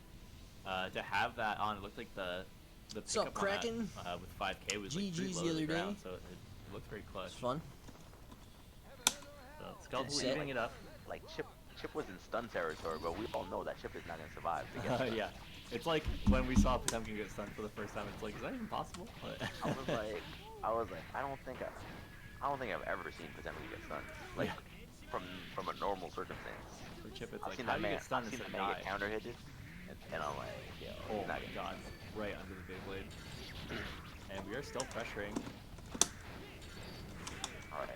to have that on, it looked like the What's up, pickup on Kraken? that, with 5K was like pretty GG's low the to the other ground, day. so it looked very clutch. It's fun. So Skeletal Set. eating it up. Like Chip was in stun territory, but we all know that Chip is not gonna survive. To get Yeah, it's like when we saw Potemkin get stunned for the first time. It's like, is that even possible? I was like, I don't think I've ever seen Potemkin get stunned. Like from a normal circumstance. For Chip, it's I've like, seen how that do you man. get stunned I've seen instead that of man die? get counter hitted, and I'm like, yo, Oh he's my not getting god, right under the big blade. And we are still pressuring. Alright,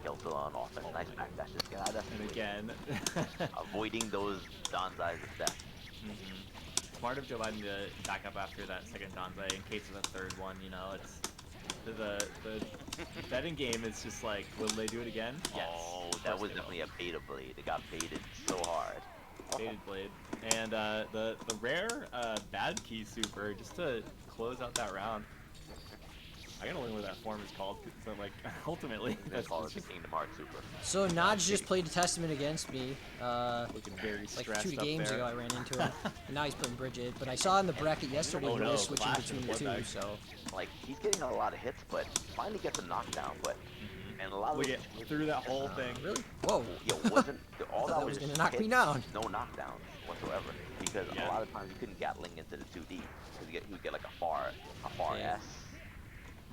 skeletal on offense. Nice back dash. Just get out of And again. avoiding those Donzai's of death. Smart of Joe Biden to back up after that second Donzai in case of a third one, you know, it's the betting game is just like, will they do it again? Yes. Oh, that was definitely a beta blade. It got baited so hard. Baited blade. And the rare bad key super just to close out that round. I gotta learn what that form is called, so like ultimately That's called the Kingdom Hearts super. So Nodge just played a Testament against me. Looking very Like stressed 2 up games there. ago I ran into him. And now he's playing Bridget. But I saw in the bracket yesterday Oh he no, was switching Flash between and the blood two, bag. so Like he's getting a lot of hits, but finally gets a knockdown. But and a lot of Look at through that whole thing. really? Whoa. yo wasn't all I thought that that was was just gonna knock me hits, down. No knockdowns whatsoever. because a lot of times you couldn't Gatling into the 2D because you would get like a far Yeah. S,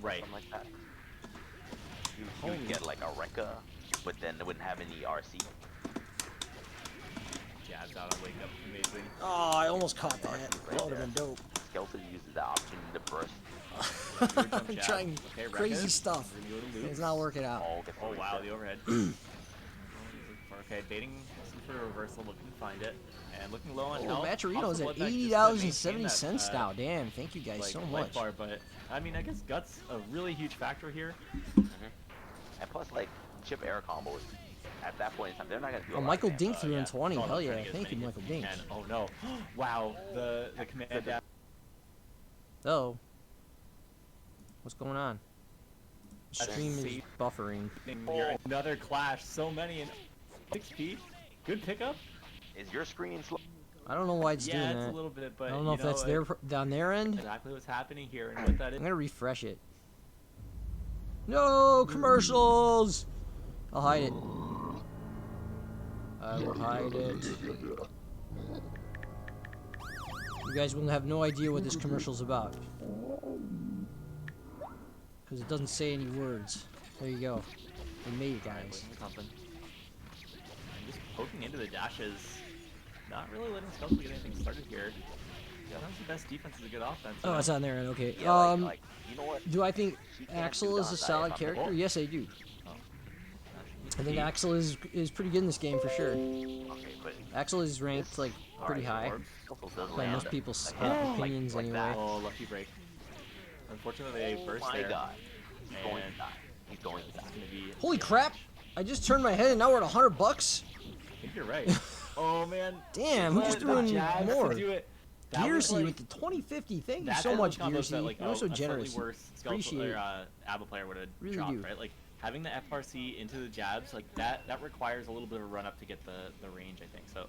Right. something like that. You would get like a Rekka, but then it wouldn't have any RC. Jabs out on wake up, amazing. Oh, I almost caught that. That would have been dope. Skeleton uses that opportunity to burst. I'm trying crazy stuff. It's not working out. Oh wow, the overhead. Okay, baiting for a reversal, looking to find it, and looking low on health. Maturino's at Also, bloodback just kinda $80.70 maintain that, now. Damn, thank you guys like, so life much. Bar, but I mean, I guess Guts a really huge factor here. And plus, like chip air combos. At that point in time, they're not gonna do. Oh, Michael Dink threw in 20. Hell yeah, thank you, Michael Dink. Oh no! Wow, the command dash. Oh, what's going on? Stream is buffering. Another clash. So many in 6P. Good pickup. Is your screen slow? I don't know why it's doing that. Yeah, it's a little bit, but I don't know if that's down their end. Exactly what's happening here, and what that is. I'm gonna refresh it. No commercials. I'll hide it. I will hide it. You guys will have no idea what this commercial's about. Because it doesn't say any words. There you go. We made it, guys. Something. Just poking into the dashes. Not really letting Skeleton get anything started here. Sometimes the best defense is a good offense. Oh, it's on there. Okay. Yeah, like, you know what? Do I think Axel is a solid character? Yes, I do. I think Axel is pretty good in this game for sure. Axel is ranked like pretty high by most people's opinions anyway. Oh, lucky break. Unfortunately, they burst there. He's going to die. He's going to die. Holy crap! I just turned my head and now we're at $100. I think you're right. Oh man. Damn, who's doing more? Gearsy like, with the 2050. Thank you so much, Gearsy. Like, You're so generous. Appreciate it. Abba player would have really chopped, right? Like having the FRC into the jabs, like that requires a little bit of a run up to get the range, I think. So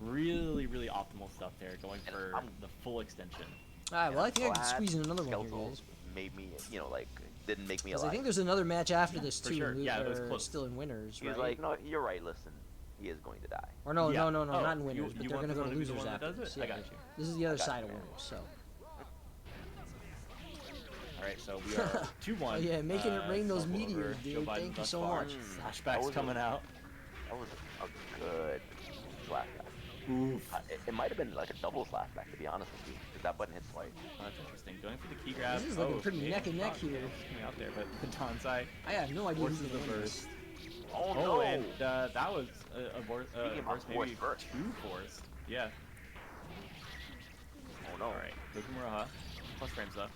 really optimal stuff there, going for the full extension. Alright, well I think I can squeeze in another one here, guys. Made me, like, didn't make me alive. alive. I think there's another match after this too. Sure. Yeah, it was close. Still in winners, He was right? like, no, you're right. Listen, he is going to die. Or no, not in winners, but they're gonna go to losers after this. I got you. This is the other side of winners, so. Alright, so we are 2-1. Oh yeah, making it rain those meteors, dude. Thank you so much. Flashbacks coming out. That was a good flashback. Oof. It might have been like a double flashback, to be honest with you, because that button hits twice. Oh, that's interesting. Going for the key grab. This is looking pretty neck and neck here. Coming out there, but the Tonsai. I have no idea who's the burst. Oh no! And that was a burst, maybe first. 2 forced. Yeah. Oh no! All right, Lukumuraha. Plus frames though.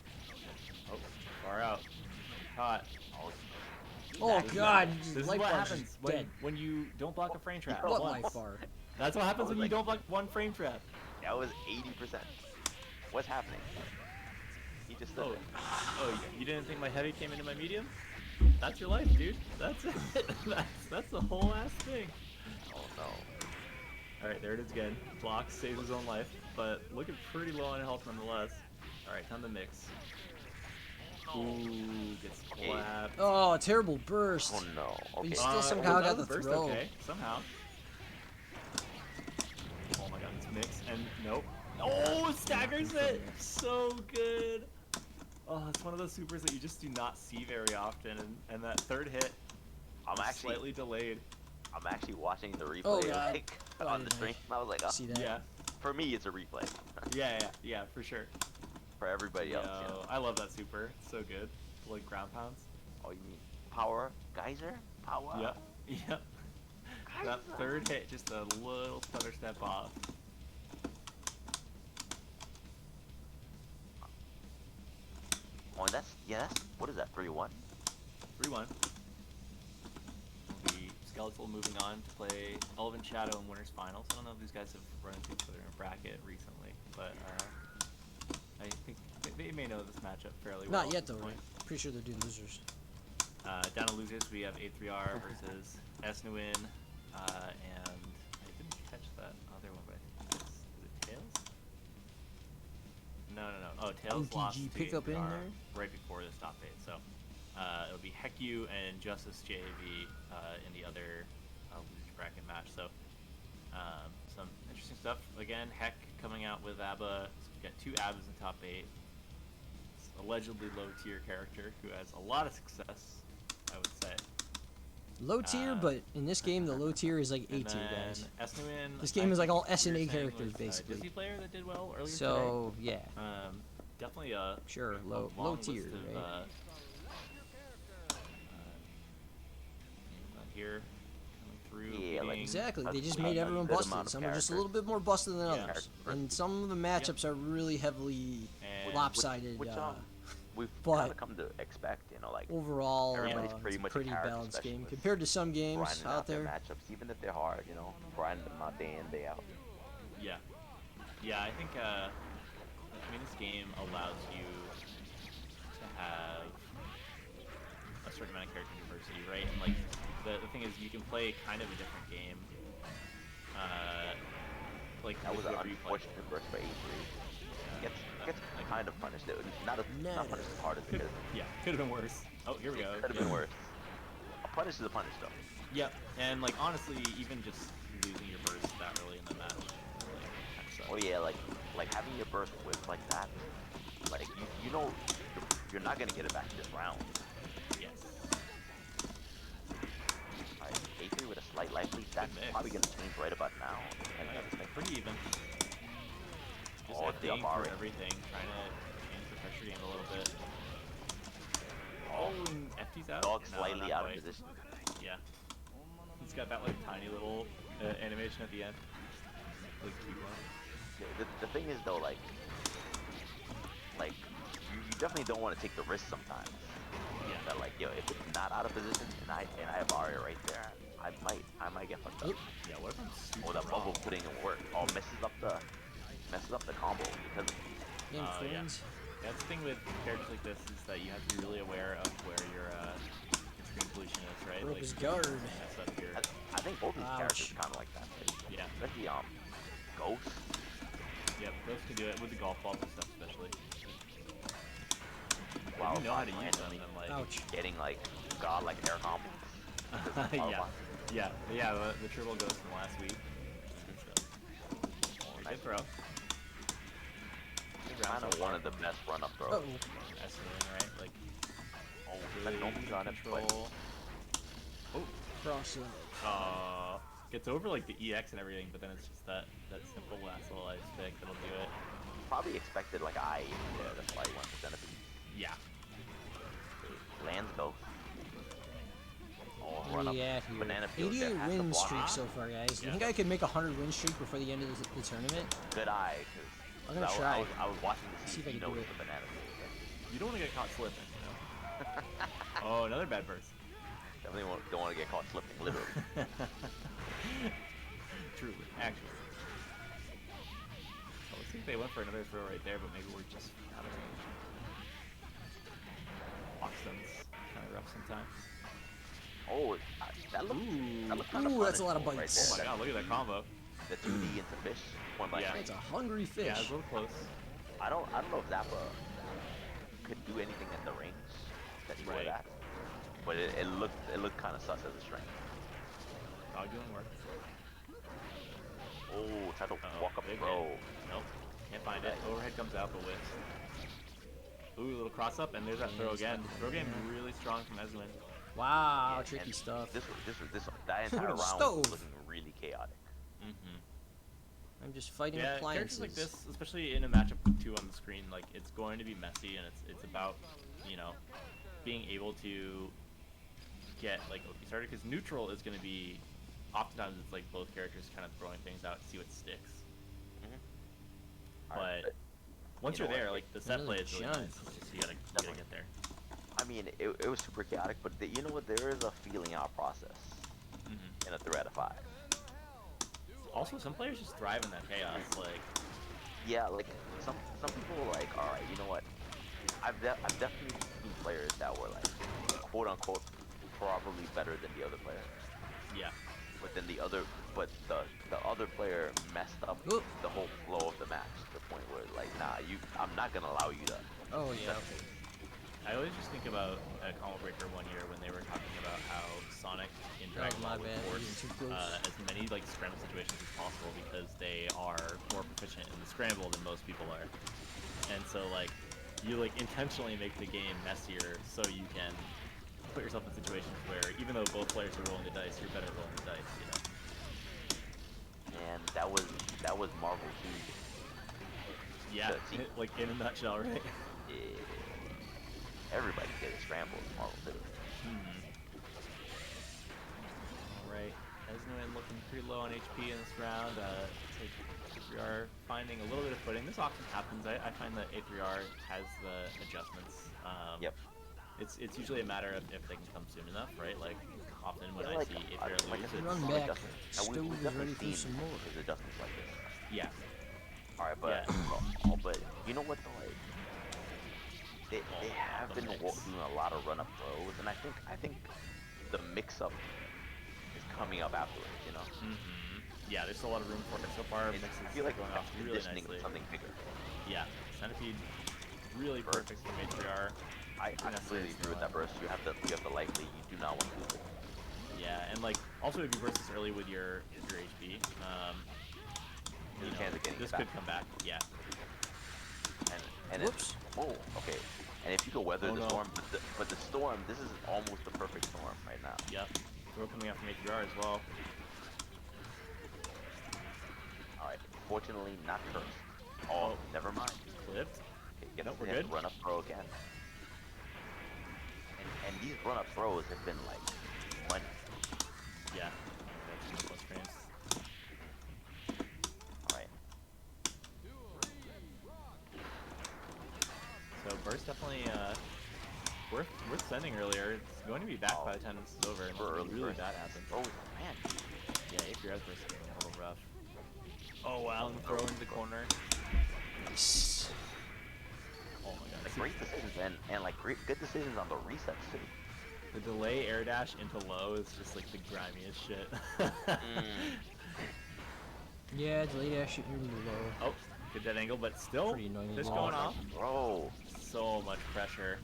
Oh, far out. Caught. Oh god! This is what happens when you don't block a frame trap. What life bar? That's what happens when you don't block one frame trap. That was 80%. What's happening? He just stood there. Oh, you didn't think my heavy came into my medium? That's your life, dude. That's it. That's the whole ass thing. Oh no. Alright, there it is again. Blocks, saves his own life, but looking pretty low on health nonetheless. Alright, time to mix. Ooh, gets clapped. Oh, terrible burst. Oh no. Okay. But you still somehow got the burst, throw. okay, somehow. Oh my god, it's mix, and nope. Oh, staggers it! So good! Oh, it's one of those supers that you just do not see very often, and that third hit, I'm actually slightly delayed. I'm actually watching the replay like, on the stream. I was like, oh, see that? Yeah. For me, it's a replay. Yeah, for sure. For everybody else, you know. I love that super. It's so good. Like ground pounds. Oh, you mean power? Geyser? Power? Yep. That third hit, just a little stutter step off. Oh, and that's what is that? 3-1. 3-1. The Skeletal moving on to play ElvenShadow in Winners Finals. I don't know if these guys have run into each other in a bracket recently, but I think they may know this matchup fairly well. Not yet though, right? Pretty sure they're doing losers. Down to losers, we have A3R versus Esnuin, and I didn't catch that other one, but I think is it Tails? No. Oh, Tails lost to pickup in A3R there? right before the stop fade. So it'll be Heku and Justice JV in the other losers bracket match. So some interesting interesting stuff. Again, Heck coming out with ABBA. So we got 2 ABBAs in top 8. It's allegedly low tier character who has a lot of success, I would say. Low tier, but in this game, the low tier is like A And tier, then guys. Esnuin, This game is like all I S and A think you were saying characters, was, basically. Disney player that did well earlier So, today. yeah. Definitely a Sure, a low long tier, list of, right? here coming through. Yeah, like, beating Exactly, they just a made everyone good busted. amount of Some are just a characters. little bit more busted than Yeah. others. And some of the matchups are really heavily And lopsided. Which we've but kind of come to expect, you know, like overall, everybody's it's pretty a much pretty a character balanced game specialist, compared to some games grinding out their there. matchups, even if they're hard, you know, grinding them out day in, day out. Yeah. Yeah, I think, I mean, this game allows you to have a certain amount of character diversity, right? And, like, the thing is, you can play kind of a different game. Like, That was with an whoever you play. unfortunate burst for A3. Gets kind of punished. Not punished as hard as it could. Yeah, could have been worse. Oh, here we go. Could have been worse. A punish is a punish, though. Yep, and, like, honestly, even just losing your burst that early in the match, really, kind of sucks. Oh yeah, like having your burst whipped like that. Like you know, you're not gonna get it back this round. Yes. Alright, A3 with a slight life lead. That's probably gonna change right about now. And everything. Pretty even. Just Oh, FDing the for everything, trying to change the pressure game a little bit. Oh, and FT's out? Dog No, slightly not out of quite. position. Yeah. He's got that like tiny little animation at the end. Like cute one. The thing is though, like you definitely don't want to take the risk sometimes. Yeah. That like, yo, if it's not out of position and I have Aria right there, I might get fucked up. Yeah, what if I'm super Oh, that wrong? bubble putting in work. Oh, messes up the combo because Game Yeah. friends. That's the thing with characters like this is that you have to be really aware of where your screen pollution is, right? Broke Like, his guard. mess up your, I think both these Ouch. characters are kind of like that. yeah. Especially Ghost. Yep, those can do it with the golf balls and stuff, especially. Wow, If you know how to use them, randomly then like, Ouch. getting like godlike air combos. yeah, the triple ghost from last week. So, good throw. Good round Kind so of one far of the from best run-up throws. Uh-oh. Esnuin, right? Like, Oh, really that nobody's on it, but control. Oh, Cross it. gets over like the EX and everything, but then it's just that simple last little ice pick that'll do it. probably expected like I there. That's why he went for Centipede. Yeah. Lands Ghost. Oh, run up. Yeah, Banana peel. 88 there, has to win block. streak so far, guys. You Yeah. think I could make a 100 win streak before the end of the tournament? Good eye, I'm because gonna try. I was watching to See see if I if he can do knows it. the banana peel. You don't want to get caught slipping, you know? Oh, another bad burst. Definitely don't want to get caught slipping, literally. Truly, actually. Oh, looks like they went for another throw right there, but maybe we're just out of range. Boston's kind of rough sometimes. Oh, that looks kind of Ooh, that's a lot of right bites. Oh my there. god, look at that combo. The 2D into fish, point blank. Yeah. It's a hungry fish. Yeah, it's a little close. I don't know if Zappa could do anything in the range that he Right. was at, but it looked kind of sus as a strength. Dog doing work. Oh, tried to Uh-oh, walk up big throw. hit. Nope, can't find it. Overhead comes out, but whiffs. Ooh, a little cross up, and there's that throw again. Throw game really strong from Esnuin. Wow, Yeah, tricky and stuff. That entire round Stove. was looking really chaotic. Mm-hmm. I'm just fighting Yeah, appliances. characters like this, especially in a matchup with two on the screen, like it's going to be messy, and it's about, you know, being able to get like Oki started, because neutral is going to be, oftentimes it's like both characters kind of throwing things out to see what sticks. Alright, But once you you're know there, what, like the set Another play is really jump. nice. It's just you gotta get there. I mean, it was super chaotic, but you know what? There is a feeling out process Mm-hmm. in a 3 out of 5. Also, some players just thrive in that chaos. Like, Yeah, like some people are like, all right, you know what? I've definitely seen players that were like, quote unquote, probably better than the other player. yeah, But then the other player messed up Oop. the whole flow of the match to the point where like, nah, I'm not gonna allow you to. Oh yeah. I always just think about Combo Breaker one year when they were talking about how Sonic in Dragon my Ball would bad, force getting too close. as many like scramble situations as possible because they are more proficient in the scramble than most people are. And so like you like intentionally make the game messier so you can put yourself in situations where even though both players are rolling the dice, you're better at rolling the dice, you know. And that was Marvel 2. Yeah, like in a nutshell, right? Yeah. Everybody gets scrambled in Marvel 2. Alright, Esnuin looking pretty low on HP in this round. We are finding a little bit of footing. This often happens. I find that A3R has the adjustments. Yep. It's usually a matter of if they can come soon enough, right? Like, often when I like, see A3R like lose, I said, Run it's back. adjustments. Now, Stove we've is definitely ready for seen some more. his adjustments like this. yeah. Alright, but Yeah. but you know what though? Like, they have been doing a lot of run-up throws, and I think the mix-up is coming up afterwards. You know. Yeah, there's a lot of room for it so far. Mixes I feel like going off really conditioning nicely. something bigger. Yeah, Centipede really perfect for A3R. I completely agree with that burst. You have the lightly. You do not want to lose it. Yeah, and like also if you burst this early with your HP, you know, chance of getting this it could back. come back. Yeah. And Whoops. Oh, okay. And if you go weather Oh, the no. storm, but the storm, this is almost the perfect storm right now. Yep. Throw coming out from A3R as well. Alright, fortunately not cursed. Oh, never mind. Clipped. Okay, Nope, we're you have good. to run up throw again. And these run up throws have been like money. Yeah. That's plus frames. Alright. So burst definitely worth sending earlier. It's going to be back by the time this is over, and something really bad happens. Oh man. Yeah, A3R's burst is getting a little rough. Oh wow, and throw into the corner. Nice. Oh my god. Like great decisions and like good decisions on the resets too. The delay air dash into low is just like the grimiest shit. Yeah, delay dash it really low. Oh, good dead angle, but still Pretty annoying fish as going well. off. Bro. So much pressure.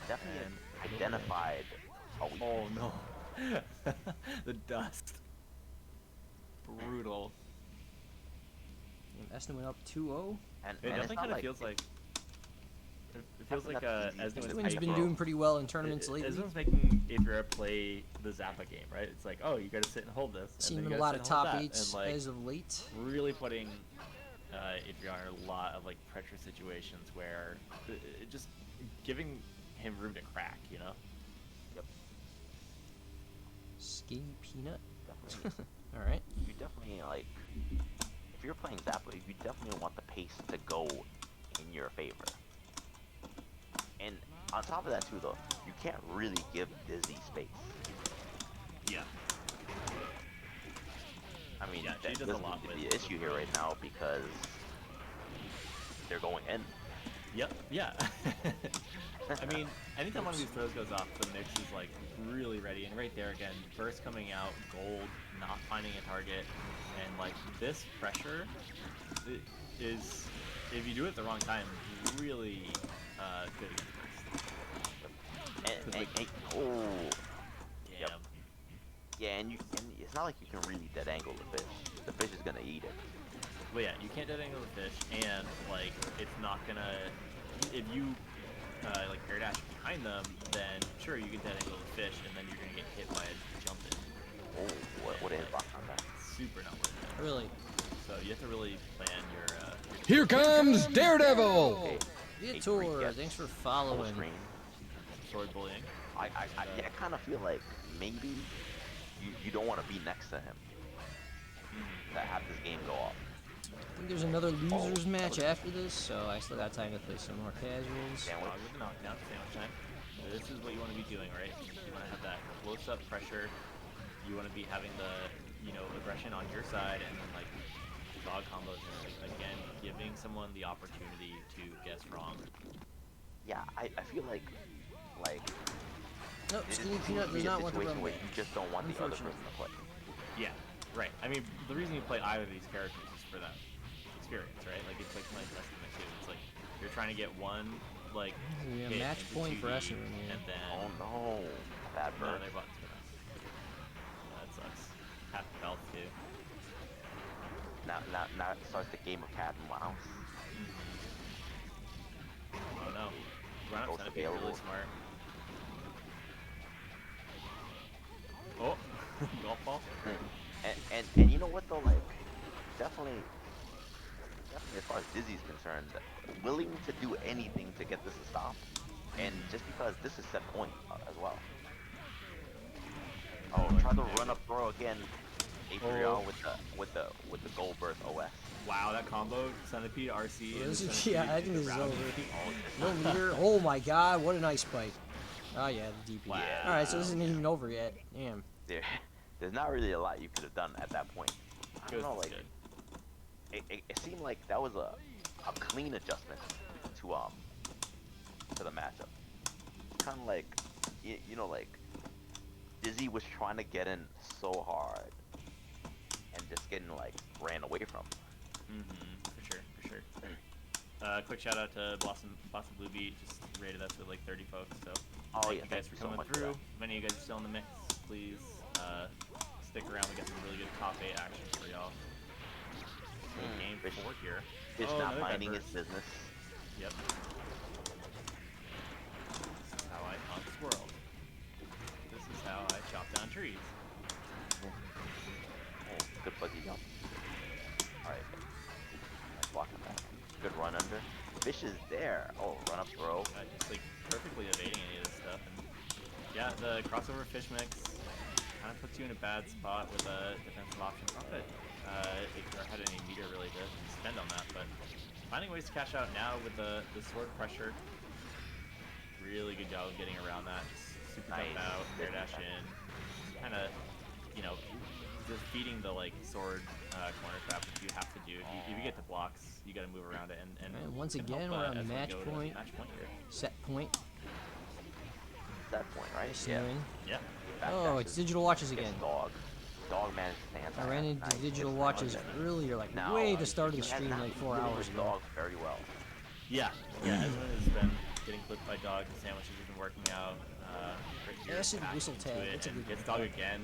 Definitely And identified a weakness. oh no. The dust. Brutal. Esna went up 2-0. And It it's definitely not kind of like feels like it feels like Esna's been doing pretty well in tournaments lately. Esna's making A3R play the Zappa game, right? It's like, oh, you gotta sit and hold this. Seen and him then in you a gotta lot of sit and hold top that, eights and, like, as of late. really putting A3R in a lot of like pressure situations where just giving him room to crack, you know? Yep. Skinny peanut. Definitely. All right. You definitely like if you're playing Zappa, you definitely want the pace to go in your favor. And on top of that too, though, you can't really give Dizzy space. Yeah. I mean, Yeah, she that does doesn't a lot need to with- be an issue here right now because they're going in. Yep, yeah. I mean, anytime one of these throws goes off, the mix is like really ready. And right there again, burst coming out, gold, not finding a target. And like this pressure is, if you do it at the wrong time, really good against burst. Oh. Yep. Yeah, and it's not like you can really dead angle the fish. The fish is gonna eat it. Well, yeah, you can't dead angle the fish, and like it's not gonna. If you like air dash behind them, then sure you can dead angle the fish, and then you're gonna get hit by a jump in. Oh, what a hitbox on that. Super not worth it. Really. So you have to really plan your. Here comes Daredevil! Okay. Viator, thanks for following. Sword bullying. I kind of feel like maybe you don't want to be next to him to have this game go off. I think there's another losers match after this, so I still got time to play some more casuals. With the knockdown, sandwich time. This is what you want to be doing, right? You want to have that close-up pressure. You want to be having the, aggression on your side, and then like dog combos. And again, giving someone the opportunity to guess wrong. Yeah, I feel like Nope, this Skinny is Peanut does a not want to situation run where back. you just don't want the other person to play. Yeah, right. I mean, the reason you play either of these characters is for that experience, right? Like it's like playing Estimate too. It's like you're trying to get one like Yeah, hit match into point for 2D, Estimate, yeah. and then Oh no, bad no, burst. they buttons for that. starts the game of cat and mouse. Oh no. Run-up's Ghost gonna be really available. smart. Oh, golf ball. And you know what though, like definitely as far as Dizzy's concerned, willing to do anything to get this to stop, and just because this is set point as well. Oh, try the run up throw again. A3R with the gold burst OS. Wow, that combo Centipede RC. Well, and this is- Centipede yeah, I think into this is Rowdy. over. No meter. Oh my god, what a nice spike. Oh yeah, the DP. Wow. Alright, so this isn't even over yet. Damn. There's not really a lot you could have done at that point. I don't know, Ghost is like good. it seemed like that was a clean adjustment to the matchup. Kind of like you know, like Dizzy was trying to get in so hard and just getting like ran away from. For sure. Quick shout out to Blossom Blue Beat, just rated us with like 30 folks. So thank you guys for so coming much for through. that. If any of you guys are still in the mix, please stick around. We got some really good top 8 action for y'all. Game 4 here. It's Oh, not another minding diverse. its business. Yep. This is how I hunt squirrels. This is how I chop down trees. Oh, good buggy jump. Alright. Nice blocking that. Good run under. Fish is there. Oh, run up throw. Just like perfectly evading any of this stuff. And yeah, the crossover fish mix kind of puts you in a bad spot with a defensive option. Not that it had any meter really to spend on that, but finding ways to cash out now with the sword pressure. Really good job of getting around that. Just super jump out, air dash in. Kind of, you know, just beating the like sword corner trap, which you have to do. If you get the blocks, you got to move around it. And once can again, help, we're on as we match go to point. match point here. Set point. That point, right? Pursuing. Yeah. Oh, it's digital watches again. Dog managed to stay I ran into digital watches earlier, like Now, way to start of the you had stream, not like 4 dealing hours with ago. Dog very well. Yeah, Esmond has been getting clipped by Dog. The sandwiches have been working out. Right here, Acid back whistle into tag, it, that's a and good gets one. Dog again.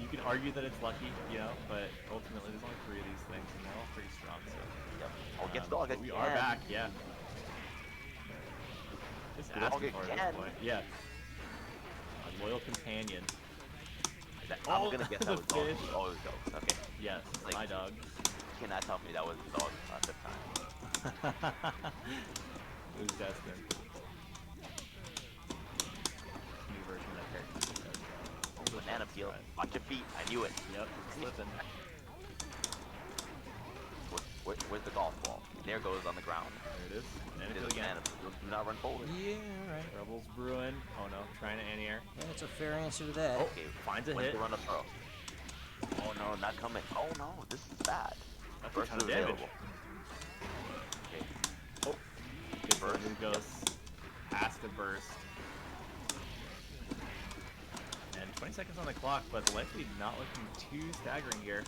You can argue that it's lucky, you know, but ultimately there's only 3 of these things, and they're all pretty strong. So. Yep. Oh, gets Dog but again. we are back, yeah. Just Dog asking for it at again. this point. Yeah. A loyal companion. I'm gonna guess that was Dog. fish. Oh, it was Dog. Okay. Yes, Like, my dog. You cannot tell me that was Dog this time. It was destined. New version of that character. Oh, banana peel. Watch your feet. I knew it. Yep, slipping. Where's the golf ball? There it goes on the ground. There it is. Banana There's peel a again. banana peel. Do not run forward. Yeah, alright. Rebels brewing. Oh no, trying to anti-air. Yeah, that's a fair answer to that. Oh, finds a When's hit. the run up throw? Oh no, not coming. Oh no, this is bad. That's Burst a ton of is damage. available. Okay. Oh, good Burst. move goes past the burst. And 20 seconds on the clock, but the life lead not looking too staggering here.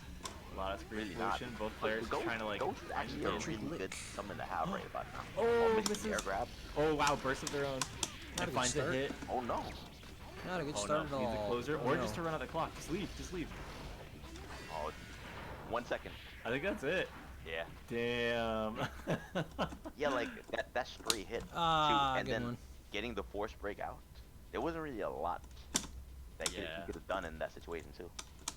A lot of screen Really not. pollution. Both players Ghost, trying to like. Ghost is actually a find really the good summon to have right about now. Oh, missed misses. the air grab. Oh wow, burst of their own. Not a And good finds a start. hit. Oh no. Not a good Oh start no, at needs all. a closer, Oh, or no. just to run out the clock. Just leave, just leave. Oh, 1 second. I think that's it. Yeah. Damn. Yeah, like that stray hit Ah, too, and good then one. getting the force break out. There wasn't really a lot that he Yeah. could have done in that situation too.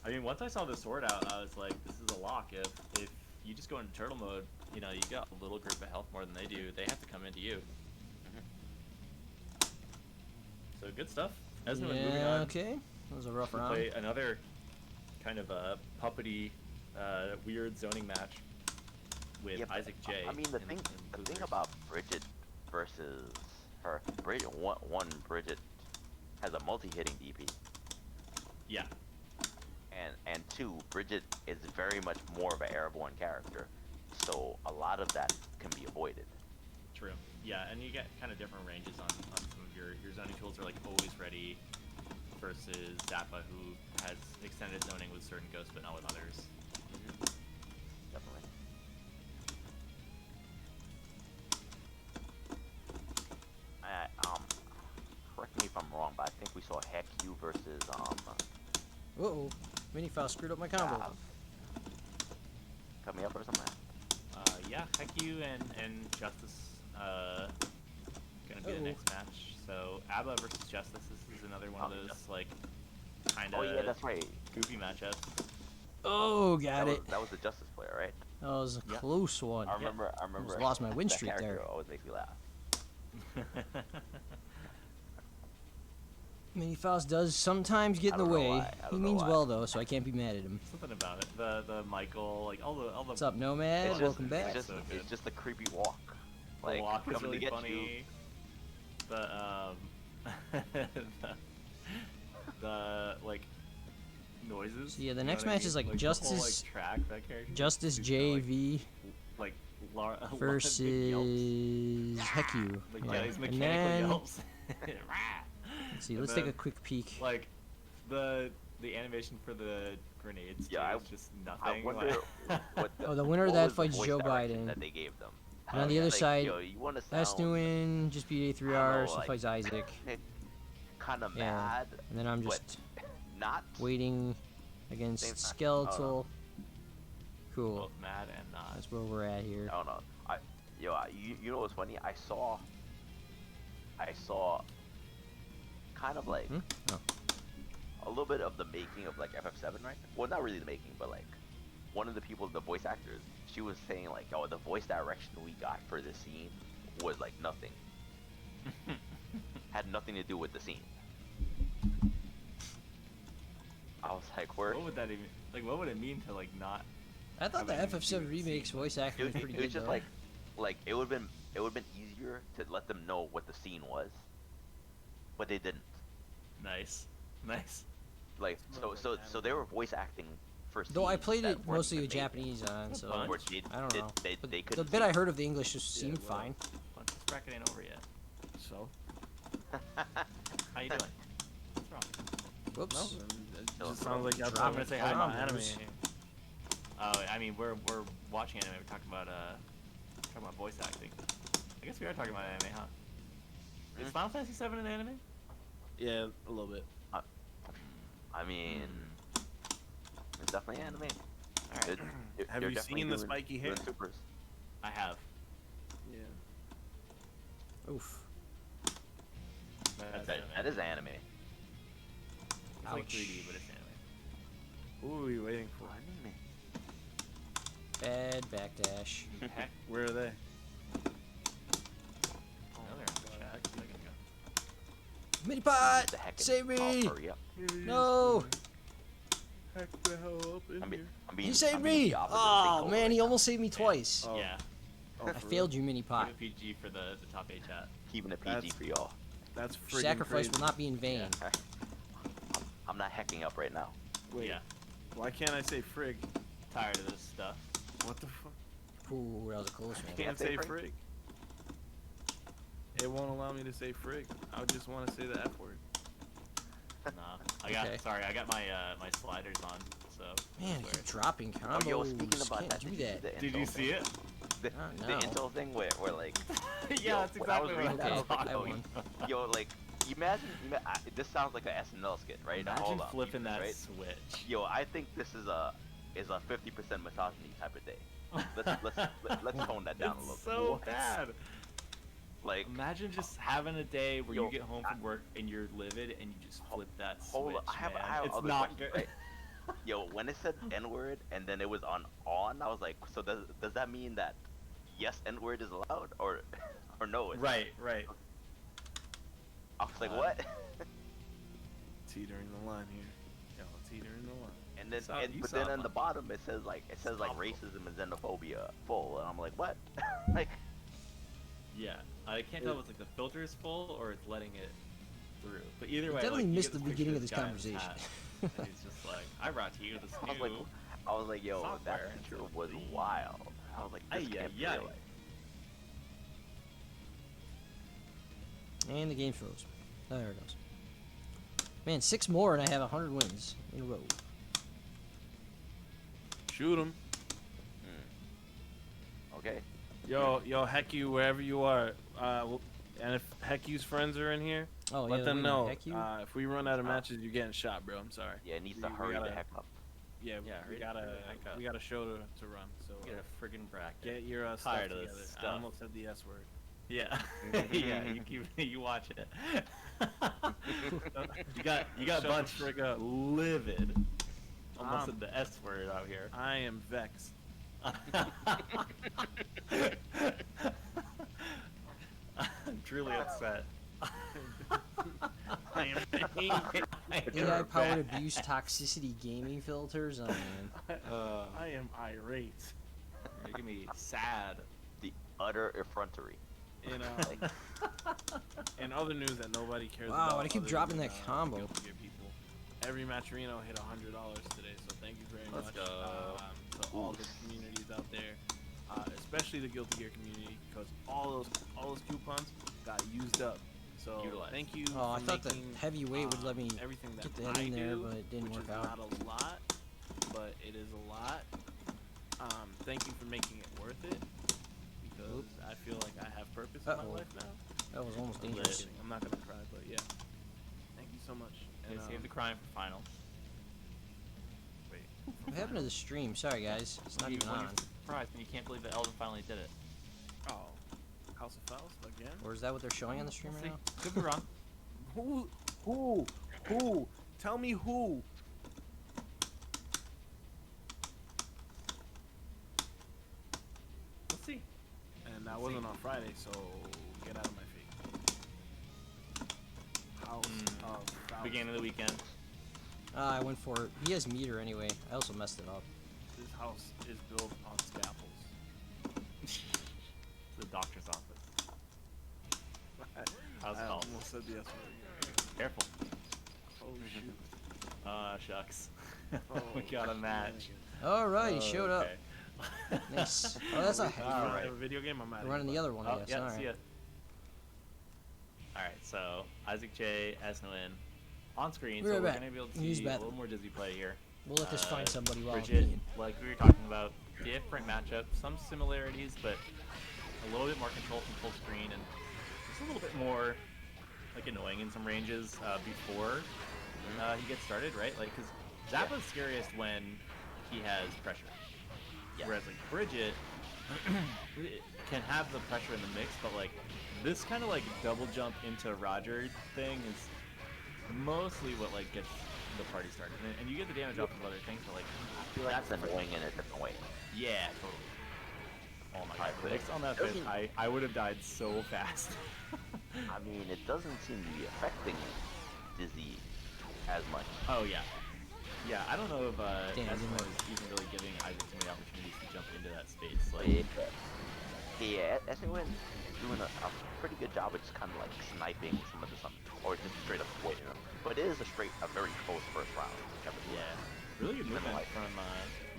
I mean, once I saw the sword out, I was like, this is a lock. If you just go into turtle mode, you know, you got a little group of health more than they do. They have to come into you. So good stuff. Esmond moving Yeah, on. okay. That was a rough We'll round. play another kind of a puppety, weird zoning match with Yeah, but, Isaac J. I mean, the thing about Bridget versus her, Bridget one Bridget has a multi-hitting DP, Yeah. and two, Bridget is very much more of an airborne character, so a lot of that can be avoided. True. Yeah, and you get kind of different ranges on some of your zoning tools are like always ready versus Zappa, who has extended zoning with certain ghosts but not with others. Definitely. Correct me if I'm wrong, but I think we saw Heck U versus Uh-oh. Mini foul screwed up my combo. coming up or something? Yeah, Heku and Justice gonna be the next match. So Abba versus Justice. This is another one of those like kind of Oh yeah, that's right. goofy matchups. Oh, got it. That was the Justice player, right? That was a close one. I remember. Almost lost my win that streak character there. always makes me laugh. Mini Faust does sometimes get in the way. He means well though, so I can't be mad at him. Something about it. The Michael, like all the. What's up, Nomad? Welcome back. It's just a creepy walk. The Like walk is coming really to get funny. you. The like noises. Yeah, the you know next what I match mean? is like the whole, Justice. like, track that character. Justice He's got, JV like a lot of big versus yelps. Heku. Yeah, he's And mechanical then, yelps. let's see. And Let's take a then, quick peek. Like the animation for the grenades. Yeah, is just nothing. I wonder what The winner of what that was the fights voice Joe direction Biden. that they gave them. And on the other Like, side, yo, you wanna that's sound doing just beat I don't A3R, know, so like, fights Isaac. kind of Yeah. mad, And then I'm but just not waiting Same against time. Skeletal. Cool. Both mad and not. That's where we're at here. I don't know. You know what's funny? I saw kind of like Oh. a little bit of the making of like FF7, right? Well, not really the making, but like one of the people, the voice actors, she was saying like, oh, the voice direction we got for this scene was like nothing. Had nothing to do with the scene. I was like, where? What would that even like? What would it mean to like not? I thought the have anything to do FF7 with the remake's scene? voice acting was pretty It good was just though. like it would have been easier to let them know what the scene was, but they didn't. Nice. Like so they were voice acting for scenes Though I played that it weren't mostly even with made. Japanese on, so fun. Or I don't know. They But the couldn't bit see I it. heard of the English just seemed fine. This bracket ain't over yet. So? How you doing? What's wrong? Whoops. It just sounds like y'all I'm talking gonna say hi. about I'm anime. Oh, I mean we're watching anime. We're talking about voice acting. I guess we are talking about anime, huh? Is Final Fantasy VII an anime? Yeah, a little bit. I mean, it's definitely anime. Alright. Have They're you definitely seen the doing- spiky hair? doing supers. I have. Yeah. Oof. That's That is anime. It's like 3D, but it's anime. Who are we waiting for? Bad backdash. Heck. Where are they? Oh, they're in the chat. I can go. Mini pot! The heck Save me! hurry up. No! Heck the hell up in here. I'm being, He saved I'm being me! the opposite of Oh St. man, Cole he right almost saved me twice. Oh. Yeah. Oh, I for failed you, Mini pot. Give a PG for the top 8 chat. now. Keeping it PG That's for y'all. That's freaking Sacrifice crazy. will not be in vain. I'm not hacking up right now. Wait, Yeah. why can't I say frig? Tired of this stuff. What the fuck? Ooh, that was a close I one. can't say say frig? frig. It won't allow me to say frig. I just want to say the F word. Nah. I got Okay. sorry, I got my my sliders on, so Man, I swear. keep dropping combos. Oh, yo, speaking about Can't that, do did you see that. the Did intel you thing? see it? The no. intel thing where like, Yeah, yo, that's when I was exactly what reading that, I was Okay, like, I yo, won. yo, like, imagine this sounds like a SNL skit, right? Imagine Hold up, flipping that right? switch. Yo, I think this is a 50% misogyny type of day. Let's tone that down a little It's so bad. bit. Like, Imagine just having a day where Yo, you get home from work and you're livid and you just flip that switch. hold up, I have it's other not questions, good. right? Yo, when it said N-word and then it was on, I was like, so does that mean that yes, N-word is allowed or no? It's Right. I was like, what? Teetering the line here. Yo, teetering the line. And then, You but saw then it, on the man. bottom it says like racism and xenophobia full, and I'm like, what? Like, Yeah, I can't tell if it's like the filter is full or it's letting it through. But either way, definitely like, you missed get the this beginning of picture this guy in his conversation. hat, and he's just like, I brought to you this new. I was like, yo, software that and picture so was the- wild. I was like, this can't be real life. And the game froze. Oh, there it goes. Man, 6 more and I have 100 wins in a row. Shoot him. Okay. Yo, heck you wherever you are. And if heck you's friends are in here, Oh, let yeah, them wait, know. heck you? If we run out of matches, you're getting shot, bro. I'm sorry. Yeah, it needs We to hurry the gotta- heck up. Yeah, we got a show to run. So Get a friggin' bracket. get your stuff Tired of together. this I stuff. almost said the S word. Yeah, yeah. You watch it. you got Shut the bunch frick up. livid. Almost said the S word out here. I am vexed. I'm truly upset. I am angry. AI-powered abuse toxicity gaming filters. Oh man. I am irate. You're making me sad. The utter effrontery. In other news that nobody cares Wow, about. I keep other dropping than, that combo. Guilty Gear people. Every Matcherino hit $100 today, so thank you very Let's much go. to all the communities out there, especially the Guilty Gear community, because all those coupons got used up. So Utilized. thank you. Oh, I for thought the making, heavyweight would let me everything that get that I in there, do, but it didn't which work is out. not a lot, but it is a lot. Thank you for making it worth it, because I feel like I have purpose in my life now. That was almost I'm dangerous. kidding. I'm not gonna cry, but yeah. Thank you so much. And save the crying for finals. Wait. What happened to the stream? Sorry guys, it's not even When on. you're surprised and you can't believe that Elven finally did it. Oh, House of Faust again? Or is that what they're showing on the stream right now? Could be wrong. Who? Tell me who. Let's see. And that wasn't on Friday, so get out of my feet. House of Faust. Beginning of the weekend. I went for it. He has meter anyway. I also messed it up. This house is built on scaffolds. The doctor's office. How's it I called? almost said the S word. Careful. Oh shoot. Shucks. We got a match. Alright, he showed up. Okay. Nice. Oh, that's not heavy. Alright. A video game, I'm out. We're running the other one, I guess. Yeah, Alright. see ya. Alright, so Isaac J, Esnowin on screen, We're so we're back. gonna be able to Use see a bathroom. little more Dizzy play here. We'll let this find somebody while I'm Bridget, peeing. like we were talking about, different matchup, some similarities, but a little bit more control from full screen, and just a little bit more like annoying in some ranges before he gets started, right? Like, because Zappa's scariest when he has pressure. Whereas like Bridget can have the pressure in the mix, but like this kind of like double jump into Roger thing is mostly what like gets the party started, and you get the damage off of other things, but like I feel like that's annoying in a different way. yeah, totally. Oh my god, but mix on that fish, I would have died so fast. I mean, it doesn't seem to be affecting Dizzy as much. Oh yeah. Yeah, I don't know if Damn, Esmo is even really giving Isaac too many opportunities to jump into that space. Like, Yeah, Esnowin is doing a pretty good job of just kind of like sniping some of the something, or just straight up avoiding them. But it is a very close first round. yeah, really good movement from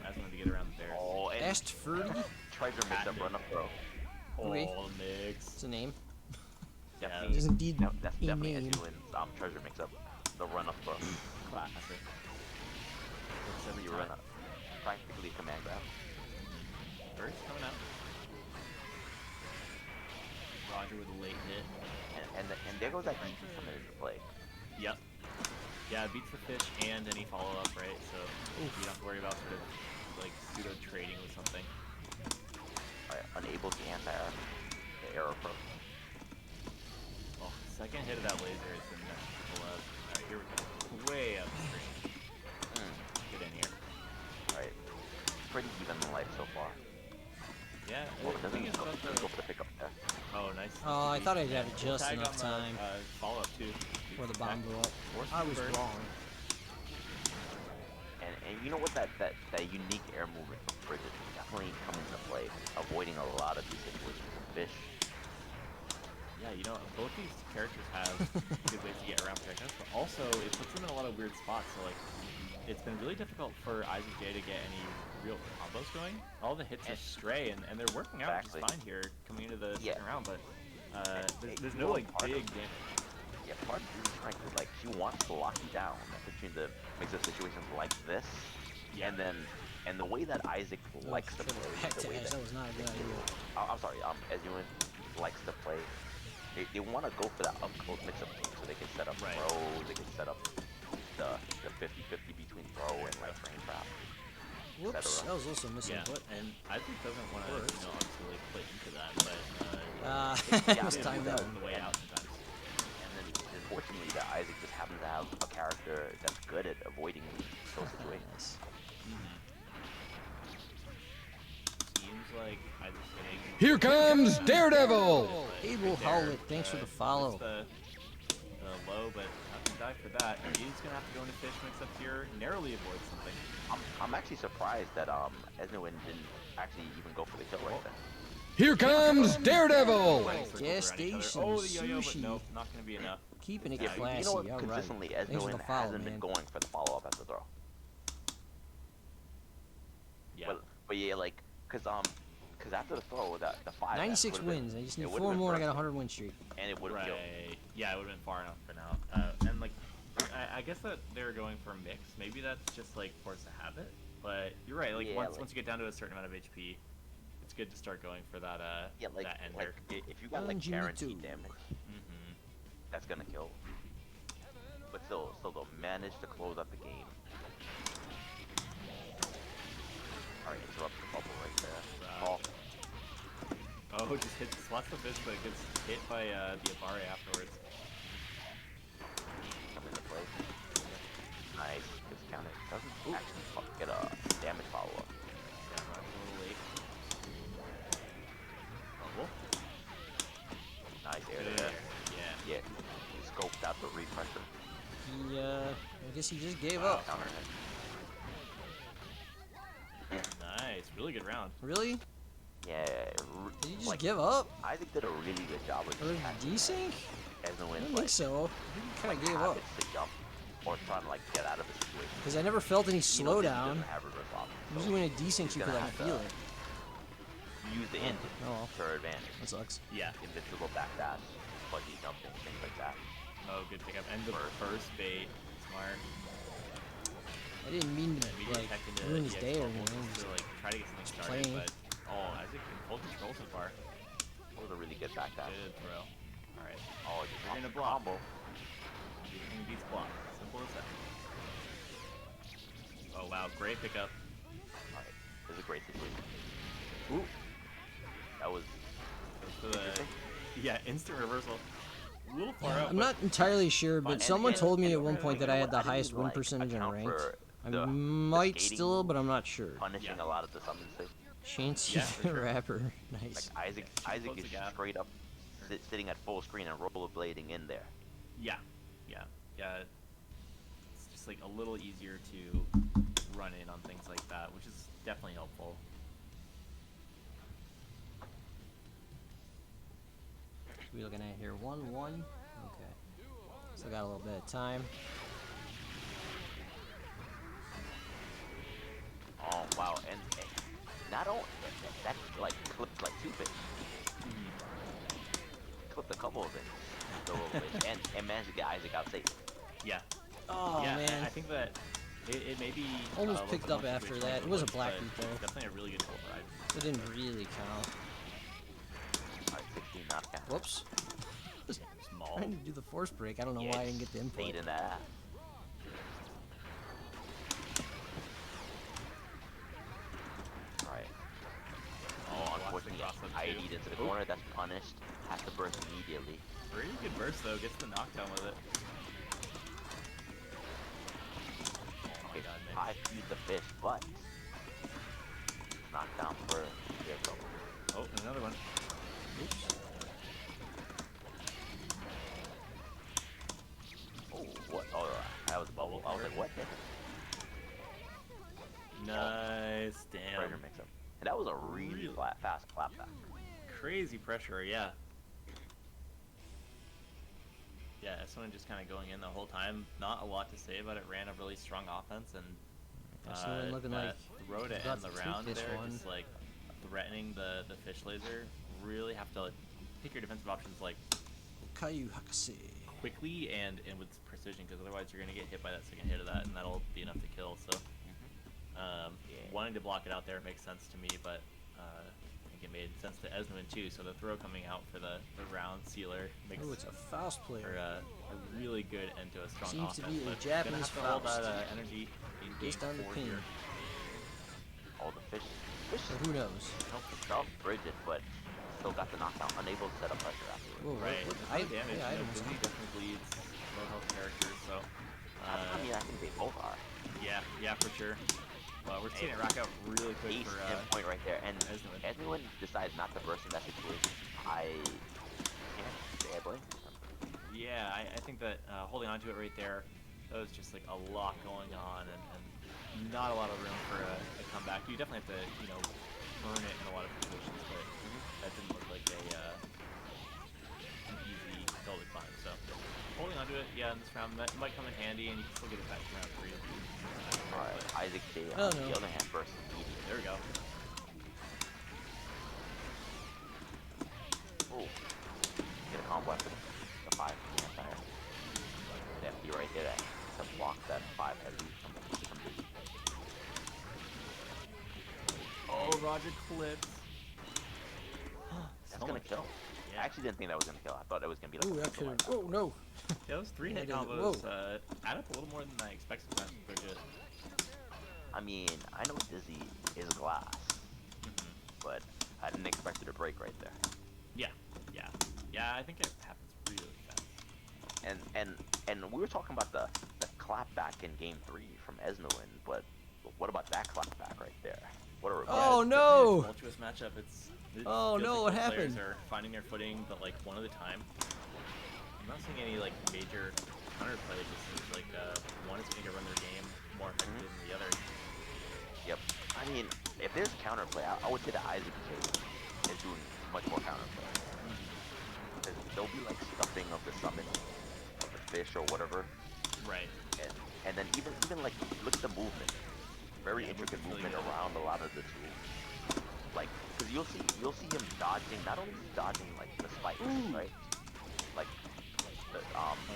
Esmo to get around the bears. Oh, and Fast Fruity? Treasure makes up run up throw. Okay. Oh, mix. It's a name. Definitely, It is indeed that's a definitely name. Esnowin's treasure makes up the run up throw. Classic. Looks every You time. run up, practically a command grab. First coming out. Roger with a late hit. And there goes that DP coming into play. Yep. Yeah, it beats the fish and any follow-up, right? So you don't have to worry about sort of like pseudo trading with something. Unable to anti-air the arrow pro. Oh, second hit of that laser is the next triple up. Alright, here we go. Way upstream. Get in here. Alright. Pretty even in life so far. Yeah, Well, the thing is about doesn't go for the pickup there. Oh, nice. Oh, I thought I'd have it We'll just tag enough on the, time follow-up too. before the bomb blew up. Force I was burst. wrong. And you know what, that unique air movement from Bridget definitely comes into play, avoiding a lot of these situations with fish. Yeah, you know, both these characters have good ways to get around projectiles, but also it puts them in a lot of weird spots. So like, it's been really difficult for Isaac J to get any real combos going. All the hits are stray, and they're working out just fine here coming into the second round. But there's no like big damage. Yeah, part of Judy's strength is like she wants to lock you down, especially in the mix of situations like this. Yeah. And the way that Isaac likes to play, the way That was not a good idea. I'm sorry, Esnowin likes to play. They want to go for that up close mix up so they can set up throws, they can set up the 50-50 between throw and right frame trap. That was also missing Yeah, foot. and Isaac doesn't want to, Works. you know, obviously like play into that, but It was timed out. on the way out sometimes. And then, unfortunately, that Isaac just happens to have a character that's good at avoiding those situations. Seems like Isaac's getting. Here comes Daredevil! Abel Howlett, thanks for the follow. The low, but not to die for that. He's gonna have to go into fish mix up here, narrowly avoid something. I'm actually surprised that Esnuin didn't actually even go for the kill right there. Here comes Daredevil! Gas station Oh, the yo-yo, but sushi. nope, not gonna be enough. Keeping it Yeah, classy. you know what? All right. Consistently, Thanks for Esnuin the follow, hasn't been man. going for the follow-up as the throw. Yeah. But yeah, like, cause after the throw, the 5. 96 wins. I just need 4 more and I got a 100 win streak. And it would have killed. Yeah, it would have been far enough for now. And like, I guess that they're going for a mix. Maybe that's just like force of habit. But you're right. Like once you get down to a certain amount of HP, it's good to start going for that. That ender. If you got like guaranteed damage, that's gonna kill. But still they'll manage to close out the game. All right, interrupt the bubble right there. Oh, just hit slots the fish, but it gets hit by the Abare afterwards. Come into play. Nice, discounted. Doesn't actually get a damage follow-up. Yeah, a little late. Nice air to air. Yeah. He scoped out the repressor. He, I guess he just gave up. Counter hit. Nice, really good round. Really? Yeah. Did he just give up? Isaac did a really good job with Or desync? I don't think so. I think he kind of gave up. To jump or trying to like get out of the situation. Because I never felt any slowdown. Have reverse option, Usually when it desyncs, you could like feel it. Use the engine to her advantage. That sucks. Yeah. Invincible backdash, bungee jumping, things like that. Oh, good pickup. And the first bait. Smart. I didn't mean to like ruin his day or anything. To like try to get something started, playing. but Isaac in full control so far. That was a really good backdash. Good throw. All right. Oh, just you're gonna block. Everything beats block. Simple as that. Oh wow, great pickup. All right, this is a great situation. Ooh, that was. Yeah, instant reversal. A little far out. I'm not entirely sure, but someone told me at one point that I had the highest win percentage in ranked. I might still, but I'm not sure. Punishing a lot of the summons thing. Chansey the rapper, nice. Like Isaac is straight up sitting at full screen and rollerblading in there. Yeah. It's just like a little easier to run in on things like that, which is definitely helpful. What are we looking at here? 1-1? Okay. Still got a little bit of time. Oh wow, and not only that like clipped like 2 fish. Clipped a couple of it. And managed to get Isaac out safe. Yeah. Oh yeah, man. I think that it may be almost picked up after that. It was a black beat though. Definitely a really good pull for Isaac. It didn't really count. Alright, 16 not count. Whoops. Small. Trying to do the force break. I don't know why I didn't get the input. Fade in that. Alright. Oh, unfortunately, ID'd into the corner. That's punished. Has to burst immediately. Pretty good burst though. Gets the knockdown with it. Okay, I feed the fish, but knocked down for vehicle. Oh, another one. Oops. Oh, what? Oh, that was a bubble. I was like, what? Nice, damn. Pressure mix-up. And that was a really fast clapback. Crazy pressure, yeah. Yeah, someone just kind of going in the whole time. Not a lot to say about it. Ran a really strong offense and looking that like throw to end the round this there, one. just like threatening the fish laser. Really have to pick your defensive options like quickly and with precision, because otherwise you're gonna get hit by that second hit of that, and that'll be enough to kill. So wanting to block it out there makes sense to me, but I think it made sense to Esnuin too. So the throw coming out for the round sealer makes it's a Faust player. A really good end to a strong Seems offense. to be a but Japanese gonna have to hold Faust. that energy in game Based on the 4 pin. here. Oh, the fish. Fish Or who knows? helped bridge it, but still got the knockdown. Unable to set up pressure afterwards. Whoa, Right. what, I, I, damage. yeah, I You know, almost Dizzy definitely bleeds low health characters, so. I mean, I think they both are. Yeah, for sure. Well, we're seeing it rack out really quick Ace for and point right there, and Esnuin. Esnuin decides not to burst in that situation. I can't say I blame him. Yeah, I think that holding on to it right there, that was just like a lot going on, and not a lot of room for a comeback. You definitely have to, you know, earn it in a lot of situations, but that didn't look like an easy hill to climb. So holding on to it, yeah, in this round that might come in handy, and you can still get it back in round 3. Alright, Isaac Day Oh, on no. the other hand bursts immediately. There we go. Ooh. Get a combo after the 5 anti-air. The FD right there to block that 5 heavy from Dizzy. Oh, Roger clips. That's gonna kill. Yeah. I actually didn't think that was gonna kill. I thought it was gonna be like Ooh, a that pistol could. like Oh no. Yeah, those 3 hit Yeah, combos whoa. add up a little more than I expected sometimes with Bridget. I mean, I know Dizzy is glass, but I didn't expect it to break right there. Yeah, I think it happens really fast. And we were talking about the clapback in game 3 from Esnuin, but what about that clapback right there? What a revenge. Oh, It's no! a tumultuous matchup. It Oh, feels no, like what both players happened? are finding their footing, but like one at a time. I'm not seeing any like major counterplay. It just seems like one is going to run their game more effectively than the other. Yep. I mean, if there's counterplay, I would say that Isaac is doing much more counterplay. Because there'll be like stuffing of the summon of the fish or whatever. Right. And then even like look at the movement. Very intricate movement around a lot of the tools. Like, because you'll see him dodging, not only dodging like the spikes, right? Like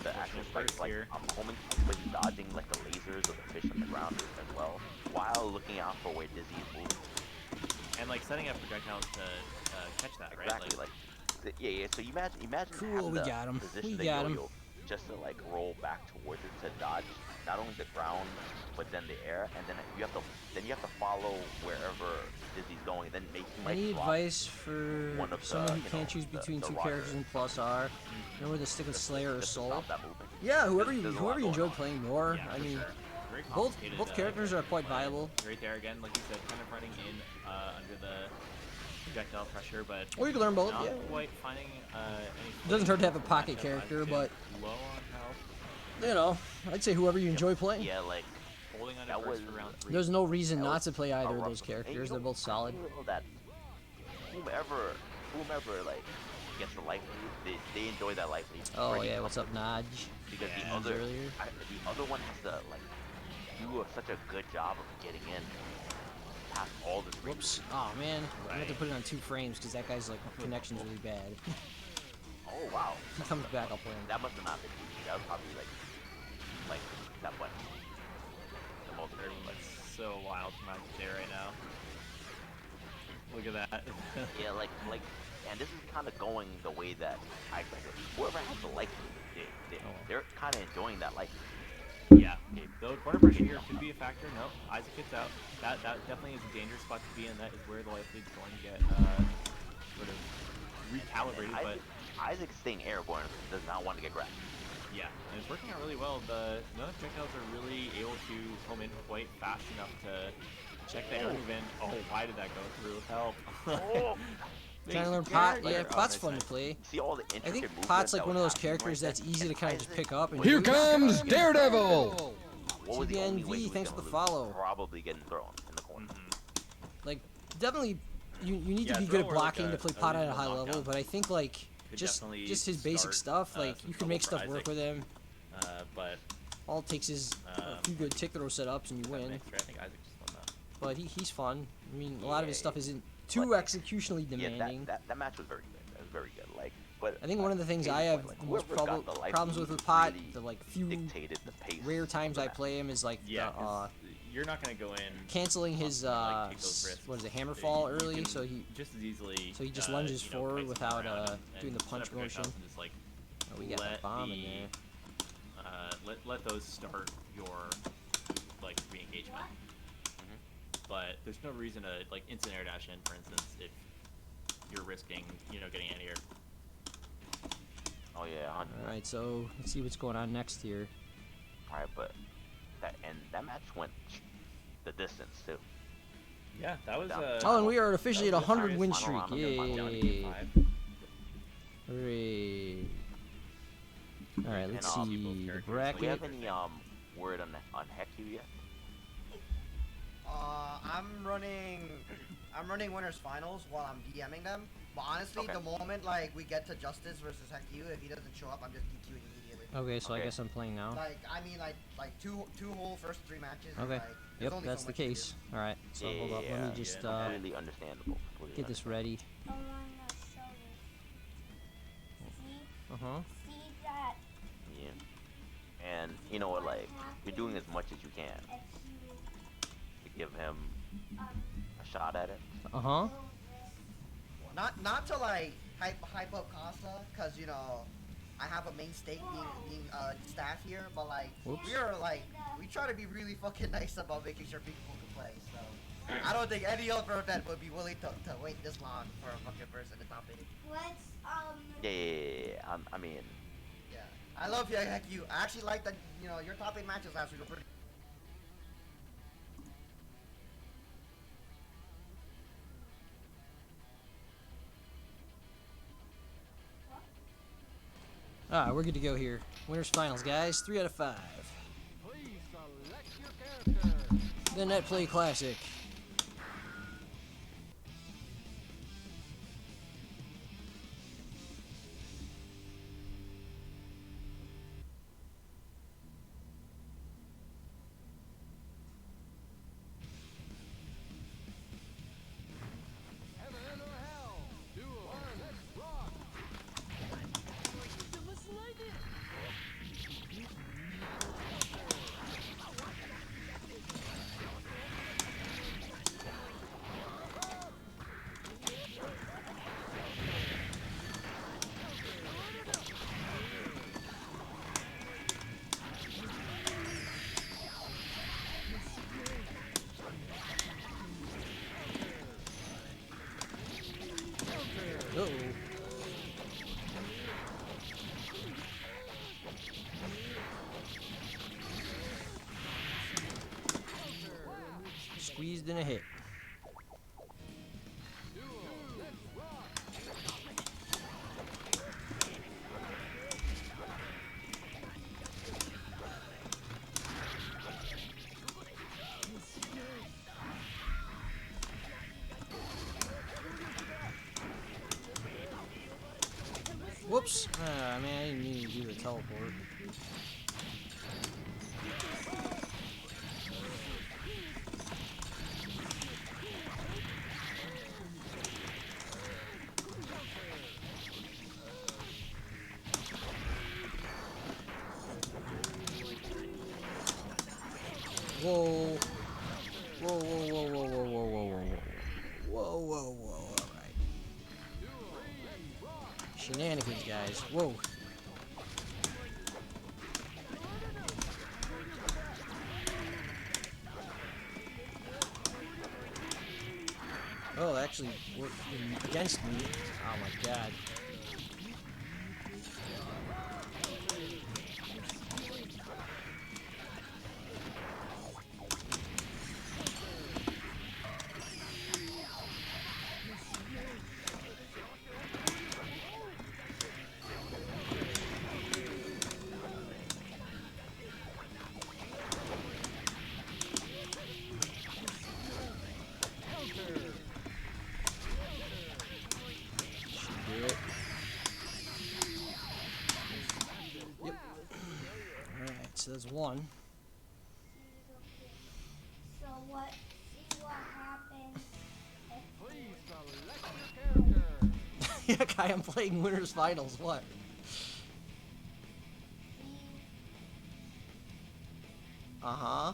the actual spikes, like homing, but he's dodging like the lasers of the fish on the ground as well, while looking out for where Dizzy is moving. And like setting up projectiles to catch that, right? Exactly, like yeah. So imagine Cool, having we the got him. position We the got him. yo-yo just to like roll back towards it to dodge not only the ground but then the air, and then you have to follow wherever Dizzy's going. Then Any advice for someone who can't choose between two characters in Plus R? You know where to stick with Slayer or Soul? Yeah, whoever you enjoy playing more. I mean, both characters are quite viable. Right there again, like you said, kind of running in under the projectile pressure, but or you can learn both. Not Yeah. quite finding any. It doesn't hurt to have a pocket character, but low on health. you know, I'd say whoever you enjoy playing. Yeah, like holding on to for round 3. There's no reason not to play either of those characters. They're both solid. That whomever like gets the life lead, they enjoy that life lead. Oh yeah, what's up, Naj? Because the other one has to like do such a good job of getting in past all the screens. Whoops. Oh man, I have to put it on 2 frames because that guy's like connection's really bad. Oh wow. He comes back, I'll play him. That must have not been easy. That was probably like that one. The most dirty. That's so wild from out there right now. Look at that. Yeah, like, and this is kind of going the way that I expected. Whoever has the life lead, they're kind of enjoying that life lead. Yeah, though corner pressure here could be a factor. No, Isaac gets out. That definitely is a dangerous spot to be in. That is where the life lead is going to get sort of recalibrated. But Isaac's staying airborne, does not want to get grabbed. Yeah, and it's working out really well. The projectiles are really able to home in quite fast enough to check the air movement. Oh, why did that go through? Help. Trying to learn Pot. Yeah, Pot's fun to play. See all the I think Pot's like one of those characters that's easy to kind of just pick up. And Here comes Daredevil! What was the only way he was thanks for the gonna follow. lose? Probably getting thrown in the corner. Like, definitely, you need to be good at blocking to play Pot at a high level. But I think like just his basic stuff, like you can make stuff work with him. But all it takes is a few good tick throw setups and you win. I think Isaac just won that. But he's fun. I mean, a lot of his stuff isn't too executionally demanding. Yeah, that match was very good. That was very good. Like, but I think one of the things I have the most problems with Pot, the like few rare times I play him is like you're not gonna go in canceling his what is it, hammer fall early, so he just as easily just lunges forward without doing the punch motion. Just, like, oh, we got a bomb in there. Let those start your like re-engagement. but there's no reason to like instant air dash in, for instance, if you're risking, you know, getting anti-air. Oh yeah, 100. All right, so let's see what's going on next here. All right, but that match went the distance too. Yeah, that was. Oh, and we are officially at a that was the 100 win final streak. round of down to Yay! game 5. Hooray! All right, let's And, see the Do we bracket. have any word on Heku yet? I'm running winners finals while I'm DMing them. But honestly, Okay. the moment like we get to Justice versus Heku, if he doesn't show up, I'm just DQing immediately. Okay, so I Okay. guess I'm playing now. Like I mean, like two whole first 3 matches. Okay. Like, there's Yep, only that's so the much to do. case. All right. So hold up. Let me just completely understandable. Completely get this ready. Oh, I'm gonna show this. See? Uh huh. See that? Yeah. And you know what? Like you're doing as much as you can If you to give him a shot at it. Uh huh. Not to like hype up Casa, cause you know I have a main stake being staff here, but like Whoops. we try to be really fucking nice about making sure people can play. So I don't think any other event would be willing to wait this long for a fucking person to top 8. what's Yeah. I mean, Yeah, I love you, heck you. I actually like that. You know your top 8 matches last week were pretty. All right, we're good to go here. Winners finals, guys. 3 out of 5. Please select your character. The Net Play Classic. Heaven or hell. Duel. Let's rock. Uh-oh. Squeezed in a hit. Whoops. Man, I didn't mean to do the teleport. Whoa. Whoa, whoa, whoa, whoa, whoa, whoa, whoa, whoa, whoa. Whoa, whoa, whoa, alright. Shenanigans, guys. Whoa. Oh, it actually worked against me. Oh my god. Yep. Alright, so that's one. So what? See what happens. Please select your character. Yeah, Kai, I'm playing winners finals. What? Uh-huh.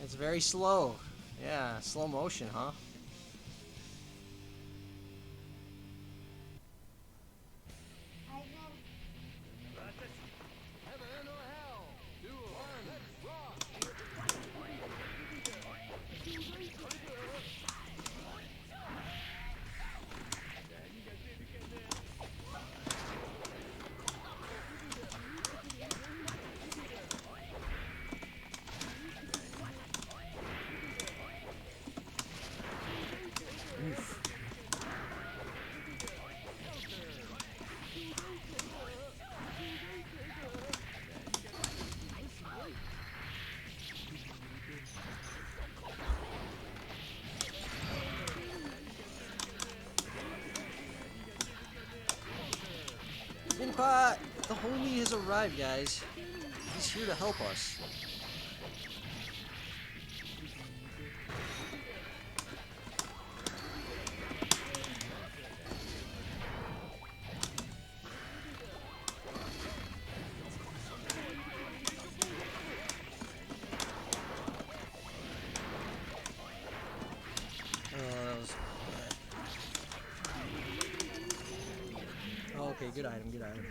It's very slow. Yeah, slow motion, huh? I don't. Heaven or hell. Duel. Let's rock. Pot! The homie has arrived, guys. He's here to help us. Okay, good item, good item.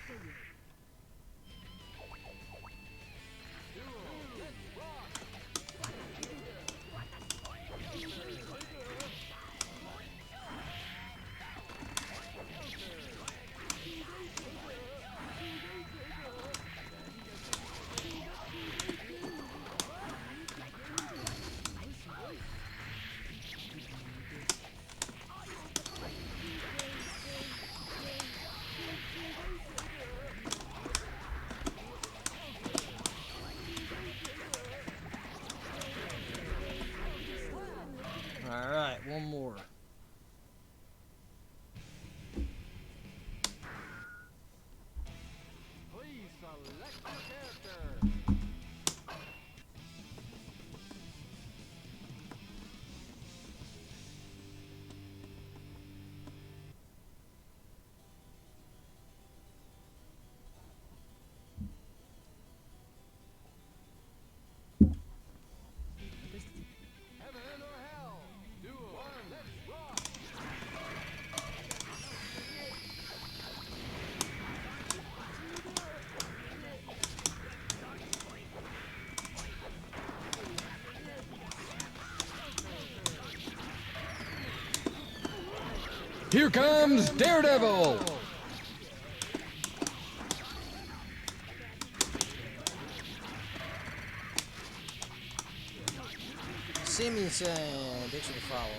Alright, one more. Please select your character. Heaven or hell. Duel. Let's rock. Here comes Daredevil! Simonson, thanks for the follow.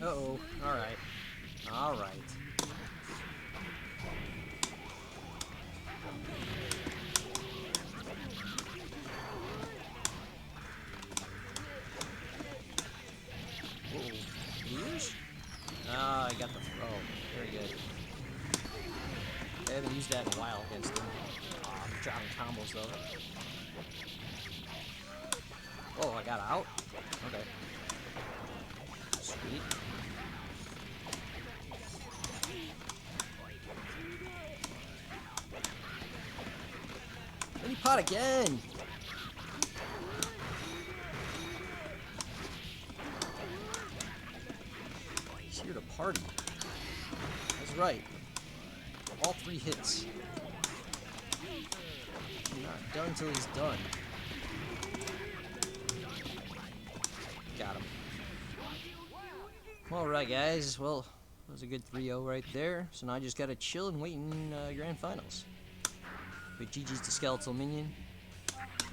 Uh-oh, alright. Alright. Years? Ah, I got the throw. Very good. I haven't used that in a while against him. I'm dropping combos though. Oh, I got out? Okay. Sweet. Any pot again! He's here to party. That's right. All 3 hits. I'm not done till he's done. Got him. Alright guys, well, that was a good 3-0 right there. So now I just gotta chill and wait in Grand Finals. With GG's the Skeletal Minion.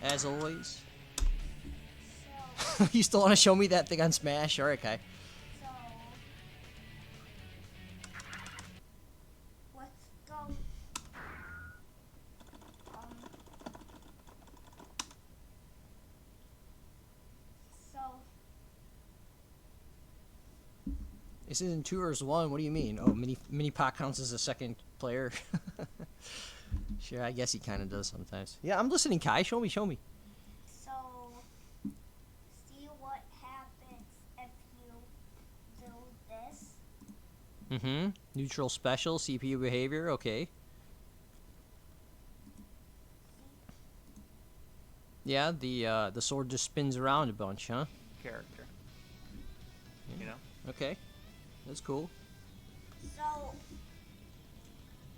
As always. You still wanna show me that thing on Smash? Alright, Kai. Let's go. So This isn't 2 versus 1. What do you mean? Oh, mini pot counts as a second player. Sure, I guess he kind of does sometimes. Yeah, I'm listening, Kai. Show me, show me. So see what happens if you do this. Mm-hmm. Neutral special, CPU behavior. Okay. Yeah, the sword just spins around a bunch, huh? Character. You know? Okay. That's cool. So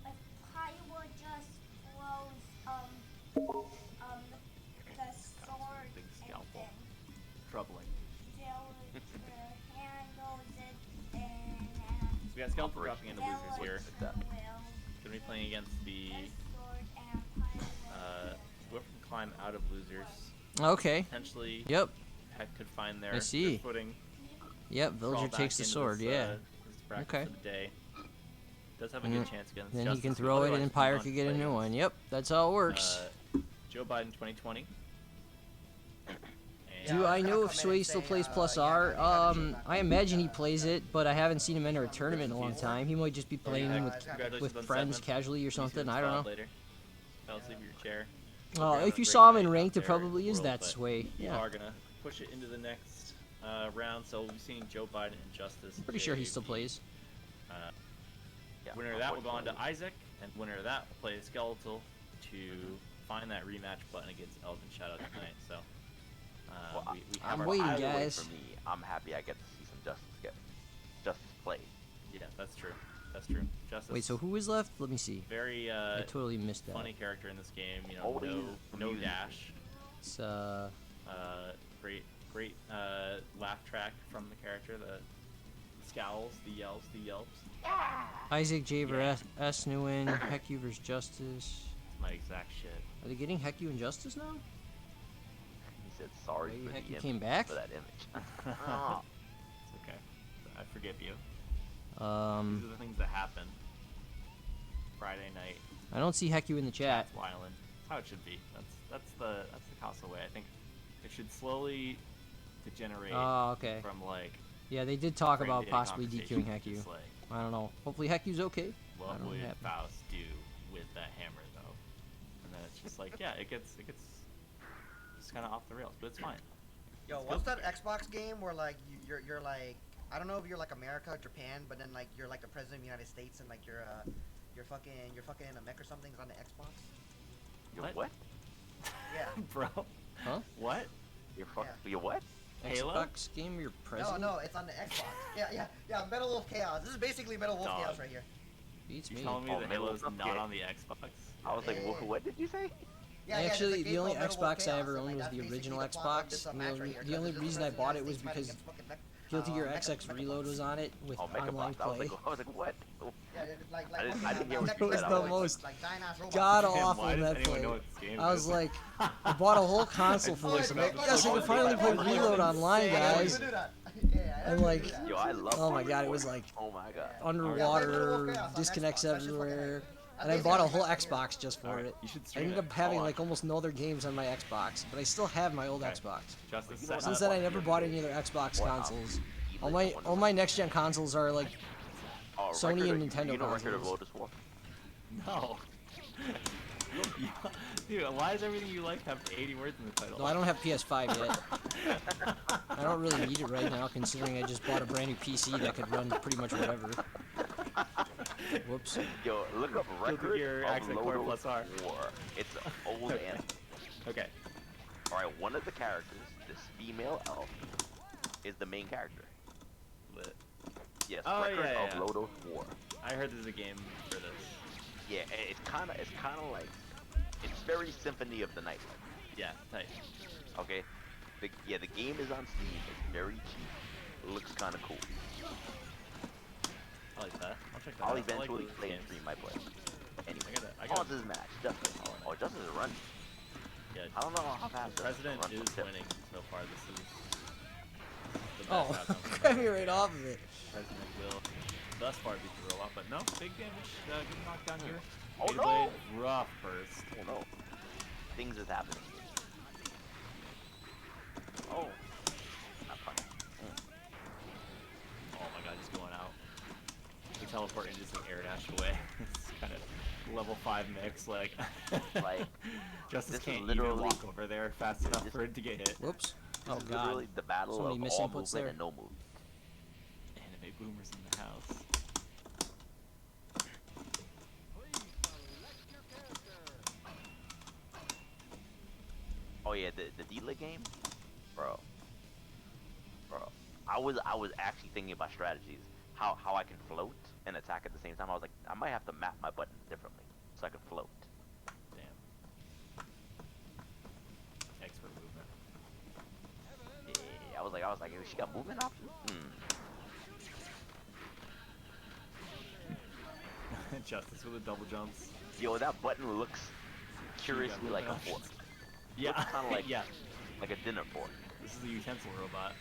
if I would just close the sword Big and scalpel. then Troubling. handles it and So we got Scalper dropping into losers here. will Gonna be playing against the sword and whoever can climb out of losers. Okay. Potentially Yep. Heck could find their, I see. their footing. Yep, crawl Villager back takes the into sword, this, yeah. This bracket Okay. for the day. Does have a Mm. good chance against Then he Justice, can who throw it otherwise and would Pyre not could get a play new against. one. Yep, that's how it works. Joe Biden 2020. Do I know if Sway still plays plus R? I imagine he plays it, but I haven't seen him enter a tournament in a long time. He might just be playing with friends casually or something. I don't know. Later. Fell asleep in your chair. If you saw him in ranked, it probably is that Sway. We Yeah. are gonna push it into the next round. So we've seen Joe Biden and Justice. Pretty sure he still plays. Winner of that will go on to Isaac, and winner of that will play Skeletal to find that rematch button against ElvenShadow tonight. So we have I'm our waiting, Either way, guys. for me, I'm happy I get to see some Justice play. Yeah, that's true. That's true. Justice. Wait, so who is left? Let me see. Very I totally missed that. funny character in this game. You know, Always no amusing. dash. It's Great laugh track from the character. The scowls, the yelps. Isaac Javer S Nguyen, Heku vs Justice. My exact shit. Are they getting Heku and Justice now? He said sorry Maybe for the Heku image, came back? for that image. It's okay. I forgive you. These are the things that happen. Friday night. I don't see Heku in the chat. That's wildin'. That's how it should be. That's the Casa way. I think it should slowly degenerate Okay. from like. Yeah, they did talk frame about data possibly conversation DQing to Heku. just, like, I don't know. Hopefully Heku's okay. I What don't know would what happened. Faust do with that hammer though? And then it's just like, yeah, it gets just kind of off the rails, but it's fine. Yo, what's that Xbox game where like you're like, I don't know if you're like America or Japan, but then like you're like the president of the United States and like you're fucking in a mech or something on the Xbox. What? Yeah. Bro. Huh? What? You're what? Halo? Xbox game, your president? No, it's on the Xbox. Yeah, Metal Wolf Chaos. This is basically Metal Wolf Chaos right here. Beats You me. telling me that Metal Halo's Wolf not Chaos. on the Xbox? I was like, what did you say? Yeah, Actually, there's a the game only called Metal Wolf Xbox I Chaos, ever and, owned was like, the that's original basically the plot of this, Xbox. match right here. The only This is reason I President bought of it the was United because States fighting against Guilty Gear Mecha- XX Mecha Reload Box. was on it with Mecha online Box. I was play. like, what? Yeah, like I didn't fucking, get what Mecha you It was said. the I was most like giant-ass robots. god Damn, awful why does that anyone play. know what this game I was is? like, I bought a whole console for this. I'm like, yes, I can finally play Reload online, guys. And like, Yo, I love oh my World god, it War. was like Oh my god. underwater, disconnects everywhere. And I bought a whole Xbox just for it. You should I stream ended it. up having like almost no other games on my Xbox, but I still have my old Xbox. Justice Since then, I never bought any other Xbox consoles. All my next gen consoles are like Oh, Sony record and of- Nintendo You know Record of consoles. Lotus War? No. Dude, why does everything you like have 80 words in the title? No, I don't have PS5 yet. I don't really need it right now, considering I just bought a brand new PC that could run pretty much whatever. Whoops. Yo, look up Record of GGXXAC+R. Lotus War. It's an old anime. Okay. Alright, one of the characters, this female elf, is the main character. Lit. Yes, Oh, Record yeah, of yeah. Lotus War. I heard there's a game for this. Yeah, and it's kind of like, it's very Symphony of the Night. Yeah, tight. Okay, the game is on Steam. It's very cheap. It looks kind of cool. I like that. I'll check that I'll out. eventually I like play those and games. stream my play. Anyway, I gotta- this match. Justice. Oh, Justice is running. Yeah, I don't know how fast the Justice president runs is from tip. winning so far. This is the best Oh, outcome so got far. me right off of it. President will thus far beat the robot, but no, big damage. Good knockdown here. Oh, no! Beyblade, rough burst. Oh no. Things is happening. Oh. Not funny. Oh my god, he's going out. We teleport and just like air dash away. It's kind of level 5 mix, like Like, Justice this is can't even literally- walk over there fast enough for it to get hit. Whoops. Oh This is god. literally the battle So many of missing all puts movement there. and no movement. Anime boomers in the house. Oh yeah, the D-Lit game? Bro. I was actually thinking about strategies. How I can float and attack at the same time. I was like, I might have to map my buttons differently so I can float. Damn. Expert movement. Yeah, I was like, she got movement options? Justice with the double jumps. Yo, that button looks curiously like a fork. Yeah, Looks kind of like yeah. like a dinner fork. This is a utensil robot.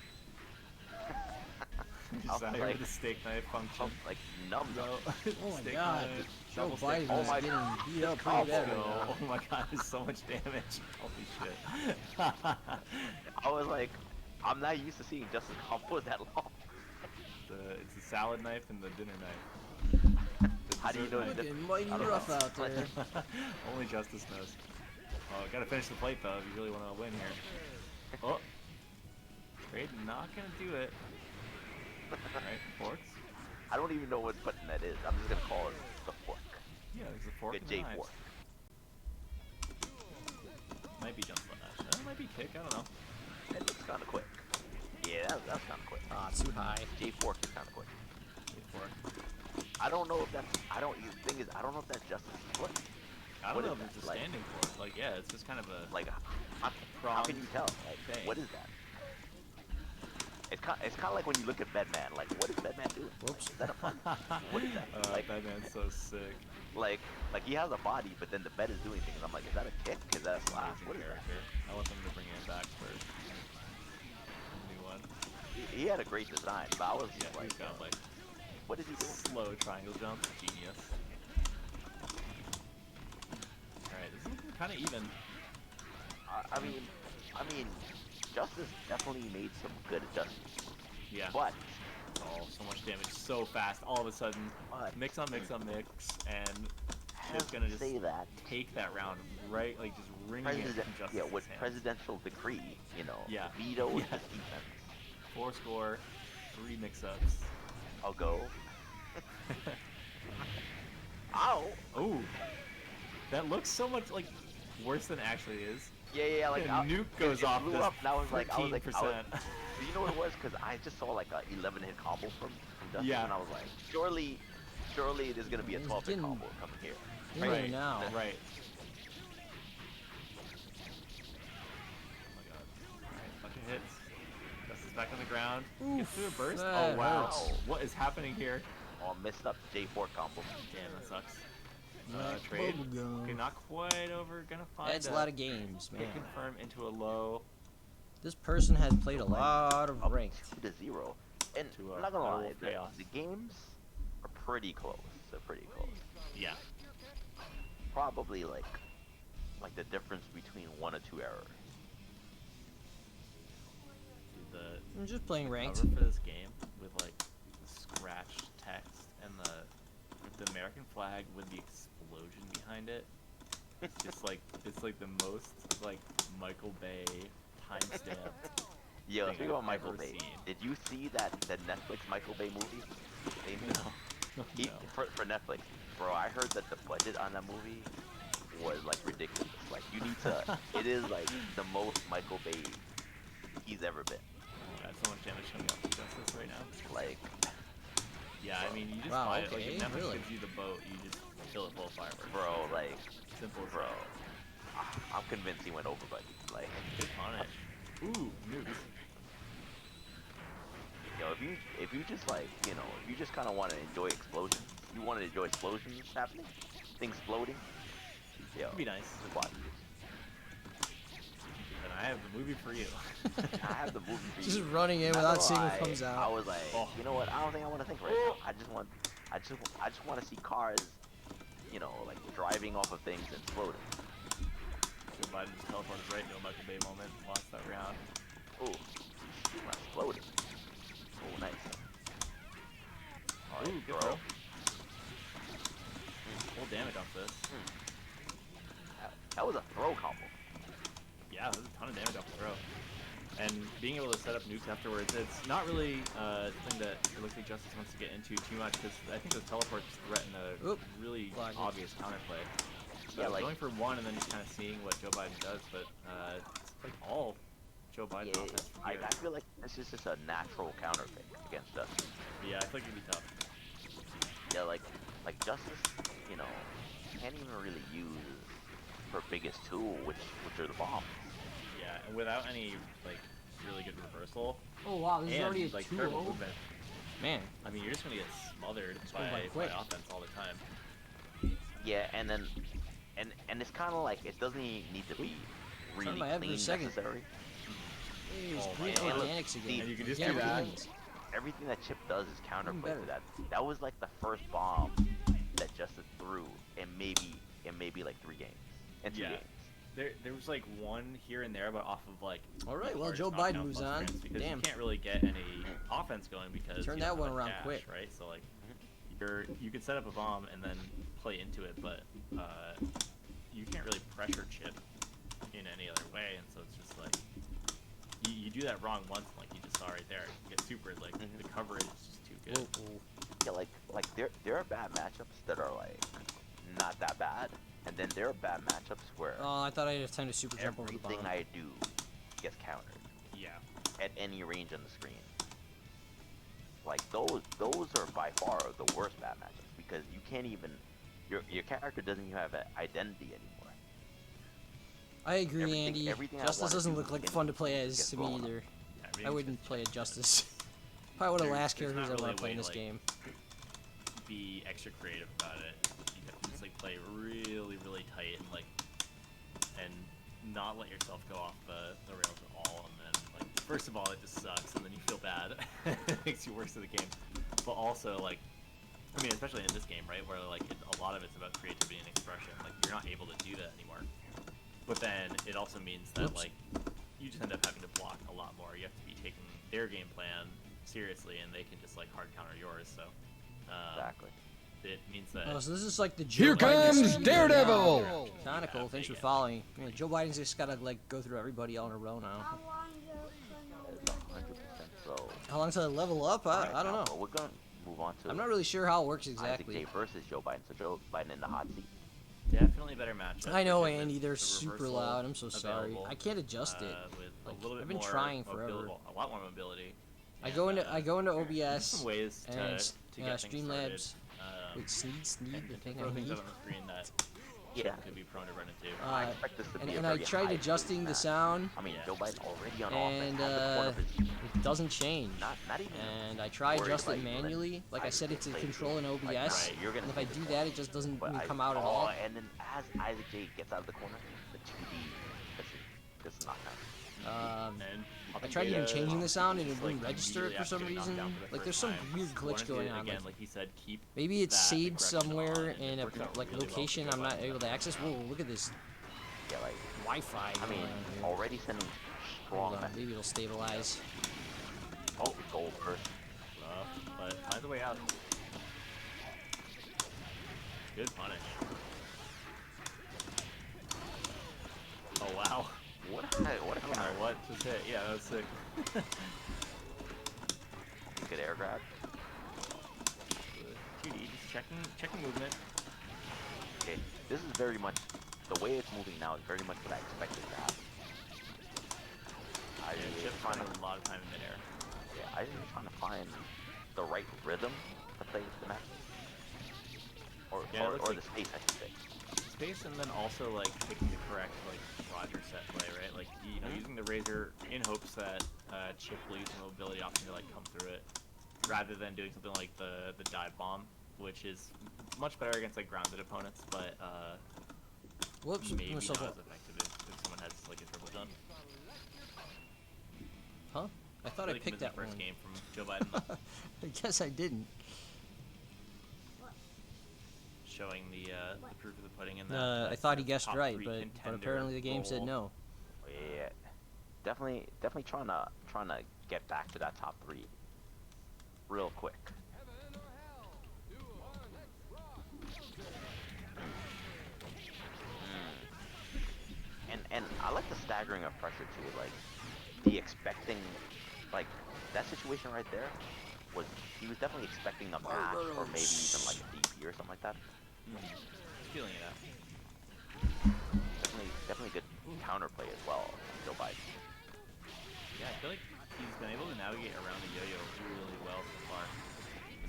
I'm out here like, with the steak knife function. I'm like numb. Go. Oh my Steak god, knife, Joe double steak Biden Oh is my knife. getting beat up pretty combo. bad Go. right now. Oh my god, there's so much damage. Holy shit. I was like, I'm not used to seeing Justice combos that long. It's the salad knife and the dinner knife. The How do you dessert know knife. the Fucking mighty I don't rough know. out there. Only Justice knows. Oh, gotta finish the plate though if you really want to win here. Oh, trade not gonna do it. Alright, forks. I don't even know what button that is. I'm just gonna call it the fork. Yeah, there's a fork Good and a J knife. fork. Might be jump slash. That might be kick, I don't know. That looks kind of quick. Yeah, that's kind of quick. Ah, too high. J fork is kind of quick. J fork. I don't know if that's. The thing is, I don't know if that's Justice foot. I don't What know is if it's a that? Like- standing fork. Like, yeah, it's just kind of a Like, how can you tell? Like, thing. what is that? It's kind of like when you look at Batman. Like, what is Batman doing? Whoops. Is that a fun? What is that? Like, Batman's so sick. like he has a body, but then the bed is doing things. I'm like, is that a kick? Is that a slash? Amazing What is that? character. I want them to bring it back for a new one. He had a great design, but I was Yeah, like, he's got like what is he doing? slow triangle jump. Genius. Alright, this is looking kind of even. I mean, Justice definitely made some good adjustments. Yeah. But Oh, so much damage so fast. All of a sudden, But- mix on mix on mix, and I it's have gonna to just say that take that round right, like just ring it from Justice's yeah, with hands. presidential decree, you know, Yeah. veto Yeah. is just defense. 4 score, 3 mix-ups. I'll go. Ow! Oh, that looks so much like worse than it actually is. Yeah, like Yeah, nuke goes it off blew this up, and I was like, 13%. do you know what it was? Because I just saw like a 11-hit combo from Justice, Yeah. and I was like, surely there's gonna be a He's 12-hit getting- combo coming here. In there Right. now. Right. Oh my god. Alright, bunch of hits. Justice back on the ground. Gets through a burst. that Oh wow. hurts. What is happening here? Oh, missed up J4 combo. Damn, that sucks. Like Trade. bubblegum. Okay, not quite over. Gonna find That's a lot of games, man. hit confirm into a low. This person has played a lot of Up ranked. 2-0. And To a I'm not gonna lie, little chaos. the games are pretty close. They're pretty close. Yeah. Probably like the difference between 1 or 2 errors. Dude, I'm just playing ranked. cover for this game with like the scratch text and the American flag with the explosion behind it. It's like the most like Michael Bay timestamp. Yo, thing speaking about I've Michael ever Bay, seen. did you see that Netflix Michael Bay movie? They made? No. He, No. for Netflix, bro. I heard that the budget on that movie was like ridiculous. Like you need to. It is like the most Michael Bay he's ever been. Oh, God, so much damage coming off of Justice right now. Like, Yeah, I mean, you just Wow, buy it. Like, okay, if Netflix really? gives you the boat, you just fill it full of fireworks. bro, like, Simple as bro. that. I'm convinced he went over budget. Like, Good punish. Ooh, nukes. yo, if you just like, you know, if you just kind of want to enjoy explosions, you want to enjoy explosions happening, things floating. Yo, It'd be nice. watch And I have the movie for you. I have the movie for you. Just running in Not without gonna seeing what lie, comes out. I was like, Oh. you know what? I don't think I want to think right now. I just want to see cars, you know, like driving off of things and floating. Joe Biden just teleported right into a Michael Bay moment. Lost that round. Ooh, not floating. Oh, nice. All right, Ooh, good bro. throw. Full damage off this. That was a throw combo. Yeah, there's a ton of damage off the throw. And being able to set up nukes afterwards, it's not really a thing that it looks like Justice wants to get into too much, because I think those teleports threaten a Oop, really blocked it. obvious counterplay. So Yeah, like- going for one and then just kind of seeing what Joe Biden does, but it's like all Joe Biden Yeah, offense from I here. feel like this is just a natural counter pick against Justice. Yeah, I feel like it'd be tough. Yeah, like Justice, you know, can't even really use her biggest tool, which are the bombs. Yeah, and without any like really good reversal Oh wow, this is and already a like 2-0. terrible movement, Man, I mean, you're just gonna get smothered going by by quick. offense all the time. Yeah, and then, and it's kind of like it doesn't even need to be really my head for a clean second. necessary. hey, it's Oh, green man. organics again. See, And you can just Yeah, do that. greens. everything that Chip does is counterplay better. to that. That was like the first bomb that Justice threw in maybe like 3 games. In 2 Yeah. games. There was like one here and there, but off of like. All right, the well, hardest Joe knockdown Biden moves plus on. sprints, because Damn. you can't really get any offense going because Turn you that don't one have around dash, quick. right? So like, you could set up a bomb and then play into it, but you can't really pressure Chip in any other way, and so it's just like you do that wrong once, like you just saw right there. You get super, like the coverage is just too good. Yeah, like there are bad matchups that are like not that bad, and then there are bad matchups where Oh, I thought I'd have time to super jump over the bomb. everything I do gets countered. Yeah. At any range on the screen. Like those are by far the worst bad matchups because you can't even your character doesn't even have an identity anymore. I agree, Everything- Andy. everything I Justice wanna doesn't do look like gets- fun to play as gets to me blown up. either. Yeah, I wouldn't play a Justice. Probably one of the last there's characters I not want to really play a in way this to, game. Be extra creative about it. You have to just like play really, really tight and not let yourself go off the rails at all. And then like, first of all, it just sucks, and then you feel bad. It makes you worse at the game. But also like, I mean, especially in this game, right, where like a lot of it's about creativity and expression. Like you're not able to do that anymore. But then it also means that like you just end up having to block a lot more. You have to be taking their game plan seriously, and they can just like hard counter yours. So exactly. It means that. Oh, so this is like the Joe Here Biden comes speed Daredevil! round. Kinda cool. Thanks for following. I mean, Joe Biden's just gotta like go through everybody all in a row now. How long is it? 100%. So How long till I level up? I don't know. Well, we're gonna move on to I'm not really sure how it works Isaac exactly. J versus Joe Biden. So Joe Biden in the hot seat. Definitely a better matchup. I know, because Andy. it's They're the super reversal loud. I'm so sorry. available, I can't adjust it. With Like, a little bit I've been more trying forever. a lot more mobility. I And, go into there's OBS some ways and to get things started. Streamlabs. Wait, Sneed, And the to thing throw I things need. out on the screen that Yeah. could be prone to run into. I expect this to be a And I very tried high adjusting the match. sound, I mean, Joe Biden already on and offense. Has the corner of his it doesn't change. not even. And I try worried adjust about it you letting manually, like I set it to Isaac J control in play the game. OBS. Right, you're gonna And if I see do this that, it just doesn't But come out at all. And then as Isaac J gets out of the corner, the 2D does not count. And I tried even changing the sound and it just, wouldn't like, register it immediately for some after getting knocked reason. down for the Like there's first some time, weird wanted glitch to do going it on. again, Like, like he said, keep maybe it's that saved aggression somewhere on, and in it a worked out like really well for location Joe I'm not Biden. able to access. Whoa, look at this Yeah, like Wi-Fi. I mean, going on here. already sending strong Hold on, messages. maybe it'll stabilize. Oh, goal first. Rough, but finds a way out. Good punish. Oh wow. What a I don't know what just hit. Yeah, that was sick. good air grab. 2D, just checking movement. Okay, this is very much the way it's moving now is very much what I expected to happen. I Yeah, Chip's finding a lot of time in midair. Yeah, I was trying to find the right rhythm to play the match. Or like the space, I should say. space, and then also like picking the correct like Roger set play, right? Like using the Razor in hopes that Chip will use the mobility option to like come through it, rather than doing something like the dive bomb, which is much better against like grounded opponents, but Whoops, maybe not as myself up. effective if someone has like a triple jump. Huh? I thought I Like picked that first one. game from Joe Biden. I guess I didn't. Showing the proof of the pudding in that. I thought he that's guessed top right, 3 but contender apparently the game said role. no. Yeah, definitely trying to get back to that top 3 real quick. And I like the staggering of pressure too, like the expecting, like that situation right there was he was definitely expecting a match or maybe even like a DP or something like that. Feeling it out. Definitely good counterplay as well, Joe Biden. Yeah, I feel like he's been able to navigate around the yo-yo really well so far.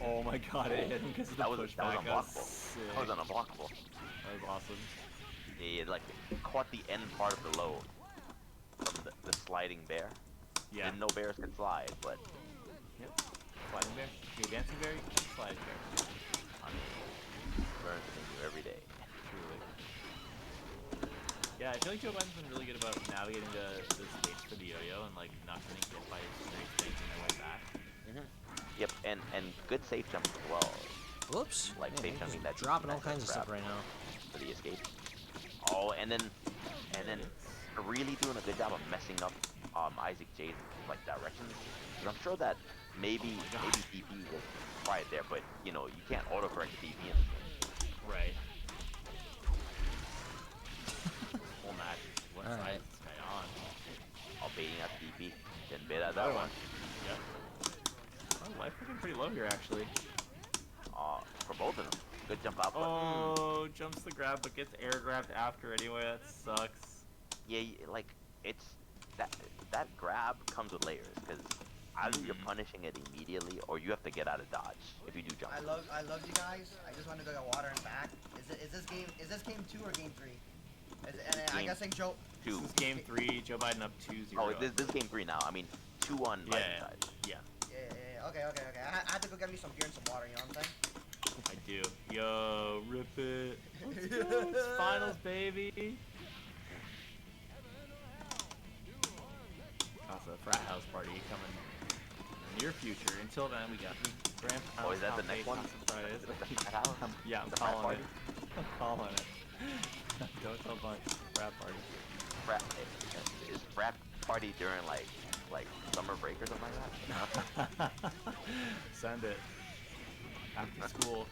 Oh my god, it hit him because of the pushback. Unblockable. That was unblockable. That was awesome. Yeah, like caught the end part of the low from the sliding bear. Yeah. Didn't know bears could slide, but Yep. Sliding bear. You're dancing bear, you can slide bear. learn something new every day. Truly. Yeah, I feel like Joe Biden's been really good about navigating the space for the yo-yo and like not getting hit by straight things on their way back. Yep, and good safe jumps as well. Whoops. Like Man, safe he's jumping that dropping all that kinds of stuff grab right now. for the escape. Oh, and then really doing a good job of messing up Isaac J's like directions. 'Cause I'm sure that maybe DP was right there, but you know you can't autocorrect the DP in this game. Right. Full match. What All side right. is this guy on? Oh, baiting out the DP. Didn't bait out that Another one. Yep. Oh, life looking pretty low here actually. For both of them. Good jump out. But, Oh, jumps the grab but gets air grabbed after anyway. That sucks. yeah, like it's that grab comes with layers because either you're punishing it immediately or you have to get out of dodge if you do jump. I love you guys. I just want to go get water and back. Is this game 2 or game 3? I'm guessing Joe. 2. This is game 3. Joe Biden up 2-0. Oh, this is game 3 now. I mean, 2-1 yeah, Biden side. yeah. Yeah. Okay. I had to go get me some beer and some water. You know what I'm saying? I do. Yo, rip it. Let's go. It's finals, baby. Casa frat house party coming in the near future. Until then, we got grand finals. Oh, is that the next one? Fridays. Yeah, I'm calling it. I'm calling it. Don't tell Bunch. Frat party. Is frat party during like summer break or something like that? Send it. After school.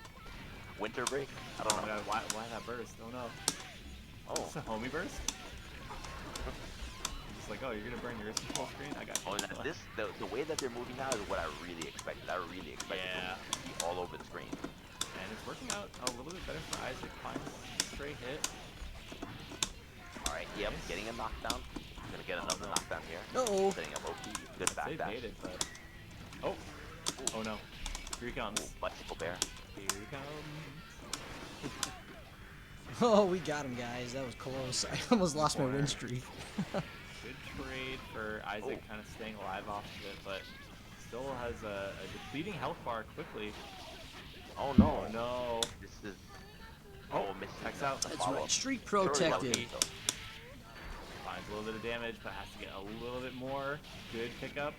Winter break? I don't know. Why that burst? Oh no. Oh. It's a homie burst? Just like, oh, you're gonna burn your full screen? I got you. Oh, and the way that they're moving now is what I really expected. I really expected it to be all over the screen. And it's working out a little bit better for Isaac. Finds a straight hit. Alright, yep, getting a knockdown. Gonna get another knockdown here. Uh-oh. Setting up OP. Good They backdash. baited, but... Oh! Oh no. Here he comes. Bicycle bear. Here he comes. Oh, we got him, guys. That was close. I almost lost my win streak. Good trade for Isaac kind of staying alive off of it, but still has a depleting health bar quickly. Oh no. Oh no. This is... Oh, missed X out. That's right. Streak protected. Finds a little bit of damage, but has to get a little bit more. Good pickup.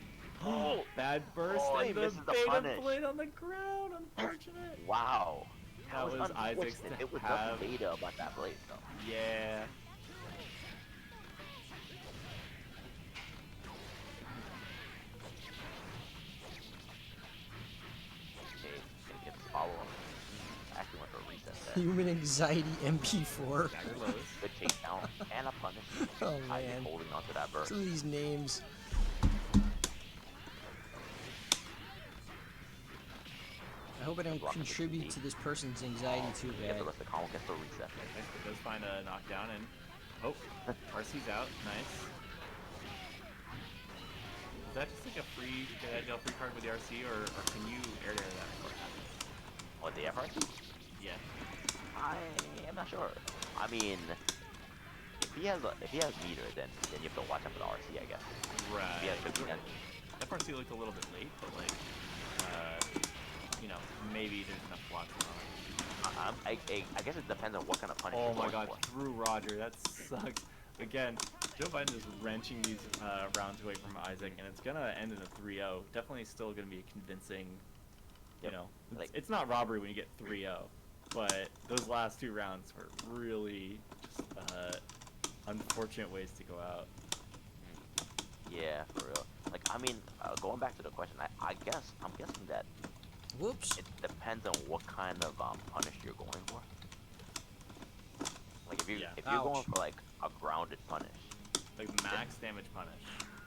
Oh! Bad burst, Oh, he and the misses the beta punish. blade on the ground. Unfortunate. Wow. That was Isaac's unfortunate. to It was have. nothing beta about that blade though. Yeah. Okay, gonna get the follow-up. Actually went for a reset there. Human anxiety MP4. Dagger lows. Good takedown and a punish. Oh Isaac man. holding onto that burst. Some of these names. I hope I don't Block the contribute DP. to this person's anxiety too Yeah, bad. the rest of the column gets the reset. Nice, but does find a knockdown and oh, RC's out. Nice. Is that just like a free get jail free card with the RC, or can you air that before it happens? What, the FRC? Yeah. I am not sure. I mean, if he has meter, then you have to watch out for the RC, I guess. Right. If he has 15 right. FRC looked a little bit late, but like, you know, maybe there's enough blocks on it. I guess it depends on what kind of punish Oh you're my going god, for. through Roger, that sucks. Again, Joe Biden is wrenching these rounds away from Isaac, and it's gonna end in a 3-0. Definitely still gonna be a convincing, you know, it's not robbery when you get 3-0, but those last two rounds were really just unfortunate ways to go out. Yeah, for real. Like, I mean, going back to the question, I'm guessing that Whoops. it depends on what kind of punish you're going for. Like, if you're going for like a grounded punish, like max damage punish.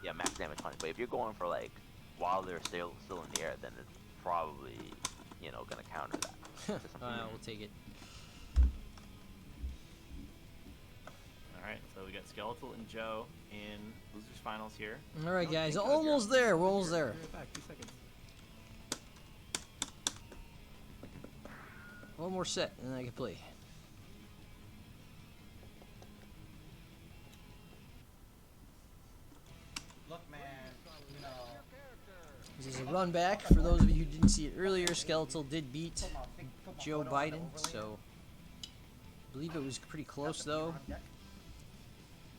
Yeah, max damage punish. But if you're going for like while they're still in the air, then it's probably, you know, gonna counter that. We'll take it. Alright, so we got Skeletal and Joe in losers finals here. Alright guys, almost there. We're almost there. Be right back, 2 seconds. One more set and then I can play. Look, man, you know. This is a run back. For those of you who didn't see it earlier, Skeletal did beat Joe Biden, so I believe it was pretty close though.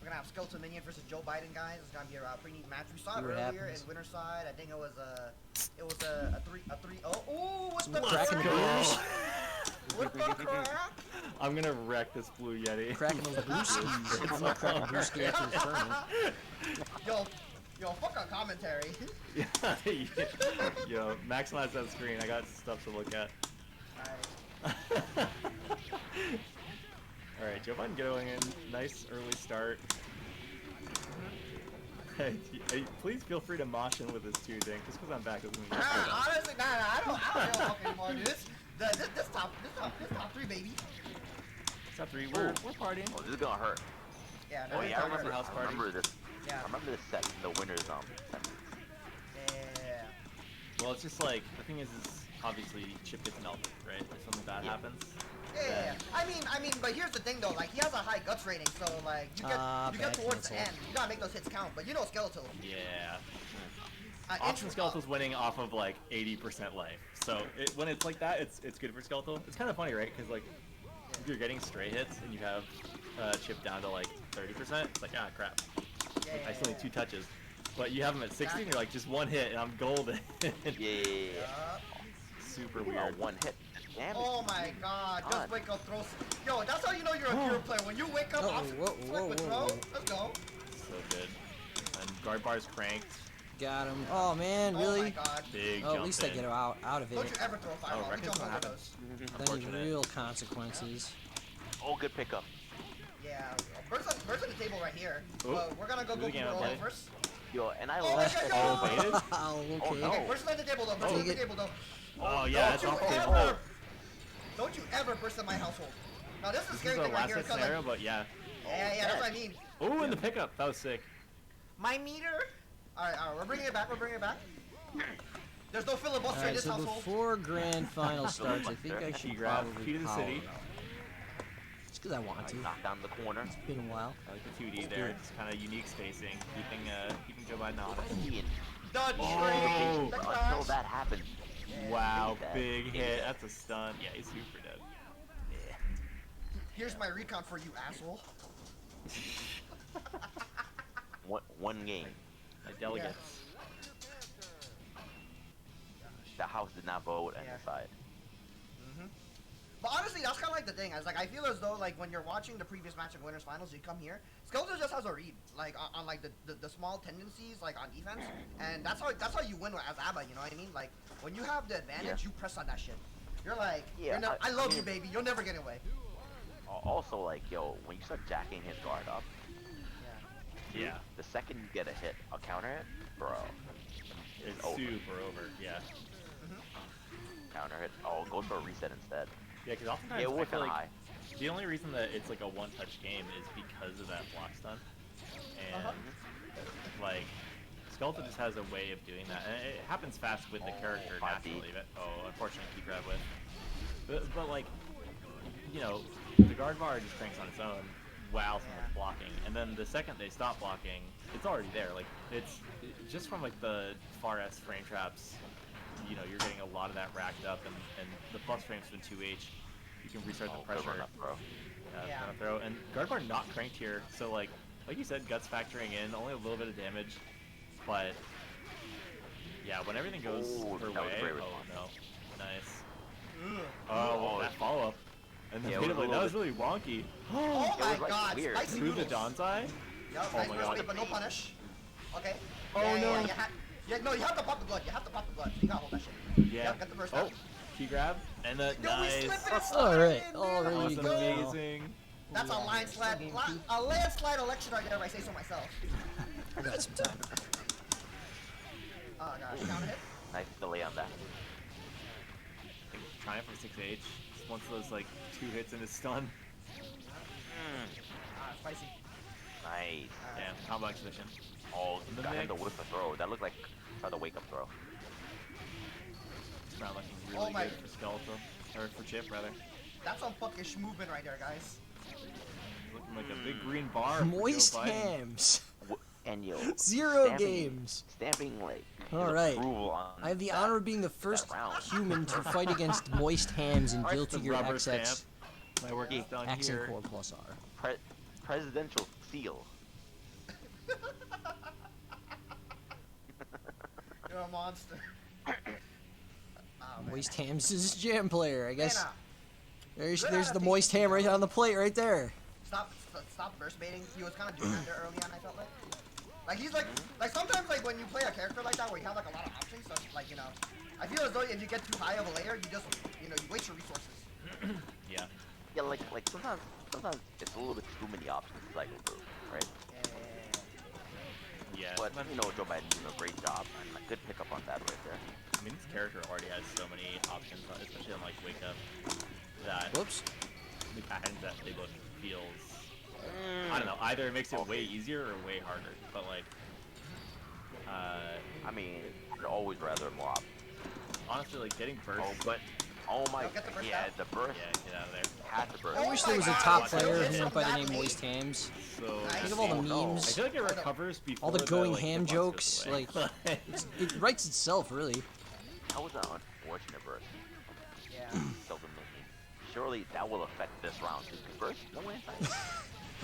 We're gonna have Skeleton Minion versus Joe Biden, guys. It's gonna be a pretty neat match. We saw it See what earlier happens. in Winter's Side. I think it was a 3. Oh, what the cracking the frick? beers. What the crap? I'm gonna wreck this blue Yeti. Cracking those brewskis. I'm not cracking brewski after the tournament. Yo, fuck on commentary. Yo, maximize that screen. I got stuff to look at. Alright. Alright, Joe Biden going in. Nice early start. Hey, please feel free to mosh in with this too, Dink. Just because I'm back doesn't mean Honestly, I don't give a fuck anymore, dude. This top 3, baby. Top 3, we're partying. Oh, this is gonna hurt. Yeah, Oh yeah, I remember, house party. I remember this. Yeah. I remember this set in the winners sentence. Yeah. Well, it's just like, the thing is obviously Chip gets melted, right? If something bad happens. Yeah. I mean, but here's the thing though, like he has a high guts rating, so like you get towards the end, you gotta make those hits count. But you know Skeletal. Yeah. Often Skeletal's winning off of like 80% life. So when it's like that, it's good for Skeletal. It's kind of funny, right? Because like if you're getting stray hits and you have Chip down to like 30%, it's like, ah, crap. I still need 2 touches. But you have him at 60 and you're like, just 1 hit and I'm golden. Yeah. Super weird. 1 hit. Damn it. Oh my god, just wake up, throw. Yo, that's how you know you're a hero player. When you wake up, flip with throw. Let's go. So good. And guard bar's cranked. Got him. Oh man, really? Oh my god. Big Oh, jump at least I in. get him out of it. Don't you ever throw a fireball. We jump over those. Then real consequences. Oh, good pickup. Yeah, Bird's on the table right here. Oh, We're gonna go really for getting roll out first. Yo, and I Oh, love okay, Oh, no. baited? Oh, okay. no. Okay, Bird's on the table though. Bird's on the table though. Oh, yeah, that's Don't off you the ever, table. don't you ever burst in my household. Now this is a This scary is a thing right last here. hit 'Cause, scenario, like, but yeah. yeah, that's what I mean. Oh, and the pickup. That was sick. My meter. All right, we're bringing it back. There's no filibuster in Alright, this so household. before grand final starts, I think I should grab probably key to the power city. up. Just because I want to. Knock down the corner. It's been a while. I like the 2D there. It's kind of unique spacing, keeping Joe Biden honest. Done. Oh, Until that happens. Wow, big hit. That's a stun. Yeah, he's super dead. Here's my recon for you, asshole. One game. Like delegates. The house did not vote and decide. But honestly, that's kind of like the thing. I feel as though like when you're watching the previous match of winners finals, you come here, Skeletor just has a read like on like the small tendencies like on defense, and that's how you win as ABBA. You know what I mean? Like when you have the advantage, you press on that shit. You're like, I love you, baby. You'll never get away. Also, like, yo, when you start jacking his guard up, Yeah. the second you get a hit, a counter hit, bro, It's over. super over. Yeah. Counter hit. Oh, go for a reset instead. Yeah, because oftentimes Yeah, I with feel an like eye. the only reason that it's like a one-touch game is because of that block stun, and like Skeleton just has a way of doing that, and it happens fast with the character naturally. But unfortunately, key grab with. But like, you know, the guard bar just cranks on its own while someone's blocking, and then the second they stop blocking, it's already there. Like it's just from like the far S frame traps. You know, you're getting a lot of that racked up, and the plus frames from 2H, you can restart the pressure. Good run up, bro. Throw. And guard bar not cranked here, so like you said, guts factoring in, only a little bit of damage, but yeah, when everything goes her way, no, nice. Oh, that follow up, and the that was really wonky. Oh my god, spicy Through the noodles. Donzai? Yep, Oh nice my first god. hit, but no punish. Okay. Oh no. No, you have to pop the blood. You have to pop the blood. You gotta hold that shit. Yeah. Yep, got the first Oh, one. key grab, and the Yo, we nice. slipping and All right, sliding, all dude. ready to That was go. amazing. That's a landslide election right there, if I say so myself. I got some time. Oh gosh, counter hit. Nice delay on that. Triumph from 6H. Just once those like 2 hits in his stun. Spicy. Nice. Damn, combo exhibition. Oh, In the got him to mix. whip a throw. That looked like the wake up throw. This round looking Oh really my- good for Skeletal. Or for Chip, rather. That's some fuckish movement right there, guys. Looking like a big green bar. for Moist Joe Biden. hams. And yo, 0 stamping- games. Stamping like. All his right. approval on I have the that- honor of being the first round. human to fight against moist hams in Alright, Guilty the Gear rubber XX stamp. My work is done X and here. Core Plus R. Presidential seal. You're a monster. Oh, man. Moist Ham's his jam player, I guess. Hey, There's the Moist Ham right on the plate right there. Stop burst baiting. He was kind of doing that there early on, I felt like. Like, he's like sometimes, like, when you play a character like that where you have, like, a lot of options, so, like, you know, I feel as though if you get too high of a layer, you just, you know, you waste your resources. Yeah. Yeah, like sometimes it's a little bit too many options to cycle through, right? Yeah. But you know, Joe Biden doing a great job and a good pickup on that right there. I mean, this character already has so many options, especially on like Wake Up, that Whoops. the patterns that they look feels. I don't know. Either it makes it way easier or way harder. But like, I mean, I'd always rather more options. honestly, like getting burst. Oh my, yeah, the burst. Yeah, get out of there. Had the burst. I wish there was a top player who went by the name Moist Hams. So Think of all the memes. I feel like it recovers before All the going like, ham the jokes. goes away. Like, it writes itself, really. That was an unfortunate burst. Yeah. Surely that will affect this round too. Burst? No way inside.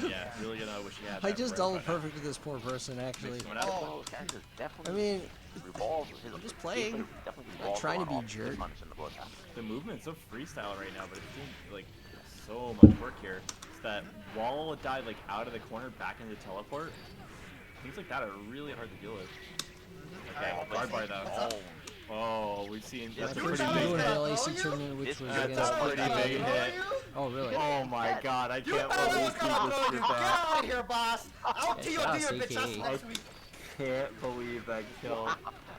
Yeah, really gonna wish you had. I that just burst double right now. perfect with this poor person, actually. Oh, Kansas I definitely mean, revolves. His, I'm just playing. Definitely I'm not trying to be a revolves around jerk. punch in the bloodbath. The movement's so freestyle right now, but it's doing like so much work here. It's that wall dive like out of the corner back into teleport. Things like that are really hard to deal with. Okay, guard bar though. Oh, we've seen that's a pretty First big blue in hit. the LAC tournament, which was That's against a pretty big hit. Oh, really? Oh my god, I You can't thought I believe was gonna people throw you. screwed Get that. out of here, boss. I'll TOD your that's bitch ass AKA. next week. Can't believe that kill.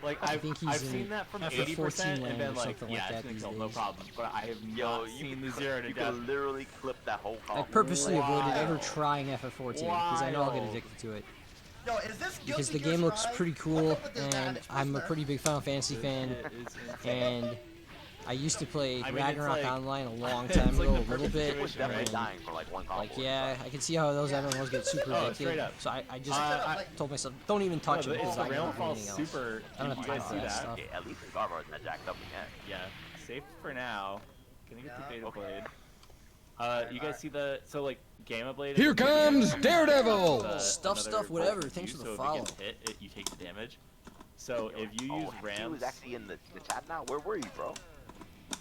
Like I I've think he's I've in seen that from F14 80% and land been or like, something yeah, like that it's gonna these kill, no days. problem. But I have not seen the 0 to You death. can literally clip that whole I column. purposely avoided ever Wild. trying FF14 because I know I'll get Wild. addicted to it. Yo, is this Because the Guilty game Gear looks Strive? pretty What's cool, up with this and damage I'm a booster? pretty big Final Fantasy fan, It is and I used to play I mean, it's Ragnarok like- Online a long it's time like ago, the a little perfect bit, It was definitely and dying for like one combo. like, yeah, I can see how those MMOs get super Oh, addicted, straight up. so I just I- told myself, don't even touch it, It's because the I Realm don't do Falls anything else. super. I don't You have guys time see for that that? stuff. Yeah, at least the Garbar is not jacked up again. Yeah, safe for now. Gonna get the Data Okay. Blade. You guys see the like Gamma Blade? Here is comes Daredevil! Stuff, another whatever, bullet thanks you, for the so follow. If it gets hit, you take the damage. So if you use He Rams, was actually in the chat now. Where were you, bro?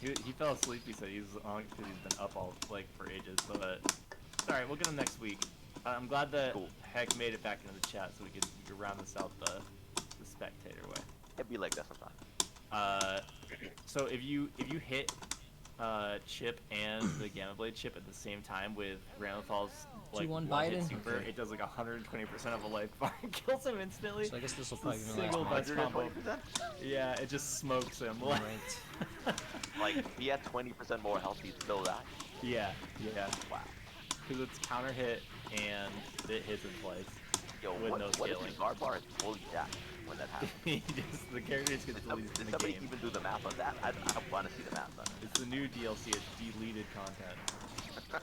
he fell asleep. He said he's on because he's been up all like for ages. But it's all right, we'll get him next week. I'm glad that Heck made it back into the chat so we could round this out the spectator way. It'd be like that sometimes. So if you hit Chip and the Gamma Blade chip at the same time with Ramifal's like 2-1 one hit Biden? super, Okay. it does like 120% of a life bar and kills him instantly. So I guess this will It's probably a be my single last buzz match. combo. Yeah, it just smokes him. Right. Like, if he had 20% more health, he'd still die. Yeah. Wow. Because it's counter hit and it hits in place. Yo, with what, no what if scaling. the Garbar is fully jacked when that happens? The character just gets Did deleted from the somebody game. even do the math on that? I want to see the math on it. It's the new DLC. It's deleted content.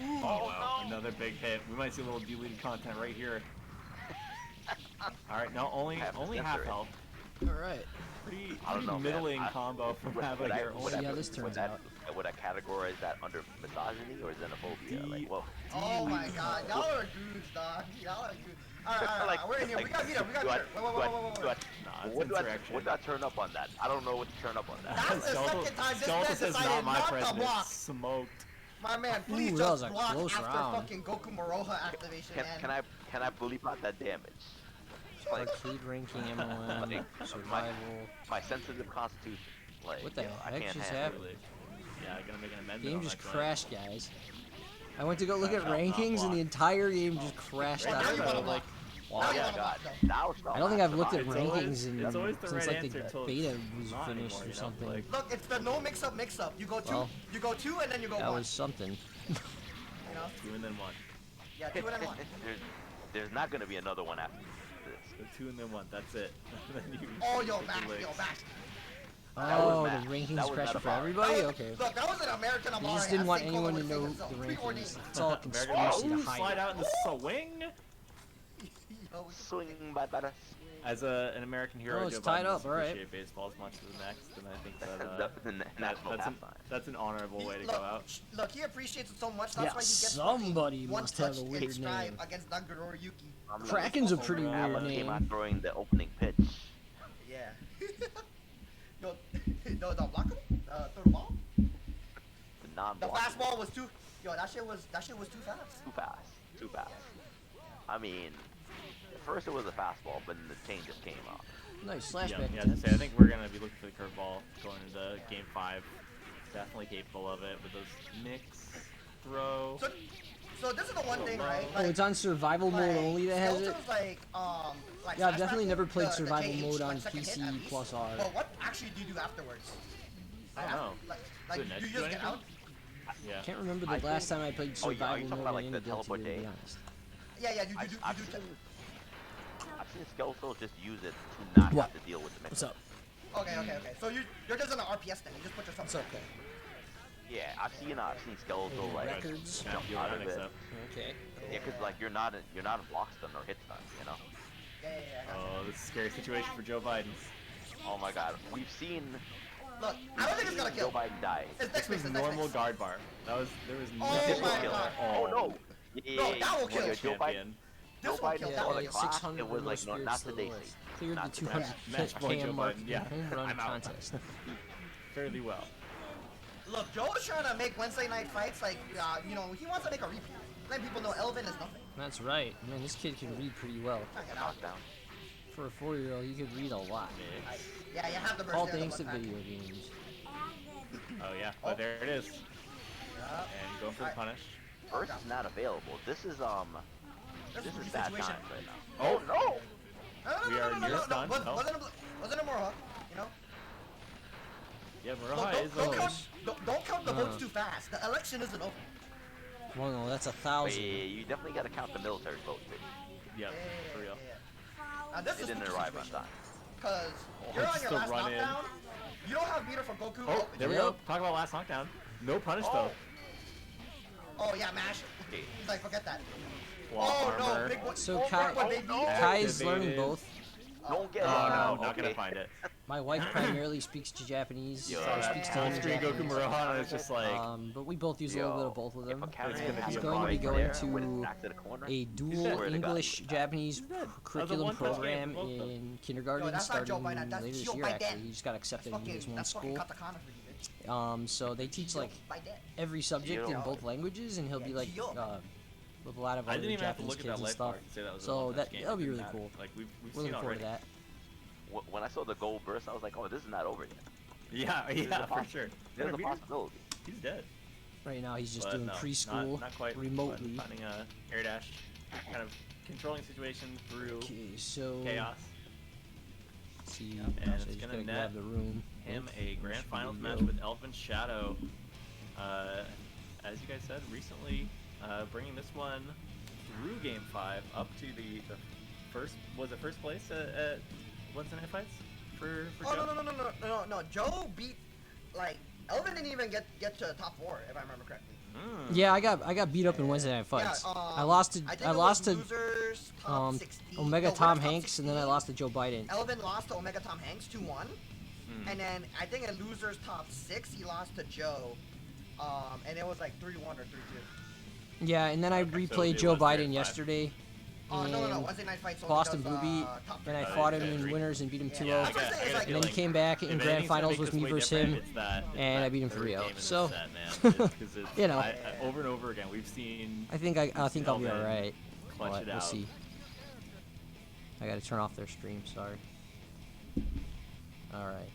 Oh wow! Another big hit. We might see a little deleted content right here. All right, now only half health. Alright. Pretty I don't know, man. middling combo from Hava here. would see how this turns out. Would I categorize that under misogyny or xenophobia? Like, well, Oh my god, y'all are dudes, dog. Y'all are dudes. Alright, we're in here. We got beat up. Wait. What do I turn up on that? I don't know what to turn up on that. That's the second time this man says decided not my not to president. block. Smoked. My man, please Ooh, that was just a block close after round. fucking Goku Moroha activation, man. Can I bleep out that damage? Like, Arcade ranking, MLM, survival. my sensitive constitution. Like, What the you know, I heck can't just handle happened? Yeah, I gotta make an amendment. Game on just that guy. crashed, guys. I went to go look at rankings and the entire game just crashed Now out. you wanna block. Wow. Now you Oh wanna my god. block, though. Now it's not I don't think I've bad. looked at It's rankings always- in, it's always the since right like the answer till beta it's was not finished anymore, or you know, something. like- Look, it's the no mix up. You go two, Well, and then you go that one. was something. You know? 2 and then 1. Yeah, 2 and then 1. There's not gonna be another one after this. So 2 and then 1. That's it. Then you Oh, yo, take back, the legs. back. Oh, math. the rankings That was crashed for metaphoric. everybody? That was- Okay. Look, that was an American They Amari. just didn't want Async anyone to Polo know would the say so. rankings. Preordained. It's all a American conspiracy to Ooh, hide slide it. out in the swing. Yo, Swing by better. As an American hero, Oh, it's Joe tied Biden up, doesn't all right. appreciate baseball as much as the next, and I think that, National that's, pastime. that's an honorable way to look, go out. Look, he appreciates it so much. Yeah, That's why he gets somebody one must have touch a in weird stride name. against Nagoro Yuki. Kraken's a pretty weird Allen came name. out throwing the opening pitch. Yeah. no, block him. Throw the ball. The The non-block. fastball was too. Yo, that shit was too fast. Too fast. I mean, at first it was a fastball, but then the change just came off. Nice slash Yeah, back. yeah, as I say, I think we're gonna be looking for the curveball going into Game 5. Definitely capable of it with those mix, throw. So this is the one thing, right? Oh, it's on survival mode only that has it? Skeleton's like Yeah, I've slash definitely back, never played the survival JH, mode like, on second hit PC at least. plus R. But what actually do you do afterwards? I don't know. Like Does it you do just get anything? out? Yeah. Can't remember the last time I played Oh, yeah, are you survival talking mode about, like, in the any Guilty Gear, to be teleportation? honest. Yeah, you do. I've seen Skeletal just use it to not have to deal with the mix. What's up? Okay. So you're just on an RPS thing. You just put yourself. It's okay. Yeah, I've seen Skeletal like Records. jump out of it. Okay. Yeah, because like you're not in block stun or hit stun, you know. Yeah. Oh, this is a scary situation for Joe Biden. Oh my God, we've seen. Look, I don't think it's gonna kill. Joe Biden die. It's This was normal guard bar. There was no Oh my kill. God. Oh no. No, that will kill. Yeah, Joe Biden. Joe This will Biden kill. saw the Yeah, clock. 600 It was like spirits not to the today. list. Cleared the Not 200 today. Match point, cam Joe mark Biden. in Yeah. the home run I'm out. contest. Fairly well. Look, Joe is trying to make Wednesday night fights like, he wants to make a repeat. Let people know Elvin is nothing. That's right. Man, this kid can read pretty well. Knockdown. For a 4-year-old, he could read a lot. Yeah, you have the burst All there, the thanks to one time. video games. Oh yeah, but there it is. And going for the punish. First is not available. This is This this is is the bad situation. times right now. Oh no! We are near stun. Wasn't No. a Moroha, you know? Yeah, Don't, Moroha is don't, close. don't count the votes too fast. The election isn't over. Well, no, that's But 1,000. yeah, you definitely gotta count the military vote too. Yep, for real. This It is didn't arrive on time. Because you're on just your the last run in. knockdown. You don't have meter for Goku. Oh, there we go. Talk about last knockdown. No punish though. Oh yeah, mash. He's like, forget that. Wall Oh no, armor. big boy. So oh, Kai, big boy, baby. Kai is learning Activated. both. Don't get Oh it. no, Okay. not gonna find it. My wife primarily speaks to Japanese. Yo, or that speaks to Full me in screen Goku Japanese. Moroha is just like. But we both use a little bit of both of them. If a counter It's hit gonna has be a a going to be body going there, to when it's back to the corner, a I dual swear to God, English he would die. Japanese curriculum one-touch game program for both of them. in kindergarten Yo, that's not starting Joe Biden, that's later this Joe year. Biden. Actually, he just got accepted into this one That's fucking school. katakana for you, bitch. So they teach like By dead. every subject in Yo. both languages, and he'll be like with a lot of I other didn't even have to Japanese look at kids that and life stuff. bar and say that was a So one-touch game. that'll be It really didn't cool. matter. Like we've We're seen looking forward already. to that. When I saw the goal burst, I was like, oh, this is not over yet. Yeah, for sure. There's a possibility. He's dead. Right now, he's just But doing no, preschool not quite, remotely. but finding a air dash, kind of controlling situation through Okay, so chaos. let's see, And so it's he's gonna gonna net grab the room. him a grand Should be finals good match to go. with ElvenShadow. As you guys said recently, bringing this one through Game 5 up to the first place at Wednesday Night Fights for Oh Joe? no. Joe beat like Elvin didn't even get to top 4 if I remember correctly. Yeah, I got beat up in Wednesday Night Fights. Yeah, I lost to think I it lost was to losers, top 16. Omega No, Tom winners top Hanks, and then I 16. lost to Joe Biden. Elvin lost to Omega Tom Hanks 2-1, and then I think in losers top 6 he lost to Joe, and it was like 3-1 or 3-2. Yeah, and then I Okay, so replayed it Joe was fair Biden five. yesterday. Oh no, in Wednesday Night Fights. Boston Blue Beat, and I fought him in winners and beat him 2-0. Yeah, I was gonna say, it's like- And then he came back in grand finals with me versus him, and I beat him 3-0. So, you know, over and over again, we've seen. I think I'll be Elvin all right. clutch But it we'll out. see. I gotta turn off their stream. Sorry. All right.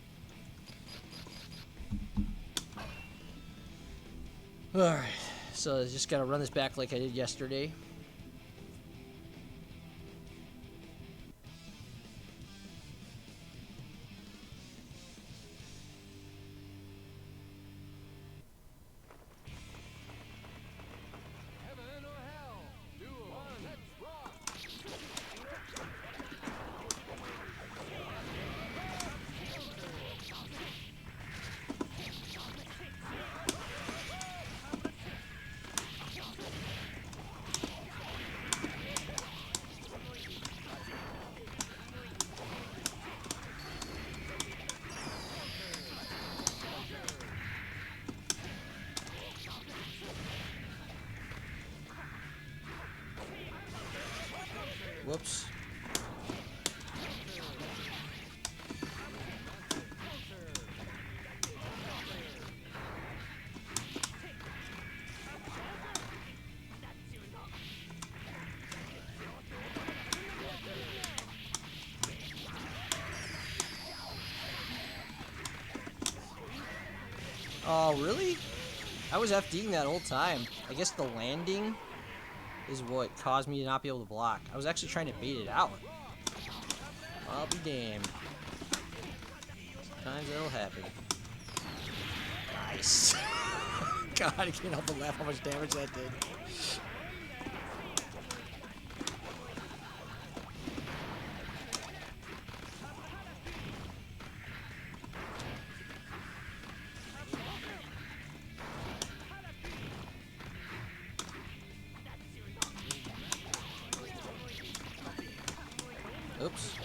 All right. So I just gotta run this back like I did yesterday. Heaven or hell? Duel. One. Let's rock. Whoops. Oh, really? I was FDing that whole time. I guess the landing is what caused me to not be able to block. I was actually trying to bait it out. I'll be damned. Sometimes that'll happen. Nice. God, I can't help but laugh how much damage that did. Oops.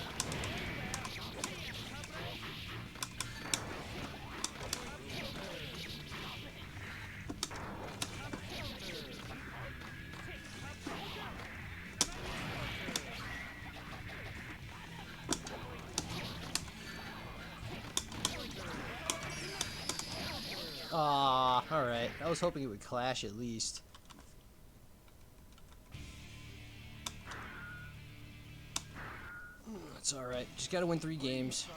Ah, alright. I was hoping it would clash at least. That's alright. Just gotta win 3 games.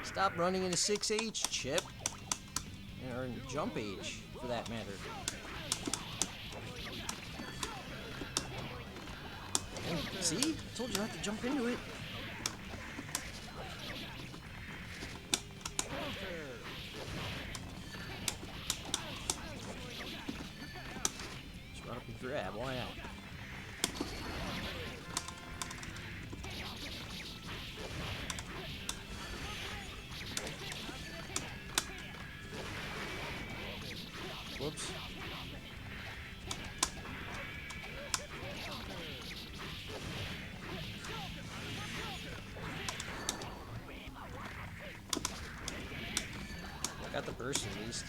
Stop running into 6H, Chip. Or jump H, for that matter. And see? I told you not to jump into it. Just run up and grab, why not? Whoops. I got the burst at least.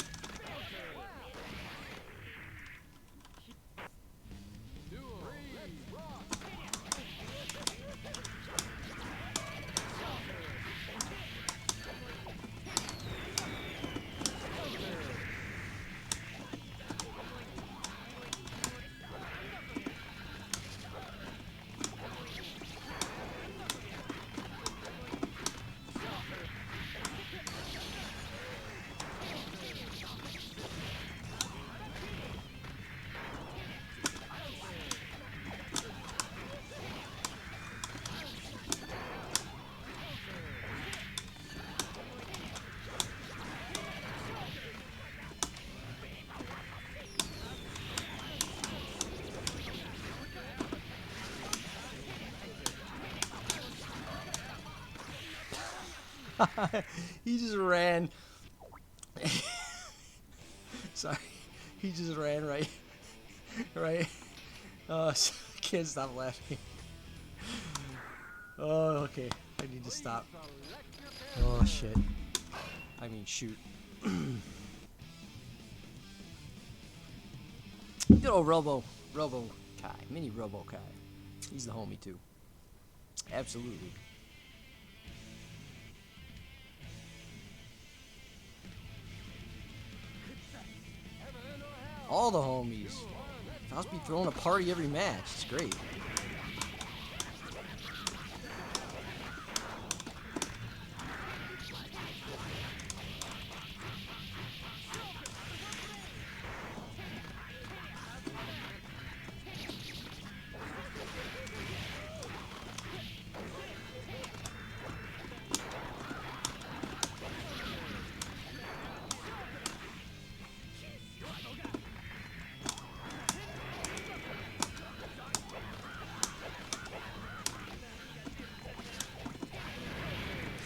He just ran. Sorry, he just ran right. Can't stop laughing. Oh, okay. I need to stop. Oh shit. I mean, shoot. Good old Robo Kai, mini Robo Kai. He's the homie too. Absolutely. All the homies. I'll be throwing a party every match. It's great.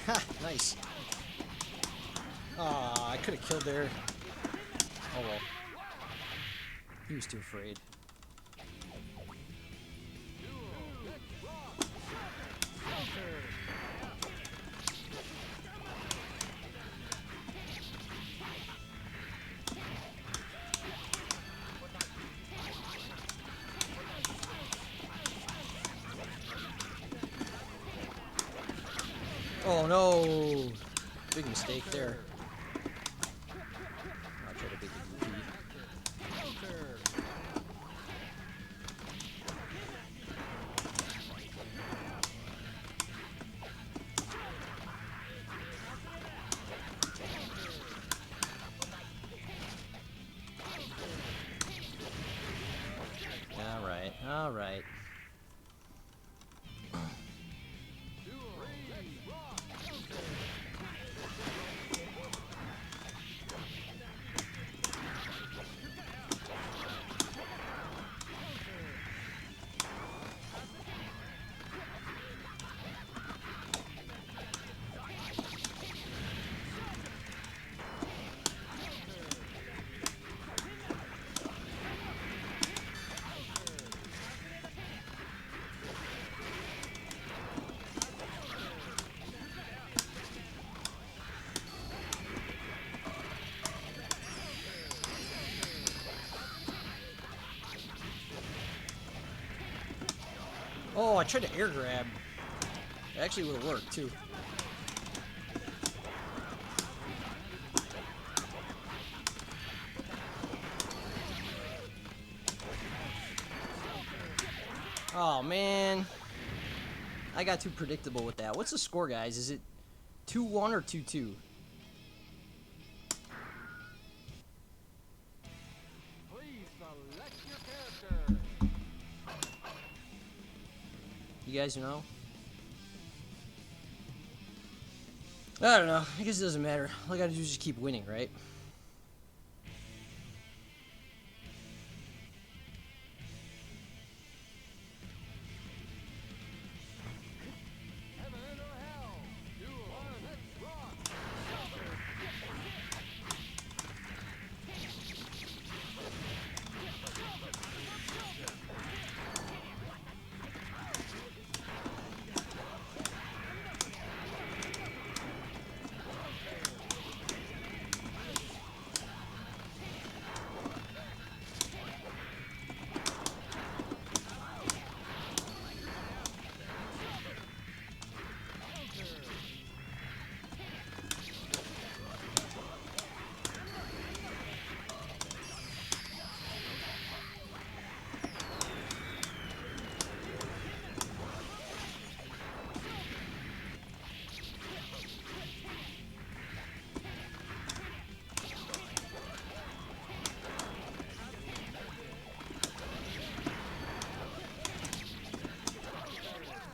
Ha! Nice. Aw, I could have killed there. Oh well. He was too afraid. Oh no! Big mistake there. I'll try to make it easy. Alright, alright. Oh, I tried to air grab. It actually would have worked too. Oh man. I got too predictable with that. What's the score, guys? Is it 2-1 or 2-2? Please select your character. You guys know? I don't know. I guess it doesn't matter. All I gotta do is just keep winning, right? Heaven or hell. Duel. Let's rock.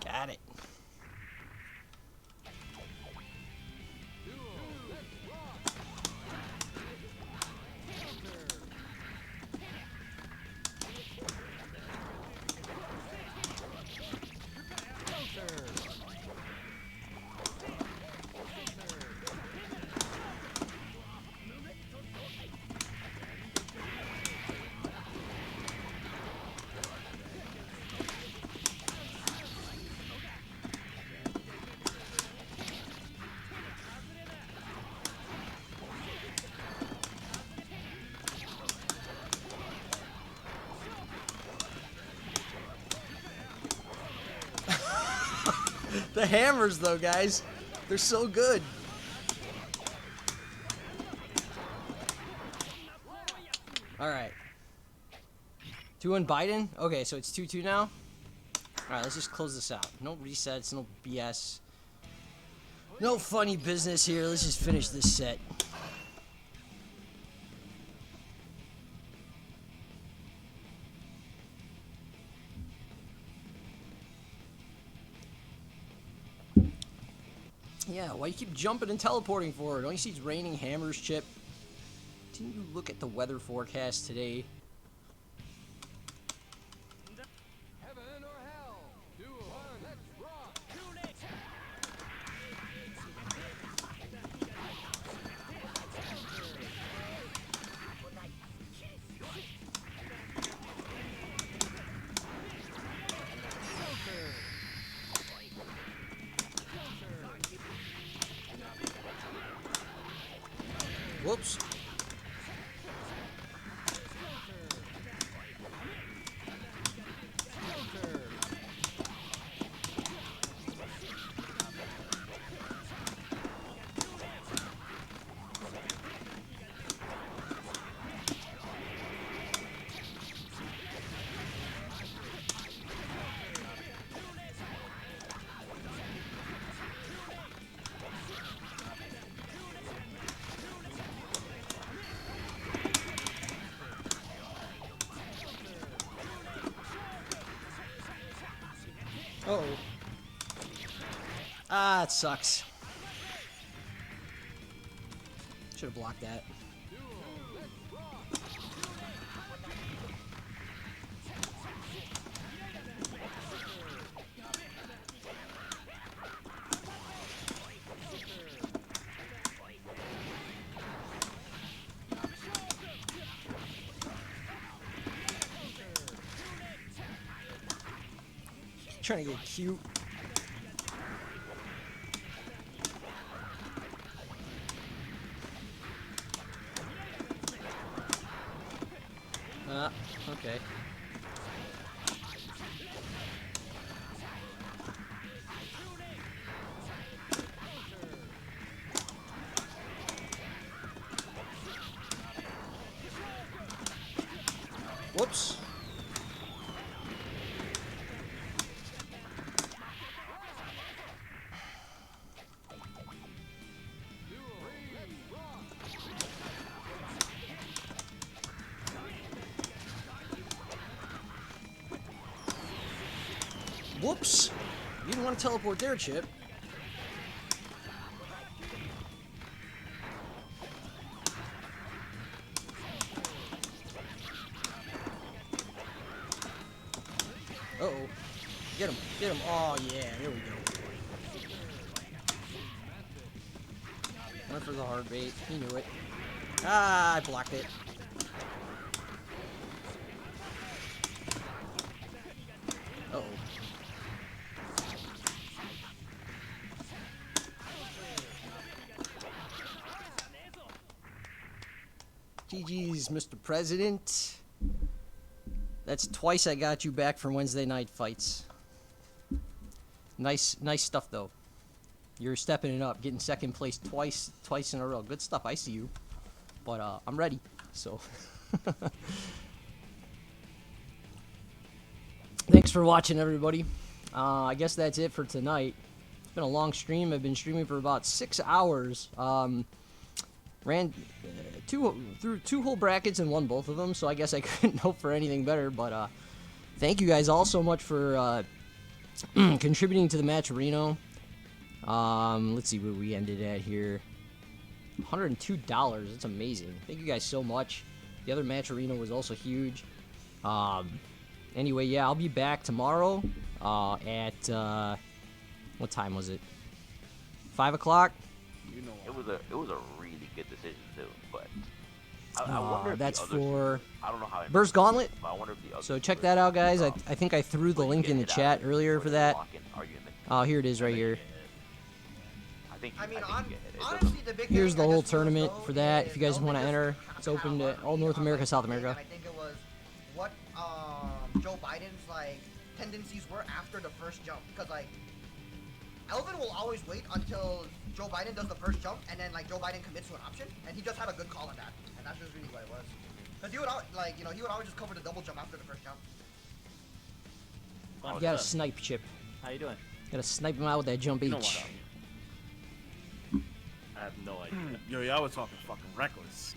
Got it. The hammers, though, guys. They're so good. All right. 2-1 Biden? Okay, so it's 2-2 now? All right, let's just close this out. No resets, no BS. No funny business here. Let's just finish this set. Yeah, why you keep jumping and teleporting for? Don't you see it's raining hammers, Chip? Didn't you look at the weather forecast today? Heaven or hell. Duel. Let's rock. Whoops. Uh-oh. Ah, it sucks. Should have blocked that. Trying to get cute. Okay. Whoops. Whoops! You didn't want to teleport there, Chip. Uh-oh. Get him. Get him. Oh, yeah. There we go. Went for the hard bait. He knew it. Ah, I blocked it. Uh-oh. GG's, Mr. President. That's twice I got you back from Wednesday night fights. Nice stuff, though. You're stepping it up, getting second place twice in a row. Good stuff. I see you, but I'm ready. So, thanks for watching, everybody. I guess that's it for tonight. It's been a long stream. I've been streaming for about 6 hours. Ran through two whole brackets and won both of them, so I guess I couldn't hope for anything better. But thank you guys all so much for contributing to the match, Reno. Let's see where we ended at here. $102. That's amazing. Thank you guys so much. The other match arena was also huge. Anyway, yeah, I'll be back tomorrow at what time was it? 5 o'clock. You know, it was a really good decision too, but I wonder if that's the others, for I don't know how Burst Gauntlet. I wonder if the others So check that out, guys. I think I threw the link in the chat earlier for that. Oh, here it is right here. Honestly, the big Here's thing the I whole just tournament noticed, for though, that. is If you guys Elvin want to just enter, it's open to all North America, South America. And I think it was what Joe Biden's tendencies were after the first jump, because Elvin will always wait until Joe Biden does the first jump, and then Joe Biden commits to an option, and he just had a good call on that, and that's just really what it was. Because he would he would always just cover the double jump after the first jump. You gotta snipe, Chip. How you doing? Gotta snipe him out with that jump H. You know what, I have no idea. Yo, y'all was talking fucking reckless.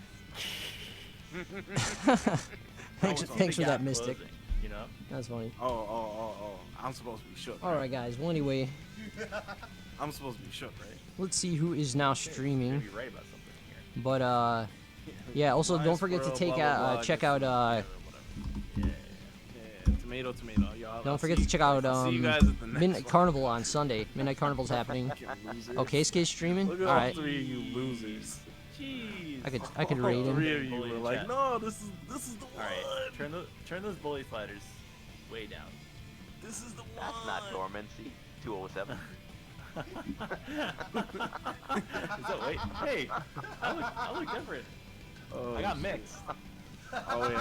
Thanks for that, Mystic. Closing, you know? That's funny. Oh. I'm supposed to be shook. All right, guys. Well, anyway, I'm supposed to be shook, right? let's see who is now You're streaming. right about something here. But yeah. Also, don't forget to take out check out Tomato. Y'all. Don't forget to check out See you guys at the next Midnight one. Carnival on Sunday. Midnight Carnival's happening. Oh, KSK's streaming. Look at All all right. three of you losers. Jeez. I could rate him. Three of you Bully were in like, chat. no, this is the one. All right, turn those bully sliders way down. This is the one. That's not dormancy. 207. Wait, hey, I look different. Oh, I got shit. mixed. Oh wait,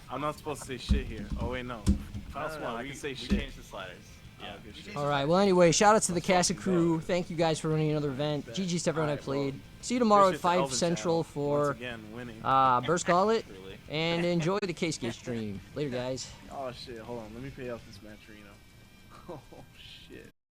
I'm not supposed to say shit here. Oh wait, no. If I was No, smart, I we, can say we shit. changed the sliders. Yeah. Oh, good shit. All right. Well, anyway, shout out to the Casa crew. Thank you guys for running another event. Bet. GG's to everyone I Alright, played. well, See you tomorrow at appreciate the 5 Central ElvenShadow for once again winning. Burst Gauntlet. Truly. And enjoy the Case Gate stream. Later, guys. Oh shit, hold on. Let me pay off this Matrino.